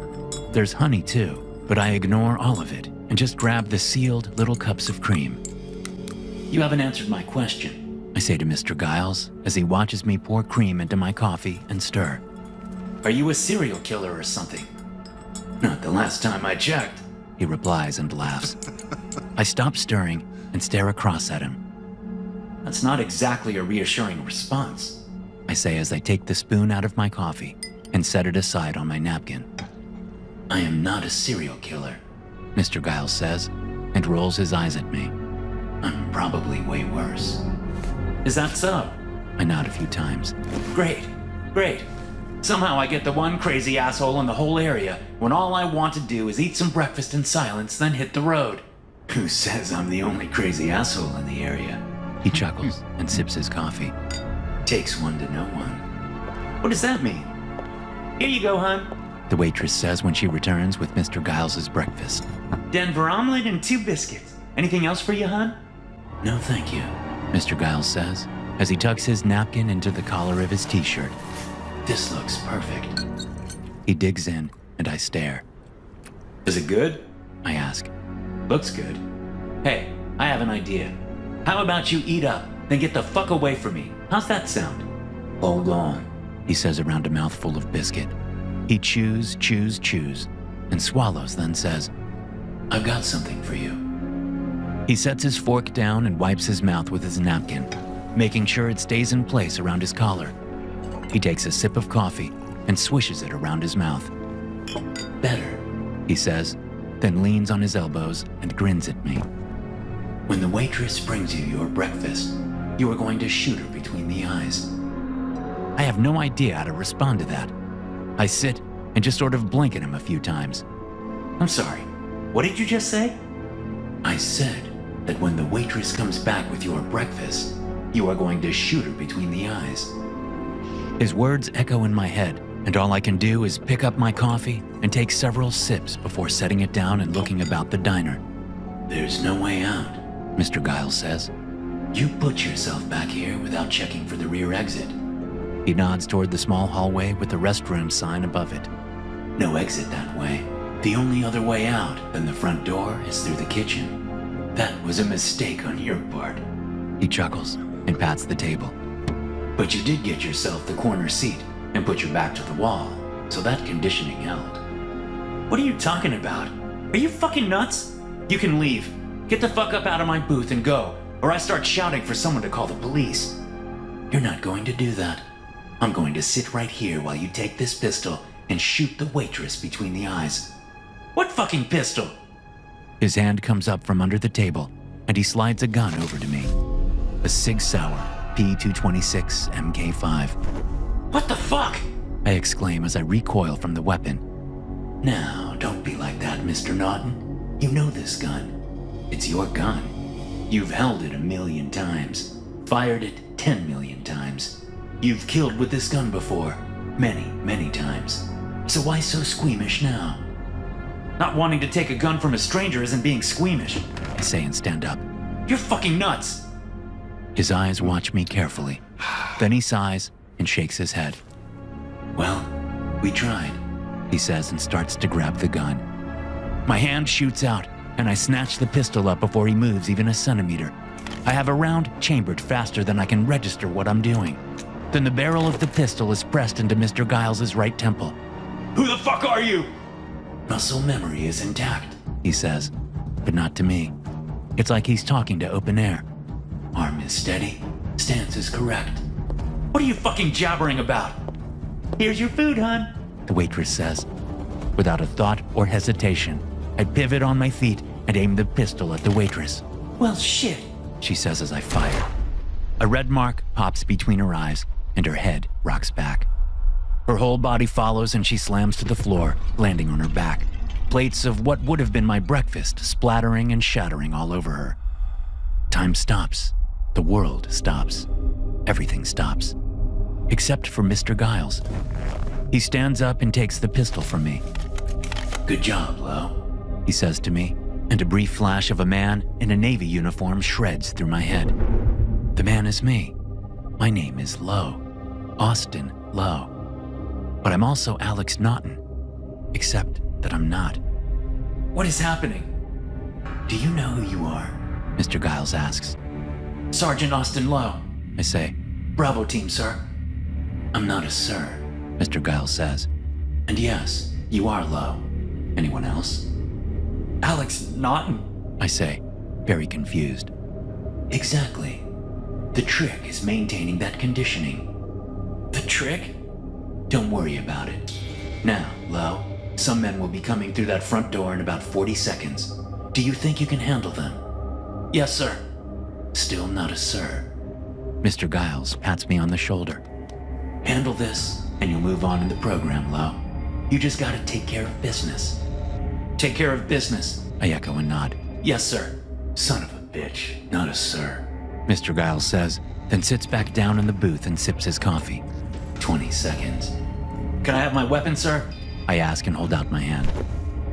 There's honey too, but I ignore all of it and just grab the sealed little cups of cream. You haven't answered my question. I say to Mr. Giles as he watches me pour cream into my coffee and stir. Are you a serial killer or something? Not the last time I checked. He replies and laughs. I stop stirring and stare across at him. That's not exactly a reassuring response. I say as I take the spoon out of my coffee and set it aside on my napkin. I am not a serial killer, Mr. Giles says and rolls his eyes at me. I'm probably way worse. Is that so? I nod a few times. Great. Somehow I get the one crazy asshole in the whole area when all I want to do is eat some breakfast in silence, then hit the road. Who says I'm the only crazy asshole in the area? He chuckles and sips his coffee. Takes one to know one. What does that mean? Here you go, hon. The waitress says when she returns with Mr. Giles's breakfast. Denver omelet and 2 biscuits. Anything else for you, hon? No, thank you, Mr. Giles says as he tucks his napkin into the collar of his t-shirt. This looks perfect. He digs in and I stare. Is it good? I ask. Looks good. Hey, I have an idea. How about you eat up, then get the fuck away from me? How's that sound? Hold on, he says around a mouthful of biscuit. He chews, and swallows, then says, I've got something for you. He sets his fork down and wipes his mouth with his napkin, making sure it stays in place around his collar. He takes a sip of coffee and swishes it around his mouth. Better, he says, then leans on his elbows and grins at me. When the waitress brings you your breakfast, you are going to shoot her between the eyes. I have no idea how to respond to that. I sit and just sort of blink at him a few times. I'm sorry, what did you just say? I said that when the waitress comes back with your breakfast, you are going to shoot her between the eyes. His words echo in my head, and all I can do is pick up my coffee and take several sips before setting it down and looking about the diner. There's no way out, Mr. Giles says. You put yourself back here without checking for the rear exit. He nods toward the small hallway with the restroom sign above it. No exit that way. The only other way out than the front door is through the kitchen. That was a mistake on your part. He chuckles and pats the table. But you did get yourself the corner seat and put your back to the wall, so that conditioning held. What are you talking about? Are you fucking nuts? You can leave. Get the fuck up out of my booth and go, or I start shouting for someone to call the police. You're not going to do that. I'm going to sit right here while you take this pistol and shoot the waitress between the eyes. What fucking pistol? His hand comes up from under the table, and he slides a gun over to me. A Sig Sauer P226 MK5. What the fuck? I exclaim as I recoil from the weapon. Now, don't be like that, Mr. Naughton. You know this gun. It's your gun. You've held it 1,000,000 times, fired it 10 million times. You've killed with this gun before, many, many times. So why so squeamish now? Not wanting to take a gun from a stranger isn't being squeamish, I say and stand up. You're fucking nuts. His eyes watch me carefully. Then he sighs and shakes his head. Well, we tried, he says and starts to grab the gun. My hand shoots out and I snatch the pistol up before he moves even a centimeter. I have a round chambered faster than I can register what I'm doing. Then the barrel of the pistol is pressed into Mr. Giles's right temple. Who the fuck are you? Muscle memory is intact, he says, but not to me. It's like he's talking to open air. Arm is steady, stance is correct. What are you fucking jabbering about? Here's your food, hon, the waitress says. Without a thought or hesitation, I pivot on my feet and aim the pistol at the waitress. Well, shit, she says as I fire. A red mark pops between her eyes, and her head rocks back. Her whole body follows, and she slams to the floor, landing on her back. Plates of what would have been my breakfast splattering and shattering all over her. Time stops. The world stops. Everything stops. Except for Mr. Giles. He stands up and takes the pistol from me. Good job, Lo, he says to me, and a brief flash of a man in a Navy uniform shreds through my head. The man is me. My name is Lo. Austin Lo. But I'm also Alex Naughton. Except that I'm not. What is happening? Do you know who you are? Mr. Giles asks. Sergeant Austin Lo. I say. Bravo team, sir. I'm not a sir, Mr. Giles says. And yes, you are Lo. Anyone else? Alex Naughton, I say, very confused. Exactly. The trick is maintaining that conditioning. The trick? Don't worry about it. Now, Lo, some men will be coming through that front door in about 40 seconds. Do you think you can handle them? Yes, sir. Still not a sir. Mr. Giles pats me on the shoulder. Handle this, and you'll move on in the program, Lo. You just gotta take care of business. Take care of business, I echo and nod. Yes, sir. Son of a bitch, not a sir, Mr. Giles says, then sits back down in the booth and sips his coffee. 20 seconds. Can I have my weapon, sir? I ask and hold out my hand.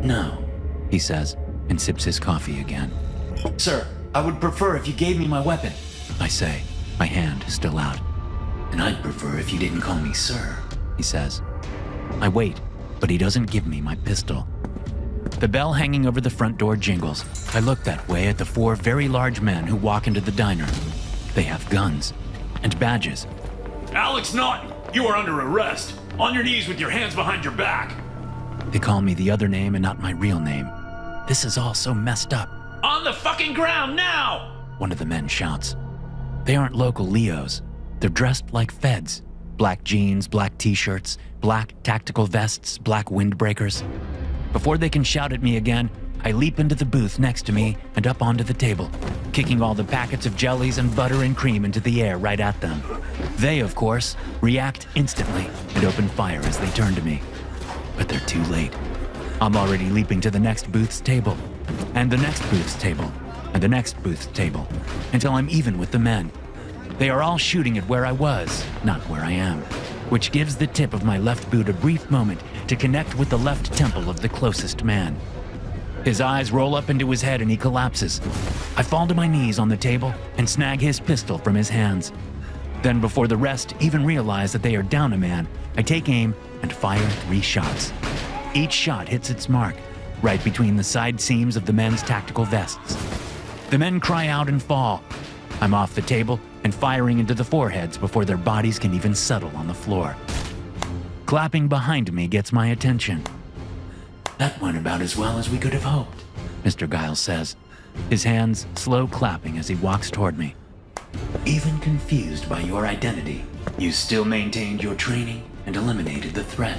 No, he says, and sips his coffee again. Sir, I would prefer if you gave me my weapon, I say, my hand still out. And I'd prefer if you didn't call me sir, he says. I wait, but he doesn't give me my pistol. The bell hanging over the front door jingles. I look that way at the 4 very large men who walk into the diner. They have guns and badges. Alex Naughton, you are under arrest. On your knees with your hands behind your back. They call me the other name and not my real name. This is all so messed up. On the fucking ground now! One of the men shouts. They aren't local Leos. They're dressed like feds. Black jeans, black t-shirts, black tactical vests, black windbreakers. Before they can shout at me again, I leap into the booth next to me and up onto the table, kicking all the packets of jellies and butter and cream into the air right at them. They, of course, react instantly and open fire as they turn to me. But they're too late. I'm already leaping to the next booth's table, and the next booth's table, and the next booth's table, until I'm even with the men. They are all shooting at where I was, not where I am, which gives the tip of my left boot a brief moment to connect with the left temple of the closest man. His eyes roll up into his head and he collapses. I fall to my knees on the table and snag his pistol from his hands. Then, before the rest even realize that they are down a man, I take aim and fire 3 shots. Each shot hits its mark, right between the side seams of the men's tactical vests. The men cry out and fall. I'm off the table and firing into the foreheads before their bodies can even settle on the floor. Clapping behind me gets my attention. That went about as well as we could have hoped, Mr. Giles says, his hands slow clapping as he walks toward me. Even confused by your identity, you still maintained your training and eliminated the threat.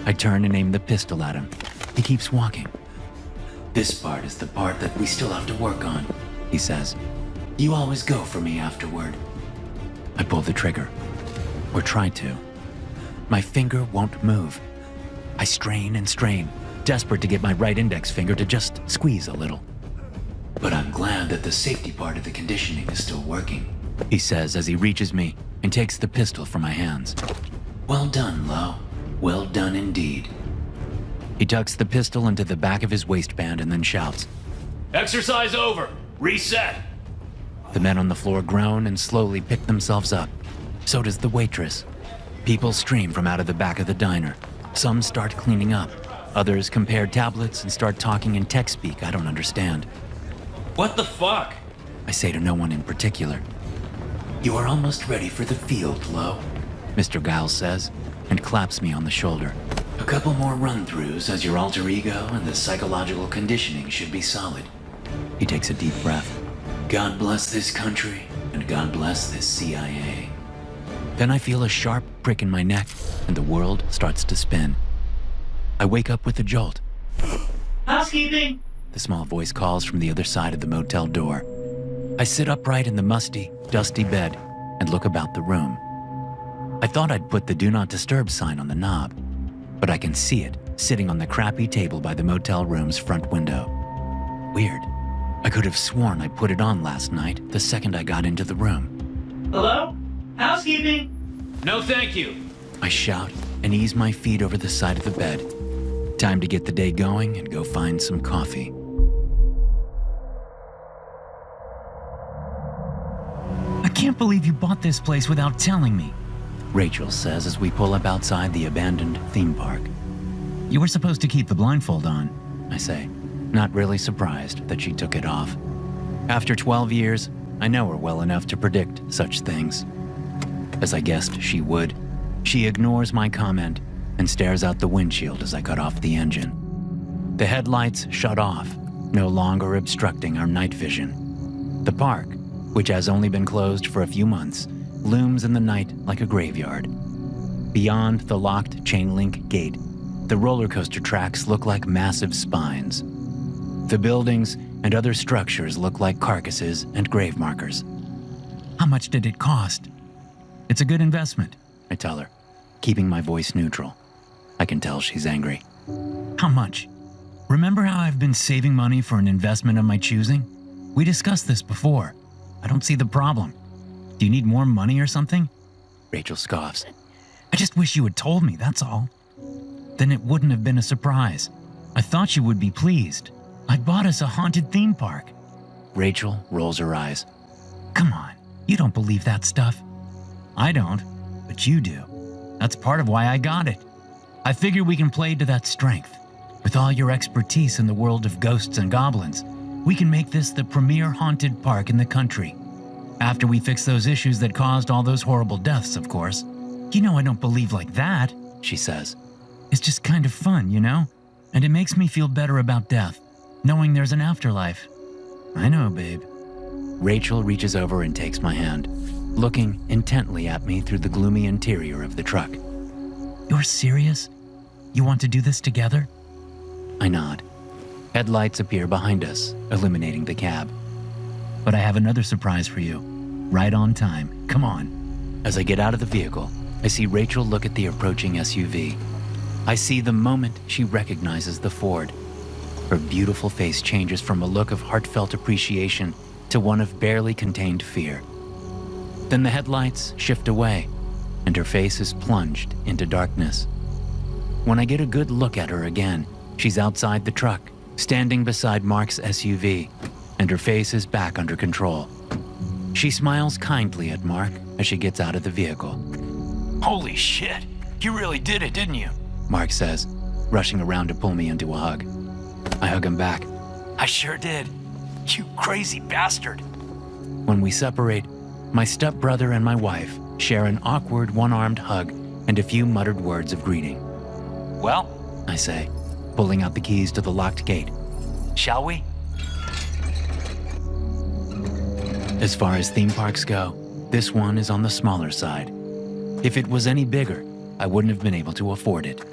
I turn and aim the pistol at him. He keeps walking. This part is the part that we still have to work on, he says. You always go for me afterward. I pull the trigger, or try to. My finger won't move. I strain and strain, desperate to get my right index finger to just squeeze a little. But I'm glad that the safety part of the conditioning is still working, he says as he reaches me and takes the pistol from my hands. Well done, Lo. Well done indeed. He tucks the pistol into the back of his waistband and then shouts, Exercise over. Reset. The men on the floor groan and slowly pick themselves up. So does the waitress. People stream from out of the back of the diner. Some start cleaning up. Others compare tablets and start talking in tech speak I don't understand. What the fuck? I say to no one in particular. You are almost ready for the field, Lo, Mr. Giles says, and claps me on the shoulder. A couple more run-throughs as your alter ego and the psychological conditioning should be solid. He takes a deep breath. God bless this country, and God bless this CIA. Then I feel a sharp prick in my neck, and the world starts to spin. I wake up with a jolt. Housekeeping! The small voice calls from the other side of the motel door. I sit upright in the musty, dusty bed and look about the room. I thought I'd put the Do Not Disturb sign on the knob, but I can see it sitting on the crappy table by the motel room's front window. Weird. I could have sworn I put it on last night the second I got into the room. Hello? Housekeeping? No thank you. I shout and ease my feet over the side of the bed. Time to get the day going and go find some coffee. I can't believe you bought this place without telling me. Rachel says as we pull up outside the abandoned theme park. You were supposed to keep the blindfold on. I say, not really surprised that she took it off. After 12 years, I know her well enough to predict such things. As I guessed she would, she ignores my comment and stares out the windshield as I cut off the engine. The headlights shut off, no longer obstructing our night vision. The park, which has only been closed for a few months, looms in the night like a graveyard. Beyond the locked chain-link gate, the roller coaster tracks look like massive spines. The buildings and other structures look like carcasses and grave markers. How much did it cost? It's a good investment. I tell her, keeping my voice neutral. I can tell she's angry. How much? Remember how I've been saving money for an investment of my choosing? We discussed this before. I don't see the problem. Do you need more money or something? Rachel scoffs. I just wish you had told me, that's all. Then it wouldn't have been a surprise. I thought you would be pleased. I bought us a haunted theme park. Rachel rolls her eyes. Come on, you don't believe that stuff. I don't, but you do. That's part of why I got it. I figure we can play to that strength. With all your expertise in the world of ghosts and goblins, we can make this the premier haunted park in the country. After we fix those issues that caused all those horrible deaths, of course. You know I don't believe like that, she says. It's just kind of fun, you know? And it makes me feel better about death, knowing there's an afterlife. I know, babe. Rachel reaches over and takes my hand, looking intently at me through the gloomy interior of the truck. You're serious? You want to do this together? I nod. Headlights appear behind us, illuminating the cab. But I have another surprise for you. Right on time. Come on. As I get out of the vehicle, I see Rachel look at the approaching SUV. I see the moment she recognizes the Ford. Her beautiful face changes from a look of heartfelt appreciation to one of barely contained fear. Then the headlights shift away, and her face is plunged into darkness. When I get a good look at her again, she's outside the truck, standing beside Mark's SUV, and her face is back under control. She smiles kindly at Mark as she gets out of the vehicle. Holy shit, you really did it, didn't you? Mark says, rushing around to pull me into a hug. I hug him back. I sure did. You crazy bastard. When we separate, my stepbrother and my wife share an awkward one-armed hug and a few muttered words of greeting. Well, I say, pulling out the keys to the locked gate. shall we? As far as theme parks go, this one is on the smaller side. If it was any bigger, I wouldn't have been able to afford it.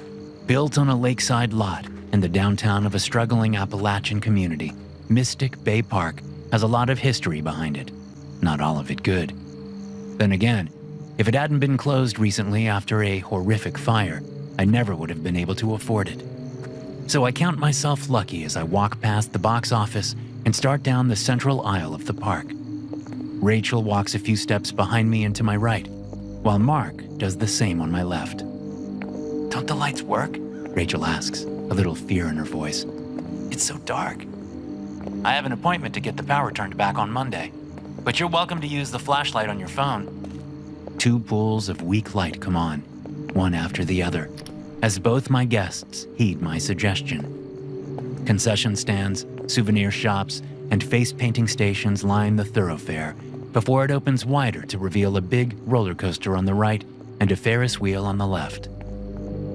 Built on a lakeside lot in the downtown of a struggling Appalachian community, Mystic Bay Park has a lot of history behind it. Not all of it good. Then again, if it hadn't been closed recently after a horrific fire, I never would have been able to afford it. So I count myself lucky as I walk past the box office and start down the central aisle of the park. Rachel walks a few steps behind me and to my right, while Mark does the same on my left. Don't the lights work? Rachel asks, a little fear in her voice. It's so dark. I have an appointment to get the power turned back on Monday, but you're welcome to use the flashlight on your phone. Two pools of weak light come on, one after the other, as both my guests heed my suggestion. Concession stands, souvenir shops, and face-painting stations line the thoroughfare before it opens wider to reveal a big roller coaster on the right and a Ferris wheel on the left.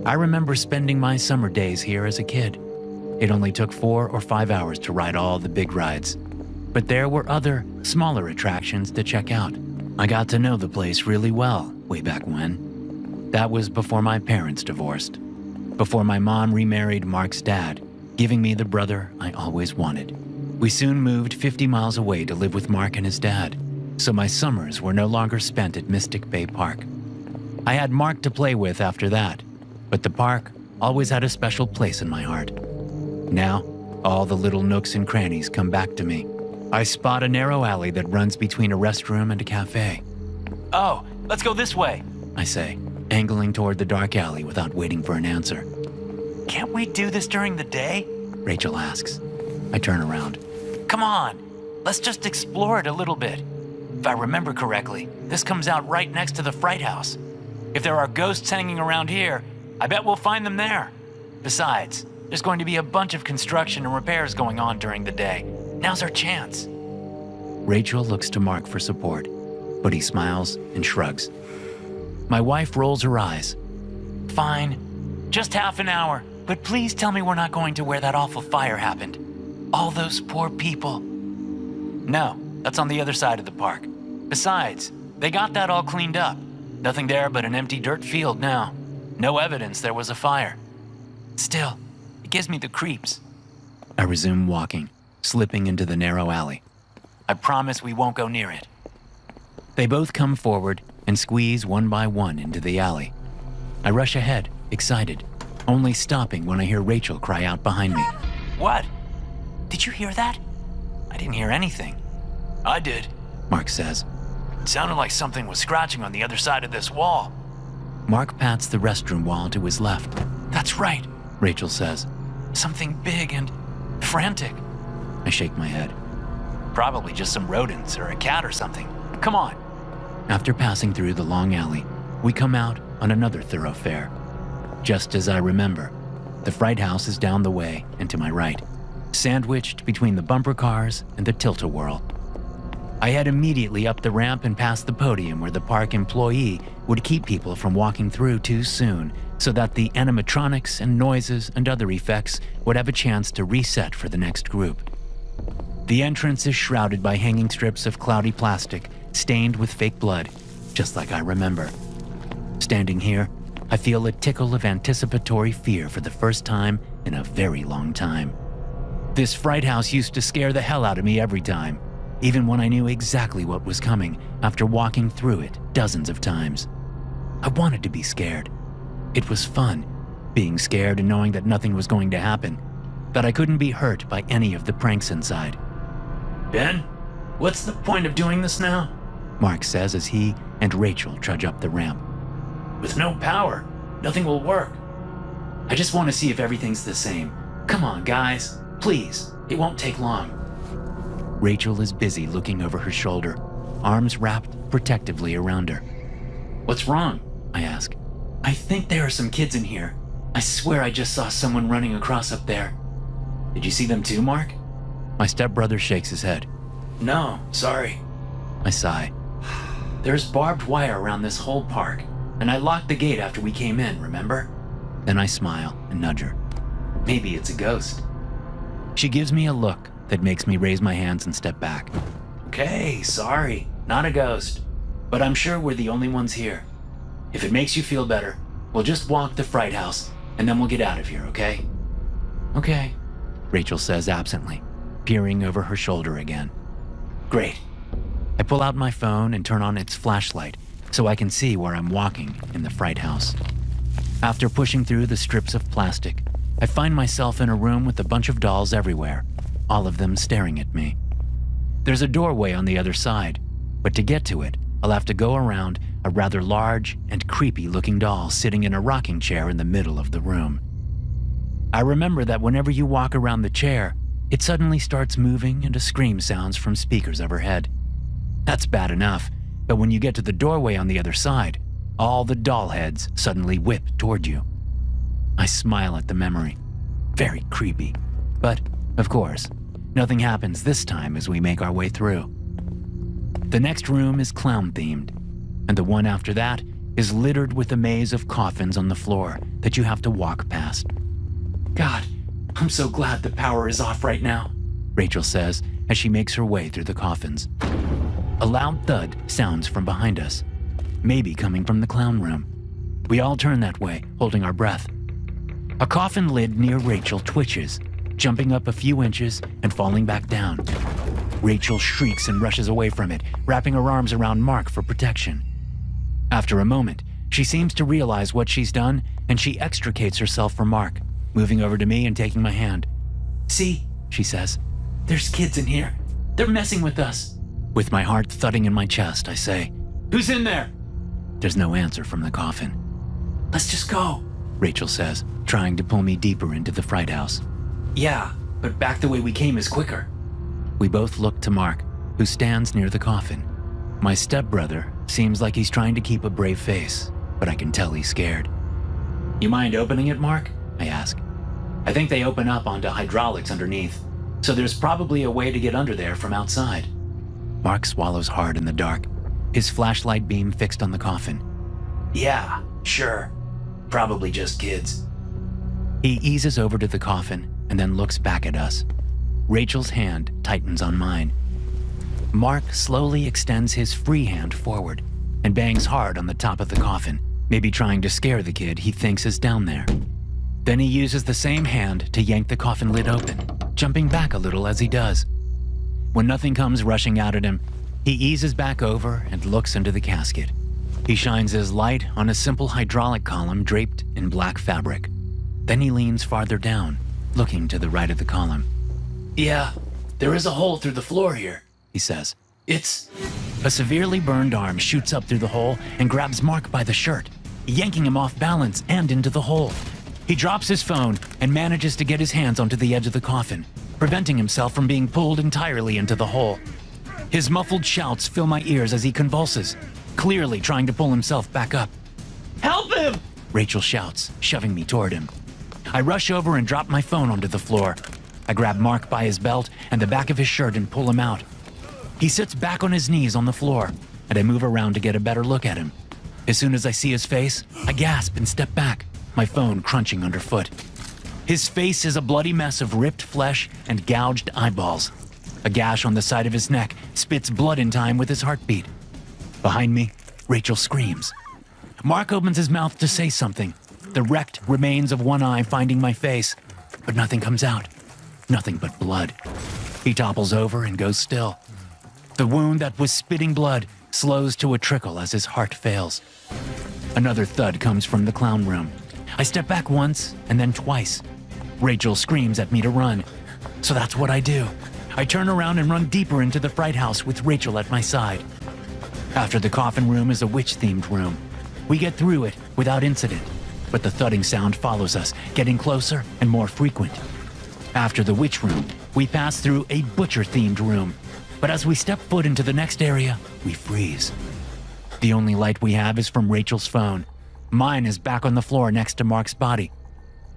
I remember spending my summer days here as a kid. It only took 4 or 5 hours to ride all the big rides, but there were other, smaller attractions to check out. I got to know the place really well way back when. That was before my parents divorced, before my mom remarried Mark's dad, giving me the brother I always wanted, We soon moved 50 miles away to live with Mark and his dad, so my summers were no longer spent at Mystic Bay Park. I had Mark to play with after that, but the park always had a special place in my heart. Now, all the little nooks and crannies come back to me. I spot a narrow alley that runs between a restroom and a cafe. Oh, let's go this way, I say, angling toward the dark alley without waiting for an answer. Can't we do this during the day? Rachel asks. I turn around. Come on, let's just explore it a little bit. If I remember correctly, this comes out right next to the Fright House. If there are ghosts hanging around here, I bet we'll find them there. Besides, there's going to be a bunch of construction and repairs going on during the day. Now's our chance. Rachel looks to Mark for support, but he smiles and shrugs. My wife rolls her eyes. Fine, just half an hour, but please tell me we're not going to where that awful fire happened. All those poor people. No, that's on the other side of the park. Besides, they got that all cleaned up. Nothing there but an empty dirt field now. No evidence there was a fire. Still, it gives me the creeps. I resume walking, slipping into the narrow alley. I promise we won't go near it. They both come forward and squeeze one by one into the alley. I rush ahead, excited, only stopping when I hear Rachel cry out behind me. What? Did you hear that? I didn't hear anything. I did, Mark says. It sounded like something was scratching on the other side of this wall. Mark pats the restroom wall to his left. That's right, Rachel says. Something big and frantic. I shake my head. Probably just some rodents or a cat or something. Come on. After passing through the long alley, we come out on another thoroughfare. Just as I remember, the Fright House is down the way and to my right, sandwiched between the bumper cars and the tilt-a-whirl. I head immediately up the ramp and past the podium where the park employee would keep people from walking through too soon so that the animatronics and noises and other effects would have a chance to reset for the next group. The entrance is shrouded by hanging strips of cloudy plastic stained with fake blood, just like I remember. Standing here, I feel a tickle of anticipatory fear for the first time in a very long time. This Fright House used to scare the hell out of me every time, even when I knew exactly what was coming after walking through it dozens of times. I wanted to be scared. It was fun, being scared and knowing that nothing was going to happen, that I couldn't be hurt by any of the pranks inside. Ben, what's the point of doing this now? Mark says as he and Rachel trudge up the ramp. With no power, nothing will work. I just want to see if everything's the same. Come on, guys. Please, it won't take long. Rachel is busy looking over her shoulder, arms wrapped protectively around her. What's wrong? I ask. I think there are some kids in here. I swear I just saw someone running across up there. Did you see them too, Mark? My stepbrother shakes his head. No, sorry. I sigh. There's barbed wire around this whole park, and I locked the gate after we came in, remember? Then I smile and nudge her. Maybe it's a ghost. She gives me a look that makes me raise my hands and step back. Okay, sorry, not a ghost. But I'm sure we're the only ones here. If it makes you feel better, we'll just walk the Fright House, and then we'll get out of here, okay? Okay, Rachel says absently, peering over her shoulder again. Great. I pull out my phone and turn on its flashlight so I can see where I'm walking in the Fright House. After pushing through the strips of plastic, I find myself in a room with a bunch of dolls everywhere, all of them staring at me. There's a doorway on the other side, but to get to it, I'll have to go around a rather large and creepy-looking doll sitting in a rocking chair in the middle of the room. I remember that whenever you walk around the chair, it suddenly starts moving and a scream sounds from speakers overhead. That's bad enough, but when you get to the doorway on the other side, all the doll heads suddenly whip toward you. I smile at the memory. Very creepy. But, of course, nothing happens this time as we make our way through. The next room is clown-themed, and the one after that is littered with a maze of coffins on the floor that you have to walk past. God, I'm so glad the power is off right now, Rachel says as she makes her way through the coffins. A loud thud sounds from behind us, maybe coming from the clown room. We all turn that way, holding our breath. A coffin lid near Rachel twitches, jumping up a few inches and falling back down. Rachel shrieks and rushes away from it, wrapping her arms around Mark for protection. After a moment, she seems to realize what she's done, and she extricates herself from Mark, moving over to me and taking my hand. See, She says. there's kids in here. They're messing with us. With my heart thudding in my chest, I say, Who's in there? There's no answer from the coffin. Let's just go. Rachel says, trying to pull me deeper into the fright house. Yeah, but back the way we came is quicker. We both look to Mark, who stands near the coffin. My stepbrother seems like he's trying to keep a brave face, but I can tell he's scared. You mind opening it, Mark? I ask. I think they open up onto hydraulics underneath, so there's probably a way to get under there from outside. Mark swallows hard in the dark, his flashlight beam fixed on the coffin. Yeah, sure. Probably just kids. He eases over to the coffin and then looks back at us. Rachel's hand tightens on mine. Mark slowly extends his free hand forward and bangs hard on the top of the coffin, maybe trying to scare the kid he thinks is down there. Then he uses the same hand to yank the coffin lid open, jumping back a little as he does. When nothing comes rushing out at him, he eases back over and looks into the casket. He shines his light on a simple hydraulic column draped in black fabric. Then he leans farther down, looking to the right of the column. Yeah, there is a hole through the floor here, He says. It's... A severely burned arm shoots up through the hole and grabs Mark by the shirt, yanking him off balance and into the hole. He drops his phone and manages to get his hands onto the edge of the coffin, preventing himself from being pulled entirely into the hole. His muffled shouts fill my ears as he convulses, clearly trying to pull himself back up. Help him! Rachel shouts, shoving me toward him. I rush over and drop my phone onto the floor. I grab Mark by his belt and the back of his shirt and pull him out. He sits back on his knees on the floor, and I move around to get a better look at him. As soon as I see his face, I gasp and step back, my phone crunching underfoot. His face is a bloody mess of ripped flesh and gouged eyeballs. A gash on the side of his neck spits blood in time with his heartbeat. Behind me, Rachel screams. Mark opens his mouth to say something, the wrecked remains of one eye finding my face, but nothing comes out. Nothing but blood. He topples over and goes still. The wound that was spitting blood slows to a trickle as his heart fails. Another thud comes from the clown room. I step back once and then twice. Rachel screams at me to run, so that's what I do. I turn around and run deeper into the fright house with Rachel at my side. After the coffin room is a witch-themed room. We get through it without incident, but the thudding sound follows us, getting closer and more frequent. After the witch room, we pass through a butcher-themed room, but as we step foot into the next area, we freeze. The only light we have is from Rachel's phone. Mine is back on the floor next to Mark's body.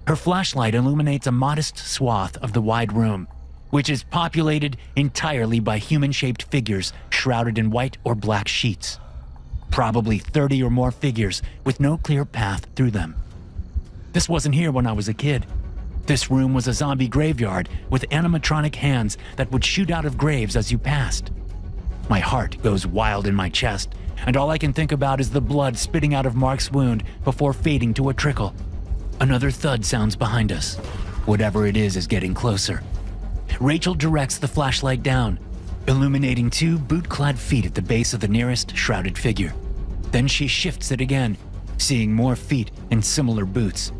Her flashlight illuminates a modest swath of the wide room, which is populated entirely by human-shaped figures shrouded in white or black sheets. Probably 30 or more figures with no clear path through them. This wasn't here when I was a kid. This room was a zombie graveyard with animatronic hands that would shoot out of graves as you passed. My heart goes wild in my chest, and all I can think about is the blood spitting out of Mark's wound before fading to a trickle. Another thud sounds behind us. Whatever it is getting closer. Rachel directs the flashlight down, illuminating 2 boot-clad feet at the base of the nearest shrouded figure. Then she shifts it again, seeing more feet and similar boots.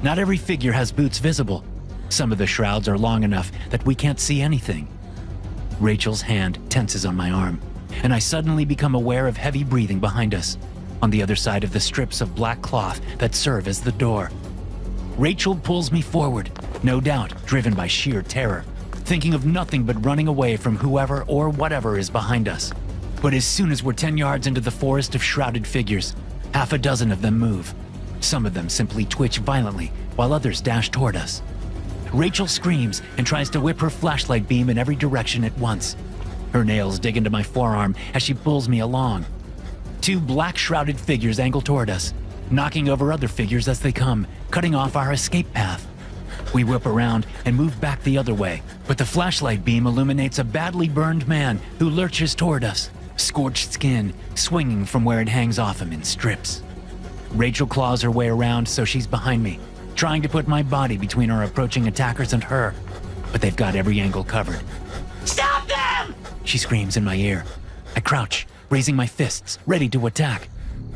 Not every figure has boots visible. Some of the shrouds are long enough that we can't see anything. Rachel's hand tenses on my arm, and I suddenly become aware of heavy breathing behind us, on the other side of the strips of black cloth that serve as the door. Rachel pulls me forward, no doubt driven by sheer terror, thinking of nothing but running away from whoever or whatever is behind us. But as soon as we're 10 yards into the forest of shrouded figures, half a dozen of them move. Some of them simply twitch violently, while others dash toward us. Rachel screams and tries to whip her flashlight beam in every direction at once. Her nails dig into my forearm as she pulls me along. 2 black shrouded figures angle toward us, knocking over other figures as they come, cutting off our escape path. We whip around and move back the other way, but the flashlight beam illuminates a badly burned man who lurches toward us, scorched skin swinging from where it hangs off him in strips. Rachel claws her way around so she's behind me, trying to put my body between our approaching attackers and her, but they've got every angle covered. Stop them! She screams in my ear. I crouch, raising my fists, ready to attack.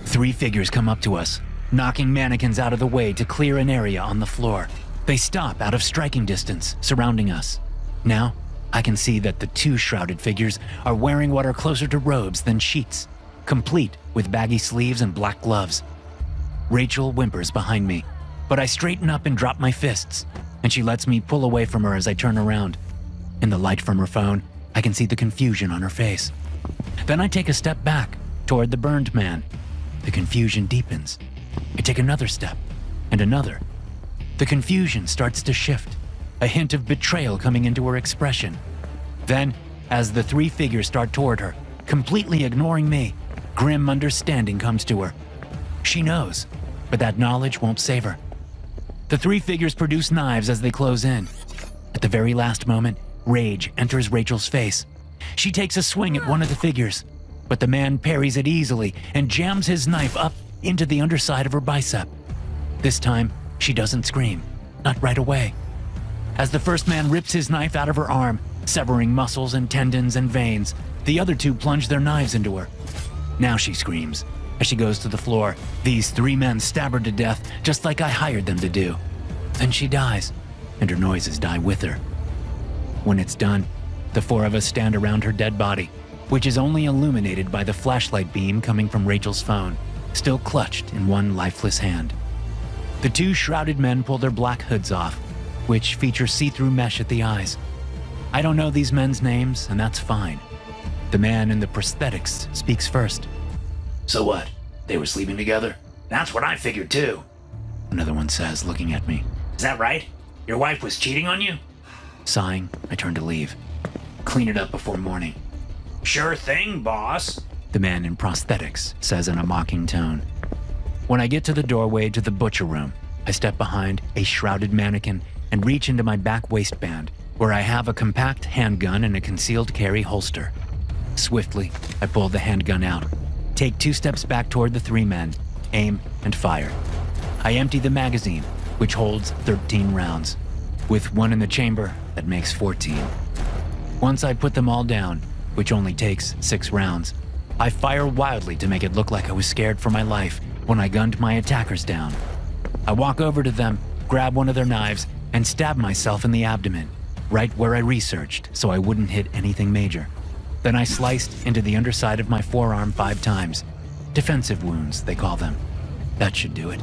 3 figures come up to us, knocking mannequins out of the way to clear an area on the floor. They stop out of striking distance, surrounding us. Now, I can see that the 2 shrouded figures are wearing what are closer to robes than sheets, complete with baggy sleeves and black gloves. Rachel whimpers behind me, but I straighten up and drop my fists, and she lets me pull away from her as I turn around. In the light from her phone, I can see the confusion on her face. Then I take a step back, toward the burned man. The confusion deepens. I take another step, and another. The confusion starts to shift, a hint of betrayal coming into her expression. Then, as the 3 figures start toward her, completely ignoring me, grim understanding comes to her. She knows, but that knowledge won't save her. The 3 figures produce knives as they close in. At the very last moment, rage enters Rachel's face. She takes a swing at one of the figures, but the man parries it easily and jams his knife up into the underside of her bicep. This time, she doesn't scream, not right away. As the first man rips his knife out of her arm, severing muscles and tendons and veins, the other 2 plunge their knives into her. Now she screams. As she goes to the floor, these 3 men stab her to death just like I hired them to do. Then she dies, and her noises die with her. When it's done, the 4 of us stand around her dead body, which is only illuminated by the flashlight beam coming from Rachel's phone, still clutched in one lifeless hand. The 2 shrouded men pull their black hoods off, which feature see-through mesh at the eyes. I don't know these men's names, and that's fine. The man in the prosthetics speaks first. So what? They were sleeping together? That's what I figured too. Another one says, looking at me. Is that right? Your wife was cheating on you? Sighing, I turn to leave. Clean it up before morning. Sure thing, boss. The man in prosthetics says in a mocking tone. When I get to the doorway to the butcher room, I step behind a shrouded mannequin and reach into my back waistband, where I have a compact handgun and a concealed carry holster. Swiftly, I pull the handgun out, take 2 steps back toward the 3 men, aim, and fire. I empty the magazine, which holds 13 rounds. With 1 in the chamber, that makes 14. Once I put them all down, which only takes 6 rounds, I fire wildly to make it look like I was scared for my life when I gunned my attackers down. I walk over to them, grab one of their knives, and stab myself in the abdomen, right where I researched so I wouldn't hit anything major. Then I sliced into the underside of my forearm 5 times. Defensive wounds, they call them. That should do it.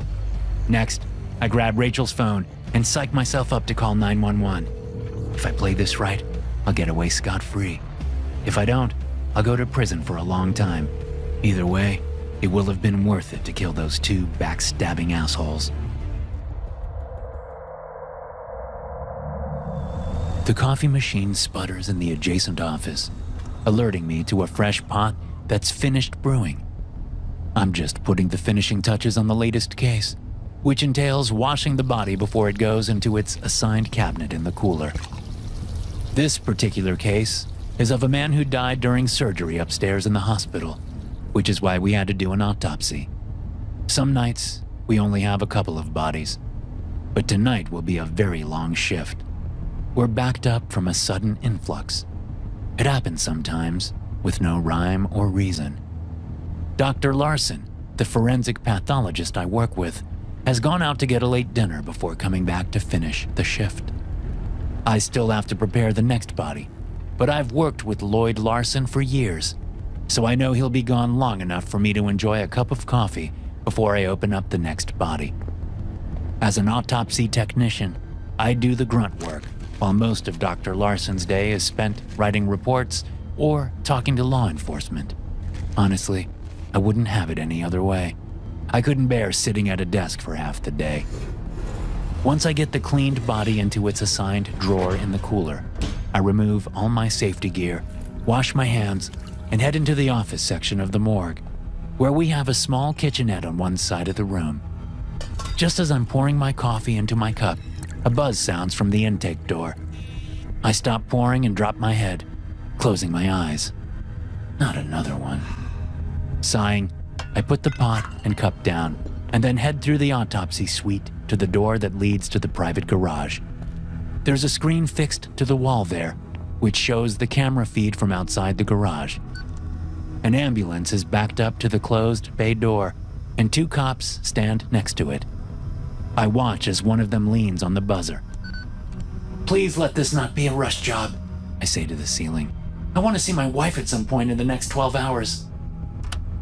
Next, I grab Rachel's phone and psych myself up to call 911. If I play this right, I'll get away scot-free. If I don't, I'll go to prison for a long time. Either way, it will have been worth it to kill those 2 backstabbing assholes. The coffee machine sputters in the adjacent office, alerting me to a fresh pot that's finished brewing. I'm just putting the finishing touches on the latest case, which entails washing the body before it goes into its assigned cabinet in the cooler. This particular case is of a man who died during surgery upstairs in the hospital, which is why we had to do an autopsy. Some nights, we only have a couple of bodies, but tonight will be a very long shift. We're backed up from a sudden influx. It happens sometimes, with no rhyme or reason. Dr. Larson, the forensic pathologist I work with, has gone out to get a late dinner before coming back to finish the shift. I still have to prepare the next body, but I've worked with Lloyd Larson for years, so I know he'll be gone long enough for me to enjoy a cup of coffee before I open up the next body. As an autopsy technician, I do the grunt work, while most of Dr. Larson's day is spent writing reports or talking to law enforcement. Honestly, I wouldn't have it any other way. I couldn't bear sitting at a desk for half the day. Once I get the cleaned body into its assigned drawer in the cooler, I remove all my safety gear, wash my hands, and head into the office section of the morgue, where we have a small kitchenette on one side of the room. Just as I'm pouring my coffee into my cup, a buzz sounds from the intake door. I stop pouring and drop my head, closing my eyes. Not another one. Sighing, I put the pot and cup down and then head through the autopsy suite to the door that leads to the private garage. There's a screen fixed to the wall there, which shows the camera feed from outside the garage. An ambulance is backed up to the closed bay door, and 2 cops stand next to it. I watch as one of them leans on the buzzer. Please let this not be a rush job, I say to the ceiling. I want to see my wife at some point in the next 12 hours.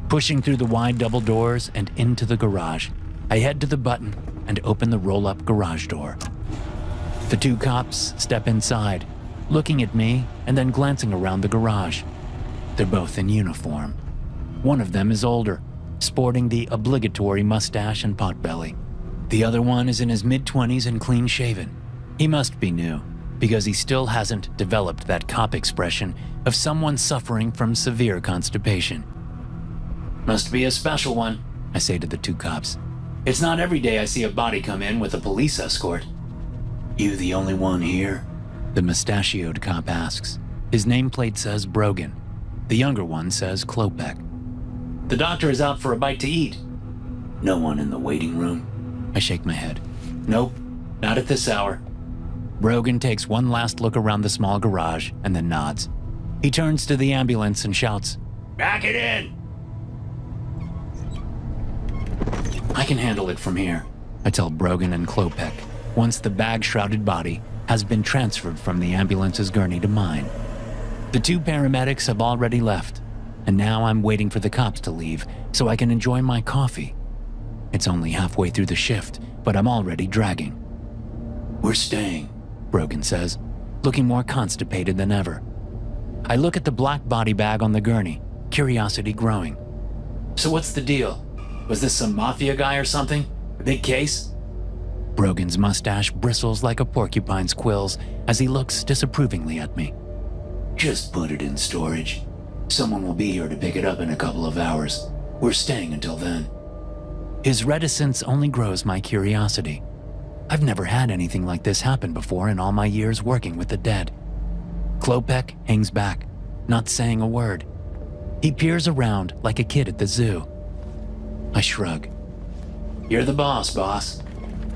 Pushing through the wide double doors and into the garage, I head to the button and open the roll-up garage door. The 2 cops step inside, looking at me and then glancing around the garage. They're both in uniform. One of them is older, sporting the obligatory mustache and potbelly. The other one is in his mid-20s and clean-shaven. He must be new, because he still hasn't developed that cop expression of someone suffering from severe constipation. Must be a special one, I say to the 2 cops. It's not every day I see a body come in with a police escort. You the only one here? The mustachioed cop asks. His nameplate says Brogan. The younger one says Klopek. The doctor is out for a bite to eat. No one in the waiting room? I shake my head. Nope, not at this hour. Brogan takes one last look around the small garage and then nods. He turns to the ambulance and shouts, Back it in! I can handle it from here, I tell Brogan and Klopek, once the bag-shrouded body has been transferred from the ambulance's gurney to mine. The 2 paramedics have already left, and now I'm waiting for the cops to leave so I can enjoy my coffee. It's only halfway through the shift, but I'm already dragging. We're staying, Brogan says, looking more constipated than ever. I look at the black body bag on the gurney, curiosity growing. So what's the deal? Was this some mafia guy or something? A big case? Brogan's mustache bristles like a porcupine's quills as he looks disapprovingly at me. Just put it in storage. Someone will be here to pick it up in a couple of hours. We're staying until then. His reticence only grows my curiosity. I've never had anything like this happen before in all my years working with the dead. Klopek hangs back, not saying a word. He peers around like a kid at the zoo. I shrug. You're the boss.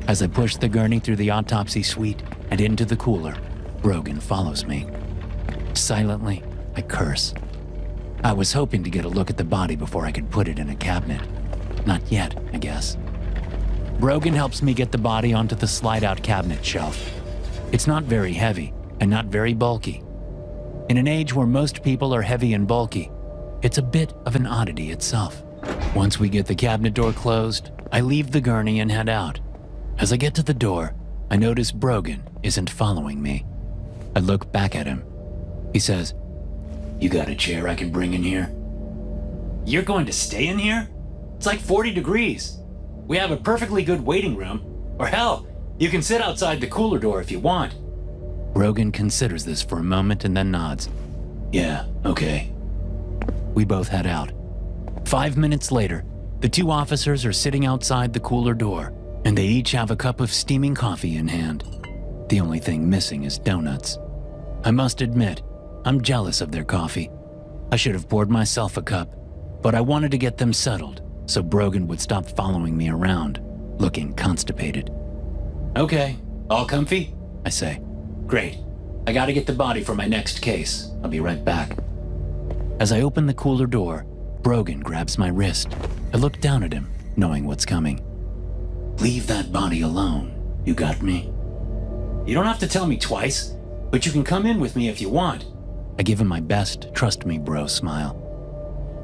As I push the gurney through the autopsy suite and into the cooler, Brogan follows me. Silently, I curse. I was hoping to get a look at the body before I could put it in a cabinet. Not yet, I guess. Brogan helps me get the body onto the slide-out cabinet shelf. It's not very heavy and not very bulky. In an age where most people are heavy and bulky, it's a bit of an oddity itself. Once we get the cabinet door closed, I leave the gurney and head out. As I get to the door, I notice Brogan isn't following me. I look back at him. He says, You got a chair I can bring in here? You're going to stay in here? It's like 40 degrees. We have a perfectly good waiting room. Or hell, you can sit outside the cooler door if you want. Brogan considers this for a moment and then nods. Yeah, okay. We both head out. 5 minutes later, the 2 officers are sitting outside the cooler door, and they each have a cup of steaming coffee in hand. The only thing missing is donuts. I must admit, I'm jealous of their coffee. I should have poured myself a cup, but I wanted to get them settled so Brogan would stop following me around, looking constipated. Okay, all comfy? I say. Great. I gotta get the body for my next case. I'll be right back. As I open the cooler door, Brogan grabs my wrist. I look down at him, knowing what's coming. Leave that body alone. You got me? You don't have to tell me twice, but you can come in with me if you want. I give him my best trust me bro smile.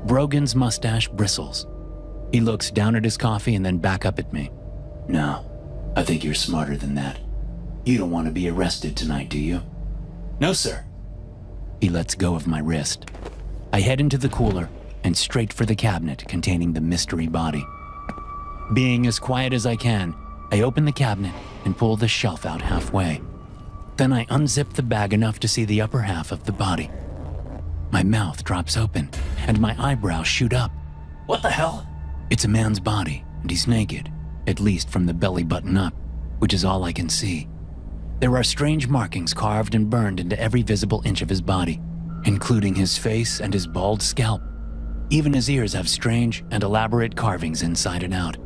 Brogan's mustache bristles. He looks down at his coffee and then back up at me. No, I think you're smarter than that. You don't want to be arrested tonight, do you? No, sir. He lets go of my wrist. I head into the cooler and straight for the cabinet containing the mystery body. Being as quiet as I can, I open the cabinet and pull the shelf out halfway. Then I unzip the bag enough to see the upper half of the body. My mouth drops open and my eyebrows shoot up. What the hell? It's a man's body and he's naked, at least from the belly button up, which is all I can see. There are strange markings carved and burned into every visible inch of his body, including his face and his bald scalp. Even his ears have strange and elaborate carvings inside and out.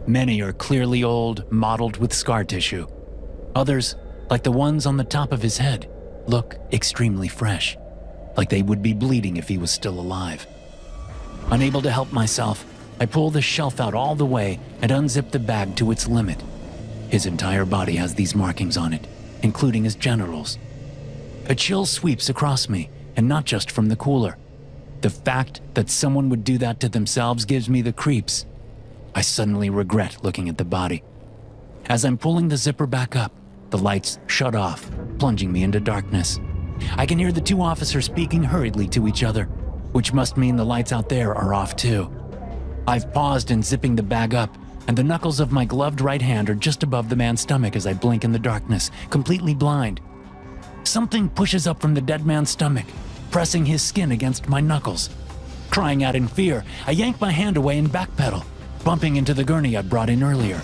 Many are clearly old, mottled with scar tissue. Others, like the ones on the top of his head, look extremely fresh, like they would be bleeding if he was still alive. Unable to help myself, I pull the shelf out all the way and unzip the bag to its limit. His entire body has these markings on it, including his genitals. A chill sweeps across me, and not just from the cooler. The fact that someone would do that to themselves gives me the creeps. I suddenly regret looking at the body. As I'm pulling the zipper back up, the lights shut off, plunging me into darkness. I can hear the two officers speaking hurriedly to each other, which must mean the lights out there are off too. I've paused in zipping the bag up, and the knuckles of my gloved right hand are just above the man's stomach as I blink in the darkness, completely blind. Something pushes up from the dead man's stomach, pressing his skin against my knuckles. Crying out in fear, I yank my hand away and backpedal, bumping into the gurney I brought in earlier.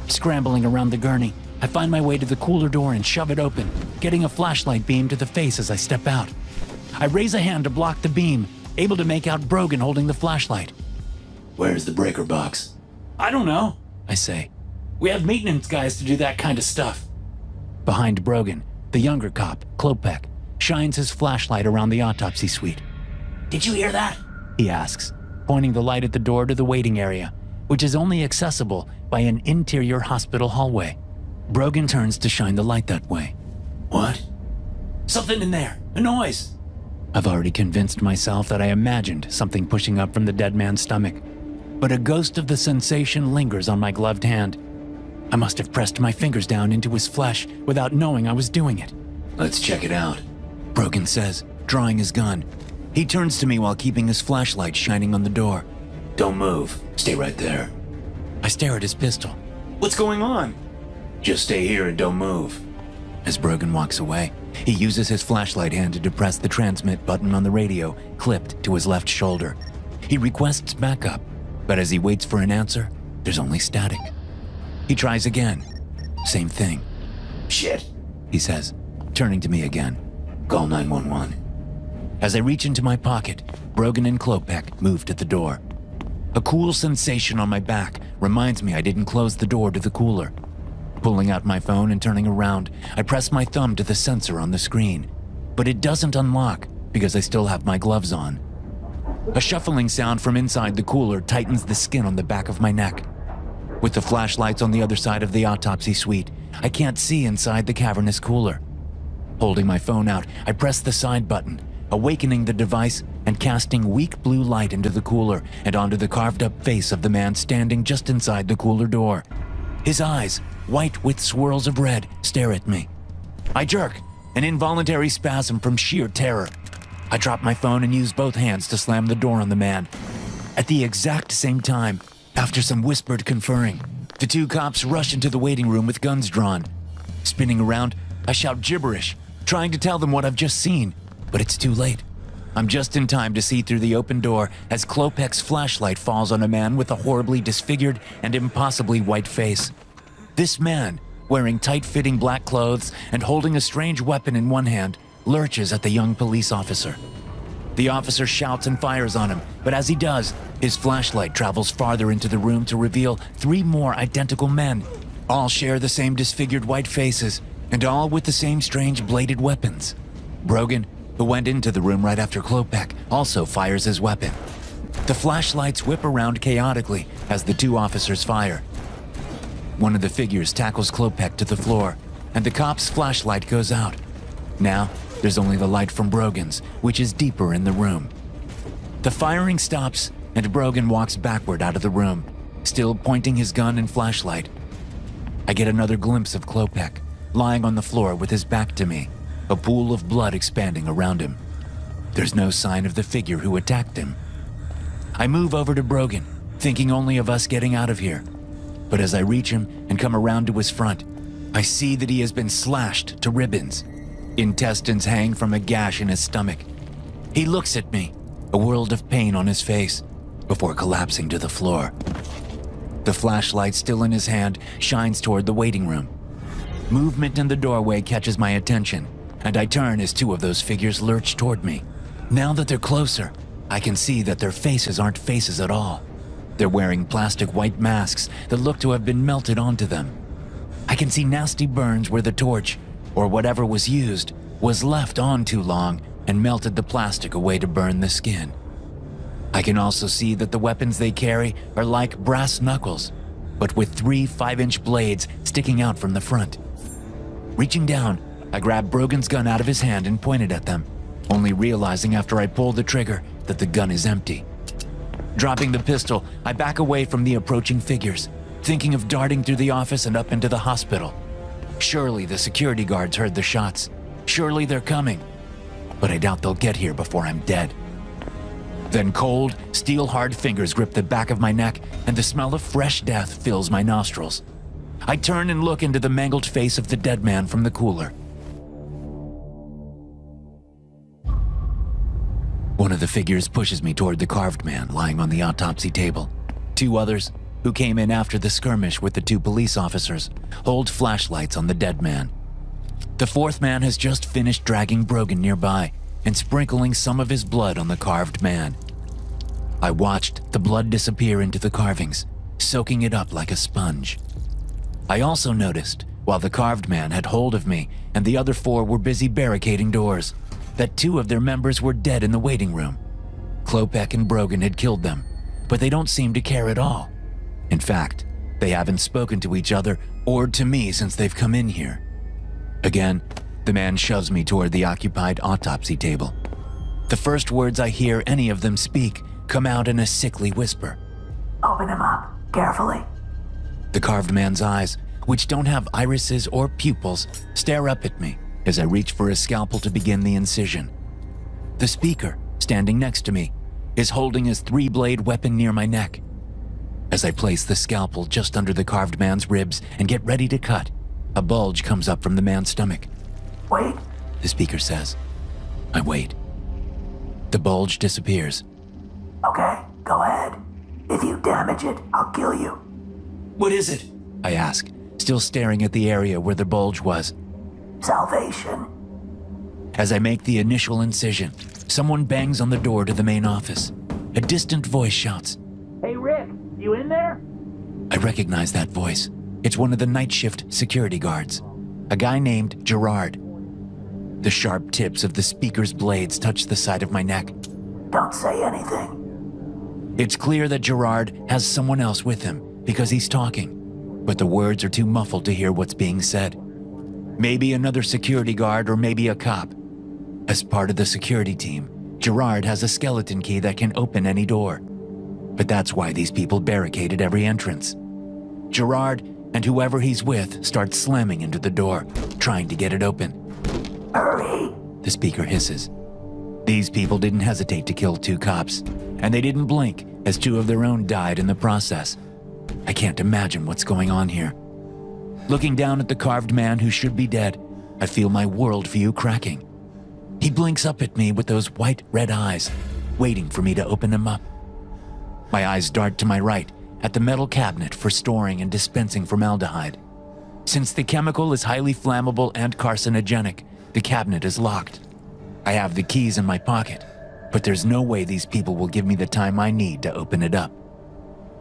Scrambling around the gurney, I find my way to the cooler door and shove it open, getting a flashlight beam to the face as I step out. I raise a hand to block the beam, able to make out Brogan holding the flashlight. Where's the breaker box? I don't know, I say. We have maintenance guys to do that kind of stuff. Behind Brogan, the younger cop, Klopek, shines his flashlight around the autopsy suite. Did you hear that? He asks, pointing the light at the door to the waiting area, which is only accessible by an interior hospital hallway. Brogan turns to shine the light that way. What? Something in there, a noise. I've already convinced myself that I imagined something pushing up from the dead man's stomach, but a ghost of the sensation lingers on my gloved hand. I must have pressed my fingers down into his flesh without knowing I was doing it. Let's check it out, Brogan says, drawing his gun. He turns to me while keeping his flashlight shining on the door. Don't move. Stay right there. I stare at his pistol. What's going on? Just stay here and don't move. As Brogan walks away, he uses his flashlight hand to depress the transmit button on the radio, clipped to his left shoulder. He requests backup, but as he waits for an answer, there's only static. He tries again. Same thing. Shit, he says, turning to me again. Call 911. As I reach into my pocket, Brogan and Klopek move to the door. A cool sensation on my back reminds me I didn't close the door to the cooler. Pulling out my phone and turning around, I press my thumb to the sensor on the screen, but it doesn't unlock because I still have my gloves on. A shuffling sound from inside the cooler tightens the skin on the back of my neck. With the flashlights on the other side of the autopsy suite, I can't see inside the cavernous cooler. Holding my phone out, I press the side button, awakening the device and casting weak blue light into the cooler and onto the carved-up face of the man standing just inside the cooler door. His eyes, white with swirls of red, stare at me. I jerk, an involuntary spasm from sheer terror. I drop my phone and use both hands to slam the door on the man. At the exact same time, after some whispered conferring, the two cops rush into the waiting room with guns drawn. Spinning around, I shout gibberish, trying to tell them what I've just seen, but it's too late. I'm just in time to see through the open door as Klopek's flashlight falls on a man with a horribly disfigured and impossibly white face. This man, wearing tight-fitting black clothes and holding a strange weapon in one hand, lurches at the young police officer. The officer shouts and fires on him, but as he does, his flashlight travels farther into the room to reveal 3 more identical men. All share the same disfigured white faces, and all with the same strange bladed weapons. Brogan, who went into the room right after Klopek, also fires his weapon. The flashlights whip around chaotically as the 2 officers fire. One of the figures tackles Klopek to the floor, and the cop's flashlight goes out. Now, there's only the light from Brogan's, which is deeper in the room. The firing stops, and Brogan walks backward out of the room, still pointing his gun and flashlight. I get another glimpse of Klopek, lying on the floor with his back to me, a pool of blood expanding around him. There's no sign of the figure who attacked him. I move over to Brogan, thinking only of us getting out of here. But as I reach him and come around to his front, I see that he has been slashed to ribbons. Intestines hang from a gash in his stomach. He looks at me, a world of pain on his face, before collapsing to the floor. The flashlight still in his hand shines toward the waiting room. Movement in the doorway catches my attention, and I turn as 2 of those figures lurch toward me. Now that they're closer, I can see that their faces aren't faces at all. They're wearing plastic white masks that look to have been melted onto them. I can see nasty burns where the torch, or whatever was used, was left on too long and melted the plastic away to burn the skin. I can also see that the weapons they carry are like brass knuckles, but with 3 5-inch blades sticking out from the front. Reaching down, I grabbed Brogan's gun out of his hand and pointed at them, only realizing after I pull the trigger that the gun is empty. Dropping the pistol, I back away from the approaching figures, thinking of darting through the office and up into the hospital. Surely the security guards heard the shots. Surely they're coming. But I doubt they'll get here before I'm dead. Then cold, steel-hard fingers grip the back of my neck, and the smell of fresh death fills my nostrils. I turn and look into the mangled face of the dead man from the cooler. One of the figures pushes me toward the carved man lying on the autopsy table. 2 others, who came in after the skirmish with the 2 police officers, hold flashlights on the dead man. The 4th man has just finished dragging Brogan nearby and sprinkling some of his blood on the carved man. I watched the blood disappear into the carvings, soaking it up like a sponge. I also noticed, while the carved man had hold of me and the other 4 were busy barricading doors, that 2 of their members were dead in the waiting room. Klopek and Brogan had killed them, but they don't seem to care at all. In fact, they haven't spoken to each other or to me since they've come in here. Again, the man shoves me toward the occupied autopsy table. The first words I hear any of them speak come out in a sickly whisper. Open him up, carefully. The carved man's eyes, which don't have irises or pupils, stare up at me as I reach for a scalpel to begin the incision. The speaker, standing next to me, is holding his 3-blade weapon near my neck. As I place the scalpel just under the carved man's ribs and get ready to cut, a bulge comes up from the man's stomach. Wait. The speaker says. I wait. The bulge disappears. Okay, go ahead. If you damage it, I'll kill you. What is it? I ask, still staring at the area where the bulge was. Salvation. As I make the initial incision, someone bangs on the door to the main office. A distant voice shouts, Hey Rick, you in there? I recognize that voice. It's one of the night shift security guards, a guy named Gerard. The sharp tips of the speaker's blades touch the side of my neck. Don't say anything. It's clear that Gerard has someone else with him because he's talking, but the words are too muffled to hear what's being said. Maybe another security guard or maybe a cop. As part of the security team, Gerard has a skeleton key that can open any door. But that's why these people barricaded every entrance. Gerard and whoever he's with start slamming into the door, trying to get it open. Hurry. The speaker hisses. These people didn't hesitate to kill 2 cops, and they didn't blink as 2 of their own died in the process. I can't imagine what's going on here. Looking down at the carved man who should be dead, I feel my worldview cracking. He blinks up at me with those white red eyes, waiting for me to open them up. My eyes dart to my right at the metal cabinet for storing and dispensing formaldehyde. Since the chemical is highly flammable and carcinogenic, the cabinet is locked. I have the keys in my pocket, but there's no way these people will give me the time I need to open it up.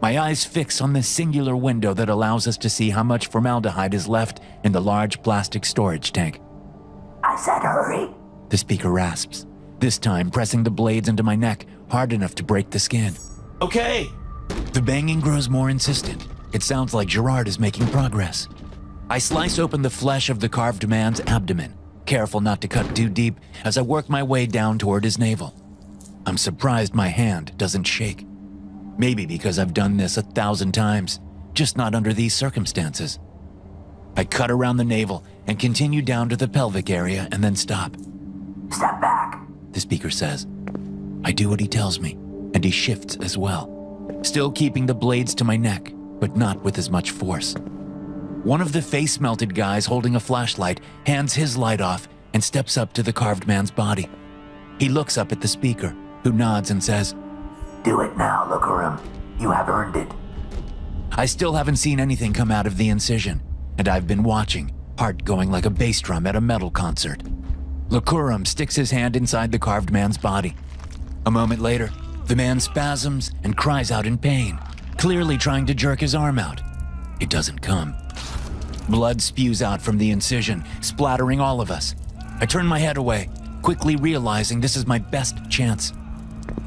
My eyes fix on the singular window that allows us to see how much formaldehyde is left in the large plastic storage tank. I said hurry. The speaker rasps, this time pressing the blades into my neck hard enough to break the skin. Okay. The banging grows more insistent. It sounds like Gerard is making progress. I slice open the flesh of the carved man's abdomen, careful not to cut too deep as I work my way down toward his navel. I'm surprised my hand doesn't shake. Maybe because I've done this 1,000 times, just not under these circumstances. I cut around the navel and continue down to the pelvic area and then stop. Step back. The speaker says. I do what he tells me, and he shifts as well, still keeping the blades to my neck, but not with as much force. One of the face-melted guys holding a flashlight hands his light off and steps up to the carved man's body. He looks up at the speaker, who nods and says, Do it now, Lookerum. You have earned it. I still haven't seen anything come out of the incision, and I've been watching, heart going like a bass drum at a metal concert. Lookerum sticks his hand inside the carved man's body. A moment later, the man spasms and cries out in pain, clearly trying to jerk his arm out. It doesn't come. Blood spews out from the incision, splattering all of us. I turn my head away, quickly realizing this is my best chance.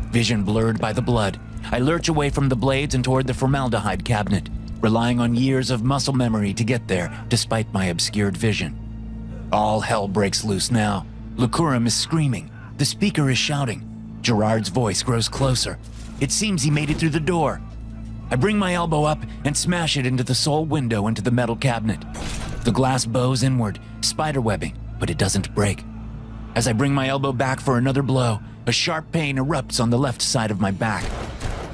Vision blurred by the blood, I lurch away from the blades and toward the formaldehyde cabinet, relying on years of muscle memory to get there despite my obscured vision. All hell breaks loose now. Lucurum is screaming. The speaker is shouting. Gerard's voice grows closer. It seems he made it through the door. I bring my elbow up and smash it into the sole window into the metal cabinet. The glass bows inward, spiderwebbing, but it doesn't break. As I bring my elbow back for another blow, a sharp pain erupts on the left side of my back.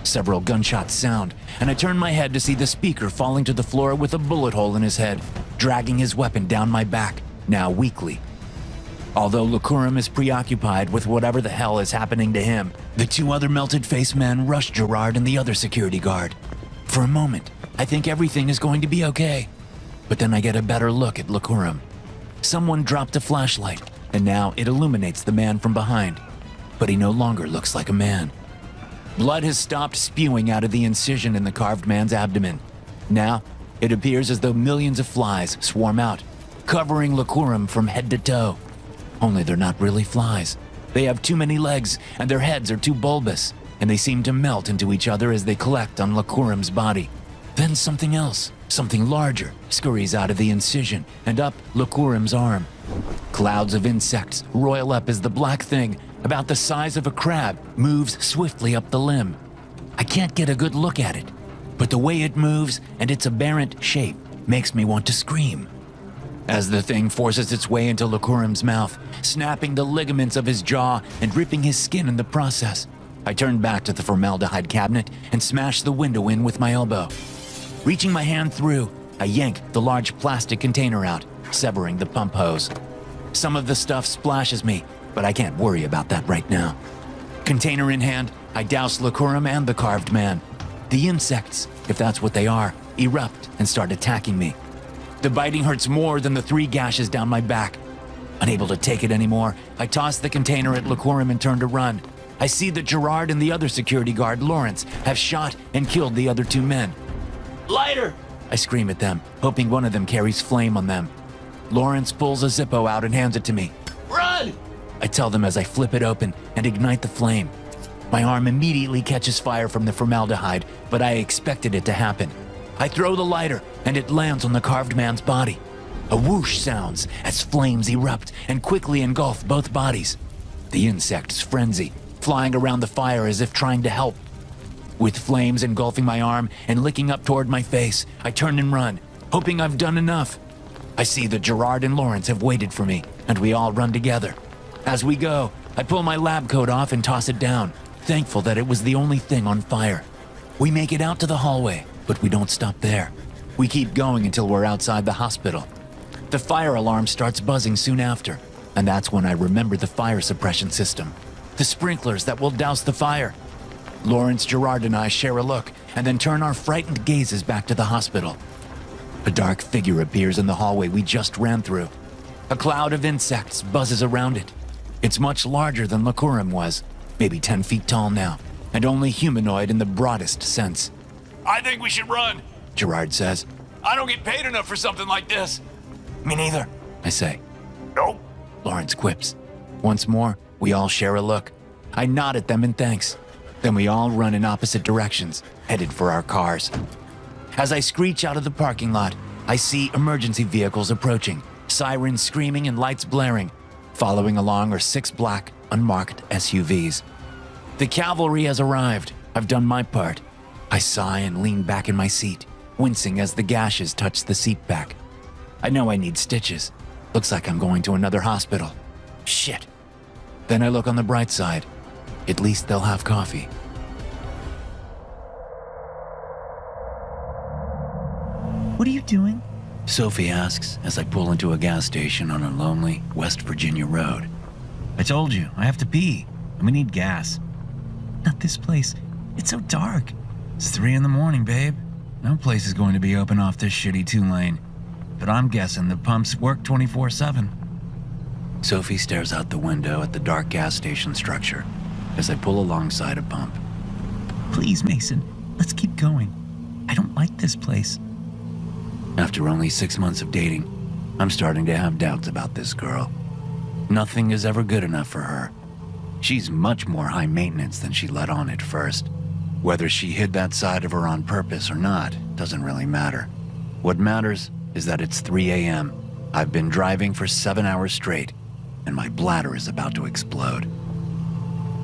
Several gunshots sound, and I turn my head to see the speaker falling to the floor with a bullet hole in his head, dragging his weapon down my back, now weakly. Although Lucurum is preoccupied with whatever the hell is happening to him, the two other melted-faced men rush Gerard and the other security guard. For a moment, I think everything is going to be okay. But then I get a better look at Lucurum. Someone dropped a flashlight, and now it illuminates the man from behind. But he no longer looks like a man. Blood has stopped spewing out of the incision in the carved man's abdomen. Now, it appears as though millions of flies swarm out, covering Lucurum from head to toe. Only they're not really flies. They have too many legs, and their heads are too bulbous, and they seem to melt into each other as they collect on Lucurum's body. Then something else, something larger, scurries out of the incision and up Lucurum's arm. Clouds of insects roil up as the black thing, about the size of a crab, moves swiftly up the limb. I can't get a good look at it, but the way it moves and its aberrant shape makes me want to scream. As the thing forces its way into Lucurum's mouth, snapping the ligaments of his jaw and ripping his skin in the process, I turn back to the formaldehyde cabinet and smash the window in with my elbow. Reaching my hand through, I yank the large plastic container out, severing the pump hose. Some of the stuff splashes me, but I can't worry about that right now. Container in hand, I douse Lucurum and the carved man. The insects, if that's what they are, erupt and start attacking me. The biting hurts more than the 3 gashes down my back. Unable to take it anymore, I toss the container at Lucurum and turn to run. I see that Gerard and the other security guard, Lawrence, have shot and killed the other 2 men. "Lighter!" I scream at them, hoping one of them carries flame on them. Lawrence pulls a Zippo out and hands it to me. "Run!" I tell them as I flip it open and ignite the flame. My arm immediately catches fire from the formaldehyde, but I expected it to happen. I throw the lighter, and it lands on the carved man's body. A whoosh sounds as flames erupt and quickly engulf both bodies. The insects frenzy, flying around the fire as if trying to help. With flames engulfing my arm and licking up toward my face, I turn and run, hoping I've done enough. I see that Gerard and Lawrence have waited for me, and we all run together. As we go, I pull my lab coat off and toss it down, thankful that it was the only thing on fire. We make it out to the hallway, but we don't stop there. We keep going until we're outside the hospital. The fire alarm starts buzzing soon after, and that's when I remember the fire suppression system. The sprinklers that will douse the fire. Lawrence, Gerard, and I share a look, and then turn our frightened gazes back to the hospital. A dark figure appears in the hallway we just ran through. A cloud of insects buzzes around it. It's much larger than Lucurum was, maybe 10 feet tall now, and only humanoid in the broadest sense. I think we should run, Gerard says. I don't get paid enough for something like this. Me neither, I say. Nope. Lawrence quips. Once more, we all share a look. I nod at them in thanks. Then we all run in opposite directions, headed for our cars. As I screech out of the parking lot, I see emergency vehicles approaching, sirens screaming and lights blaring. Following along are 6 black, unmarked SUVs. The cavalry has arrived. I've done my part. I sigh and lean back in my seat, wincing as the gashes touch the seat back. I know I need stitches. Looks like I'm going to another hospital. Shit. Then I look on the bright side. At least they'll have coffee. What are you doing? Sophie asks as I pull into a gas station on a lonely West Virginia road. I told you, I have to pee, and we need gas. Not this place. It's so dark. It's 3 a.m, babe. No place is going to be open off this shitty 2-lane. But I'm guessing the pumps work 24/7. Sophie stares out the window at the dark gas station structure as I pull alongside a pump. Please, Mason, let's keep going. I don't like this place. After only 6 months of dating, I'm starting to have doubts about this girl. Nothing is ever good enough for her. She's much more high maintenance than she let on at first. Whether she hid that side of her on purpose or not doesn't really matter. What matters is that it's 3 a.m. I've been driving for 7 hours straight, and my bladder is about to explode.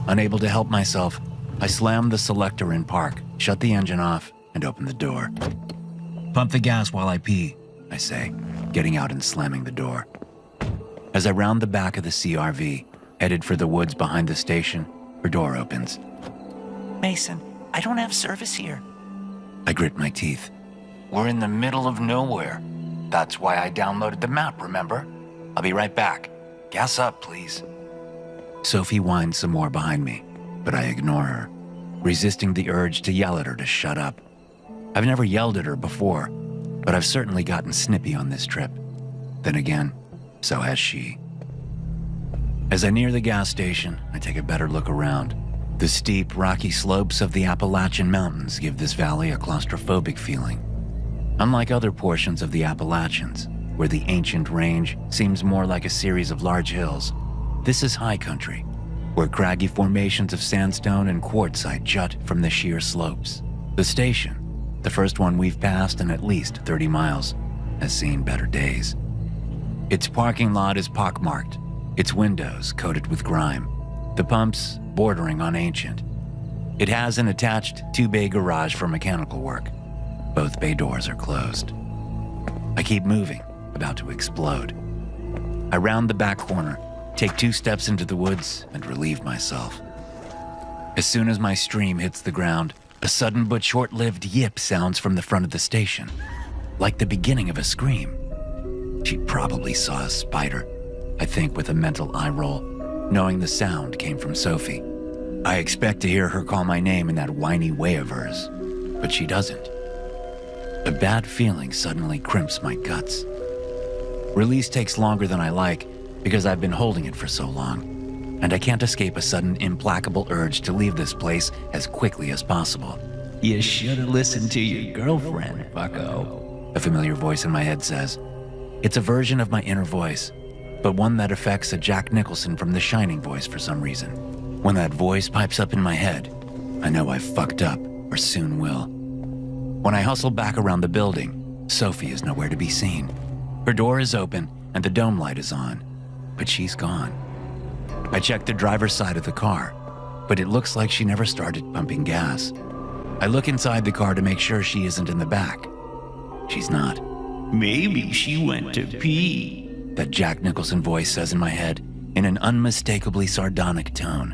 Unable to help myself, I slam the selector in park, shut the engine off, and open the door. "Pump the gas while I pee," I say, getting out and slamming the door. As I round the back of the CRV, headed for the woods behind the station, her door opens. Mason, I don't have service here. I grit my teeth. We're in the middle of nowhere. That's why I downloaded the map, remember? I'll be right back. Gas up, please. Sophie whines some more behind me, but I ignore her, resisting the urge to yell at her to shut up. I've never yelled at her before, but I've certainly gotten snippy on this trip. Then again, so has she. As I near the gas station, I take a better look around. The steep, rocky slopes of the Appalachian Mountains give this valley a claustrophobic feeling. Unlike other portions of the Appalachians, where the ancient range seems more like a series of large hills, this is high country, where craggy formations of sandstone and quartzite jut from the sheer slopes. The station, the first one we've passed in at least 30 miles, has seen better days. Its parking lot is pockmarked, its windows coated with grime, the pumps bordering on ancient. It has an attached two-bay garage for mechanical work. Both bay doors are closed. I keep moving, about to explode. I round the back corner, take 2 steps into the woods, and relieve myself. As soon as my stream hits the ground, a sudden but short-lived yip sounds from the front of the station, like the beginning of a scream. She probably saw a spider, I think with a mental eye roll, knowing the sound came from Sophie. I expect to hear her call my name in that whiny way of hers, but she doesn't. A bad feeling suddenly crimps my guts. Release takes longer than I like because I've been holding it for so long, and I can't escape a sudden implacable urge to leave this place as quickly as possible. You should have listened to your girlfriend, bucko. A familiar voice in my head says. It's a version of my inner voice, but one that affects a Jack Nicholson from The Shining voice for some reason. When that voice pipes up in my head, I know I've fucked up, or soon will. When I hustle back around the building, Sophie is nowhere to be seen. Her door is open and the dome light is on, but she's gone. I check the driver's side of the car, but it looks like she never started pumping gas. I look inside the car to make sure she isn't in the back. She's not. Maybe she went to pee. That Jack Nicholson voice says in my head in an unmistakably sardonic tone.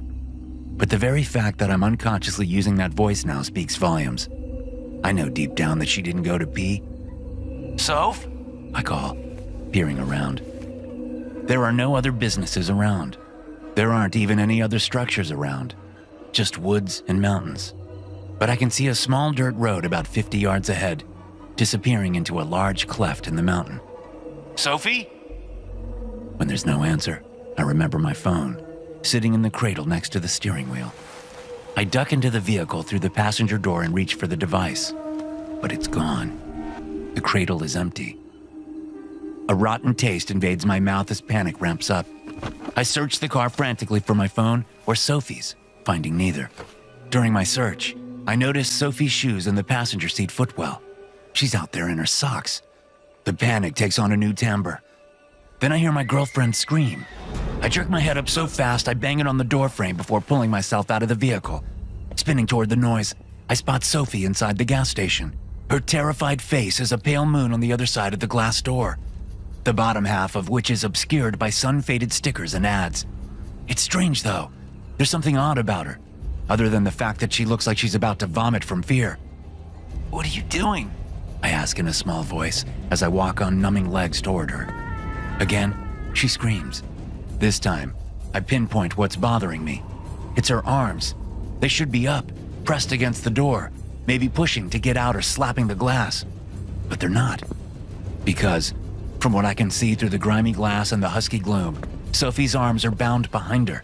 But the very fact that I'm unconsciously using that voice now speaks volumes. I know deep down that she didn't go to pee. "Soph?" I call, peering around. There are no other businesses around. There aren't even any other structures around. Just woods and mountains. But I can see a small dirt road about 50 yards ahead, disappearing into a large cleft in the mountain. "Sophie?" When there's no answer, I remember my phone, sitting in the cradle next to the steering wheel. I duck into the vehicle through the passenger door and reach for the device, but it's gone. The cradle is empty. A rotten taste invades my mouth as panic ramps up. I search the car frantically for my phone or Sophie's, finding neither. During my search, I notice Sophie's shoes in the passenger seat footwell. She's out there in her socks. The panic takes on a new timbre. Then I hear my girlfriend scream. I jerk my head up so fast I bang it on the doorframe before pulling myself out of the vehicle. Spinning toward the noise, I spot Sophie inside the gas station. Her terrified face is a pale moon on the other side of the glass door, the bottom half of which is obscured by sun-faded stickers and ads. It's strange, though. There's something odd about her, other than the fact that she looks like she's about to vomit from fear. "What are you doing?" I ask in a small voice as I walk on numbing legs toward her. Again, she screams. This time, I pinpoint what's bothering me. It's her arms. They should be up, pressed against the door, maybe pushing to get out or slapping the glass. But they're not. Because, from what I can see through the grimy glass and the husky gloom, Sophie's arms are bound behind her.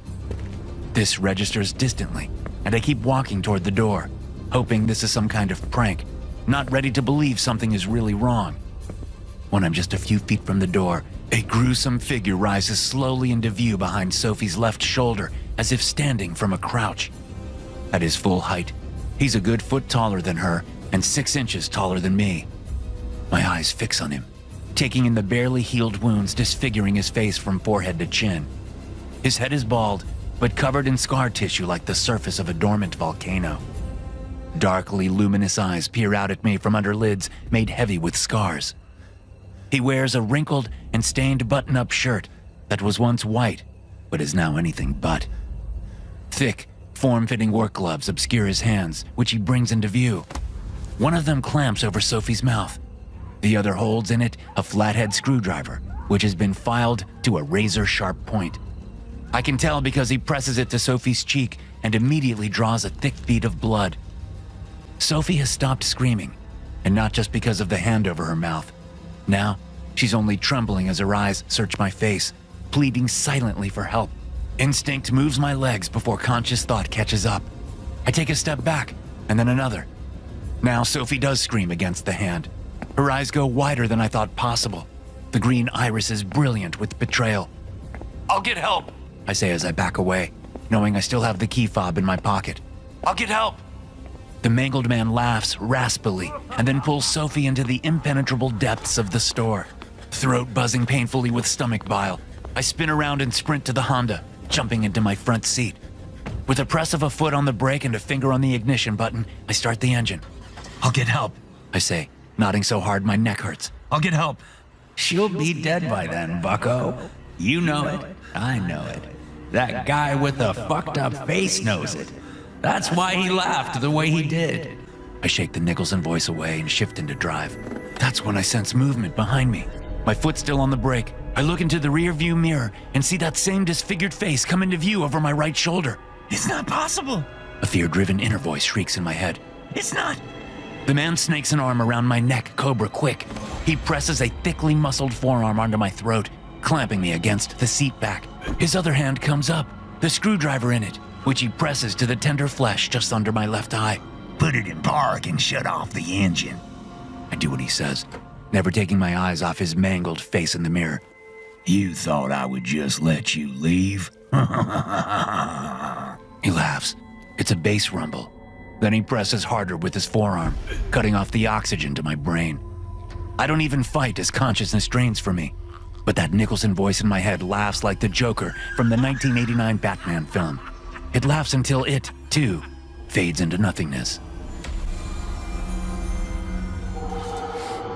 This registers distantly, and I keep walking toward the door, hoping this is some kind of prank. not ready to believe something is really wrong. When I'm just a few feet from the door, a gruesome figure rises slowly into view behind Sophie's left shoulder, as if standing from a crouch. At his full height, he's a good foot taller than her and 6 inches taller than me. My eyes fix on him, taking in the barely healed wounds disfiguring his face from forehead to chin. His head is bald, but covered in scar tissue like the surface of a dormant volcano. Darkly luminous eyes peer out at me from under lids made heavy with scars. He wears a wrinkled and stained button-up shirt that was once white, but is now anything but. Thick, form-fitting work gloves obscure his hands, which he brings into view. One of them clamps over Sophie's mouth. The other holds in it a flathead screwdriver, which has been filed to a razor-sharp point. I can tell because he presses it to Sophie's cheek and immediately draws a thick bead of blood. Sophie has stopped screaming, and not just because of the hand over her mouth. Now, she's only trembling as her eyes search my face, pleading silently for help. Instinct moves my legs before conscious thought catches up. I take a step back, and then another. Now Sophie does scream against the hand. Her eyes go wider than I thought possible. The green iris is brilliant with betrayal. "I'll get help," I say as I back away, knowing I still have the key fob in my pocket. "I'll get help." The mangled man laughs raspily and then pulls Sophie into the impenetrable depths of the store. Throat buzzing painfully with stomach bile, I spin around and sprint to the Honda, jumping into my front seat. With a press of a foot on the brake and a finger on the ignition button, I start the engine. "I'll get help," I say, nodding so hard my neck hurts. "I'll get help." She'll be dead by then, bucko. You know it. I know it. That guy with the fucked up face knows it. That's why he laughed the way he did. I shake the Nicholson voice away and shift into drive. That's when I sense movement behind me. My foot still on the brake. I look into the rear view mirror and see that same disfigured face come into view over my right shoulder. It's not possible. A fear-driven inner voice shrieks in my head. It's not. The man snakes an arm around my neck, cobra quick. He presses a thickly muscled forearm onto my throat, clamping me against the seat back. His other hand comes up, the screwdriver in it, which he presses to the tender flesh just under my left eye. Put it in park and shut off the engine. I do what he says, never taking my eyes off his mangled face in the mirror. You thought I would just let you leave? He laughs. It's a bass rumble. Then he presses harder with his forearm, cutting off the oxygen to my brain. I don't even fight as consciousness drains from me. But that Nicholson voice in my head laughs like the Joker from the 1989 Batman film. It laughs until it, too, fades into nothingness.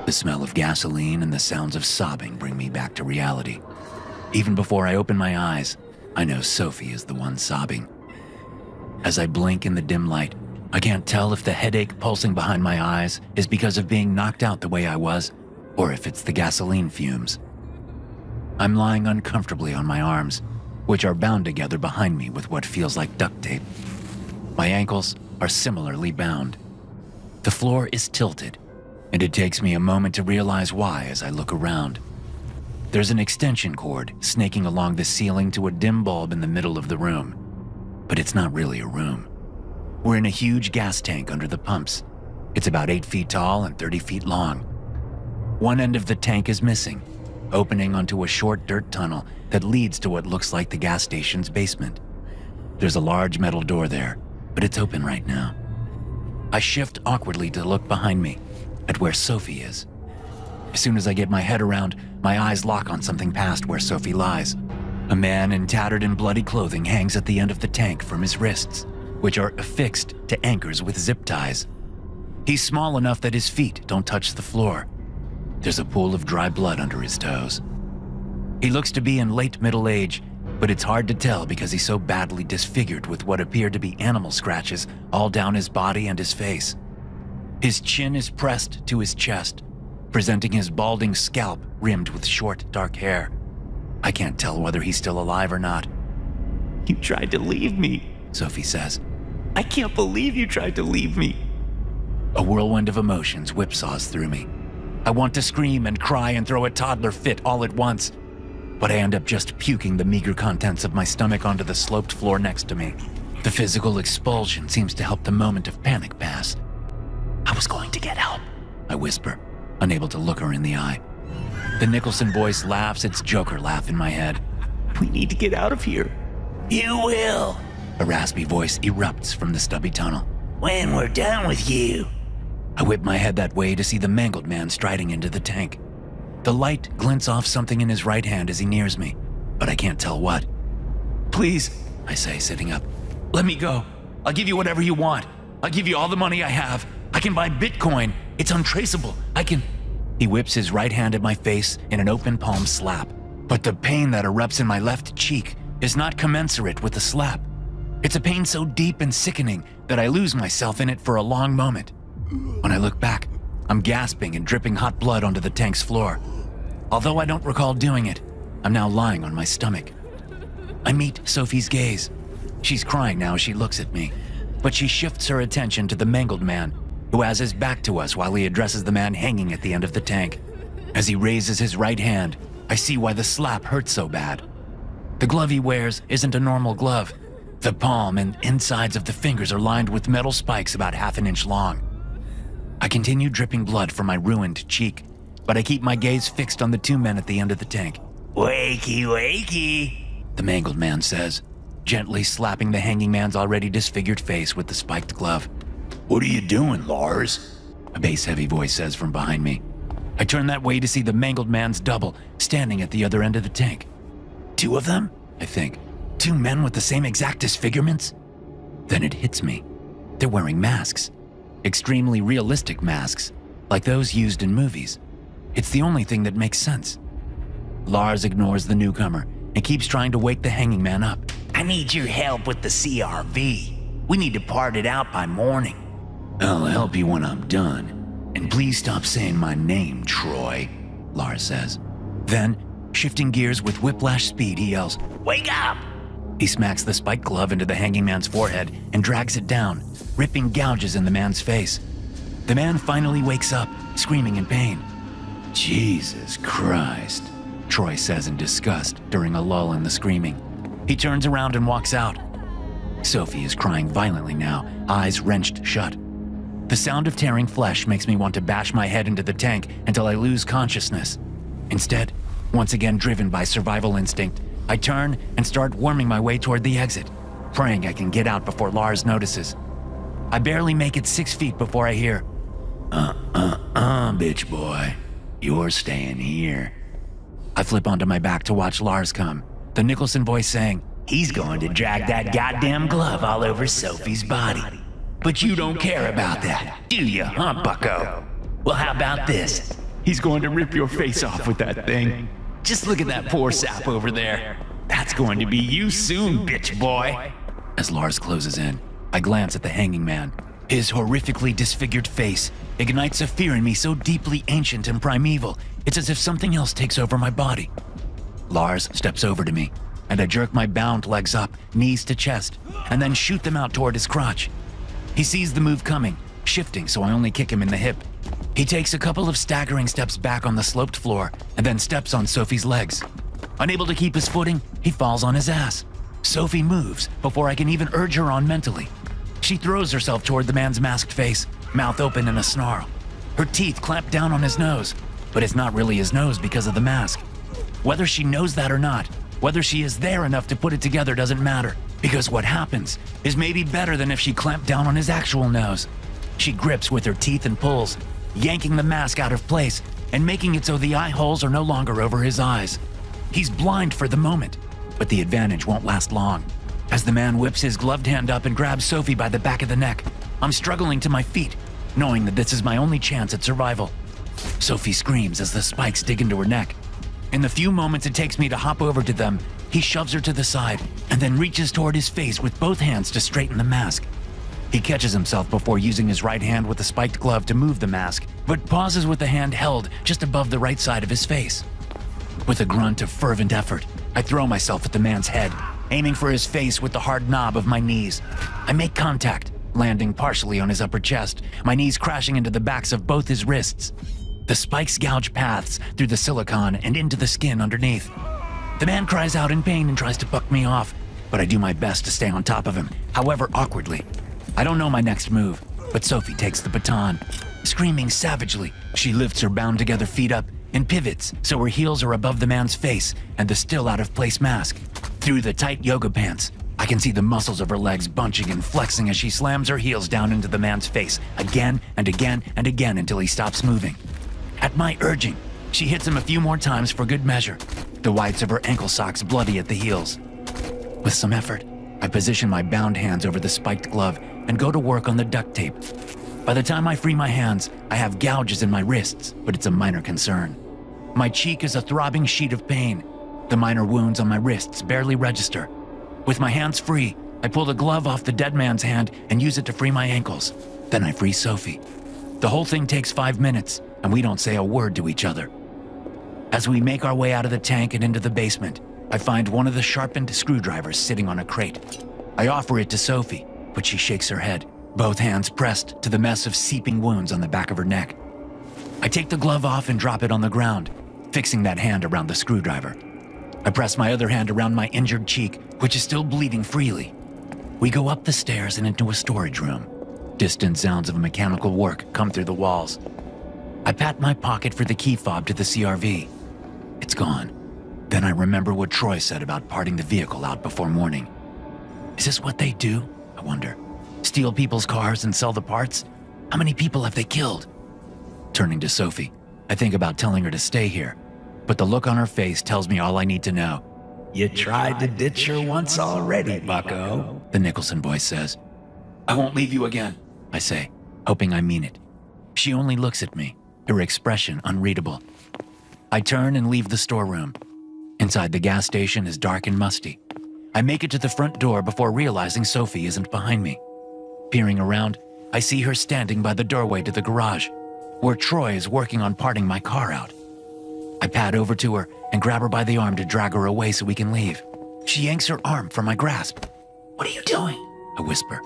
The smell of gasoline and the sounds of sobbing bring me back to reality. Even before I open my eyes, I know Sophie is the one sobbing. As I blink in the dim light, I can't tell if the headache pulsing behind my eyes is because of being knocked out the way I was, or if it's the gasoline fumes. I'm lying uncomfortably on my arms, which are bound together behind me with what feels like duct tape. My ankles are similarly bound. The floor is tilted, and it takes me a moment to realize why as I look around. There's an extension cord snaking along the ceiling to a dim bulb in the middle of the room, but it's not really a room. We're in a huge gas tank under the pumps. It's about 8 feet tall and 30 feet long. One end of the tank is missing, opening onto a short dirt tunnel that leads to what looks like the gas station's basement. There's a large metal door there, but it's open right now. I shift awkwardly to look behind me, at where Sophie is. As soon as I get my head around, my eyes lock on something past where Sophie lies. A man in tattered and bloody clothing hangs at the end of the tank from his wrists, which are affixed to anchors with zip ties. He's small enough that his feet don't touch the floor. There's a pool of dry blood under his toes. He looks to be in late middle age, but it's hard to tell because he's so badly disfigured with what appear to be animal scratches all down his body and his face. His chin is pressed to his chest, presenting his balding scalp rimmed with short, dark hair. I can't tell whether he's still alive or not. You tried to leave me, Sophie says. I can't believe you tried to leave me. A whirlwind of emotions whipsaws through me. I want to scream and cry and throw a toddler fit all at once, but I end up just puking the meager contents of my stomach onto the sloped floor next to me. The physical expulsion seems to help the moment of panic pass. I was going to get help, I whisper, unable to look her in the eye. The Nicholson voice laughs its Joker laugh in my head. We need to get out of here. You will, A raspy voice erupts from the stubby tunnel. when we're done with you. I whip my head that way to see the mangled man striding into the tank. The light glints off something in his right hand as he nears me, but I can't tell what. Please, I say, sitting up. Let me go. I'll give you whatever you want. I'll give you all the money I have. I can buy Bitcoin. It's untraceable. I can... He whips his right hand at my face in an open palm slap. But the pain that erupts in my left cheek is not commensurate with the slap. It's a pain so deep and sickening that I lose myself in it for a long moment. When I look back, I'm gasping and dripping hot blood onto the tank's floor. Although I don't recall doing it, I'm now lying on my stomach. I meet Sophie's gaze. She's crying now as she looks at me, but she shifts her attention to the mangled man, who has his back to us while he addresses the man hanging at the end of the tank. As he raises his right hand, I see why the slap hurts so bad. The glove he wears isn't a normal glove. The palm and insides of the fingers are lined with metal spikes about half an inch long. I continue dripping blood from my ruined cheek, but I keep my gaze fixed on the two men at the end of the tank. Wakey, wakey. The mangled man says, gently slapping the hanging man's already disfigured face with the spiked glove. What are you doing, Lars? A bass-heavy voice says from behind me. I turn that way to see the mangled man's double standing at the other end of the tank. Two of them? I think. Two men with the same exact disfigurements? Then it hits me. They're wearing masks. Extremely realistic masks, like those used in movies. It's the only thing that makes sense. Lars ignores the newcomer and keeps trying to wake the hanging man up. I need your help with the CRV. We need to part it out by morning. I'll help you when I'm done. And please stop saying my name, Troy, Lars says. Then, shifting gears with whiplash speed, he yells, Wake up! He smacks the spiked glove into the hanging man's forehead and drags it down, ripping gouges in the man's face. The man finally wakes up, screaming in pain. Jesus Christ, Troy says in disgust during a lull in the screaming. He turns around and walks out. Sophie is crying violently now, eyes wrenched shut. The sound of tearing flesh makes me want to bash my head into the tank until I lose consciousness. Instead, once again driven by survival instinct, I turn and start worming my way toward the exit, praying I can get out before Lars notices. I barely make it 6 feet before I hear, bitch boy, you're staying here. I flip onto my back to watch Lars come, the Nicholson voice saying, He's going to drag that goddamn glove all over Sophie's body. But you don't care about that, do you, huh, bucko? Well, how about this? He's going to rip your face off with that thing. Just look at that poor sap over there. That's going to be you soon, bitch boy. As Lars closes in, I glance at the hanging man. His horrifically disfigured face ignites a fear in me so deeply ancient and primeval, it's as if something else takes over my body. Lars steps over to me, and I jerk my bound legs up, knees to chest, and then shoot them out toward his crotch. He sees the move coming, shifting so I only kick him in the hip. He takes a couple of staggering steps back on the sloped floor and then steps on Sophie's legs. Unable to keep his footing, he falls on his ass. Sophie moves before I can even urge her on mentally. She throws herself toward the man's masked face, mouth open in a snarl. Her teeth clamp down on his nose, but it's not really his nose because of the mask. Whether she knows that or not, whether she is there enough to put it together doesn't matter, because what happens is maybe better than if she clamped down on his actual nose. She grips with her teeth and pulls, yanking the mask out of place and making it so the eye holes are no longer over his eyes. He's blind for the moment, but the advantage won't last long. As the man whips his gloved hand up and grabs Sophie by the back of the neck, I'm struggling to my feet, knowing that this is my only chance at survival. Sophie screams as the spikes dig into her neck. In the few moments it takes me to hop over to them, he shoves her to the side and then reaches toward his face with both hands to straighten the mask. He catches himself before using his right hand with the spiked glove to move the mask, but pauses with the hand held just above the right side of his face. With a grunt of fervent effort, I throw myself at the man's head, aiming for his face with the hard knob of my knees. I make contact, landing partially on his upper chest, my knees crashing into the backs of both his wrists. The spikes gouge paths through the silicone and into the skin underneath. The man cries out in pain and tries to buck me off, but I do my best to stay on top of him, however awkwardly. I don't know my next move. but Sophie takes the baton. Screaming savagely, she lifts her bound-together feet up and pivots so her heels are above the man's face and the still out-of-place mask. Through the tight yoga pants, I can see the muscles of her legs bunching and flexing as she slams her heels down into the man's face again and again and again until he stops moving. At my urging, she hits him a few more times for good measure, the whites of her ankle socks bloody at the heels. With some effort, I position my bound hands over the spiked glove and go to work on the duct tape. By the time I free my hands, I have gouges in my wrists, but it's a minor concern. My cheek is a throbbing sheet of pain. The minor wounds on my wrists barely register. With my hands free, I pull the glove off the dead man's hand and use it to free my ankles. Then I free Sophie. The whole thing takes 5 minutes, and we don't say a word to each other. As we make our way out of the tank and into the basement, I find one of the sharpened screwdrivers sitting on a crate. I offer it to Sophie, but she shakes her head, both hands pressed to the mess of seeping wounds on the back of her neck. I take the glove off and drop it on the ground, fixing that hand around the screwdriver. I press my other hand around my injured cheek, which is still bleeding freely. We go up the stairs and into a storage room. Distant sounds of mechanical work come through the walls. I pat my pocket for the key fob to the CRV. It's gone. Then I remember what Troy said about parting the vehicle out before morning. Is this what they do? I wonder. Steal people's cars and sell the parts? How many people have they killed? Turning to Sophie, I think about telling her to stay here, but the look on her face tells me all I need to know. You tried to ditch her once already, bucko, the Nicholson voice says. I won't leave you again, I say, hoping I mean it. She only looks at me, her expression unreadable. I turn and leave the storeroom. Inside the gas station is dark and musty. I make it to the front door before realizing Sophie isn't behind me. Peering around, I see her standing by the doorway to the garage, where Troy is working on parting my car out. I pad over to her and grab her by the arm to drag her away so we can leave. She yanks her arm from my grasp. What are you doing? I whisper.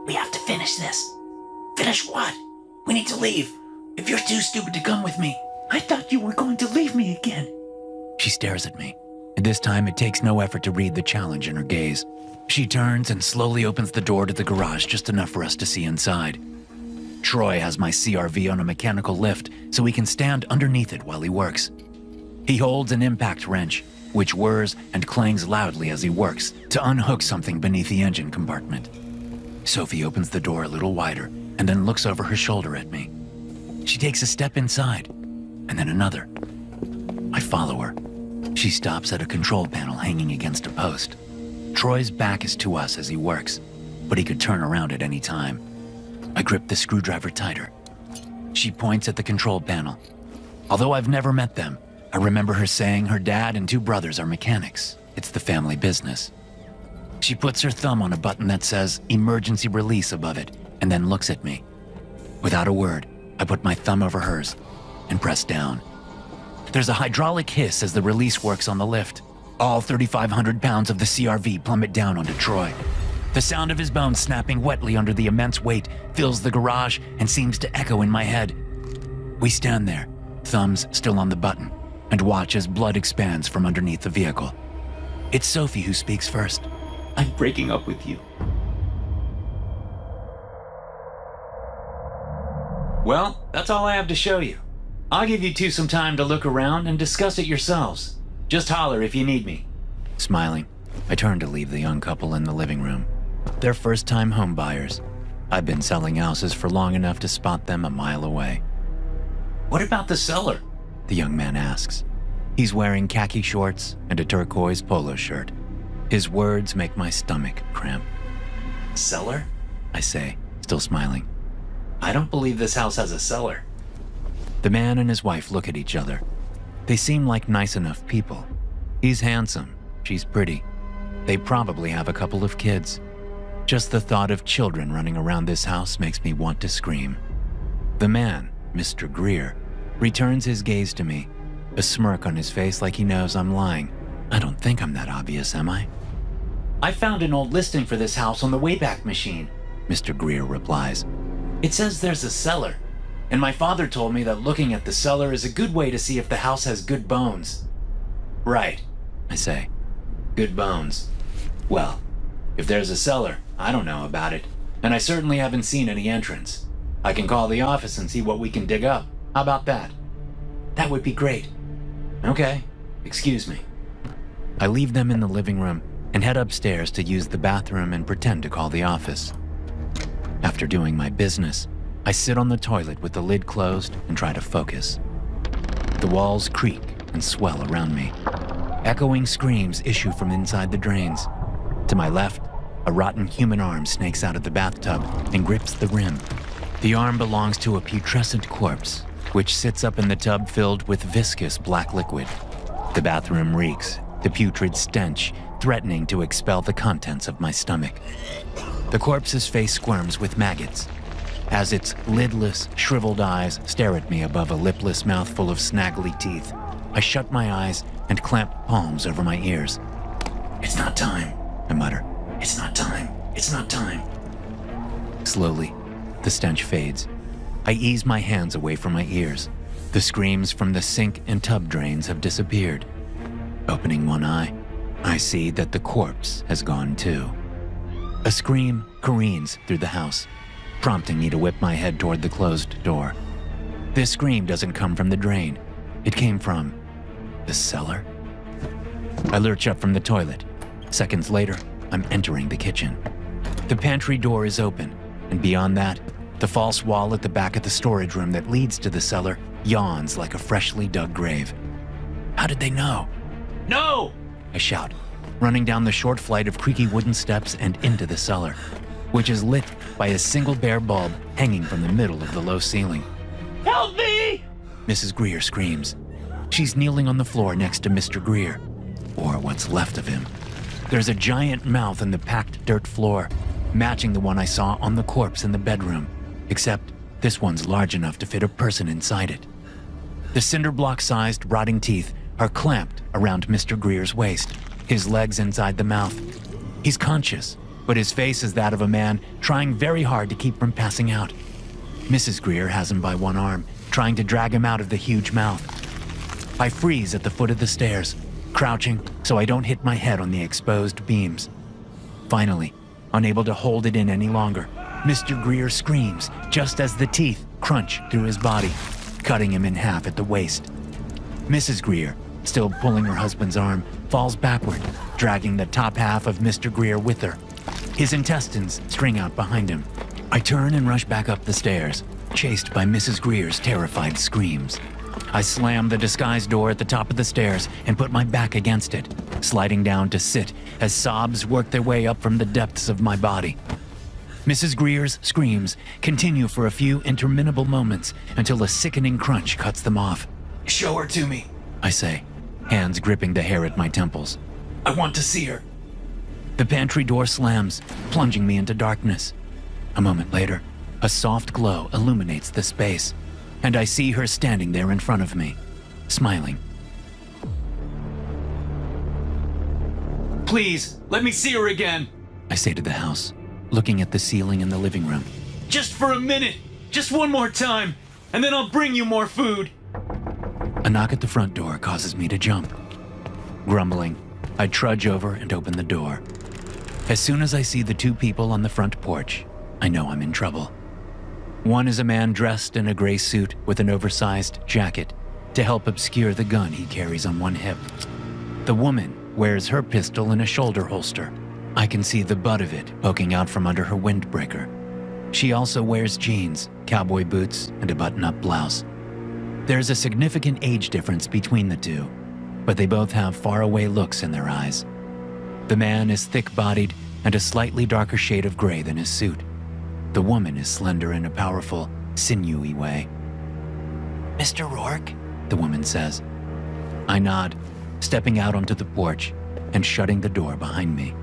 We have to finish this. Finish what? We need to leave. If you're too stupid to come with me, I thought you were going to leave me again. She stares at me, and this time it takes no effort to read the challenge in her gaze. She turns and slowly opens the door to the garage just enough for us to see inside. Troy has my CRV on a mechanical lift so he can stand underneath it while he works. He holds an impact wrench, which whirs and clangs loudly as he works to unhook something beneath the engine compartment. Sophie opens the door a little wider and then looks over her shoulder at me. She takes a step inside, and then another. I follow her. She stops at a control panel hanging against a post. Troy's back is to us as he works, but he could turn around at any time. I grip the screwdriver tighter. She points at the control panel. Although I've never met them, I remember her saying her dad and 2 brothers are mechanics. It's the family business. She puts her thumb on a button that says emergency release above it and then looks at me. Without a word, I put my thumb over hers and press down. There's a hydraulic hiss as the release works on the lift. All 3,500 pounds of the CRV plummet down onto Troy. The sound of his bones snapping wetly under the immense weight fills the garage and seems to echo in my head. We stand there, thumbs still on the button, and watch as blood expands from underneath the vehicle. It's Sophie who speaks first. I'm breaking up with you. Well, that's all I have to show you. I'll give you 2 some time to look around and discuss it yourselves. Just holler if you need me. Smiling, I turn to leave the young couple in the living room. They're first-time home buyers. I've been selling houses for long enough to spot them a mile away. What about the cellar? The young man asks. He's wearing khaki shorts and a turquoise polo shirt. His words make my stomach cramp. Cellar? I say, still smiling. I don't believe this house has a cellar. The man and his wife look at each other. They seem like nice enough people. He's handsome, she's pretty. They probably have a couple of kids. Just the thought of children running around this house makes me want to scream. The man, Mr. Greer, returns his gaze to me, a smirk on his face like he knows I'm lying. I don't think I'm that obvious, am I? I found an old listing for this house on the Wayback Machine, Mr. Greer replies. It says there's a cellar, and my father told me that looking at the cellar is a good way to see if the house has good bones. Right, I say. Good bones. Well, if there's a cellar, I don't know about it, and I certainly haven't seen any entrance. I can call the office and see what we can dig up. How about that? That would be great. Okay, excuse me. I leave them in the living room and head upstairs to use the bathroom and pretend to call the office. After doing my business, I sit on the toilet with the lid closed and try to focus. The walls creak and swell around me. Echoing screams issue from inside the drains. To my left, a rotten human arm snakes out of the bathtub and grips the rim. The arm belongs to a putrescent corpse, which sits up in the tub filled with viscous black liquid. The bathroom reeks, the putrid stench threatening to expel the contents of my stomach. The corpse's face squirms with maggots, as its lidless, shriveled eyes stare at me above a lipless mouth full of snaggly teeth. I shut my eyes and clamp palms over my ears. "It's not time," I mutter. "It's not time. It's not time." Slowly, the stench fades. I ease my hands away from my ears. The screams from the sink and tub drains have disappeared. Opening one eye, I see that the corpse has gone too. A scream careens through the house, prompting me to whip my head toward the closed door. This scream doesn't come from the drain. It came from the cellar. I lurch up from the toilet. Seconds later, I'm entering the kitchen. The pantry door is open, and beyond that, the false wall at the back of the storage room that leads to the cellar yawns like a freshly dug grave. How did they know? "No!" I shout, running down the short flight of creaky wooden steps and into the cellar, which is lit by a single bare bulb hanging from the middle of the low ceiling. Help me! Mrs. Greer screams. She's kneeling on the floor next to Mr. Greer, or what's left of him. There's a giant mouth in the packed dirt floor, matching the one I saw on the corpse in the bedroom, except this one's large enough to fit a person inside it. The cinder block-sized rotting teeth are clamped around Mr. Greer's waist, his legs inside the mouth. He's conscious, but his face is that of a man trying very hard to keep from passing out. Mrs. Greer has him by one arm, trying to drag him out of the huge mouth. I freeze at the foot of the stairs, crouching so I don't hit my head on the exposed beams. Finally, unable to hold it in any longer, Mr. Greer screams just as the teeth crunch through his body, cutting him in half at the waist. Mrs. Greer, still pulling her husband's arm, falls backward, dragging the top half of Mr. Greer with her. His intestines string out behind him. I turn and rush back up the stairs, chased by Mrs. Greer's terrified screams. I slam the disguise door at the top of the stairs and put my back against it, sliding down to sit as sobs work their way up from the depths of my body. Mrs. Greer's screams continue for a few interminable moments until a sickening crunch cuts them off. "Show her to me," I say, hands gripping the hair at my temples. "I want to see her." The pantry door slams, plunging me into darkness. A moment later, a soft glow illuminates the space, and I see her standing there in front of me, smiling. "Please, let me see her again," I say to the house, looking at the ceiling in the living room. "Just for a minute, just one more time, and then I'll bring you more food." A knock at the front door causes me to jump. Grumbling, I trudge over and open the door. As soon as I see the two people on the front porch, I know I'm in trouble. One is a man dressed in a gray suit with an oversized jacket to help obscure the gun he carries on one hip. The woman wears her pistol in a shoulder holster. I can see the butt of it poking out from under her windbreaker. She also wears jeans, cowboy boots, and a button-up blouse. There's a significant age difference between the two, but they both have faraway looks in their eyes. The man is thick-bodied and a slightly darker shade of gray than his suit. The woman is slender in a powerful, sinewy way. "Mr. Rourke?" the woman says. I nod, stepping out onto the porch and shutting the door behind me.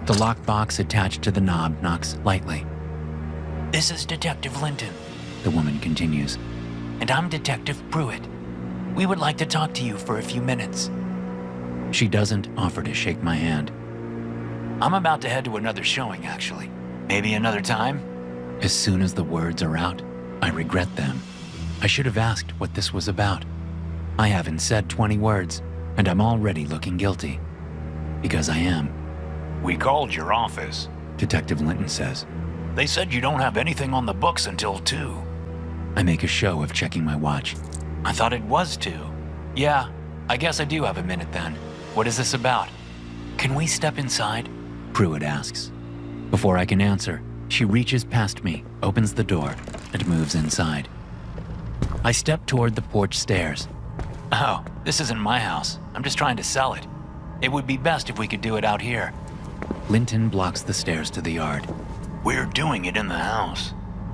The lockbox attached to the knob knocks lightly. "This is Detective Linton," the woman continues, "and I'm Detective Pruitt. We would like to talk to you for a few minutes." She doesn't offer to shake my hand. "I'm about to head to another showing, actually. Maybe another time?" As soon as the words are out, I regret them. I should have asked what this was about. I haven't said 20 words, and I'm already looking guilty. Because I am. We called your office, Detective Linton says. They said you don't have anything on the books until 2. I make a show of checking my watch. I thought it was 2. Yeah, I guess I do have a minute then. What is this about? Can we step inside? Pruitt asks. Before I can answer, she reaches past me, opens the door, and moves inside. I step toward the porch stairs. Oh, this isn't my house. I'm just trying to sell it. It would be best if we could do it out here. Linton blocks the stairs to the yard. We're doing it in the house.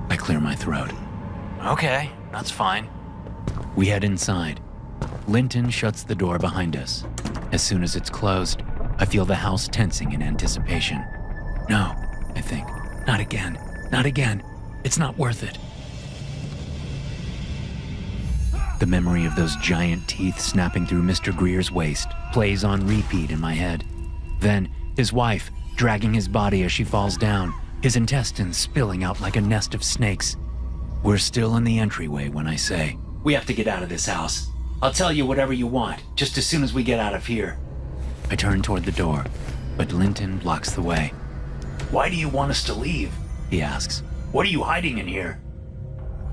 I clear my throat. Okay, that's fine. We head inside. Linton shuts the door behind us. As soon as it's closed, I feel the house tensing in anticipation. No, I think. Not again. Not again. It's not worth it. The memory of those giant teeth snapping through Mr. Greer's waist plays on repeat in my head. Then, his wife dragging his body as she falls down, his intestines spilling out like a nest of snakes. We're still in the entryway when I say, We have to get out of this house. I'll tell you whatever you want, just as soon as we get out of here. I turn toward the door, but Linton blocks the way. Why do you want us to leave? He asks. What are you hiding in here?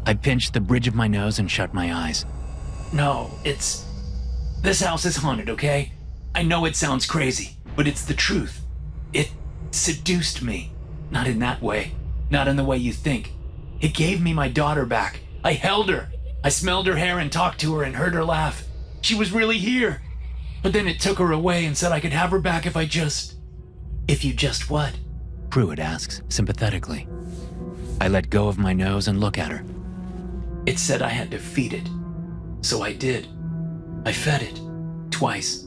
I pinch the bridge of my nose and shut my eyes. No, this house is haunted, okay? I know it sounds crazy, but it's the truth. It seduced me. Not in that way. Not in the way you think. It gave me my daughter back. I held her. I smelled her hair and talked to her and heard her laugh. She was really here. But then it took her away and said I could have her back if you just what? Pruitt asks sympathetically. I let go of my nose and look at her. It said I had to feed it. So I did. I fed it. Twice.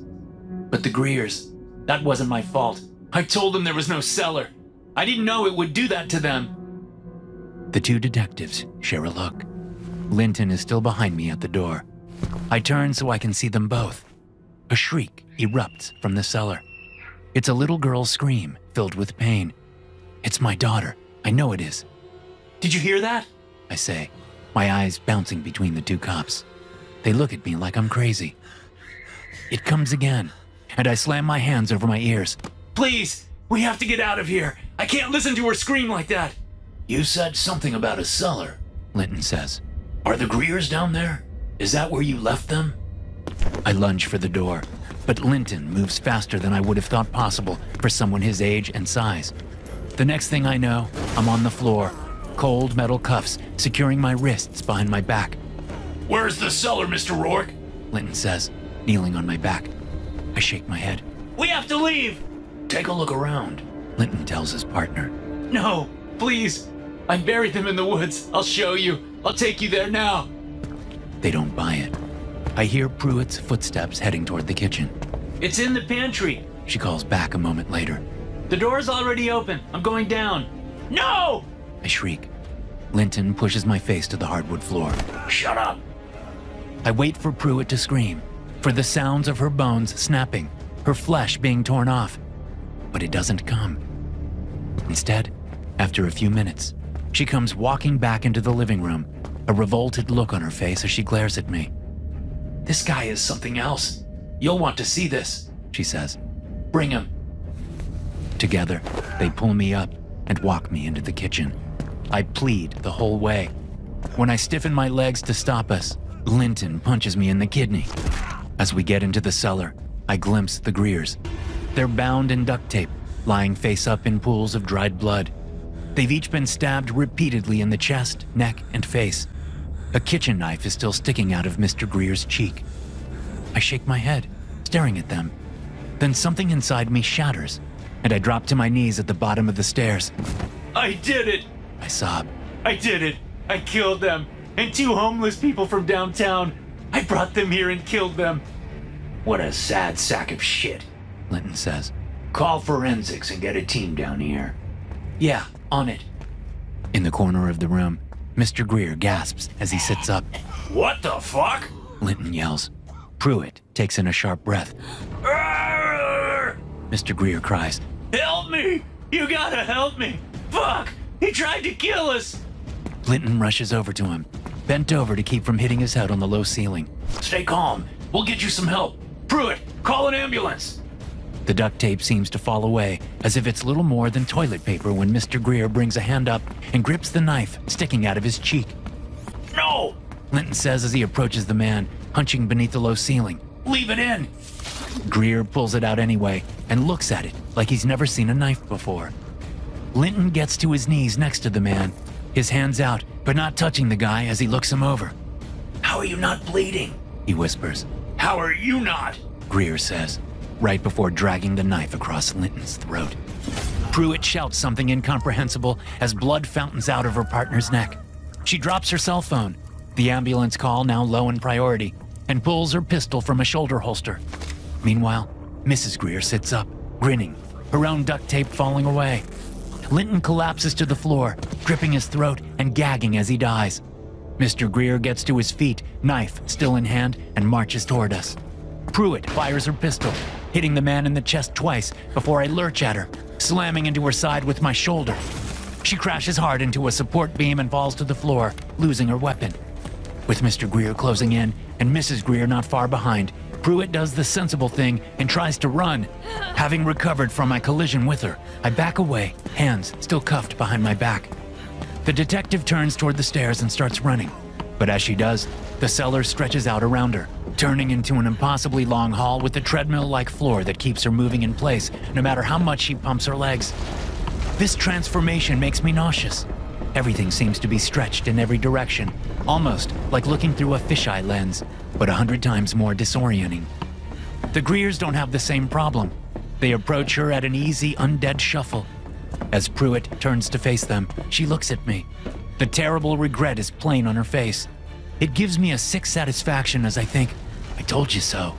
But the Greers, that wasn't my fault. I told them there was no cellar. I didn't know it would do that to them. The two detectives share a look. Linton is still behind me at the door. I turn so I can see them both. A shriek erupts from the cellar. It's a little girl's scream filled with pain. It's my daughter. I know it is. Did you hear that? I say, my eyes bouncing between the two cops. They look at me like I'm crazy. It comes again, and I slam my hands over my ears. Please, we have to get out of here. I can't listen to her scream like that. You said something about a cellar, Linton says. Are the Greers down there? Is that where you left them? I lunge for the door, but Linton moves faster than I would have thought possible for someone his age and size. The next thing I know, I'm on the floor, cold metal cuffs securing my wrists behind my back. Where's the cellar, Mr. Rourke? Linton says, kneeling on my back. I shake my head. We have to leave. Take a look around, Linton tells his partner. No, please. I buried them in the woods. I'll show you. I'll take you there now. They don't buy it. I hear Pruitt's footsteps heading toward the kitchen. It's in the pantry. She calls back a moment later. The door's already open. I'm going down. No! I shriek. Linton pushes my face to the hardwood floor. Shut up! I wait for Pruitt to scream, for the sounds of her bones snapping, her flesh being torn off. But it doesn't come. Instead, after a few minutes, she comes walking back into the living room, a revolted look on her face as she glares at me. This guy is something else. You'll want to see this, she says. Bring him. Together, they pull me up and walk me into the kitchen. I plead the whole way. When I stiffen my legs to stop us, Linton punches me in the kidney. As we get into the cellar, I glimpse the Greers. They're bound in duct tape, lying face up in pools of dried blood. They've each been stabbed repeatedly in the chest, neck, and face. A kitchen knife is still sticking out of Mr. Greer's cheek. I shake my head, staring at them. Then something inside me shatters, and I drop to my knees at the bottom of the stairs. I did it! I sob. I did it! I killed them! And 2 homeless people from downtown! I brought them here and killed them! What a sad sack of shit. Linton says. Call forensics and get a team down here. Yeah, on it. In the corner of the room, Mr. Greer gasps as he sits up. What the fuck? Linton yells. Pruitt takes in a sharp breath. Arrgh! Mr. Greer cries. Help me! You gotta help me! Fuck! He tried to kill us! Linton rushes over to him, bent over to keep from hitting his head on the low ceiling. Stay calm. We'll get you some help. Pruitt, call an ambulance. The duct tape seems to fall away, as if it's little more than toilet paper when Mr. Greer brings a hand up and grips the knife sticking out of his cheek. No! Linton says as he approaches the man, hunching beneath the low ceiling. Leave it in! Greer pulls it out anyway and looks at it like he's never seen a knife before. Linton gets to his knees next to the man, his hands out, but not touching the guy as he looks him over. How are you not bleeding? He whispers. How are you not? Greer says, right before dragging the knife across Linton's throat. Pruitt shouts something incomprehensible as blood fountains out of her partner's neck. She drops her cell phone, the ambulance call now low in priority, and pulls her pistol from a shoulder holster. Meanwhile, Mrs. Greer sits up, grinning, her own duct tape falling away. Linton collapses to the floor, gripping his throat and gagging as he dies. Mr. Greer gets to his feet, knife still in hand, and marches toward us. Pruitt fires her pistol, hitting the man in the chest twice before I lurch at her, slamming into her side with my shoulder. She crashes hard into a support beam and falls to the floor, losing her weapon. With Mr. Greer closing in and Mrs. Greer not far behind, Pruitt does the sensible thing and tries to run. Having recovered from my collision with her, I back away, hands still cuffed behind my back. The detective turns toward the stairs and starts running. But as she does, the cellar stretches out around her, turning into an impossibly long hall with a treadmill-like floor that keeps her moving in place no matter how much she pumps her legs. This transformation makes me nauseous. Everything seems to be stretched in every direction, almost like looking through a fisheye lens, but 100 times more disorienting. The Greers don't have the same problem. They approach her at an easy, undead shuffle. As Pruitt turns to face them, she looks at me. The terrible regret is plain on her face. It gives me a sick satisfaction as I think, I told you so.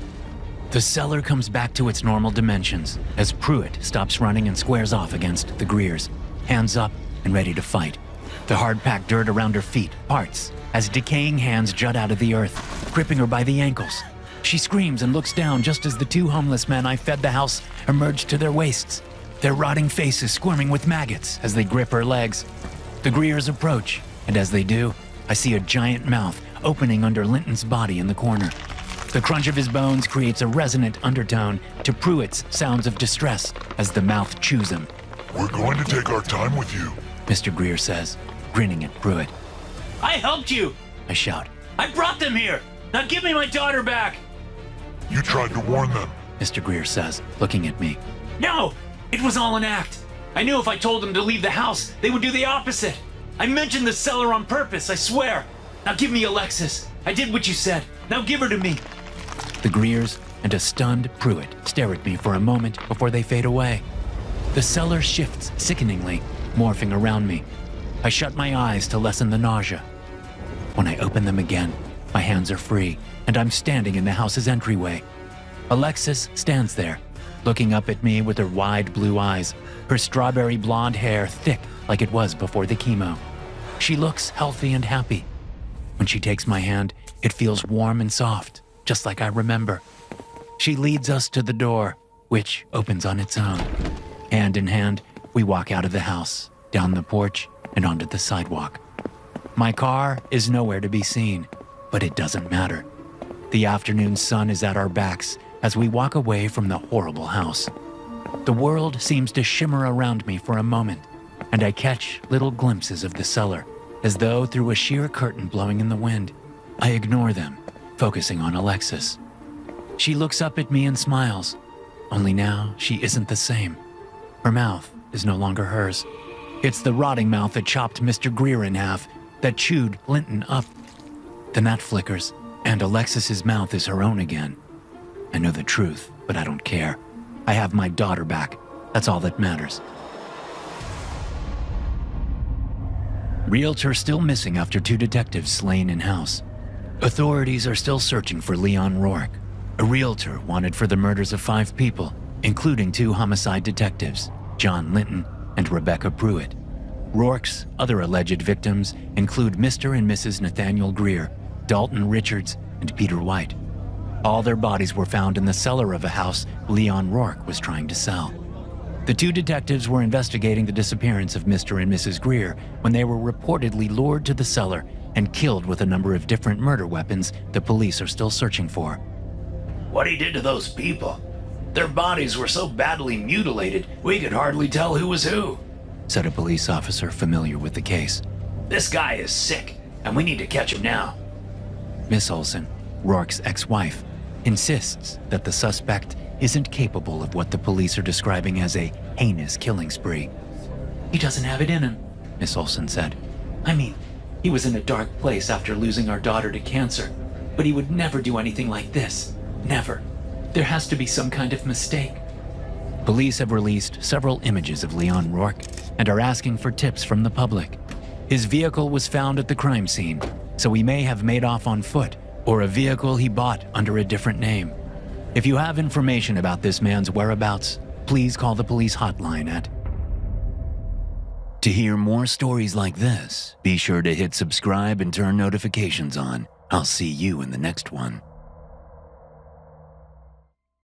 The cellar comes back to its normal dimensions as Pruitt stops running and squares off against the Greers, hands up and ready to fight. The hard-packed dirt around her feet parts as decaying hands jut out of the earth, gripping her by the ankles. She screams and looks down just as the two homeless men I fed the house emerge to their waists, their rotting faces squirming with maggots as they grip her legs. The Greers approach, and as they do, I see a giant mouth opening under Linton's body in the corner. The crunch of his bones creates a resonant undertone to Pruitt's sounds of distress as the mouth chews him. We're going to take our time with you, Mr. Greer says, grinning at Pruitt. I helped you! I shout. I brought them here! Now give me my daughter back! You tried to warn them. Mr. Greer says, looking at me. No! It was all an act. I knew if I told them to leave the house, they would do the opposite. I mentioned the cellar on purpose, I swear. Now give me Alexis. I did what you said. Now give her to me. The Greers and a stunned Pruitt stare at me for a moment before they fade away. The cellar shifts sickeningly, morphing around me. I shut my eyes to lessen the nausea. When I open them again, my hands are free, and I'm standing in the house's entryway. Alexis stands there, looking up at me with her wide blue eyes, her strawberry blonde hair thick like it was before the chemo. She looks healthy and happy. When she takes my hand, it feels warm and soft, just like I remember. She leads us to the door, which opens on its own. Hand in hand, we walk out of the house, down the porch, and onto the sidewalk. My car is nowhere to be seen, but it doesn't matter. The afternoon sun is at our backs as we walk away from the horrible house. The world seems to shimmer around me for a moment, and I catch little glimpses of the cellar, as though through a sheer curtain blowing in the wind. I ignore them, focusing on Alexis. She looks up at me and smiles, only now she isn't the same. Her mouth is no longer hers. It's the rotting mouth that chopped Mr. Greer in half, that chewed Linton up. Then that flickers, and Alexis's mouth is her own again. I know the truth, but I don't care. I have my daughter back. That's all that matters. Realtor still missing after 2 detectives slain in-house. Authorities are still searching for Leon Rourke, a realtor wanted for the murders of 5 people, including 2 homicide detectives, John Linton and Rebecca Pruitt. Rourke's other alleged victims include Mr. and Mrs. Nathaniel Greer, Dalton Richards, and Peter White. All their bodies were found in the cellar of a house Leon Rourke was trying to sell. The 2 detectives were investigating the disappearance of Mr. and Mrs. Greer when they were reportedly lured to the cellar and killed with a number of different murder weapons the police are still searching for. What he did to those people? Their bodies were so badly mutilated, we could hardly tell who was who. said a police officer familiar with the case. This guy is sick, and we need to catch him now. Miss Olson, Rourke's ex-wife, insists that the suspect isn't capable of what the police are describing as a heinous killing spree. He doesn't have it in him, Miss Olson said. I mean, he was in a dark place after losing our daughter to cancer, but he would never do anything like this. Never. There has to be some kind of mistake. Police have released several images of Leon Rourke and are asking for tips from the public. His vehicle was found at the crime scene, so he may have made off on foot, or a vehicle he bought under a different name. If you have information about this man's whereabouts, please call the police hotline at... To hear more stories like this, be sure to hit subscribe and turn notifications on. I'll see you in the next one.